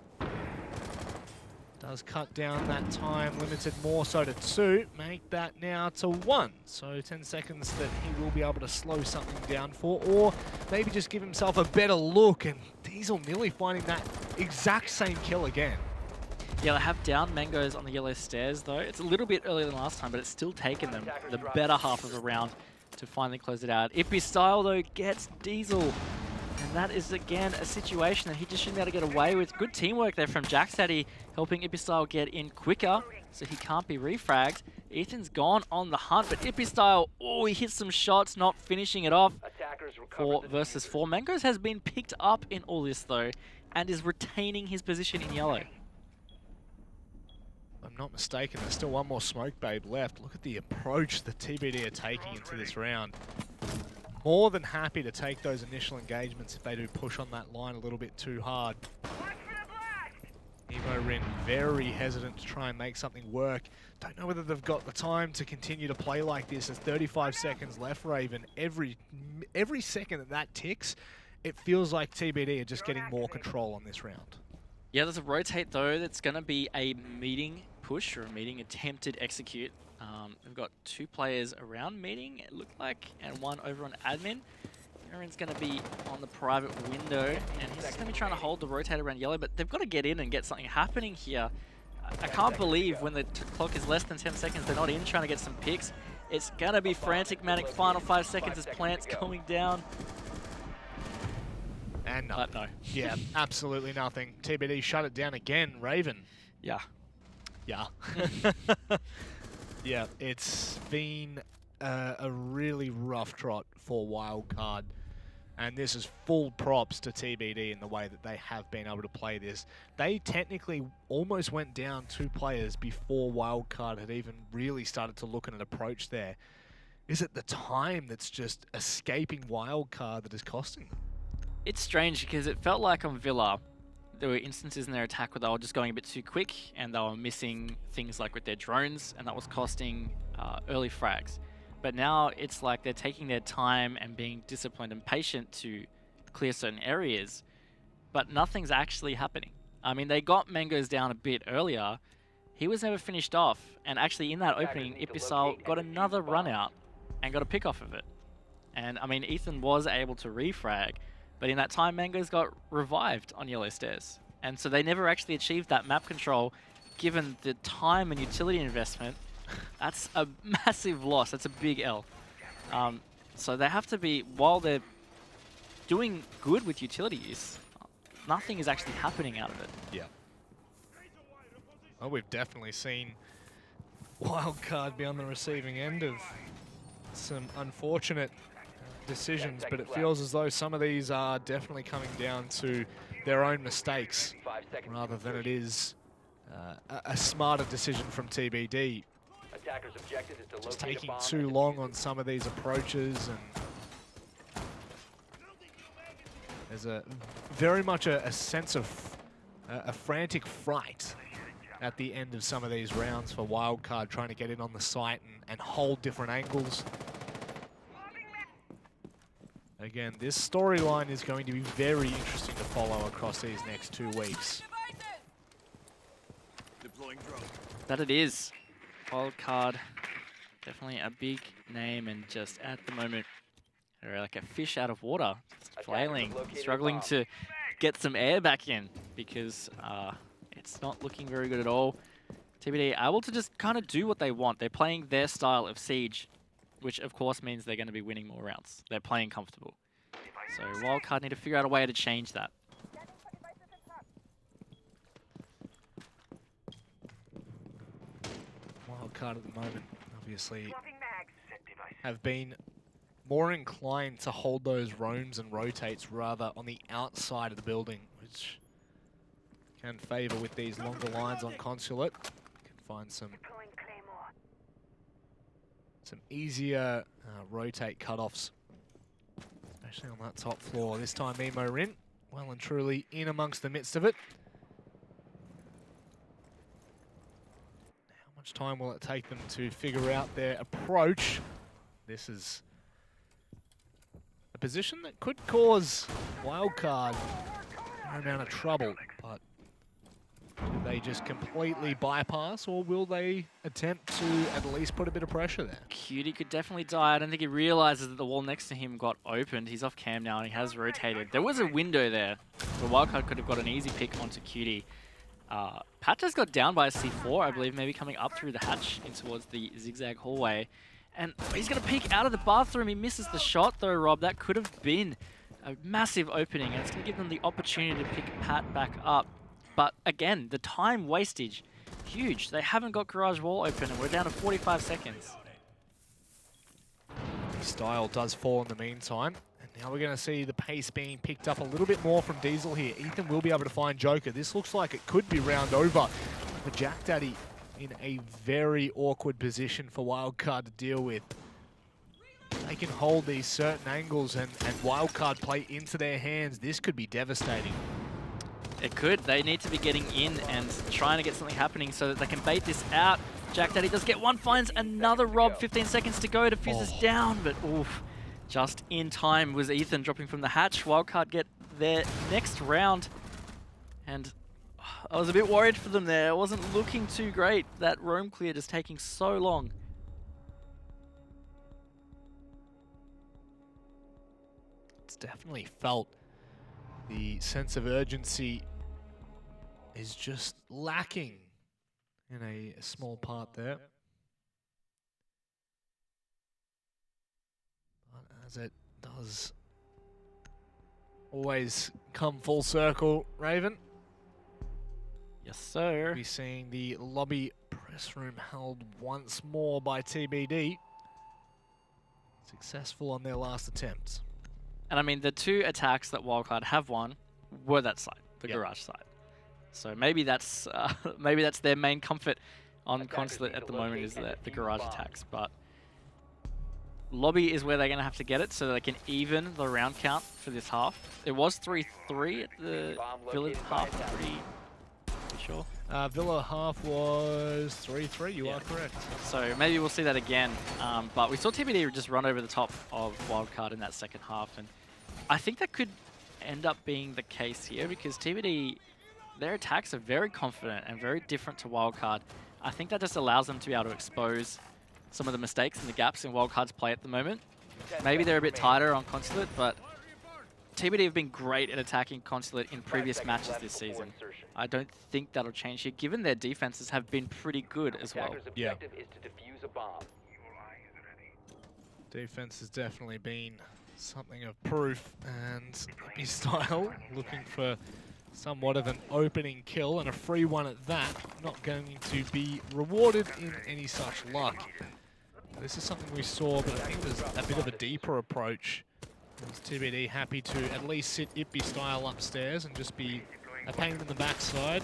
Speaker 4: Does cut down that time, limited more so to 2, make that now to 1. So 10 seconds that he will be able to slow something down for, or maybe just give himself a better look, and Diesel nearly finding that exact same kill again.
Speaker 5: Yeah, they have down Mangoes on the yellow stairs though. It's a little bit earlier than last time, but it's still taken them the better half of the round to finally close it out. Ippy Style though gets Diesel. And that is, again, a situation that he just shouldn't be able to get away with. Good teamwork there from Jacksaddy, helping Ippy Style get in quicker, so he can't be refragged. Ethan's gone on the hunt, but Ippy Style, oh, he hits some shots, not finishing it off. 4 versus 4. Mangoes has been picked up in all this, though, and is retaining his position in yellow.
Speaker 4: If I'm not mistaken, there's still one more smoke babe left. Look at the approach the TBD are taking into this round. More than happy to take those initial engagements if they do push on that line a little bit too hard. Evo Rin very hesitant to try and make something work. Don't know whether they've got the time to continue to play like this. There's 35 seconds left, Raven. Every second that ticks, it feels like TBD are just getting more control on this round.
Speaker 5: Yeah, there's a rotate though that's going to be a meeting push or a meeting attempted execute. We've got 2 players around meeting, it looked like, and 1 over on admin. Aaron's going to be on the private window, and he's going to be trying to hold the rotate around yellow, but they've got to get in and get something happening here. I can't believe when the clock is less than 10 seconds, they're not in trying to get some picks. It's going to be frantic, manic, final 5 seconds as plants going down.
Speaker 4: And no.
Speaker 5: But no.
Speaker 4: Yeah, absolutely nothing. TBD shut it down again, Raven.
Speaker 5: Yeah.
Speaker 4: Yeah. Yeah, it's been a really rough trot for Wildcard, and this is full props to TBD in the way that they have been able to play this. They technically almost went down 2 players before Wildcard had even really started to look at an approach there. Is it the time that's just escaping Wildcard that is costing them?
Speaker 5: It's strange because it felt like on Villa, there were instances in their attack where they were just going a bit too quick and they were missing things like with their drones, and that was costing early frags. But now it's like they're taking their time and being disciplined and patient to clear certain areas, but nothing's actually happening. I mean, they got Mangoes down a bit earlier. He was never finished off, and actually in that opening, Ipisal got another run out and got a pick off of it. And I mean, Ethan was able to refrag, but in that time, Mangoes got revived on yellow stairs. And so they never actually achieved that map control, given the time and utility investment. That's a massive loss. That's a big L. So they have to be, while they're doing good with utility use, nothing is actually happening out of it.
Speaker 4: Yeah. Well, we've definitely seen Wildcard be on the receiving end of some unfortunate decisions, but it feels as though some of these are definitely coming down to their own mistakes rather than it is a smarter decision from TBD. Just taking too long on some of these approaches, and there's a very much a sense of a frantic fright at the end of some of these rounds for Wildcard, trying to get in on the site and hold different angles. Again, this storyline is going to be very interesting to follow across these next 2 weeks.
Speaker 5: That it is. Wildcard, definitely a big name, and just at the moment, they're like a fish out of water, flailing, struggling to get some air back in because it's not looking very good at all. TBD able to just kind of do what they want. They're playing their style of Siege, which of course means they're going to be winning more rounds. They're playing comfortable. So Wildcard need to figure out a way to change that.
Speaker 4: Wildcard at the moment, obviously, have been more inclined to hold those roams and rotates rather on the outside of the building, which can favour with these longer lines on Consulate. Can find some some easier rotate cutoffs, especially on that top floor. This time Emo Rin well and truly in amongst the midst of it. How much time will it take them to figure out their approach? This is a position that could cause Wildcard no amount of trouble, but do they just completely bypass, or will they attempt to at least put a bit of pressure there?
Speaker 5: Cutie could definitely die. I don't think he realizes that the wall next to him got opened. He's off cam now and he has rotated. There was a window there where Wildcard could have got an easy pick onto Cutie. Pat just got down by a C4, I believe, maybe coming up through the hatch in towards the zigzag hallway. And he's going to peek out of the bathroom. He misses the shot though, Rob. That could have been a massive opening, and it's going to give them the opportunity to pick Pat back up. But again, the time wastage, huge. They haven't got garage wall open, and we're down to 45 seconds.
Speaker 4: Style does fall in the meantime. And now we're going to see the pace being picked up a little bit more from Diesel here. Ethan will be able to find Joker. This looks like it could be round over for Jack Daddy in a very awkward position for Wildcard to deal with. They can hold these certain angles and Wildcard play into their hands. This could be devastating.
Speaker 5: It could. They need to be getting in and trying to get something happening so that they can bait this out. Jack Daddy does get one, finds another Rob. 15 seconds to go. Diffuses down, but oof, just in time was Ethan dropping from the hatch. Wildcard get their next round, and I was a bit worried for them there. It wasn't looking too great. That roam clear just taking so long.
Speaker 4: It's definitely felt the sense of urgency is just lacking in a small part there. But as it does always come full circle, Raven.
Speaker 5: Yes, sir.
Speaker 4: We'll be seeing the lobby press room held once more by TBD. Successful on their last attempts.
Speaker 5: And I mean, the two attacks that Wildcard have won were that side, the garage side. So maybe that's their main comfort on Consulate at the moment, is that the garage attacks. But lobby is where they're going to have to get it so that they can even the round count for this half. It was 3-3 at the Village half. Pretty sure.
Speaker 4: Villa half was 3-3. You are correct.
Speaker 5: So maybe we'll see that again. But we saw TBD just run over the top of Wildcard in that second half, and I think that could end up being the case here because TBD, their attacks are very confident and very different to Wildcard. I think that just allows them to be able to expose some of the mistakes and the gaps in Wildcard's play at the moment. Maybe they're a bit tighter on Consulate, but TBD have been great at attacking Consulate in previous matches this season. I don't think that'll change here, given their defenses have been pretty good as well.
Speaker 4: Yeah. Defense has definitely been something of proof, and Style looking for somewhat of an opening kill, and a free one at that. Not going to be rewarded in any such luck. This is something we saw, but I think there's a bit of a deeper approach. Was TBD happy to at least sit Ippy Style upstairs and just be a pain in the backside.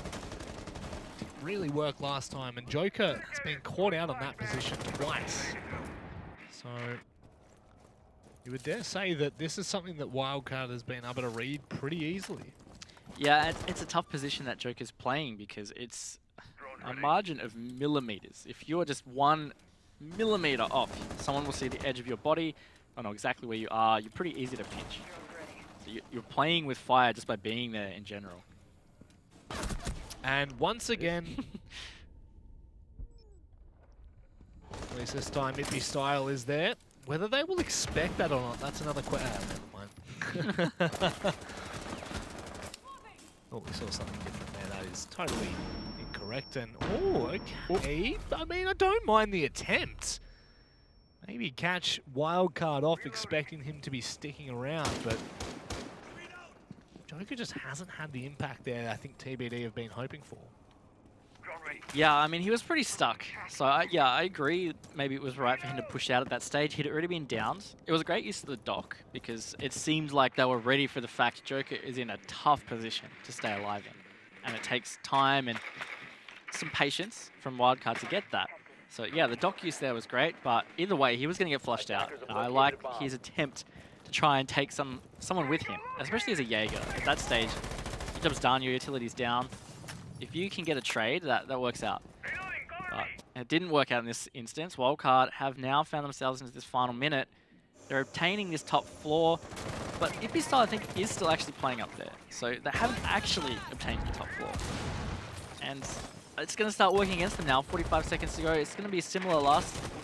Speaker 4: Didn't really work last time, and Joker has been caught out on that position twice. So you would dare say that this is something that Wildcard has been able to read pretty easily.
Speaker 5: Yeah, it's a tough position that Joker's playing because it's a margin of millimeters. If you're just 1 millimeter off, someone will see the edge of your body, I know exactly where you are. You're pretty easy to pinch. So you're playing with fire just by being there in general.
Speaker 4: And once again, at least this time Ippy Style is there. Whether they will expect that or not, that's another question. Never mind. Oh, we saw something different there. That is totally incorrect. And oh, okay. I mean, I don't mind the attempt. Maybe catch Wildcard off, expecting him to be sticking around, but Joker just hasn't had the impact there I think TBD have been hoping for.
Speaker 5: Yeah, I mean, he was pretty stuck. So, yeah, I agree. Maybe it was right for him to push out at that stage. He'd already been downed. It was a great use of the dock because it seemed like they were ready for the fact Joker is in a tough position to stay alive in. And it takes time and some patience from Wildcard to get that. So yeah, the dock use there was great, but either way, he was going to get flushed out. And I like his attempt to try and take someone with him, especially as a Jaeger. At that stage, your job's done, your utility's down. If you can get a trade, that works out. But it didn't work out in this instance. Wildcard have now found themselves into this final minute. They're obtaining this top floor, but Ippy I think, is still actually playing up there. So they haven't actually obtained the top floor. And it's going to start working against them now. 45 seconds to go. It's going to be similar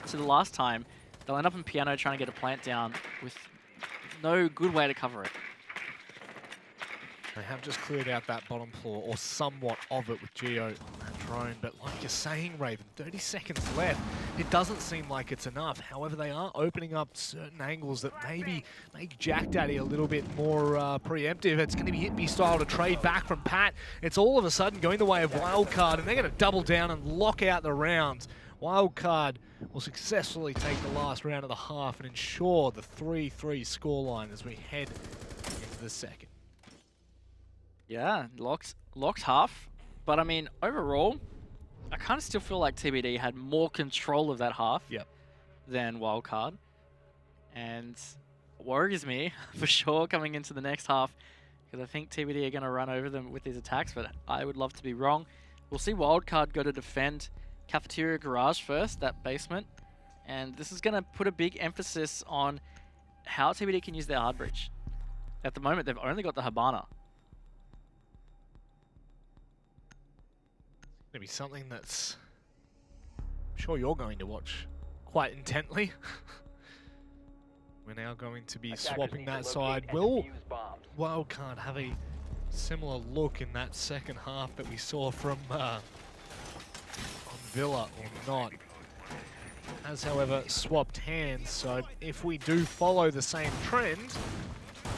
Speaker 5: to the last time. They'll end up in piano trying to get a plant down with no good way to cover it.
Speaker 4: They have just cleared out that bottom floor, or somewhat of it, with Geo on that drone. But like you're saying, Raven, 30 seconds left. It doesn't seem like it's enough. However, they are opening up certain angles that maybe make Jack Daddy a little bit more preemptive. It's going to be Ippy style to trade back from Pat. It's all of a sudden going the way of Wildcard, and they're going to double down and lock out the rounds. Wildcard will successfully take the last round of the half and ensure the 3-3 scoreline as we head into the second.
Speaker 5: Yeah, locked half. But I mean, overall, I kind of still feel like TBD had more control of that half than Wildcard. And worries me for sure coming into the next half, because I think TBD are going to run over them with these attacks, but I would love to be wrong. We'll see Wildcard go to defend Cafeteria Garage first, that basement. And this is going to put a big emphasis on how TBD can use their hard breach. At the moment, they've only got the Habana.
Speaker 4: Going to be something that's, I'm sure you're going to watch quite intently. We're now going to be swapping that side. Will Wildcard have a similar look in that second half that we saw from on Villa or not? Has, however, swapped hands, so if we do follow the same trend,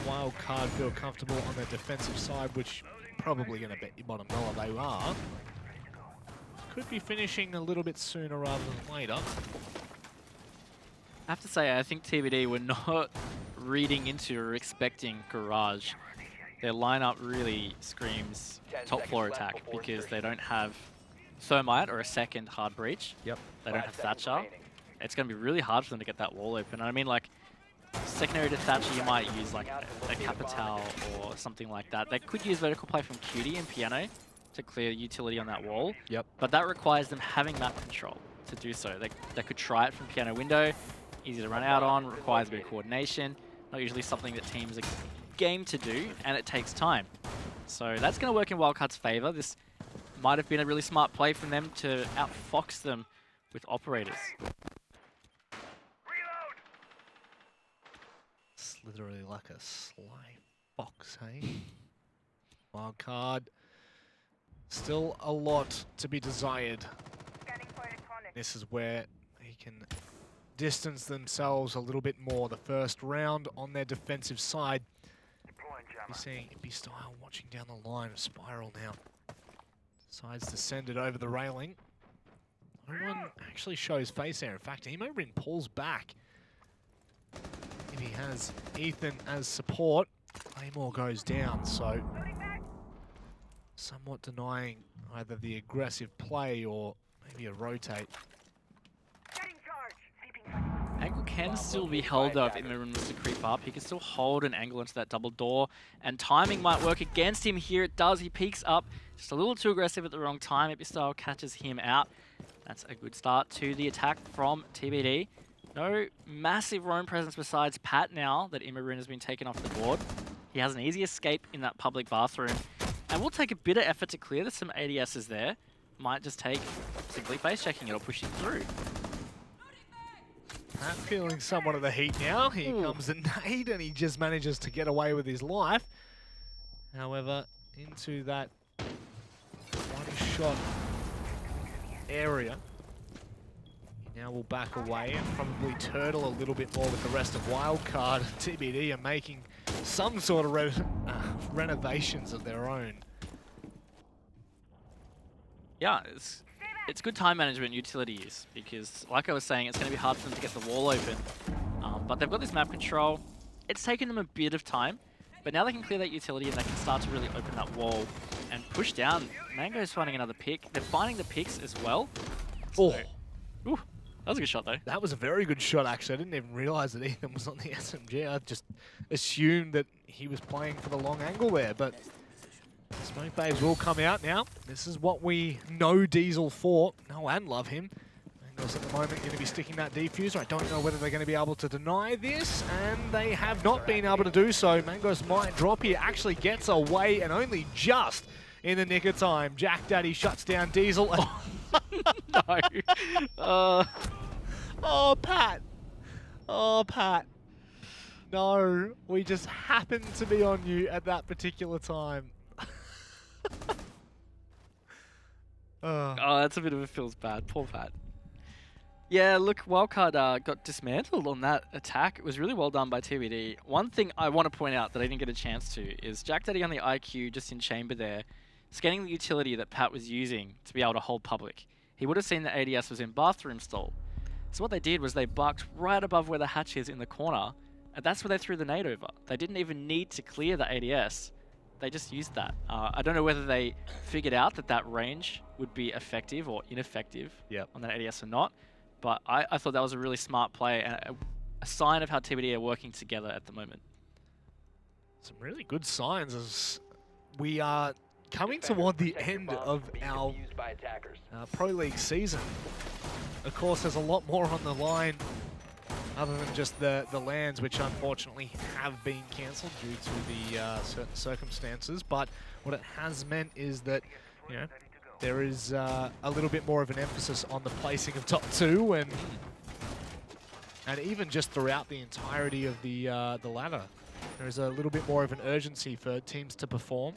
Speaker 4: Wildcard feel comfortable on their defensive side, which probably going to bet your bottom dollar they are. Could be finishing a little bit sooner rather than later.
Speaker 5: I have to say, I think TBD were not reading into or expecting Garage. Their lineup really screams top floor attack because they don't have Thermite or a second hard breach.
Speaker 4: Yep.
Speaker 5: They don't have Thatcher. It's going to be really hard for them to get that wall open. I mean, like, secondary to Thatcher, you might use like a Capital or something like that. They could use vertical play from Cutie and Piano to clear utility on that wall.
Speaker 4: Yep.
Speaker 5: But that requires them having map control to do so. They could try it from Piano window, easy to run out on, requires a bit of coordination, not usually something that teams are game to do, and it takes time. So that's going to work in Wildcard's favor. This might have been a really smart play from them to outfox them with operators.
Speaker 4: It's literally like a sly fox, hey? Wildcard. Still a lot to be desired. This is where they can distance themselves a little bit more. The first round on their defensive side. You're seeing Ippy style watching down the line of Spiral now. Decides to send it over the railing. No one actually shows face there. In fact, Emorin pulls back. If he has Ethan as support, Claymore goes down, so somewhat denying either the aggressive play or maybe a rotate.
Speaker 5: Angle can still be held though if Imran was to creep up. He can still hold an angle into that double door, and timing might work against him here. It does. He peeks up just a little too aggressive at the wrong time. Epistyle catches him out. That's a good start to the attack from TBD. No massive roam presence besides Pat now that Imran has been taken off the board. He has an easy escape in that public bathroom. And we'll take a bit of effort to clear. There's some ADSs there. Might just take simply face checking it or pushing through.
Speaker 4: Pat feeling somewhat of the heat now. Here comes the nade and he just manages to get away with his life. However, into that one-shot area. He now will back away and probably turtle a little bit more with the rest of Wildcard. TBD are making some sort of renovations of their own.
Speaker 5: Yeah, it's good time management utility use because, like I was saying, it's going to be hard for them to get the wall open. But they've got this map control. It's taken them a bit of time, but now they can clear that utility and they can start to really open that wall and push down. Mango's finding another pick. They're finding the picks as well. So Ooh, that was a good shot though.
Speaker 4: That was a very good shot, actually. I didn't even realize that Ethan was on the SMG. I just assumed that he was playing for the long angle there, but Smoke Babes will come out now. This is what we know Diesel for. Know and love him. Mangoes at the moment going to be sticking that defuser. I don't know whether they're going to be able to deny this, and they have not been able to do so. Mangoes might drop here, actually gets away, and only just in the nick of time. Jack Daddy shuts down Diesel.
Speaker 5: No.
Speaker 4: Oh, Pat. Oh, Pat. No, we just happened to be on you at that particular time.
Speaker 5: Oh, that's a bit of a feels bad. Poor Pat. Yeah, look, Wildcard got dismantled on that attack. It was really well done by TBD. One thing I want to point out that I didn't get a chance to is Jack Daddy on the IQ just in chamber there, scanning the utility that Pat was using to be able to hold public. He would have seen that ADS was in bathroom stall. So what they did was they bucked right above where the hatch is in the corner, and that's where they threw the nade over. They didn't even need to clear the ADS. They just used that. I don't know whether they figured out that that range would be effective or ineffective on that ADS or not, but I thought that was a really smart play and a sign of how TBD are working together at the moment.
Speaker 4: Some really good signs as we are coming toward the end of our Pro League season. Of course, there's a lot more on the line other than just the lands, which unfortunately have been cancelled due to the certain circumstances. But what it has meant is that, you know, there is a little bit more of an emphasis on the placing of top two, and even just throughout the entirety of the ladder, there's a little bit more of an urgency for teams to perform.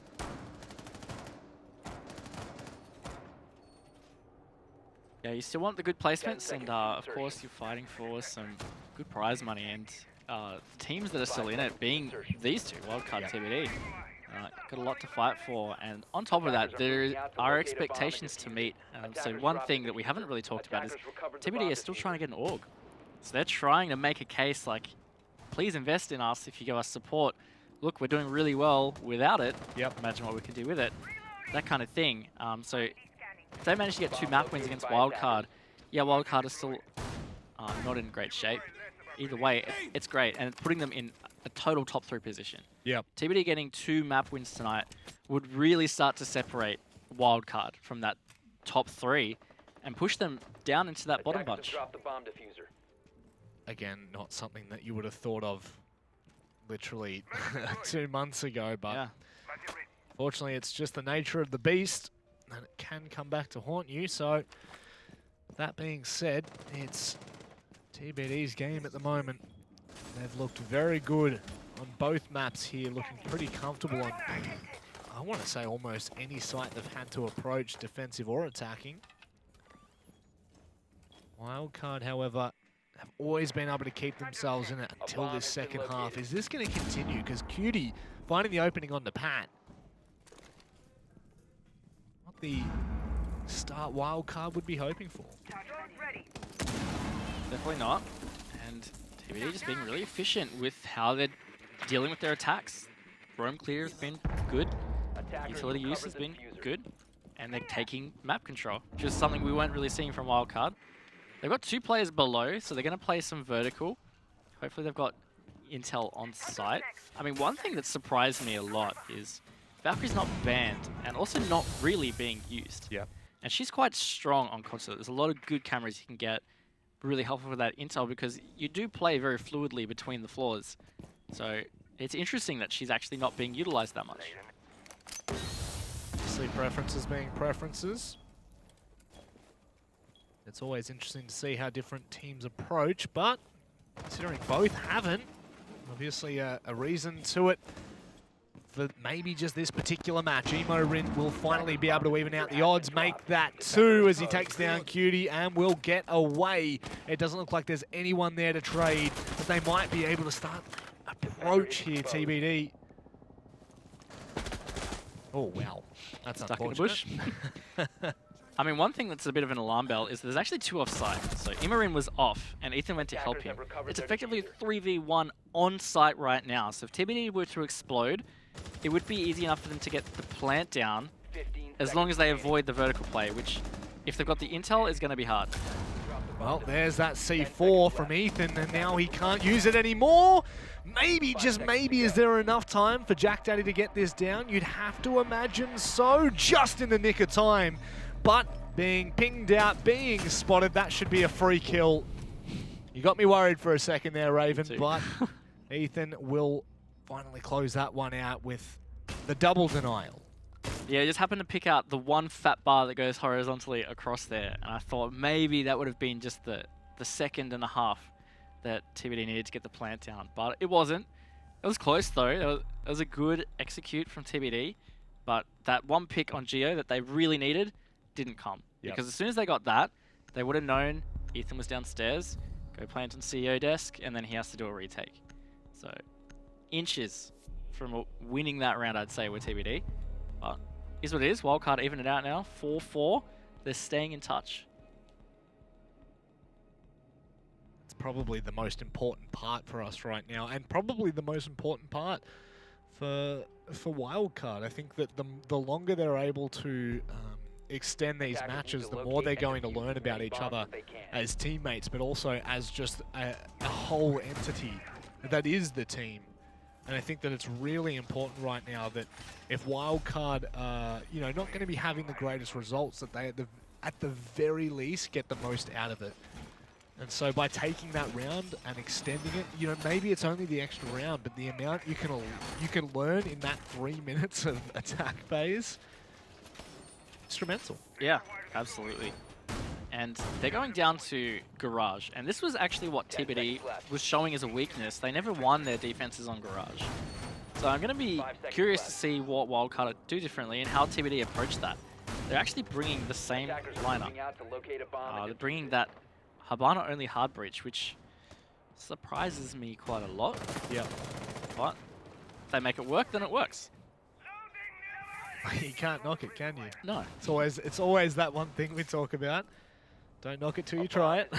Speaker 5: Yeah, you still want the good placements, and of course you're fighting for some good prize money, and the teams that are still in it, being these two, Wildcard TBD, got a lot to fight for, and on top of that, there are expectations to meet. So one thing that we haven't really talked about is TBD is still trying to get an org. So they're trying to make a case like, please invest in us if you give us support. Look, we're doing really well without it. Imagine what we can do with it. That kind of thing. So if they manage to get 2 map wins against Wildcard, yeah, Wildcard is still not in great shape. Either way, it's great, and it's putting them in a total top 3 position. TBD getting 2 map wins tonight would really start to separate Wildcard from that top 3 and push them down into that bottom bunch.
Speaker 4: Again, not something that you would have thought of literally 2 months ago, but fortunately it's just the nature of the beast, and it can come back to haunt you. So that being said, it's TBD's game at the moment. They've looked very good on both maps here, looking pretty comfortable on, I want to say, almost any site they've had to approach, defensive or attacking. Wildcard, however, have always been able to keep themselves in it until this second half. Is this going to continue? Because Cutie finding the opening on the Pat. What the start Wildcard would be hoping for.
Speaker 5: Definitely not. And TBD just being really efficient with how they're dealing with their attacks. Roam clear has been good. Utility use has been good. And they're taking map control, which is something we weren't really seeing from Wildcard. They've got 2 players below, so they're going to play some vertical. Hopefully they've got intel on site. I mean, one thing that surprised me a lot is Valkyrie's not banned and also not really being used. And she's quite strong on console. There's a lot of good cameras you can get. Really helpful for that intel because you do play very fluidly between the floors. So it's interesting that she's actually not being utilized that much.
Speaker 4: Obviously preferences being preferences. It's always interesting to see how different teams approach, but considering both haven't, obviously a reason to it for maybe just this particular match. Emo Rin will finally be able to even out the odds, make that 2 as he takes down Cutie and will get away. It doesn't look like there's anyone there to trade, but they might be able to start approach here, TBD. Oh, wow. That's
Speaker 5: stuck in the
Speaker 4: bush.
Speaker 5: I mean, one thing that's a bit of an alarm bell is there's actually 2 offside. So Imarin was off, and Ethan went to help him. It's effectively 3v1 on site right now. So if TBD were to explode, it would be easy enough for them to get the plant down, as long as they avoid the vertical play, which, if they've got the intel, is going to be hard.
Speaker 4: Well, there's that C4 from Ethan, and now he can't use it anymore. Maybe, just maybe, is there enough time for Jack Daddy to get this down? You'd have to imagine so, just in the nick of time. But being pinged out, being spotted, that should be a free kill. You got me worried for a second there, Raven, but Ethan will finally close that one out with the double denial.
Speaker 5: Yeah, I just happened to pick out the one fat bar that goes horizontally across there, and I thought maybe that would have been just the second and a half that TBD needed to get the plant down, but it wasn't. It was close though. It was a good execute from TBD, but that one pick on Geo that they really needed didn't come.
Speaker 4: Yep.
Speaker 5: Because as soon as they got that, they would have known Ethan was downstairs, go plant on CEO desk, and then he has to do a retake. So, inches from winning that round, I'd say, with TBD. But here's what it is. Wildcard even it out now. 4-4. They're staying in touch.
Speaker 4: It's probably the most important part for us right now, and probably the most important part for Wildcard. I think that the longer they're able to extend these matches, the more they're going to learn about each other as teammates, but also as just a whole entity that is the team. And I think that it's really important right now that if Wildcard are, you know, not going to be having the greatest results, that they at the very least get the most out of it. And so by taking that round and extending it, you know, maybe it's only the extra round, but the amount you can learn in that 3 minutes of attack phase, instrumental.
Speaker 5: Yeah, absolutely. And they're going down to Garage. And this was actually what TBD was showing as a weakness. They never won their defenses on Garage. So I'm going to be curious to see what Wildcard do differently and how TBD approach that. They're actually bringing the same lineup. They're bringing that Habana only hard breach, which surprises me quite a lot.
Speaker 4: Yeah.
Speaker 5: But if they make it work, then it works.
Speaker 4: You can't knock it, can you?
Speaker 5: No.
Speaker 4: It's always that one thing we talk about. Don't knock it till you try it.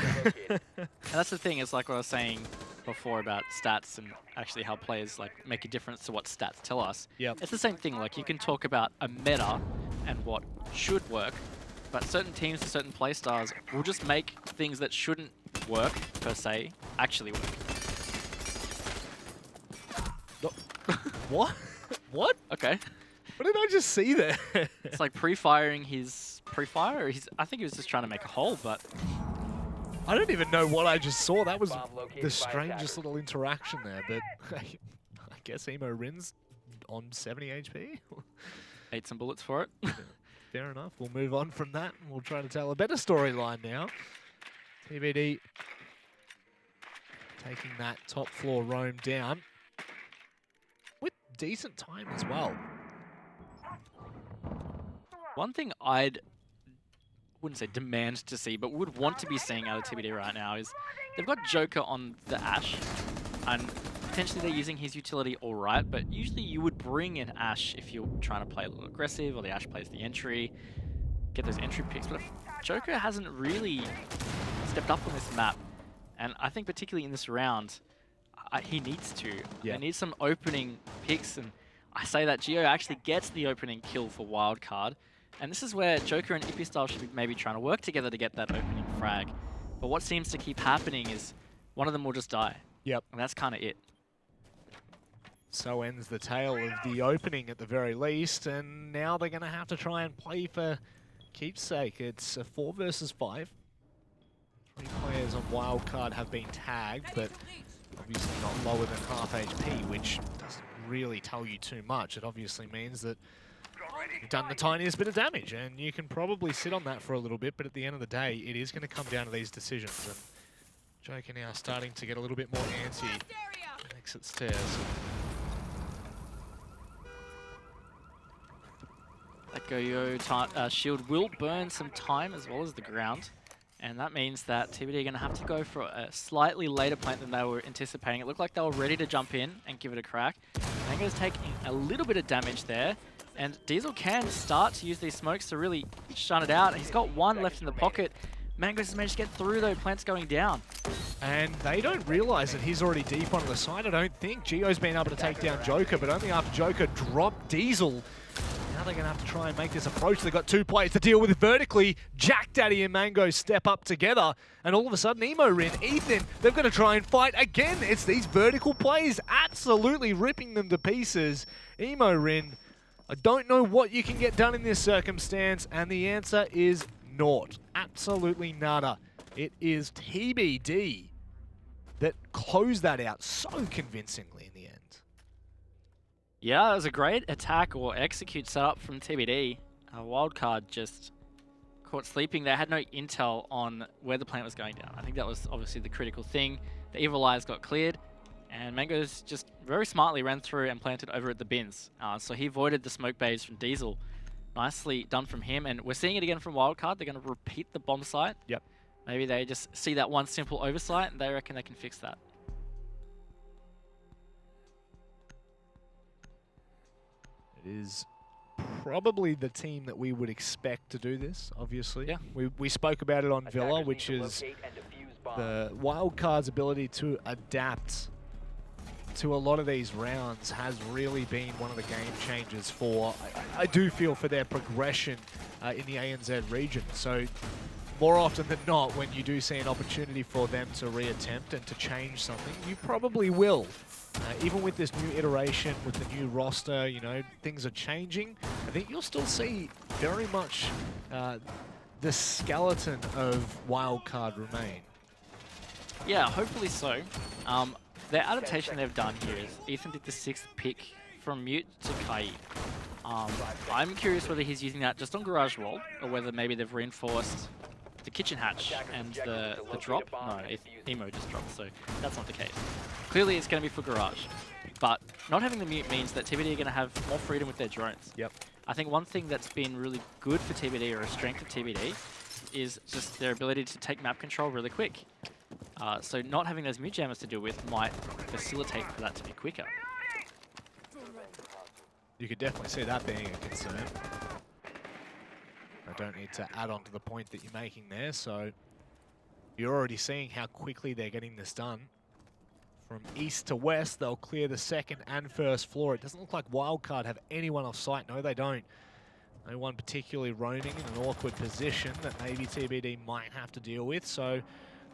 Speaker 5: And that's the thing, is like what I was saying before about stats and actually how players like make a difference to what stats tell us.
Speaker 4: Yep.
Speaker 5: It's the same thing, like you can talk about a meta and what should work, but certain teams with certain playstyles will just make things that shouldn't work, per se, actually work.
Speaker 4: What? What?
Speaker 5: Okay.
Speaker 4: What did I just see there?
Speaker 5: It's like pre-firing his pre-fire, or I think he was just trying to make a hole, but
Speaker 4: I don't even know what I just saw. That was the strangest little interaction there, but I guess Emo Rin's on 70 HP.
Speaker 5: ate some bullets for it.
Speaker 4: Fair enough. We'll move on from that, and we'll try to tell a better storyline now. TBD taking that top floor roam down with decent time as well.
Speaker 5: One thing I wouldn't say demand to see, but would want to be seeing out of TBD right now is they've got Joker on the Ashe, and potentially they're using his utility all right, but usually you would bring an Ashe if you're trying to play a little aggressive, or the Ashe plays the entry, get those entry picks. But if Joker hasn't really stepped up on this map, and I think particularly in this round, he needs to.
Speaker 4: Yeah.
Speaker 5: They need some opening picks, and I say that Geo actually gets the opening kill for Wildcard. And this is where Joker and Ippy Style should be maybe trying to work together to get that opening frag. But what seems to keep happening is one of them will just die.
Speaker 4: Yep.
Speaker 5: And that's kind of it.
Speaker 4: So ends the tale of the opening at the very least, and now they're going to have to try and play for keepsake. It's a 4 versus 5. 3 players on Wildcard have been tagged, but obviously not lower than half HP, which doesn't really tell you too much. It obviously means that you've done the tiniest bit of damage, and you can probably sit on that for a little bit, but at the end of the day, it is going to come down to these decisions. And Joker now starting to get a little bit more antsy. Exit stairs.
Speaker 5: That Go-Yo shield will burn some time as well as the ground. And that means that TBD are going to have to go for a slightly later plant than they were anticipating. It looked like they were ready to jump in and give it a crack. Mango's taking a little bit of damage there. And Diesel can start to use these smokes to really shun it out. He's got one left in the pocket. Mango's has managed to get through though, plant's going down.
Speaker 4: And they don't realize that he's already deep onto the side, I don't think. Geo's been able to take down Joker, but only after Joker dropped Diesel. Now they're going to have to try and make this approach. They've got 2 players to deal with vertically. Jack Daddy and Mango step up together, and all of a sudden, Rin, Ethan, they're going to try and fight again. It's these vertical plays absolutely ripping them to pieces. Rin, I don't know what you can get done in this circumstance, and the answer is naught. Absolutely nada. It is TBD that closed that out so convincingly in the end.
Speaker 5: Yeah, it was a great attack or execute setup from TBD. Wildcard just caught sleeping. They had no intel on where the plant was going down. I think that was obviously the critical thing. The evil eyes got cleared, and Mango's just very smartly ran through and planted over at the bins. So he avoided the smoke bays from Diesel. Nicely done from him, and we're seeing it again from Wildcard. They're going to repeat the bomb site.
Speaker 4: Yep.
Speaker 5: Maybe they just see that one simple oversight, and they reckon they can fix that.
Speaker 4: It is probably the team that we would expect to do this, obviously.
Speaker 5: Yeah.
Speaker 4: We spoke about it on Villa, which is the Wildcard's ability to adapt to a lot of these rounds has really been one of the game changers for, I do feel, for their progression in the ANZ region. So more often than not, when you do see an opportunity for them to reattempt and to change something, you probably will. Even with this new iteration, with the new roster, you know, things are changing. I think you'll still see very much the skeleton of Wildcard remain.
Speaker 5: Yeah, hopefully so. The adaptation they've done here is Ethan did the 6th pick from Mute to Kai. I'm curious whether he's using that just on Garage Wall, or whether maybe they've reinforced the kitchen hatch and the drop. No, Emo just dropped, so that's not the case. Clearly it's going to be for Garage, but not having the Mute means that TBD are going to have more freedom with their drones.
Speaker 4: Yep.
Speaker 5: I think one thing that's been really good for TBD, or a strength of TBD, is just their ability to take map control really quick. So not having those mute jammers to deal with might facilitate for that to be quicker.
Speaker 4: You could definitely see that being a concern. I don't need to add on to the point that you're making there, so you're already seeing how quickly they're getting this done. From east to west, they'll clear the 2nd and 1st floor. It doesn't look like Wildcard have anyone off site. No, they don't. No one particularly roaming in an awkward position that maybe TBD might have to deal with, so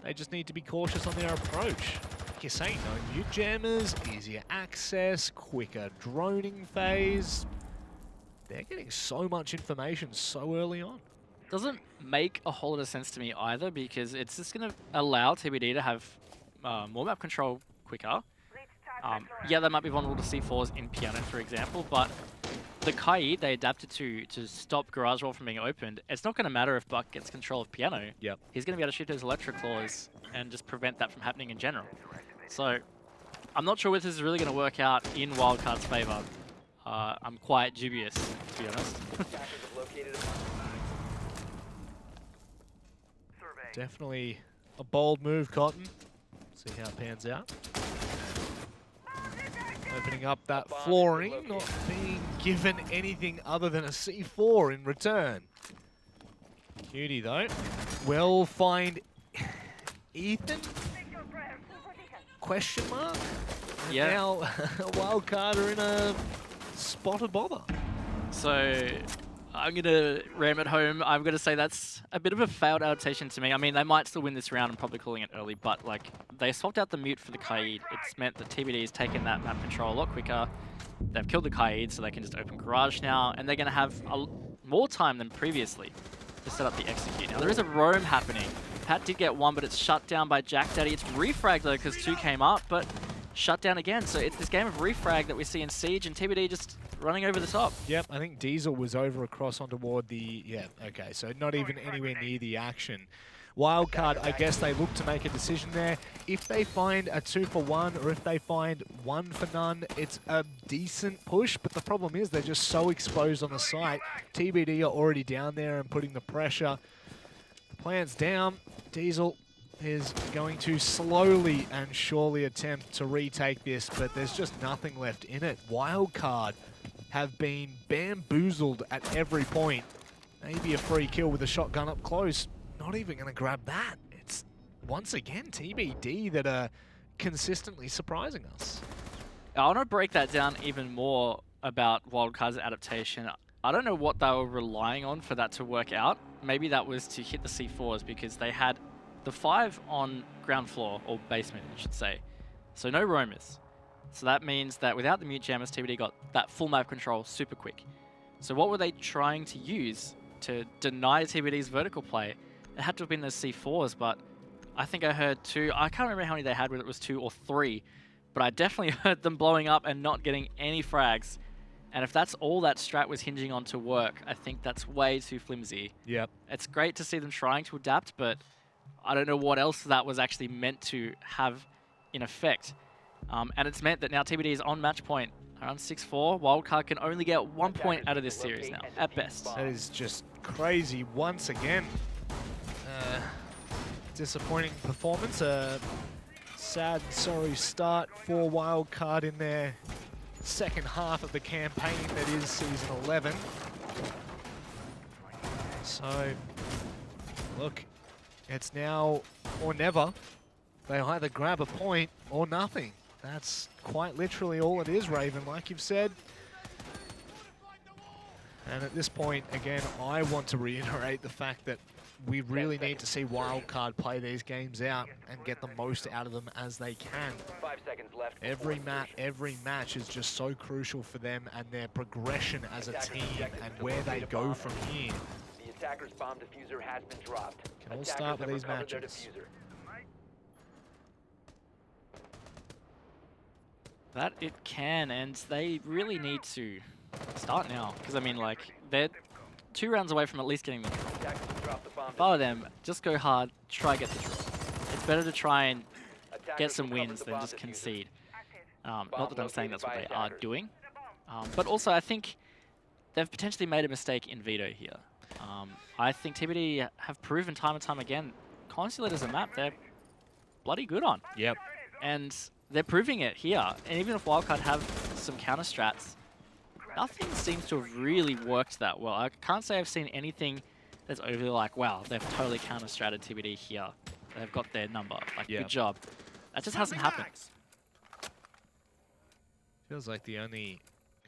Speaker 4: they just need to be cautious on their approach. Like you're saying, no mute jammers, easier access, quicker droning phase. They're getting so much information so early on.
Speaker 5: Doesn't make a whole lot of sense to me either, because it's just going to allow TBD to have more map control quicker. Yeah, they might be vulnerable to C4s in Piano, for example, but the Kai they adapted to stop Garage Wall from being opened. It's not going to matter if Buck gets control of Piano.
Speaker 4: Yep.
Speaker 5: He's going to be able to shoot those electric claws and just prevent that from happening in general. So I'm not sure whether this is really going to work out in Wildcard's favor. I'm quite dubious, to be honest.
Speaker 4: Definitely a bold move, Cotton. See how it pans out. Opening up that flooring, not being given anything other than a C4 in return. Cutie, though, will find Ethan? Question mark?
Speaker 5: Yeah.
Speaker 4: Now, Wildcard are in a spot of bother.
Speaker 5: So I'm going to ram it home. I'm going to say that's a bit of a failed adaptation to me. I mean, they might still win this round. I'm probably calling it early, but like they swapped out the mute for the Kaid. It's meant that TBD has taken that map control a lot quicker. They've killed the Kaid, so they can just open Garage now, and they're going to have more time than previously to set up the execute. Now, there is a roam happening. Pat did get one, but it's shut down by Jack Daddy. It's refrag though, because 2 came up, but shut down again. So it's this game of refrag that we see in Siege, and TBD just running over the top.
Speaker 4: Yep, I think Diesel was over across on toward the... Yeah, okay, so not even anywhere near the action. Wildcard, I guess they look to make a decision there. If they find a 2 for 1, or if they find 1 for none, it's a decent push, but the problem is they're just so exposed on the site. TBD are already down there and putting the pressure. The plan's down. Diesel is going to slowly and surely attempt to retake this, but there's just nothing left in it. Wildcard have been bamboozled at every point. Maybe a free kill with a shotgun up close. Not even going to grab that. It's, once again, TBD that are consistently surprising us.
Speaker 5: I want to break that down even more about Wildcard's adaptation. I don't know what they were relying on for that to work out. Maybe that was to hit the C4s because they had the 5 on ground floor, or basement, I should say. So no roamers. So that means that without the mute jammers, TBD got that full map control super quick. So what were they trying to use to deny TBD's vertical play? It had to have been those C4s, but I think I heard 2. I can't remember how many they had, whether it was 2 or 3, but I definitely heard them blowing up and not getting any frags. And if that's all that strat was hinging on to work, I think that's way too flimsy.
Speaker 4: Yep.
Speaker 5: It's great to see them trying to adapt, but I don't know what else that was actually meant to have in effect. And it's meant that now TBD is on match point. Around 6-4, Wildcard can only get 1 point out of this series now, at best.
Speaker 4: That is just crazy once again. Disappointing performance. A sad, sorry start for Wildcard in their second half of the campaign that is Season 11. So, look, it's now or never. They either grab a point or nothing. That's quite literally all it is, Raven, like you've said. And at this point, again, I want to reiterate the fact that we really need to see Wildcard play these games out and get the most out of them as they can.
Speaker 6: 5 seconds left.
Speaker 4: Every match is just so crucial for them and their progression as a team and where they go from here.
Speaker 6: The attacker's bomb diffuser has been dropped.
Speaker 4: Can all start with these matches.
Speaker 5: That it can, and they really need to start now. Because, I mean, like, they're 2 rounds away from at least getting the draw. If I were them, just go hard, try get the draw. It's better to try and get some wins than just concede. Not that I'm saying that's what they are doing. But also, I think they've potentially made a mistake in veto here. I think TBD have proven time and time again, Consulate as a map, they're bloody good on.
Speaker 4: Yep.
Speaker 5: And they're proving it here. And even if Wildcard have some counter strats, nothing seems to have really worked that well. I can't say I've seen anything that's overly like, wow, they've totally counter-stratted TBD here. They've got their number. Like, good job. That just hasn't happened.
Speaker 4: Feels like the only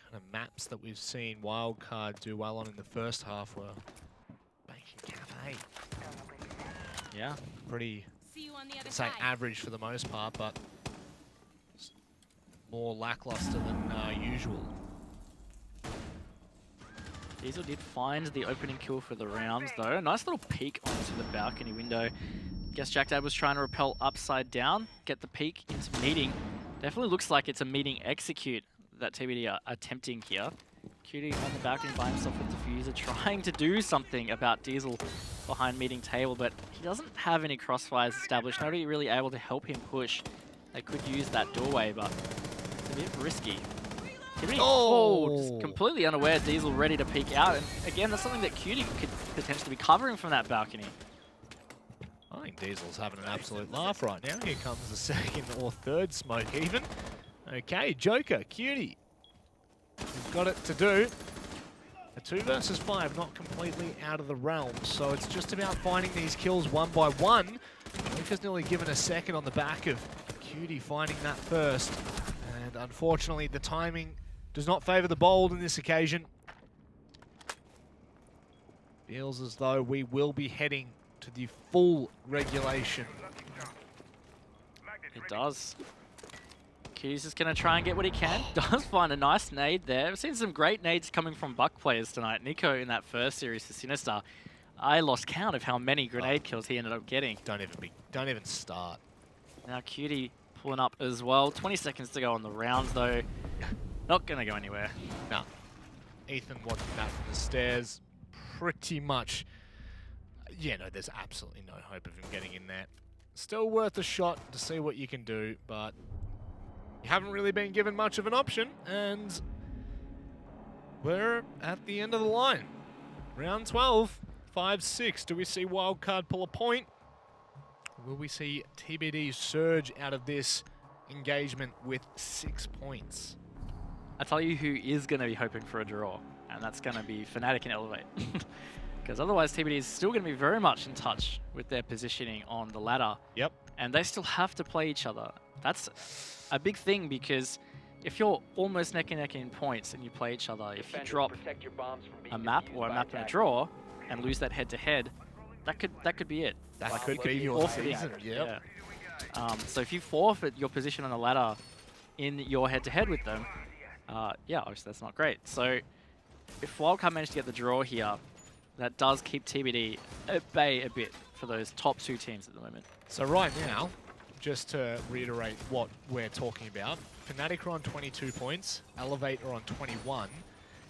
Speaker 4: kind of maps that we've seen Wildcard do well on in the first half were Banking Cafe.
Speaker 5: Yeah.
Speaker 4: Pretty,
Speaker 7: See you on the other
Speaker 4: say,
Speaker 7: side.
Speaker 4: average for the most part, but more lackluster than usual.
Speaker 5: Diesel did find the opening kill for the rounds, though. A nice little peek onto the balcony window. Guess Jack Dad was trying to repel upside down, get the peek into meeting. Definitely looks like it's a meeting execute that TBD are attempting here. Cutie on the balcony by himself with diffuser, trying to do something about Diesel behind meeting table, but he doesn't have any crossfires established. Nobody really able to help him push. They could use that doorway, but it's a bit risky. Just completely unaware. Diesel ready to peek out, and again, that's something that Cutie could potentially be covering from that balcony.
Speaker 4: I think Diesel's having an absolute laugh right now. Here comes the second or third smoke even. Okay, Joker, Cutie. We've got it to do. A 2 versus 5, not completely out of the realm, so it's just about finding these kills one by one. Joker's nearly given a second on the back of Cutie finding that first, and unfortunately the timing does not favour the bold in this occasion. Feels as though we will be heading to the full regulation.
Speaker 5: It does. Cutie's just going to try and get what he can. Does find a nice nade there. I've seen some great nades coming from Buck players tonight. Nico in that first series for Sinister, I lost count of how many grenade kills he ended up getting.
Speaker 4: Don't even start.
Speaker 5: Now Cutie pulling up as well. 20 seconds to go on the rounds though. Not going to go anywhere.
Speaker 4: No. Ethan watching that from the stairs. Pretty much. Yeah, no, there's absolutely no hope of him getting in there. Still worth a shot to see what you can do, but you haven't really been given much of an option, and we're at the end of the line. Round 12, 5-6. Do we see Wildcard pull a point? Will we see TBD surge out of this engagement with 6 points?
Speaker 5: I tell you who is going to be hoping for a draw, and that's going to be Fnatic and Elevate. Because otherwise TBD is still going to be very much in touch with their positioning on the ladder.
Speaker 4: Yep.
Speaker 5: And they still have to play each other. That's a big thing, because if you're almost neck and neck in points and you play each other, if you
Speaker 6: Defenders,
Speaker 5: drop
Speaker 6: protect your bombs from being
Speaker 5: a map
Speaker 6: defused
Speaker 5: or a
Speaker 6: by
Speaker 5: map and a
Speaker 6: attackers.
Speaker 5: draw and lose that head-to-head, that could be it.
Speaker 4: That
Speaker 5: Like,
Speaker 4: could
Speaker 5: you
Speaker 4: be your
Speaker 5: forfeit it.
Speaker 4: season. Yep.
Speaker 5: Yeah. So if you forfeit your position on the ladder in your head-to-head with them, yeah, obviously that's not great. So if Wildcard managed to get the draw here, that does keep TBD at bay a bit for those top 2 teams at the moment.
Speaker 4: So right now, just to reiterate what we're talking about, Fnatic are on 22 points, Elevate are on 21.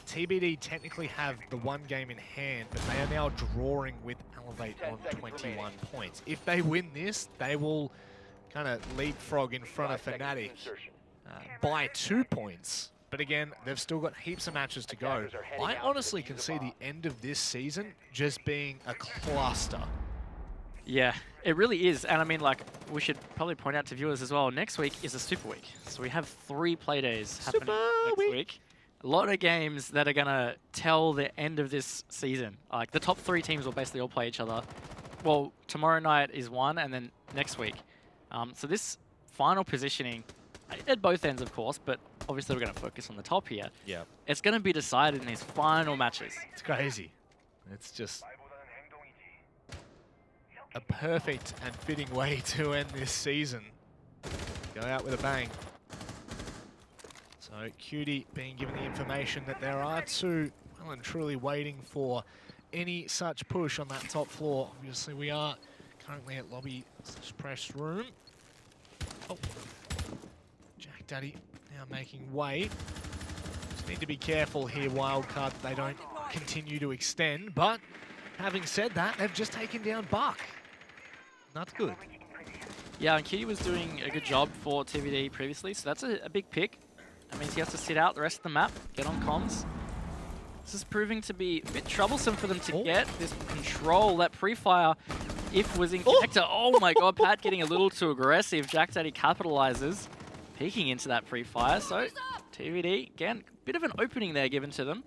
Speaker 4: TBD technically have the 1 game in hand, but they are now drawing with Elevate
Speaker 6: 10
Speaker 4: on
Speaker 6: seconds
Speaker 4: 21
Speaker 6: remaining.
Speaker 4: points. If they win this, they will kind of leapfrog in front of
Speaker 6: 5 seconds to
Speaker 4: Fnatic
Speaker 6: insertion.
Speaker 4: by 2 points. But again, they've still got heaps of matches to go.
Speaker 6: Attackers are heading
Speaker 4: I
Speaker 6: out to
Speaker 4: honestly
Speaker 6: defuse
Speaker 4: can
Speaker 6: the
Speaker 4: see the
Speaker 6: bomb.
Speaker 4: end of this season just being a cluster.
Speaker 5: Yeah, it really is. And I mean, like, we should probably point out to viewers as well, next week is a Super Week. So we have 3 play days happening next week. A lot of games that are going to tell the end of this season. Like, the top 3 teams will basically all play each other. Well, tomorrow night is one, and then next week. So this final positioning, at both ends, of course, but obviously we're going to focus on the top here.
Speaker 4: Yeah.
Speaker 5: It's going to be decided in these final matches.
Speaker 4: It's crazy. It's just a perfect and fitting way to end this season. Go out with a bang. So Cutie being given the information that there are 2 well and truly waiting for any such push on that top floor. Obviously we are currently at lobby/press room. Oh, Jack Daddy now making way. Just need to be careful here, Wildcard, they don't continue to extend, but having said that, they've just taken down Buck. Not good.
Speaker 5: Yeah, and Cutie was doing a good job for TVD previously, so that's a big pick. That means he has to sit out the rest of the map, get on comms. This is proving to be a bit troublesome for them to get this control. That pre-fire, if was in connector. Oh my god, Pat getting a little too aggressive. Jack Daddy capitalizes, peeking into that pre-fire. So TVD, again, bit of an opening there given to them.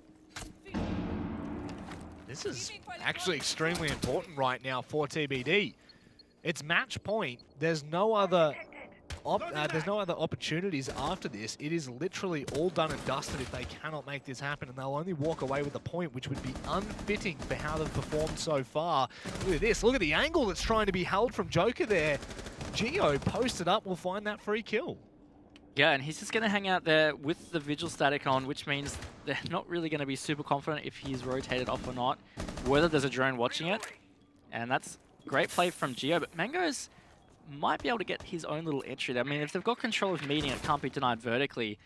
Speaker 4: This is actually extremely important right now for TBD. It's match point. There's no other opportunities after this. It is literally all done and dusted if they cannot make this happen, and they'll only walk away with a point, which would be unfitting for how they've performed so far. Look at this. Look at the angle that's trying to be held from Joker there. Geo posted up will find that free kill.
Speaker 5: Yeah, and he's just going to hang out there with the Vigil static on, which means they're not really going to be super confident if he's rotated off or not, whether there's a drone watching it. And that's great play from Geo, but Mango's might be able to get his own little entry there. I mean, if they've got control of median, it can't be denied vertically,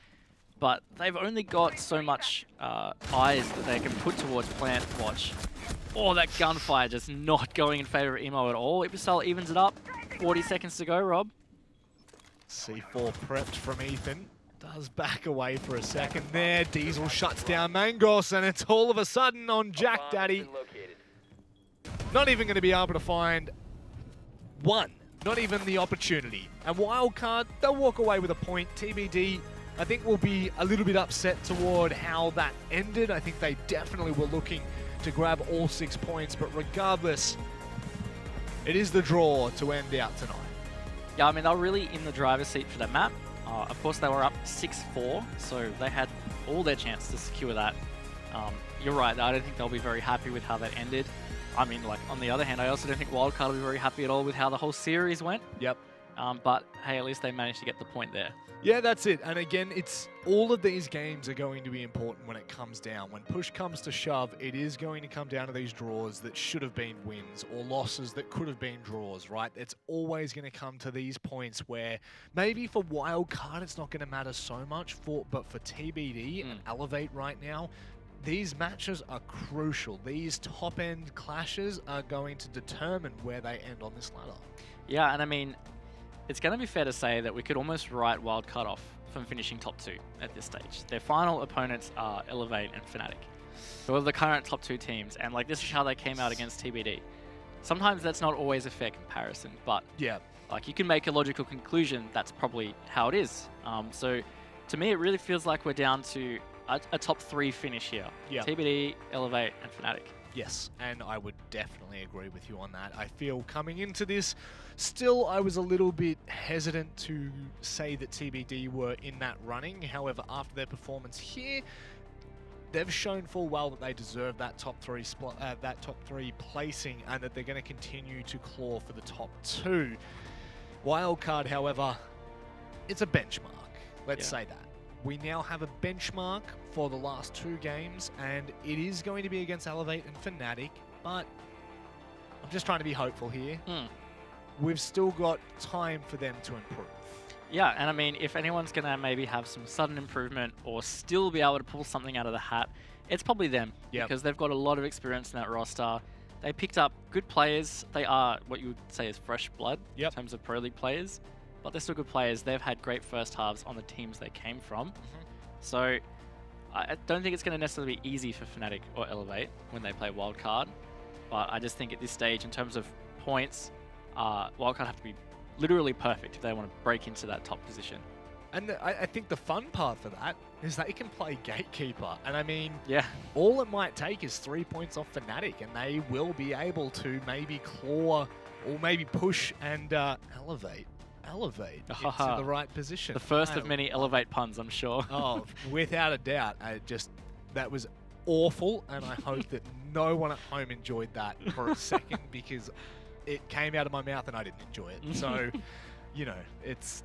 Speaker 5: but they've only got so much eyes that they can put towards plant watch. Oh, that gunfire just not going in favor of Emo at all. Ibisal evens it up. 40 seconds to go, Rob.
Speaker 4: C4 prepped from Ethan. Does back away for a second there. Diesel shuts down Mangos, and it's all of a sudden on Jack Daddy. Not even going to be able to find one. Not even the opportunity. And Wildcard, they'll walk away with a point. TBD, I think, will be a little bit upset toward how that ended. I think they definitely were looking to grab all 6 points, but regardless, it is the draw to end out tonight.
Speaker 5: Yeah, I mean, they're really in the driver's seat for that map. Of course, they were up 6-4, so they had all their chance to secure that. You're right, I don't think they'll be very happy with how that ended. I mean, like, on the other hand, I also don't think Wildcard will be very happy at all with how the whole series went.
Speaker 4: Yep.
Speaker 5: But, hey, at least they managed to get the point there.
Speaker 4: Yeah, that's it. And again, it's all of these games are going to be important when it comes down. When push comes to shove, it is going to come down to these draws that should have been wins or losses that could have been draws, right? It's always going to come to these points where maybe for Wildcard it's not going to matter so much, but for TBD and Elevate right now, these matches are crucial. These top-end clashes are going to determine where they end on this ladder.
Speaker 5: Yeah, and I mean, it's going to be fair to say that we could almost write Wildcard off from finishing top 2 at this stage. Their final opponents are Elevate and Fnatic, who are the current top 2 teams, and like this is how they came out against TBD. Sometimes that's not always a fair comparison, but
Speaker 4: yeah,
Speaker 5: like you can make a logical conclusion that's probably how it is. So to me, it really feels like we're down to a top 3 finish here.
Speaker 4: Yeah.
Speaker 5: TBD, Elevate, and Fnatic.
Speaker 4: Yes, and I would definitely agree with you on that. I feel coming into this, still I was a little bit hesitant to say that TBD were in that running. However, after their performance here, they've shown full well that they deserve that top three placing, and that they're going to continue to claw for the top 2. Wildcard, however, it's a benchmark. Let's say that. We now have a benchmark for the last 2 games, and it is going to be against Elevate and Fnatic, but I'm just trying to be hopeful here. We've still got time for them to improve.
Speaker 5: Yeah, and I mean, if anyone's going to maybe have some sudden improvement or still be able to pull something out of the hat, it's probably them. Because they've got a lot of experience in that roster. They picked up good players. They are what you would say is fresh blood in terms of Pro League players. But they're still good players. They've had great first halves on the teams they came from. So I don't think it's going to necessarily be easy for Fnatic or Elevate when they play Wildcard. But I just think at this stage, in terms of points, Wildcard have to be literally perfect if they want to break into that top position.
Speaker 4: And I think the fun part for that is they can play Gatekeeper. And I mean,
Speaker 5: yeah,
Speaker 4: all it might take is 3 points off Fnatic, and they will be able to maybe claw or maybe push and elevate into the right position.
Speaker 5: The first of many Elevate puns, I'm sure.
Speaker 4: Oh, without a doubt. That was awful, and I hope that no one at home enjoyed that for a second, because it came out of my mouth and I didn't enjoy it. So, you know, it's...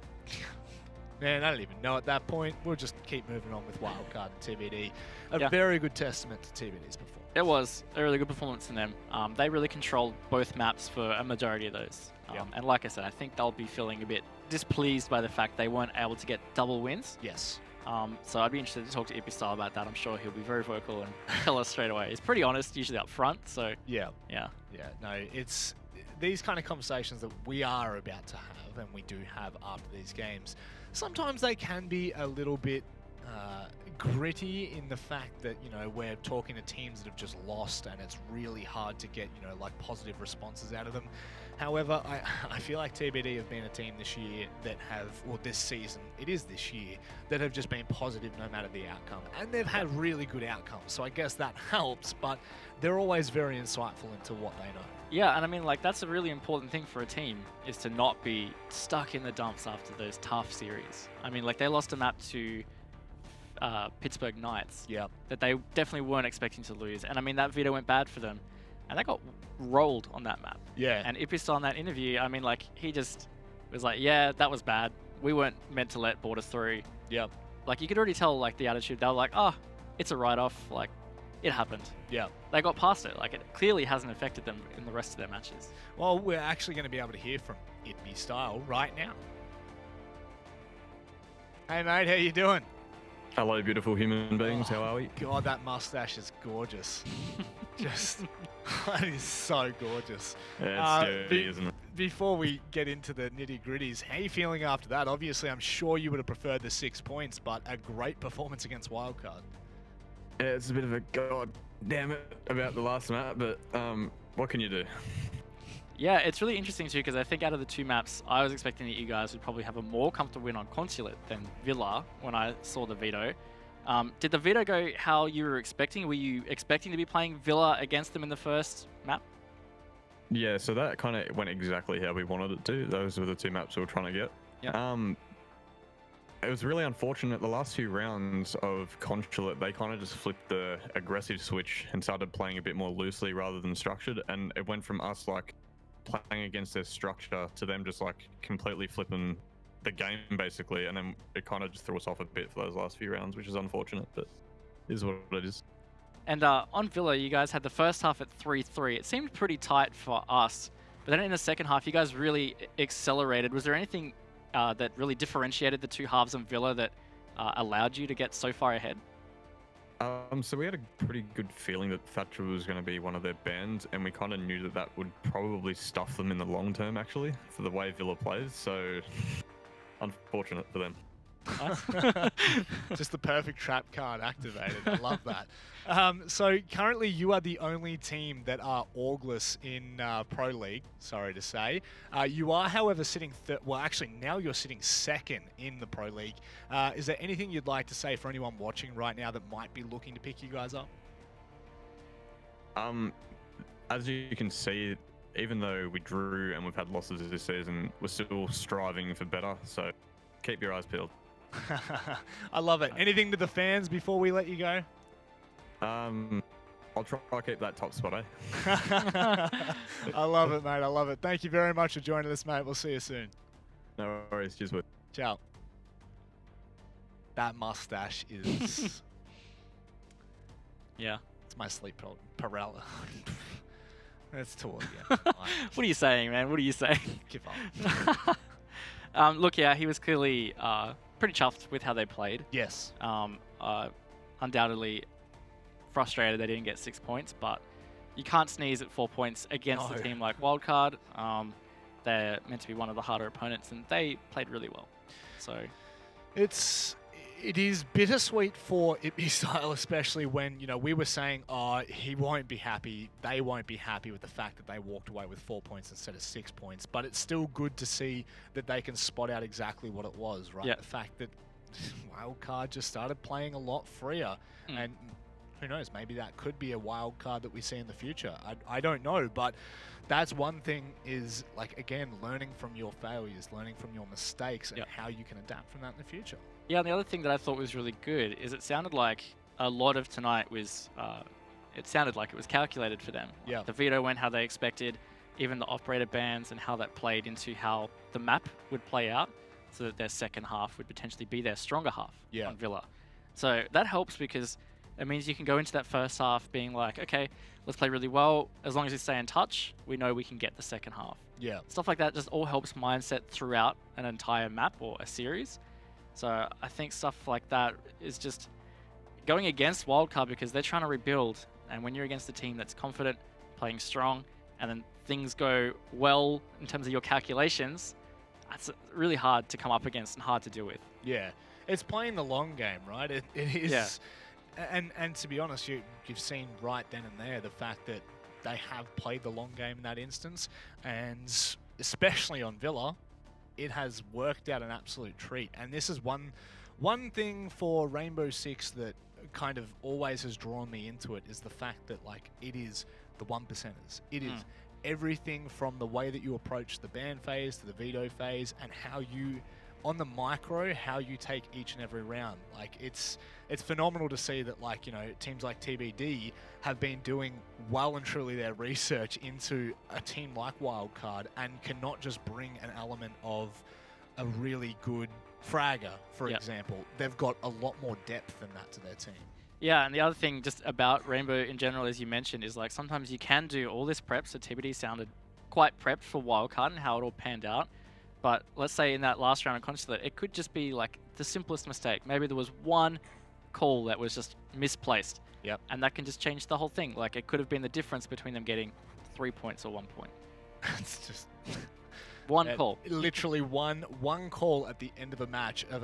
Speaker 4: Man, I don't even know at that point. We'll just keep moving on with Wildcard and TBD. A very good testament to TBD's performance.
Speaker 5: It was a really good performance from them. They really controlled both maps for a majority of those. And like I said, I think they'll be feeling a bit displeased by the fact they weren't able to get double wins.
Speaker 4: Yes.
Speaker 5: So I'd be interested to talk to Ippy about that. I'm sure he'll be very vocal and tell us straight away. He's pretty honest, usually up front. So
Speaker 4: yeah.
Speaker 5: No,
Speaker 4: it's these kind of conversations that we are about to have, and we do have after these games. Sometimes they can be a little bit gritty in the fact that, you know, we're talking to teams that have just lost, and it's really hard to get, you know, like positive responses out of them. However, I feel like TBD have been a team this year that have, or this season, it is this year, that have just been positive no matter the outcome. And they've had really good outcomes, so I guess that helps, but they're always very insightful into what they know.
Speaker 5: Yeah, and I mean, like, that's a really important thing for a team, is to not be stuck in the dumps after those tough series. I mean, like, they lost a map to Pittsburgh Knights that they definitely weren't expecting to lose. And I mean, that veto went bad for them. And they got rolled on that map.
Speaker 4: Yeah.
Speaker 5: And Ippy in that interview, I mean, like, he just was like, yeah, that was bad. We weren't meant to let Borders through.
Speaker 4: Yep.
Speaker 5: Like, you could already tell, like, the attitude. They were like, oh, it's a write-off. Like, it happened.
Speaker 4: Yeah.
Speaker 5: They got past it. Like, it clearly hasn't affected them in the rest of their matches.
Speaker 4: Well, we're actually going to be able to hear from Ippy Style right now. Hey, mate, how you doing?
Speaker 11: Hello, beautiful human beings. How are we?
Speaker 4: God, that mustache is gorgeous. Just, that is so gorgeous.
Speaker 11: Yeah, it's dirty, isn't it?
Speaker 4: Before we get into the nitty-gritties, how are you feeling after that? Obviously, I'm sure you would have preferred the 6 points, but a great performance against Wildcard.
Speaker 11: Yeah, it's a bit of a god damn it about the last map, but what can you do?
Speaker 5: Yeah, it's really interesting too, because I think out of the 2 maps, I was expecting that you guys would probably have a more comfortable win on Consulate than Villa when I saw the veto. Did the veto go how you were expecting? Were you expecting to be playing Villa against them in the first map?
Speaker 11: Yeah, so that kind of went exactly how we wanted it to. Those were the 2 maps we were trying to get.
Speaker 5: Yeah.
Speaker 11: It was really unfortunate. The last few rounds of Consulate, they kind of just flipped the aggressive switch and started playing a bit more loosely rather than structured. And it went from us like playing against their structure to them just like completely flipping the game basically. And then it kind of just threw us off a bit for those last few rounds, which is unfortunate, but it is what it is.
Speaker 5: And on Villa, you guys had the first half at 3-3. It seemed pretty tight for us. But then in the second half, you guys really accelerated. Was there anything that really differentiated the 2 halves on Villa that allowed you to get so far ahead?
Speaker 11: So we had a pretty good feeling that Thatcher was going to be one of their bans, and we kind of knew that that would probably stuff them in the long term, actually, for the way Villa plays. So unfortunate for them.
Speaker 4: Just the perfect trap card activated. I love that. So currently you are the only team that are orgless in Pro League, sorry to say. You are, however, sitting well, actually now you're sitting second in the Pro League. Is there anything you'd like to say for anyone watching right now that might be looking to pick you guys up?
Speaker 11: As you can see, even though we drew and we've had losses this season, we're still striving for better. So keep your eyes peeled.
Speaker 4: I love it. Anything to the fans before we let you go?
Speaker 11: I'll try to keep that top spot, eh?
Speaker 4: I love it, mate. I love it. Thank you very much for joining us, mate. We'll see you soon.
Speaker 11: No worries. Cheers, Wood.
Speaker 4: Ciao. That mustache is...
Speaker 5: Yeah.
Speaker 4: It's my sleep paralysis. That's toward you.
Speaker 5: What are you saying, man? What are you saying?
Speaker 4: Give up.
Speaker 5: Look, yeah, he was clearly pretty chuffed with how they played.
Speaker 4: Yes.
Speaker 5: Undoubtedly frustrated they didn't get 6 points, but you can't sneeze at 4 points against a team like Wildcard. They're meant to be one of the harder opponents, and they played really well. So
Speaker 4: it is bittersweet for Ibisyle, especially when, you know, we were saying, he won't be happy, they won't be happy with the fact that they walked away with 4 points instead of 6 points. But it's still good to see that they can spot out exactly what it was, right?
Speaker 5: Yeah.
Speaker 4: The fact that Wildcard just started playing a lot freer. And who knows, maybe that could be a wild card that we see in the future. I don't know, but that's one thing is, like, again, learning from your failures, learning from your mistakes, and how you can adapt from that in the future.
Speaker 5: Yeah, and the other thing that I thought was really good is it sounded like a lot of tonight was, it sounded like it was calculated for them.
Speaker 4: Yeah.
Speaker 5: The veto went how they expected, even the operator bans and how that played into how the map would play out, so that their second half would potentially be their stronger half on Villa. So that helps because it means you can go into that first half being like, okay, let's play really well. As long as we stay in touch, we know we can get the second half.
Speaker 4: Yeah.
Speaker 5: Stuff like that just all helps mindset throughout an entire map or a series. So I think stuff like that is just going against Wildcard because they're trying to rebuild. And when you're against a team that's confident, playing strong, and then things go well in terms of your calculations, that's really hard to come up against and hard to deal with.
Speaker 4: Yeah. It's playing the long game, right? It is...
Speaker 5: Yeah.
Speaker 4: And to be honest, you've seen right then and there the fact that they have played the long game in that instance, and especially on Villa, it has worked out an absolute treat. And this is one thing for Rainbow Six that kind of always has drawn me into it, is the fact that, like, it is the 1%ers. It is everything from the way that you approach the ban phase to the veto phase, and how you, on the micro, how you take each and every round. Like, it's phenomenal to see that, like, you know, teams like TBD have been doing well and truly their research into a team like Wildcard and cannot just bring an element of a really good fragger, for example. They've got a lot more depth than that to their team.
Speaker 5: Yeah, and the other thing just about Rainbow in general, as you mentioned, is like sometimes you can do all this prep. So TBD sounded quite prepped for Wildcard and how it all panned out. But let's say in that last round of Consulate, it could just be like the simplest mistake. Maybe there was one call that was just misplaced.
Speaker 4: Yep.
Speaker 5: And that can just change the whole thing. Like, it could have been the difference between them getting 3 points or 1 point.
Speaker 4: It's just...
Speaker 5: one call.
Speaker 4: Literally one call at the end of a match, of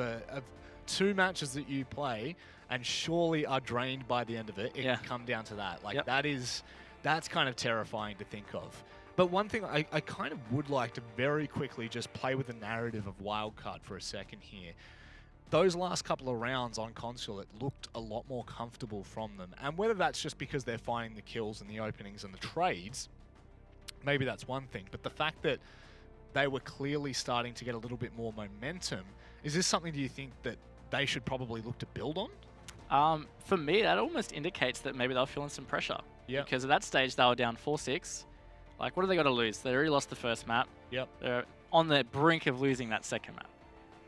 Speaker 4: two matches that you play, and surely are drained by the end of it. It can come down to that. Like, that's kind of terrifying to think of. But one thing I kind of would like to very quickly just play with the narrative of Wildcard for a second here. Those last couple of rounds on Consulate looked a lot more comfortable from them. And whether that's just because they're finding the kills and the openings and the trades, maybe that's one thing. But the fact that they were clearly starting to get a little bit more momentum, is this something, do you think, that they should probably look to build on?
Speaker 5: For me, that almost indicates that maybe they're feeling some pressure.
Speaker 4: Yeah.
Speaker 5: Because at that stage, they were down 4-6. Like, what do they got to lose? They already lost the first map.
Speaker 4: Yep.
Speaker 5: They're on the brink of losing that second map.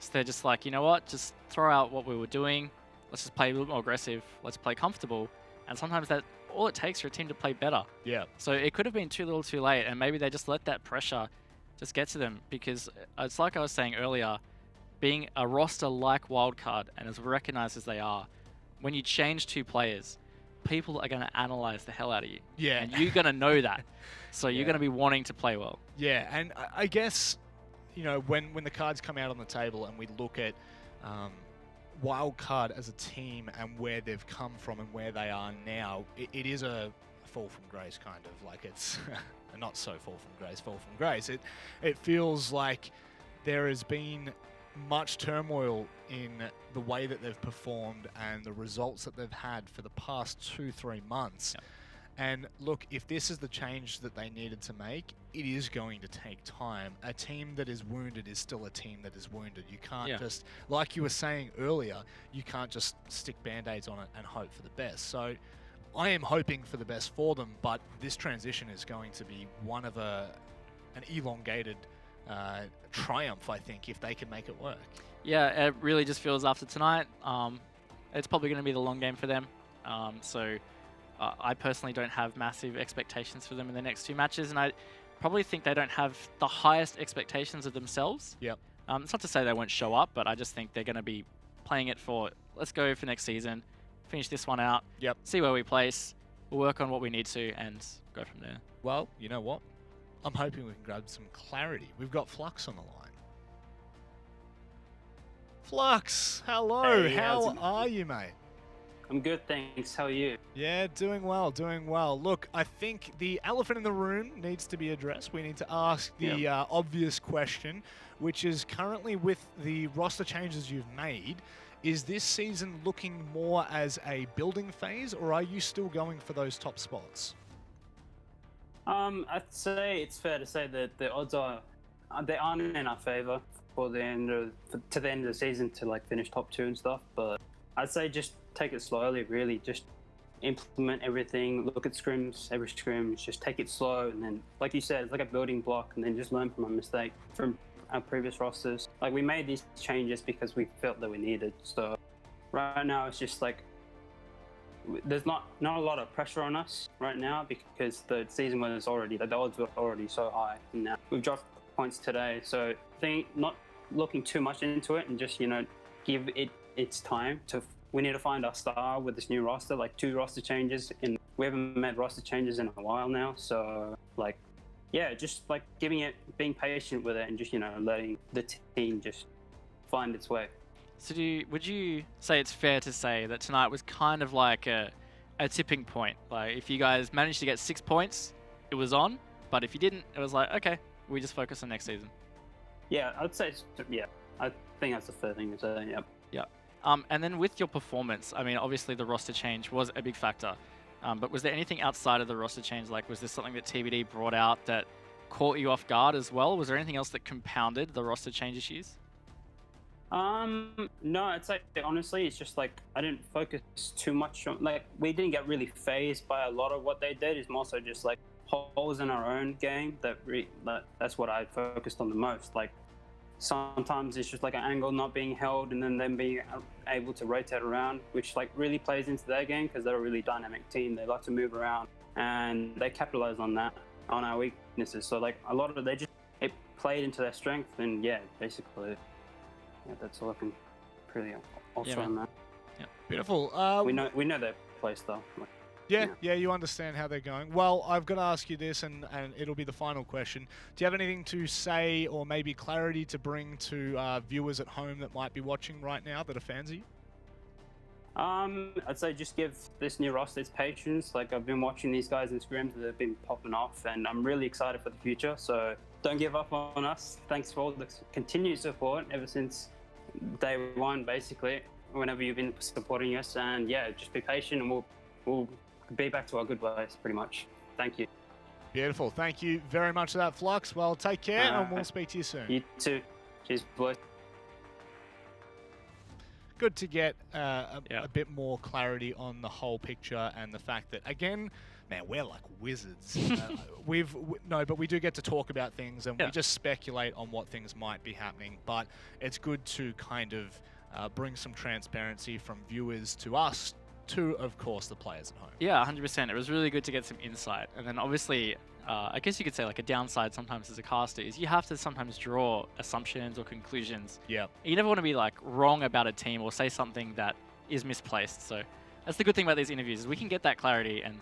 Speaker 5: So they're just like, you know what? Just throw out what we were doing. Let's just play a little more aggressive. Let's play comfortable. And sometimes that all it takes for a team to play better.
Speaker 4: Yeah.
Speaker 5: So it could have been too little too late. And maybe they just let that pressure just get to them. Because it's like I was saying earlier, being a roster like Wildcard, and as recognized as they are, when you change two players, people are going to analyze the hell out of you.
Speaker 4: Yeah.
Speaker 5: And you're going to know that. So you're going to be wanting to play well.
Speaker 4: Yeah, and I guess, you know, when the cards come out on the table and we look at Wildcard as a team and where they've come from and where they are now, it is a fall from grace, kind of. Like, it's not so fall from grace. It feels like there has been much turmoil in the way that they've performed and the results that they've had for the past 2-3 months.
Speaker 5: Yep.
Speaker 4: And look, if this is the change that they needed to make, it is going to take time. A team that is wounded is still a team that is wounded. You can't just, like you were saying earlier, you can't just stick band-aids on it and hope for the best. So I am hoping for the best for them, but this transition is going to be one of an elongated triumph, I think, if they can make it work.
Speaker 5: Yeah, it really just feels after tonight, it's probably going to be the long game for them. I personally don't have massive expectations for them in the next 2 matches, and I probably think they don't have the highest expectations of themselves.
Speaker 4: Yep.
Speaker 5: It's not to say they won't show up, but I just think they're going to be playing it for, let's go for next season, finish this one out, see where we place, we'll work on what we need to, and go from there.
Speaker 4: Well, you know what? I'm hoping we can grab some clarity. We've got Flux on the line. Flux, hello.
Speaker 12: Hey,
Speaker 4: how are you, mate?
Speaker 12: I'm good, thanks. How are you?
Speaker 4: Yeah, doing well, doing well. Look, I think the elephant in the room needs to be addressed. We need to ask the obvious question, which is currently with the roster changes you've made, is this season looking more as a building phase, or are you still going for those top spots?
Speaker 12: I'd say it's fair to say that the odds are they aren't in our favor for the end of the season to like finish top 2 and stuff. But I'd say just take it slowly. Really, just implement everything. Look at scrims, every scrim. Just take it slow, and then, like you said, it's like a building block, and then just learn from a mistake from our previous rosters. Like we made these changes because we felt that we needed. So right now it's just like there's not a lot of pressure on us right now because the season was already, the odds were already so high. And now we've dropped points today, so I think not looking too much into it and just, give it its time to. We need to find our star with this new roster, like 2 roster changes, and we haven't made roster changes in a while now. So just like being patient with it and just, letting the team just find its way.
Speaker 5: So would you say it's fair to say that tonight was kind of like a tipping point? Like if you guys managed to get 6 points, it was on, but if you didn't, it was like, okay, we just focus on next season.
Speaker 12: Yeah, I'd say, I think that's a fair thing to say, yep.
Speaker 5: Yeah. And then with your performance, I mean, obviously the roster change was a big factor, but was there anything outside of the roster change? Like, was this something that TBD brought out that caught you off guard as well? Was there anything else that compounded the roster change issues?
Speaker 12: No, it's like, honestly, it's just like, I didn't focus too much on, like, we didn't get really phased by a lot of what they did. It's more so just like holes in our own game that's what I focused on the most. Like, sometimes it's just like an angle not being held and then them being able to rotate around, which like really plays into their game because they're a really dynamic team. They like to move around and they capitalize on that, on our weaknesses. So like a lot of it played into their strength, and basically, that's all I can pretty also on that.
Speaker 5: Yeah,
Speaker 4: beautiful.
Speaker 12: We know their play style.
Speaker 4: Yeah, you understand how they're going. Well, I've got to ask you this, and it'll be the final question. Do you have anything to say or maybe clarity to bring to viewers at home that might be watching right now that are fans of you?
Speaker 12: I'd say just give this new roster its patience. Like, I've been watching these guys in scrims that have been popping off, and I'm really excited for the future. So don't give up on us. Thanks for all the continued support ever since day one, basically, whenever you've been supporting us. And yeah, just be patient, and we'll be back to our good ways, pretty much. Thank you.
Speaker 4: Beautiful. Thank you very much for that, Flux. Well, take care, and we'll speak to you soon.
Speaker 12: You too. Cheers, boys.
Speaker 4: Good to get a bit more clarity on the whole picture and the fact that, again, man, we're like wizards. But we do get to talk about things, and we just speculate on what things might be happening. But it's good to kind of bring some transparency from viewers to us, to, of course, the players at home.
Speaker 5: Yeah, 100%. It was really good to get some insight. And then obviously, I guess you could say like a downside sometimes as a caster is you have to sometimes draw assumptions or conclusions.
Speaker 4: Yeah.
Speaker 5: You never want to be like wrong about a team or say something that is misplaced. So that's the good thing about these interviews is we can get that clarity, and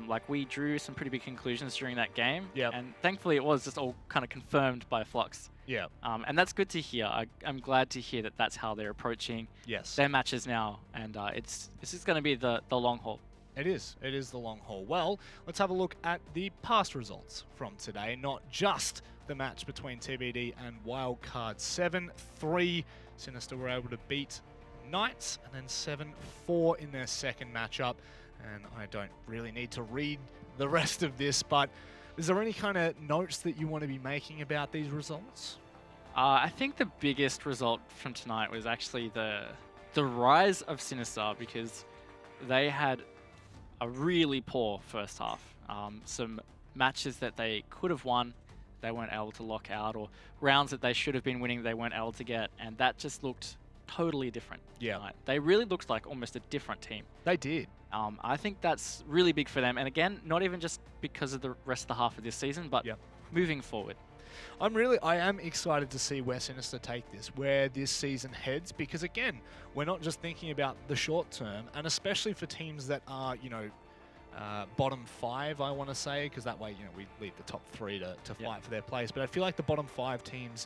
Speaker 5: like we drew some pretty big conclusions during that game.
Speaker 4: Yeah.
Speaker 5: And thankfully it was just all kind of confirmed by Flux.
Speaker 4: Yeah.
Speaker 5: And that's good to hear. I'm glad to hear that that's how they're approaching their matches now. And this is going to be the long haul.
Speaker 4: It is. It is the long haul. Well, let's have a look at the past results from today, not just the match between TBD and Wildcard 7-3. Sinister were able to beat Knights, and then 7-4 in their second matchup. And I don't really need to read the rest of this, but is there any kind of notes that you want to be making about these results?
Speaker 5: I think the biggest result from tonight was actually the rise of Sinister, because they had a really poor first half. Some matches that they could have won, they weren't able to lock out, or rounds that they should have been winning, they weren't able to get, and that just looked totally different tonight. They really looked like almost a different team.
Speaker 4: They did.
Speaker 5: I think that's really big for them, and again, not even just because of the rest of the half of this season, but moving forward.
Speaker 4: I am excited to see where Sinister take this, where this season heads, because again, we're not just thinking about the short term, and especially for teams that are, bottom 5, I want to say, because that way, we leave the top 3 to fight for their place. But I feel like the bottom 5 teams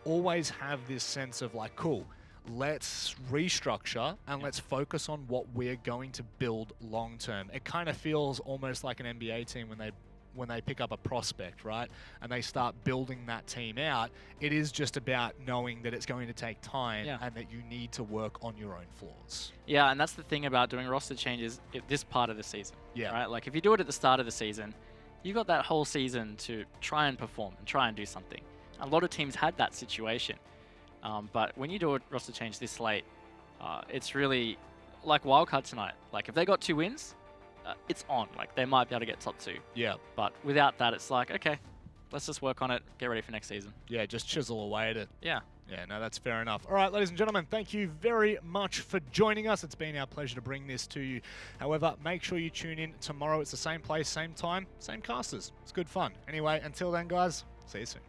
Speaker 4: always have this sense of like, cool, let's restructure and let's focus on what we're going to build long term. It kind of feels almost like an NBA team when they pick up a prospect, right? And they start building that team out. It is just about knowing that it's going to take time and that you need to work on your own flaws.
Speaker 5: Yeah, and that's the thing about doing roster changes at this part of the season. Right? Like if you do it at the start of the season, you've got that whole season to try and perform and try and do something. A lot of teams had that situation. But when you do a roster change this late, it's really like wildcard tonight. Like if they got 2 wins, it's on. Like they might be able to get top 2.
Speaker 4: Yeah.
Speaker 5: But without that, it's like, okay, let's just work on it, get ready for next season.
Speaker 4: Yeah, just chisel away at it.
Speaker 5: Yeah.
Speaker 4: Yeah, no, that's fair enough. All right, ladies and gentlemen, thank you very much for joining us. It's been our pleasure to bring this to you. However, make sure you tune in tomorrow. It's the same place, same time, same casters. It's good fun. Anyway, until then, guys, see you soon.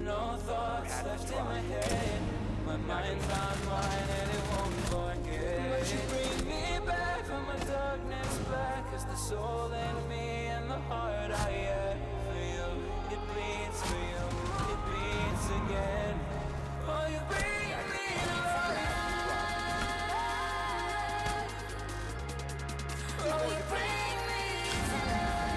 Speaker 13: No thoughts left in my head. My mind's on mine and it won't forget. But you bring me back from my darkness back. Cause the soul in me and the heart I have for you. It bleeds for you, it beats again. Oh, you bring me alive. Oh, you bring me to life.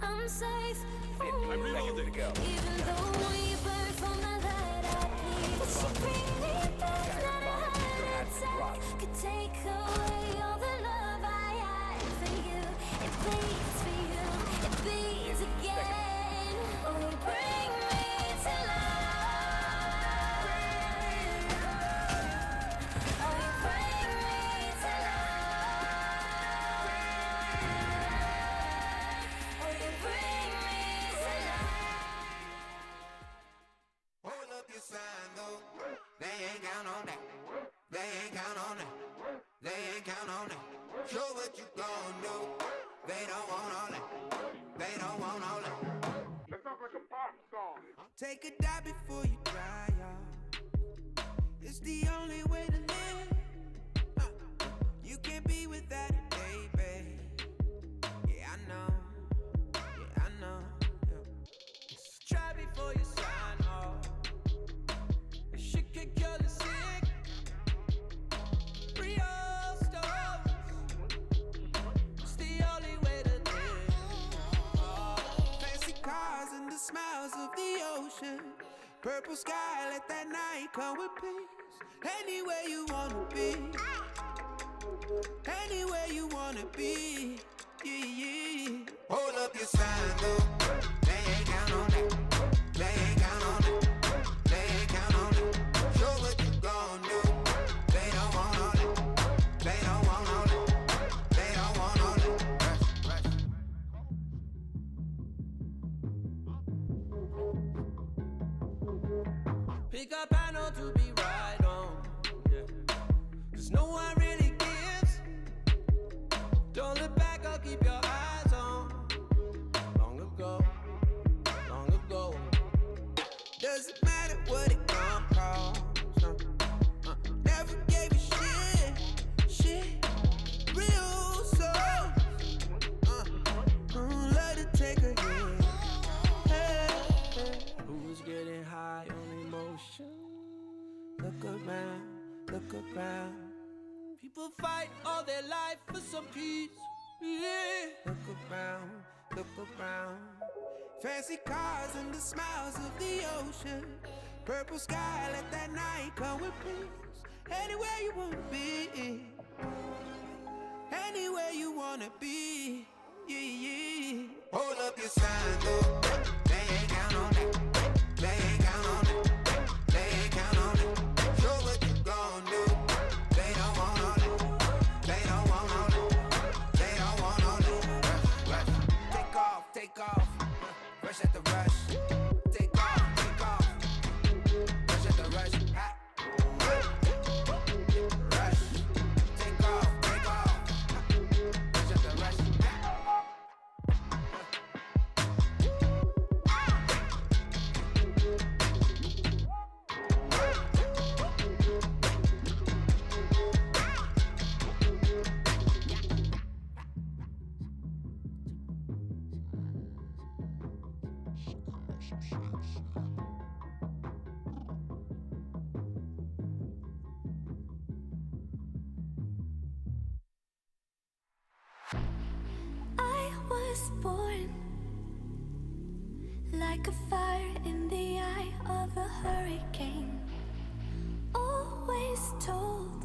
Speaker 13: I'm safe. 15 seconds to go. Even though we burn from the light, I bleed. But you bring me back, not a heart attack could take away all the love I had for you. It bleeds for you, it bleeds again. Oh, you bring me to life. Oh, you bring me to life. Oh, you bring me to life.
Speaker 2: Hold up your sign though. They ain't count on that. They ain't count on that. They ain't count on that. Show what you gon' do. They don't want all that. They don't want all that. That sounds like a pop song. Take a dive before you die, y'all. It's the only way to live. You can't be without it, baby. Yeah, I know. Yeah, I know. Yeah. Try before you sign off. Shit can kill you sick. Free all stars. It's the only way to live. Fancy cars and the smiles of the ocean. Purple sky, let that night come with peace. Anywhere you wanna be. Anywhere you wanna be. Yeah, yeah. Hold up your sign, though. They ain't around. People fight all their life for some peace. Yeah. Look around, look around. Fancy cars and the smiles of the ocean. Purple sky, let that night come with peace. Anywhere you wanna be. Anywhere you wanna be. Yeah, yeah. Hold up your sign, though. They ain't count on that. They ain't count on that. They ain't count on that. Show what you gon' do. They don't want all that. They don't want all that. They don't want all that. Rush, rush. Take off, take off. Rush at the rush. Take off, take off. Rush at the rush. Ha. Rush. Take off, take off. Rush at the rush.
Speaker 1: I was born like a fire in the eye of a hurricane. Always told